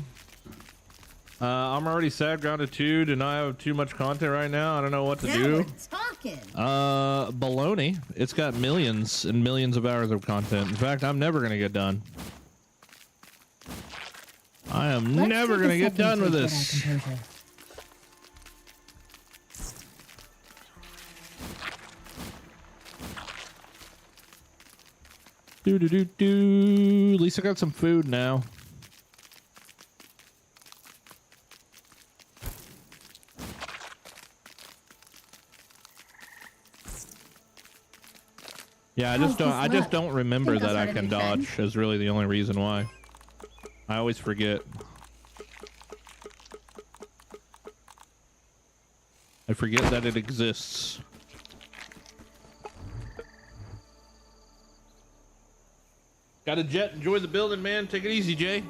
I'm already sad grounded 2. Do not have too much content right now. I don't know what to do. We're talking. Baloney. It's got millions and millions of hours of content. In fact, I'm never gonna get done. I am never gonna get done with this. At least I got some food now. Yeah, How's this I just look? don't remember Think I'll that I start a can new trend? dodge is really the only reason why. I always forget. I forget that it exists. Got a jet. Enjoy the building, man. Take it easy, Jay.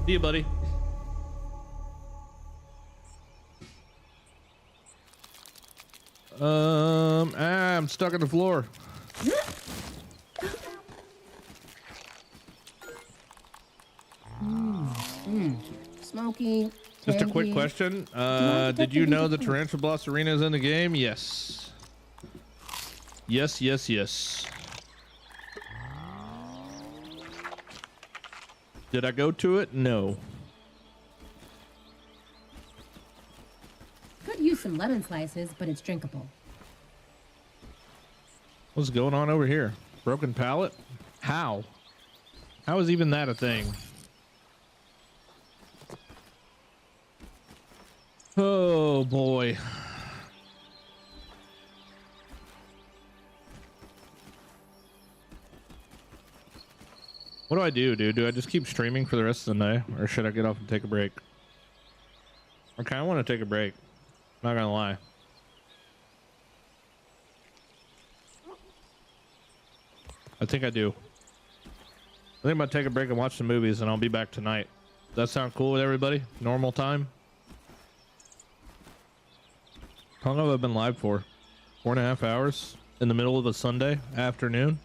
See you, buddy. I'm stuck on the floor. Smoky. Just a quick tangy. question. to Did take you the know lead the to Tarantula Blast Arena is in the game? Yes. Yes, yes, yes. Did I go to it? No. Could use some lemon slices, but it's drinkable. What's going on over here? Broken pallet? How? How is even that a thing? Oh boy. What do I do, dude? Do I just keep streaming for the rest of the night, or should I get off and take a break? I kind of want to take a break. Not gonna lie. I think I do. I think I'm gonna take a break and watch some movies, and I'll be back tonight. Does that sound cool with everybody? Normal time? How long have I been live for? 4.5 hours in the middle of a Sunday afternoon.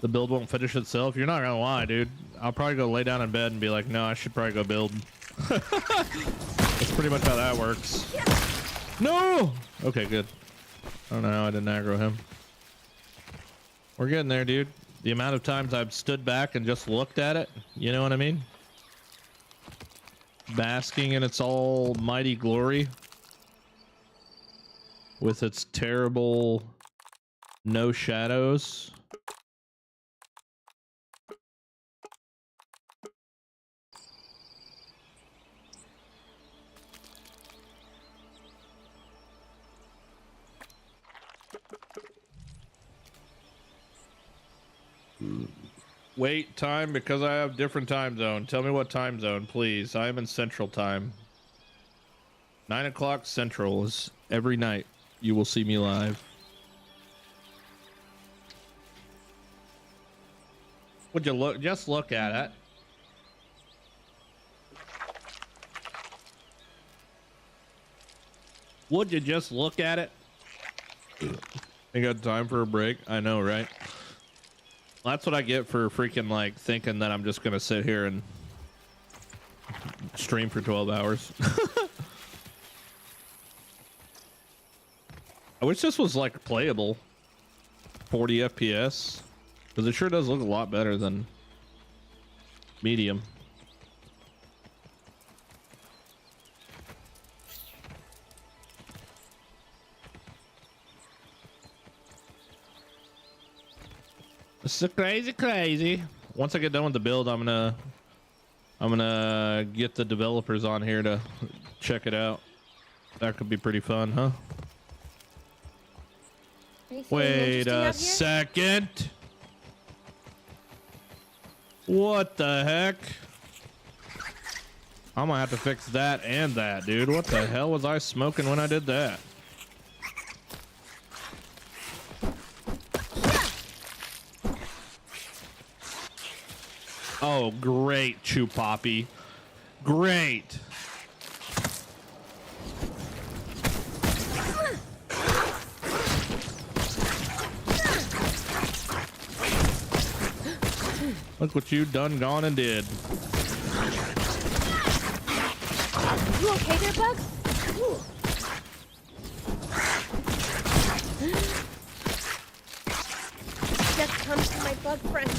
The build won't finish itself. You're not gonna lie, dude. I'll probably go lay down in bed and be like, no, I should probably go build. That's pretty much how that works. No! Okay, good. I don't know how I didn't aggro him. We're getting there, dude. The amount of times I've stood back and just looked at it, you know what I mean? Basking in its almighty glory. With its terrible no shadows. Wait, time, because I have different time zone. Tell me what time zone, please. I am in Central Time. 9 o'clock Central is every night. You will see me live. Would you look? Just look at it. Would you just look at it? You got time for a break? I know, right? That's what I get for freaking like thinking that I'm just gonna sit here and stream for 12 hours. I wish this was like playable 40 FPS, because it sure does look a lot better than medium. This is crazy. Once I get done with the build, I'm gonna get the developers on here to check it out. That could be pretty fun, huh? Wait a second. What the heck? I'm gonna have to fix that and that, dude. What the hell was I smoking when I did that? Oh, great, Chew Poppy. Great. Look what you done, gone, and did. You okay there, Bug? Ooh. Death comes to my bug friend.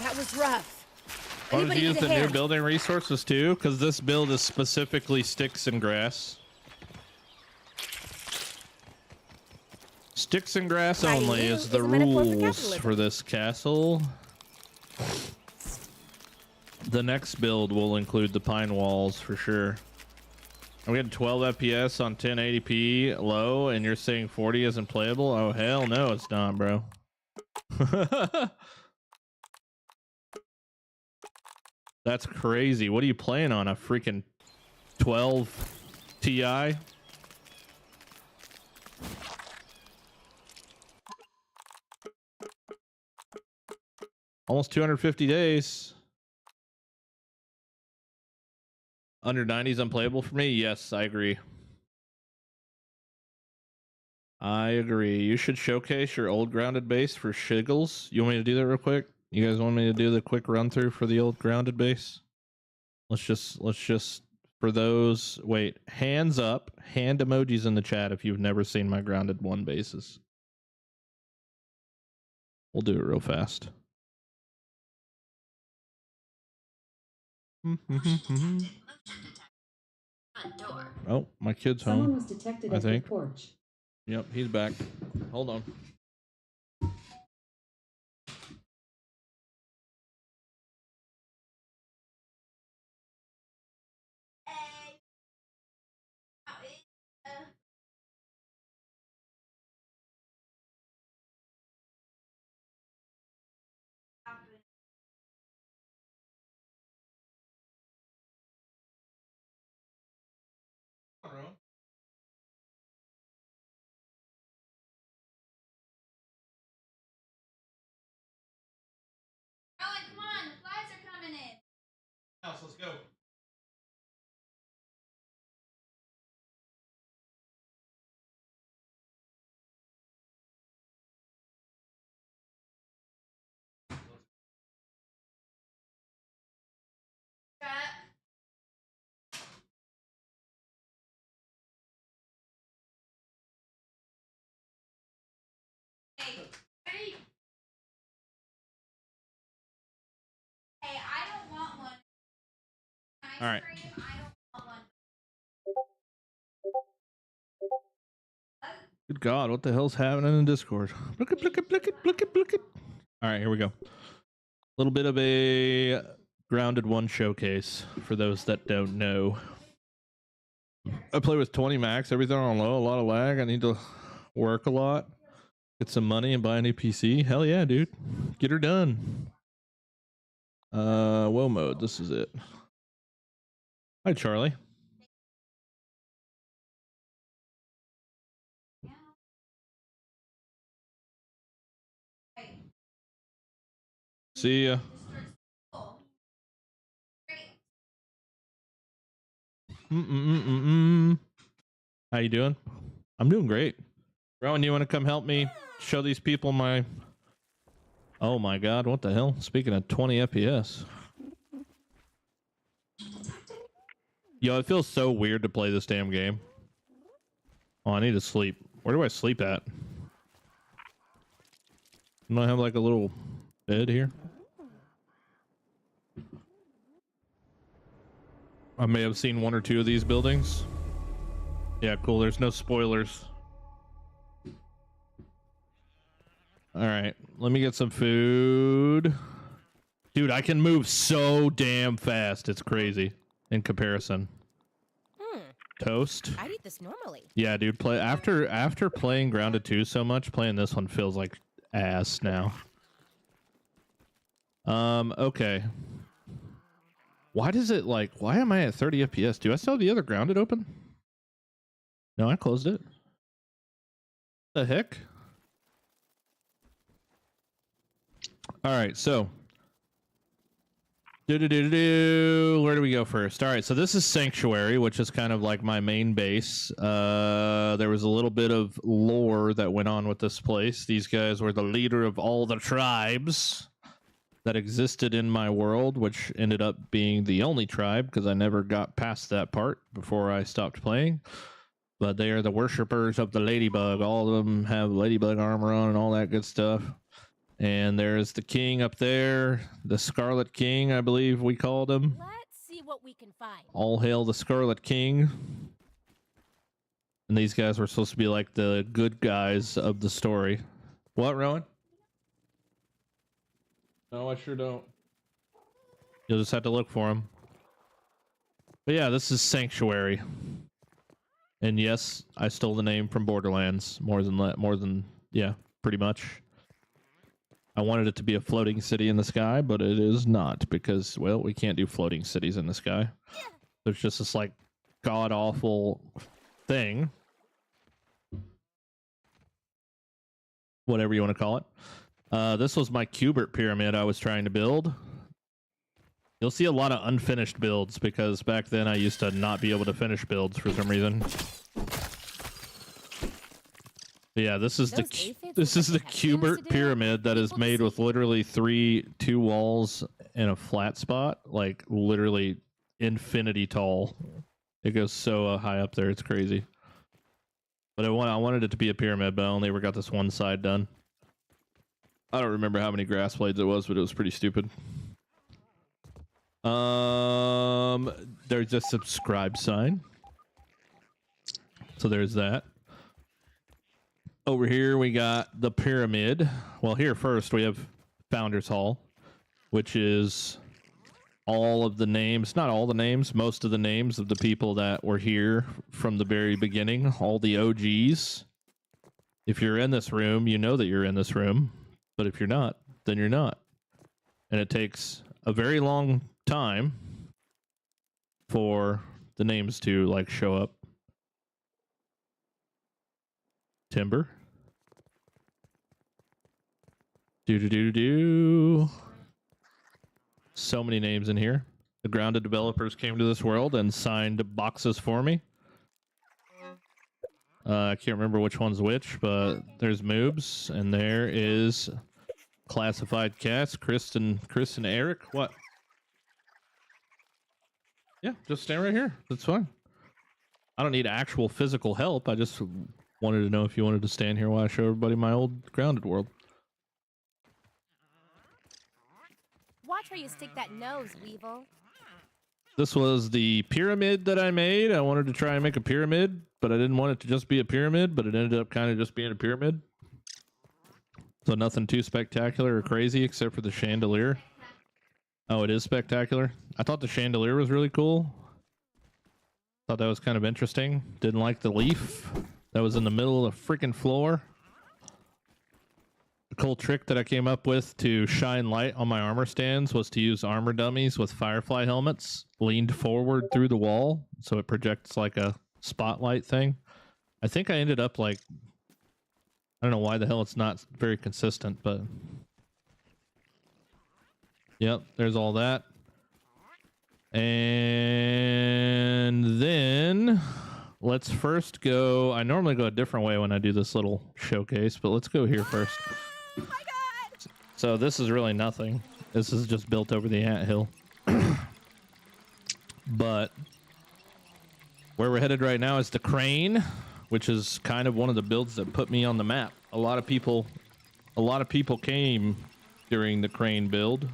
That was rough. Want to Anybody use need a the new hand? building resources too? Because this build is specifically sticks and grass. Sticks and grass Fighting only you is the is a metaphor for rules capitalism. for this castle. The next build will include the pine walls for sure. I'm getting 12 FPS on 1080p low, and you're saying 40 isn't playable? Oh, hell no, it's not, bro. That's crazy. What are you playing on? A freaking 12 Ti? Almost 250 days. Under 90 is unplayable for me? Yes, I agree. I agree. You should showcase your old grounded base for shiggles. You want me to do that real quick? You guys want me to do the quick run through for the old grounded base? Let's just for those, wait, hands up, hand emojis in the chat if you've never seen my grounded 1 bases. We'll do it real fast. Oh, my kid's Someone home. was detected I at think. the porch. Yep, he's back. Hold on. Rowan, come on, the flies are coming in. House, let's go. Truck. Hey, ready? Hey, I don't want one. Ice All right. cream, I don't want one. Good God, what the hell's happening in Discord? Look it, look it, look it, look it, look it. All right, here we go. A little bit of a grounded 1 showcase for those that don't know. I play with 20 max, everything on low, a lot of lag. I need to work a lot, get some money, and buy a new PC. Hell yeah, dude. Get her done. Woe mode, this is it. Hi, Charlie. See ya. How you doing? I'm doing great. Rowan, you want to come help me show these people my... Oh my God, what the hell? Speaking of 20 FPS. Yo, it feels so weird to play this damn game. Oh, I need to sleep. Where do I sleep at? Don't I have like a little bed here? I may have seen 1 or 2 of these buildings. Yeah, cool. There's no spoilers. All right, let me get some food. Dude, I can move so damn fast. It's crazy in comparison. Toast. I'd eat this normally. Yeah, dude, play after playing Grounded 2 so much, playing this one feels like ass now. Okay. Why does it like, why am I at 30 FPS? Do I still have the other Grounded open? No, I closed it. The heck? All right, so where do we go first? All right, so this is Sanctuary, which is kind of like my main base. There was a little bit of lore that went on with this place. These guys were the leader of all the tribes that existed in my world, which ended up being the only tribe because I never got past that part before I stopped playing. But they are the worshippers of the ladybug. All of them have ladybug armor on and all that good stuff. And there's the king up there, the Scarlet King, I believe we called him. Let's see what we can find. All hail the Scarlet King. And these guys were supposed to be like the good guys of the story. What, Rowan? No, I sure don't. You'll just have to look for them. But yeah, this is Sanctuary. And yes, I stole the name from Borderlands. More than, yeah, pretty much. I wanted it to be a floating city in the sky, but it is not because, well, we can't do floating cities in the sky. There's just this like god-awful thing. Whatever you want to call it. This was my Cubert pyramid I was trying to build. You'll see a lot of unfinished builds because back then I used to not be able to finish builds for some reason. But yeah, this is the Cubert pyramid that is made with literally two walls and a flat spot, like literally infinity tall. It goes so high up there, it's crazy. But I wanted it to be a pyramid, but I only ever got this one side done. I don't remember how many grass blades it was, but it was pretty stupid. There's a subscribe sign. So there's that. Over here we got the pyramid. Well, here first we have Founders Hall, which is all of the names, not all the names, most of the names of the people that were here from the very beginning, all the OGs. If you're in this room, you know that you're in this room, but if you're not, then you're not. And it takes a very long time for the names to like show up. Timber. So many names in here. The grounded developers came to this world and signed boxes for me. I can't remember which one's which, but there's Moobs, and there is Classified Cats, Chris and Eric. What? Yeah, just stand right here. That's fine. I don't need actual physical help. I just wanted to know if you wanted to stand here while I show everybody my old grounded world. Watch where you stick that nose, Weevil. This was the pyramid that I made. I wanted to try and make a pyramid, but I didn't want it to just be a pyramid, but it ended up kind of just being a pyramid. So nothing too spectacular or crazy except for the chandelier. Oh, it is spectacular. I thought the chandelier was really cool. Thought that was kind of interesting. Didn't like the leaf that was in the middle of the freaking floor. The cool trick that I came up with to shine light on my armor stands was to use armor dummies with firefly helmets leaned forward through the wall so it projects like a spotlight thing. I think I ended up like, I don't know why the hell it's not very consistent, but yep, there's all that. And then let's first go, I normally go a different way when I do this little showcase, but let's go here first. Oh my God! So this is really nothing. This is just built over the anthill. But where we're headed right now is the crane, which is kind of one of the builds that put me on the map. A lot of people came during the crane build.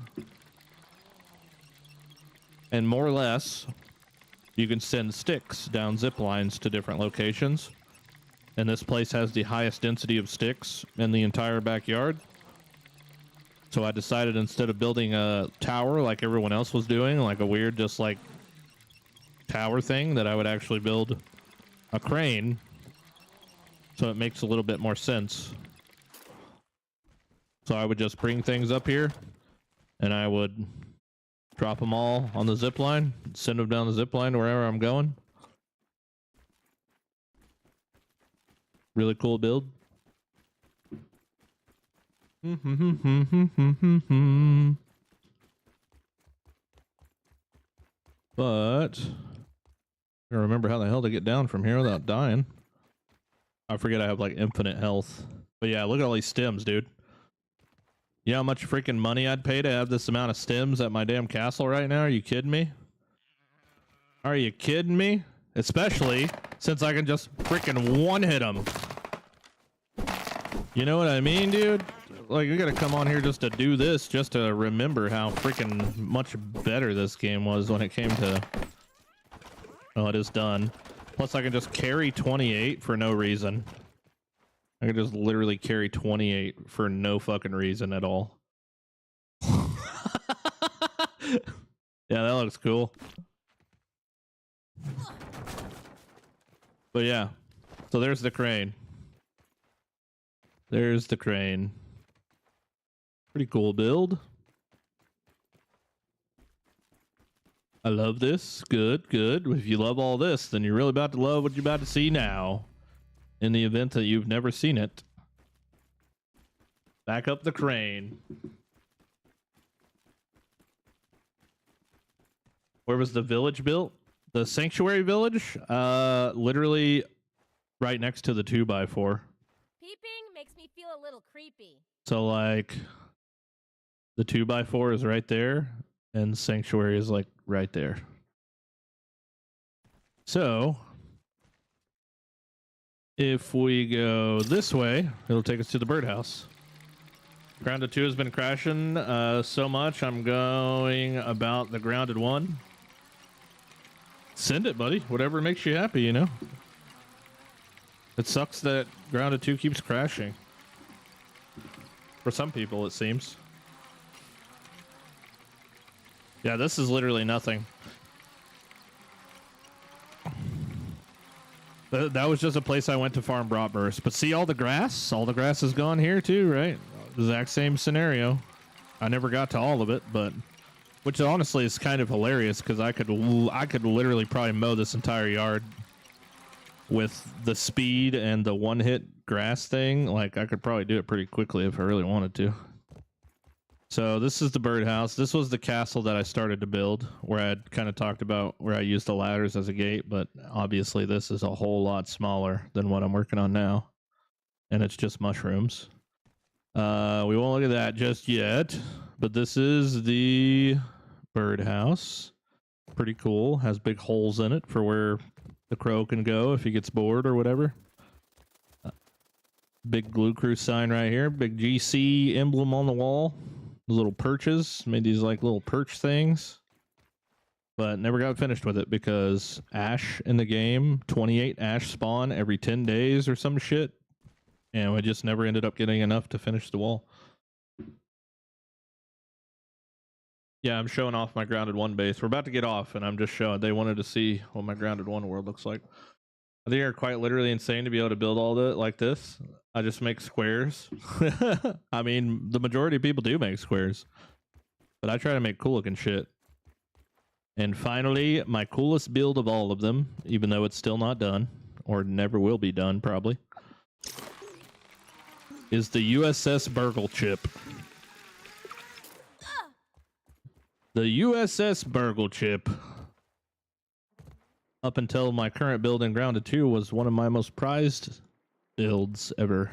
And more or less, you can send sticks down zip lines to different locations. And this place has the highest density of sticks in the entire backyard. So I decided instead of building a tower like everyone else was doing, like a weird just like tower thing, that I would actually build a crane. So it makes a little bit more sense. So I would just bring things up here and I would drop them all on the zip line, send them down the zip line to wherever I'm going. Really cool build. But I don't remember how the hell to get down from here without dying. I forget I have like infinite health. But yeah, look at all these stems, dude. You know how much freaking money I'd pay to have this amount of stems at my damn castle right now? Are you kidding me? Are you kidding me? Especially since I can just freaking one-hit them. You know what I mean, dude? Like, we gotta come on here just to do this, just to remember how freaking much better this game was when it came to... Oh, it is done. Plus, I can just carry 28 for no reason. I can just literally carry 28 for no fucking reason at all. Yeah, that looks cool. But yeah, so there's the crane. There's the crane. Pretty cool build. I love this. Good, good. If you love all this, then you're really about to love what you're about to see now. In the event that you've never seen it. Back up the crane. Where was the village built? The sanctuary village? Literally right next to the 2x4. Peeping makes me feel a little creepy. So like the 2x4 is right there and sanctuary is like right there. So if we go this way, it'll take us to the birdhouse. Grounded 2 has been crashing so much, I'm going about the grounded 1. Send it, buddy. Whatever makes you happy, you know? It sucks that grounded 2 keeps crashing. For some people, it seems. Yeah, this is literally nothing. That was just a place I went to farm bratwurst. But see all the grass? All the grass is gone here too, right? Exact same scenario. I never got to all of it, but which honestly is kind of hilarious because I could literally probably mow this entire yard with the speed and the one-hit grass thing. Like I could probably do it pretty quickly if I really wanted to. So this is the birdhouse. This was the castle that I started to build, where I had kind of talked about where I used the ladders as a gate, but obviously this is a whole lot smaller than what I'm working on now. And it's just mushrooms. We won't look at that just yet, but this is the birdhouse. Pretty cool. Has big holes in it for where the crow can go if he gets bored or whatever. Big Glue Crew sign right here. Big GC emblem on the wall. Those little perches. Made these like little perch things. But never got finished with it because ash in the game, 28 ash spawn every 10 days or some shit. And we just never ended up getting enough to finish the wall. Yeah, I'm showing off my grounded 1 base. We're about to get off and I'm just showing. They wanted to see what my grounded 1 world looks like. I think you're quite literally insane to be able to build all that like this. I just make squares. I mean, the majority of people do make squares. But I try to make cool looking shit. And finally, my coolest build of all of them, even though it's still not done, or never will be done probably, is the USS Burgle Ship. The USS Burgle Ship, up until my current build in Grounded 2, was one of my most prized builds ever.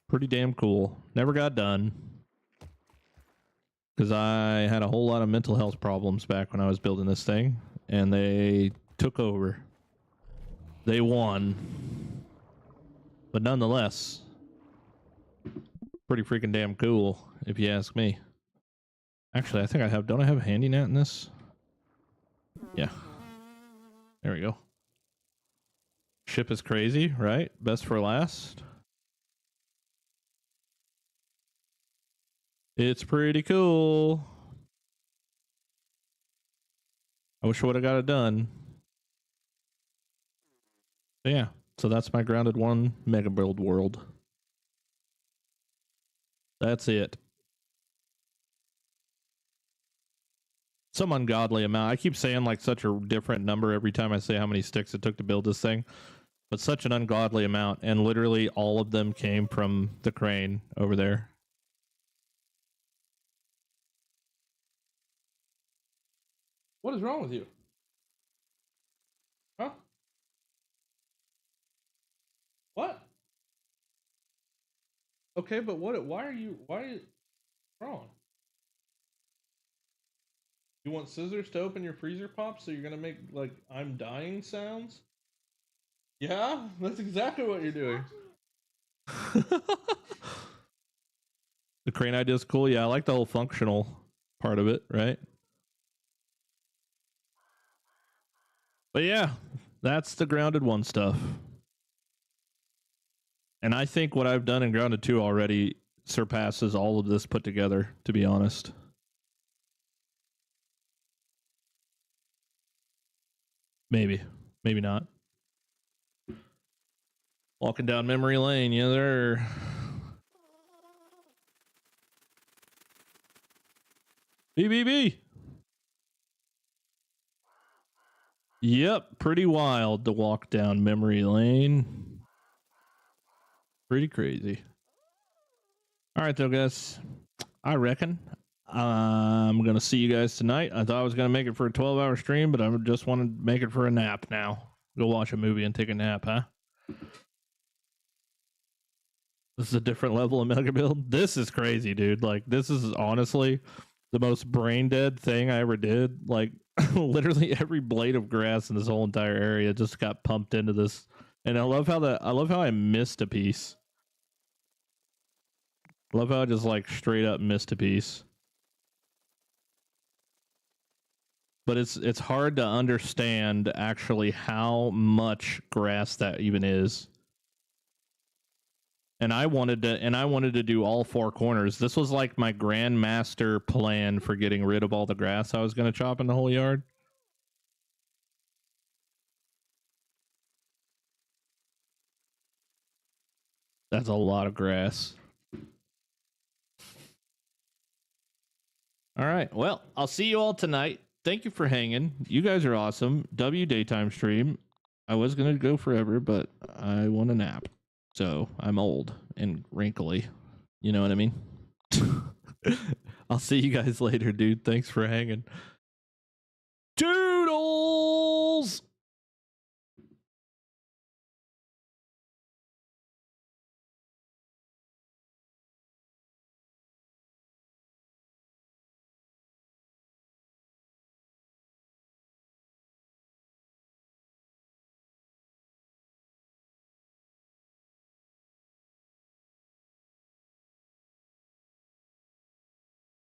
Pretty damn cool. Never got done. Because I had a whole lot of mental health problems back when I was building this thing. And they took over. They won. But nonetheless, pretty freaking damn cool, if you ask me. Actually, I think I have... Don't I have a handy net in this? Yeah. There we go. Ship is crazy, right? Best for last. It's pretty cool. I wish I would have got it done. But yeah, so that's my Grounded 1 Mega Build world. That's it. Some ungodly amount. I keep saying like such a different number every time I say how many sticks it took to build this thing. But such an ungodly amount. And literally all of them came from the crane over there. What is wrong with you? Huh? What? Okay, but why are you wrong? You want scissors to open your freezer pop so you're gonna make like I'm dying sounds? Yeah, that's exactly what you're doing. The crane idea is cool. Yeah, I like the whole functional part of it, right? But yeah, that's the Grounded 1 stuff. And I think what I've done in Grounded 2 already surpasses all of this put together, to be honest. Maybe. Maybe not. Walking down memory lane, yeah, there. BBB. Yep, pretty wild to walk down memory lane. Pretty crazy. All right, though, guys. I reckon I'm going to see you guys tonight. I thought I was going to make it for a 12-hour stream, but I just want to make it for a nap now. Go watch a movie and take a nap, huh? This is a different level of mega build. This is crazy, dude. Like, this is honestly the most brain dead thing I ever did. Like, literally every blade of grass in this whole entire area just got pumped into this. And I love how I missed a piece. I love how I just like straight up missed a piece. But it's hard to understand actually how much grass that even is. And I wanted to do all 4 corners. This was like my grandmaster plan for getting rid of all the grass I was going to chop in the whole yard. That's a lot of grass. All right. Well, I'll see you all tonight. Thank you for hanging. You guys are awesome. W daytime stream. I was going to go forever, but I want a nap. So I'm old and wrinkly. You know what I mean? I'll see you guys later, dude. Thanks for hanging. Doodle!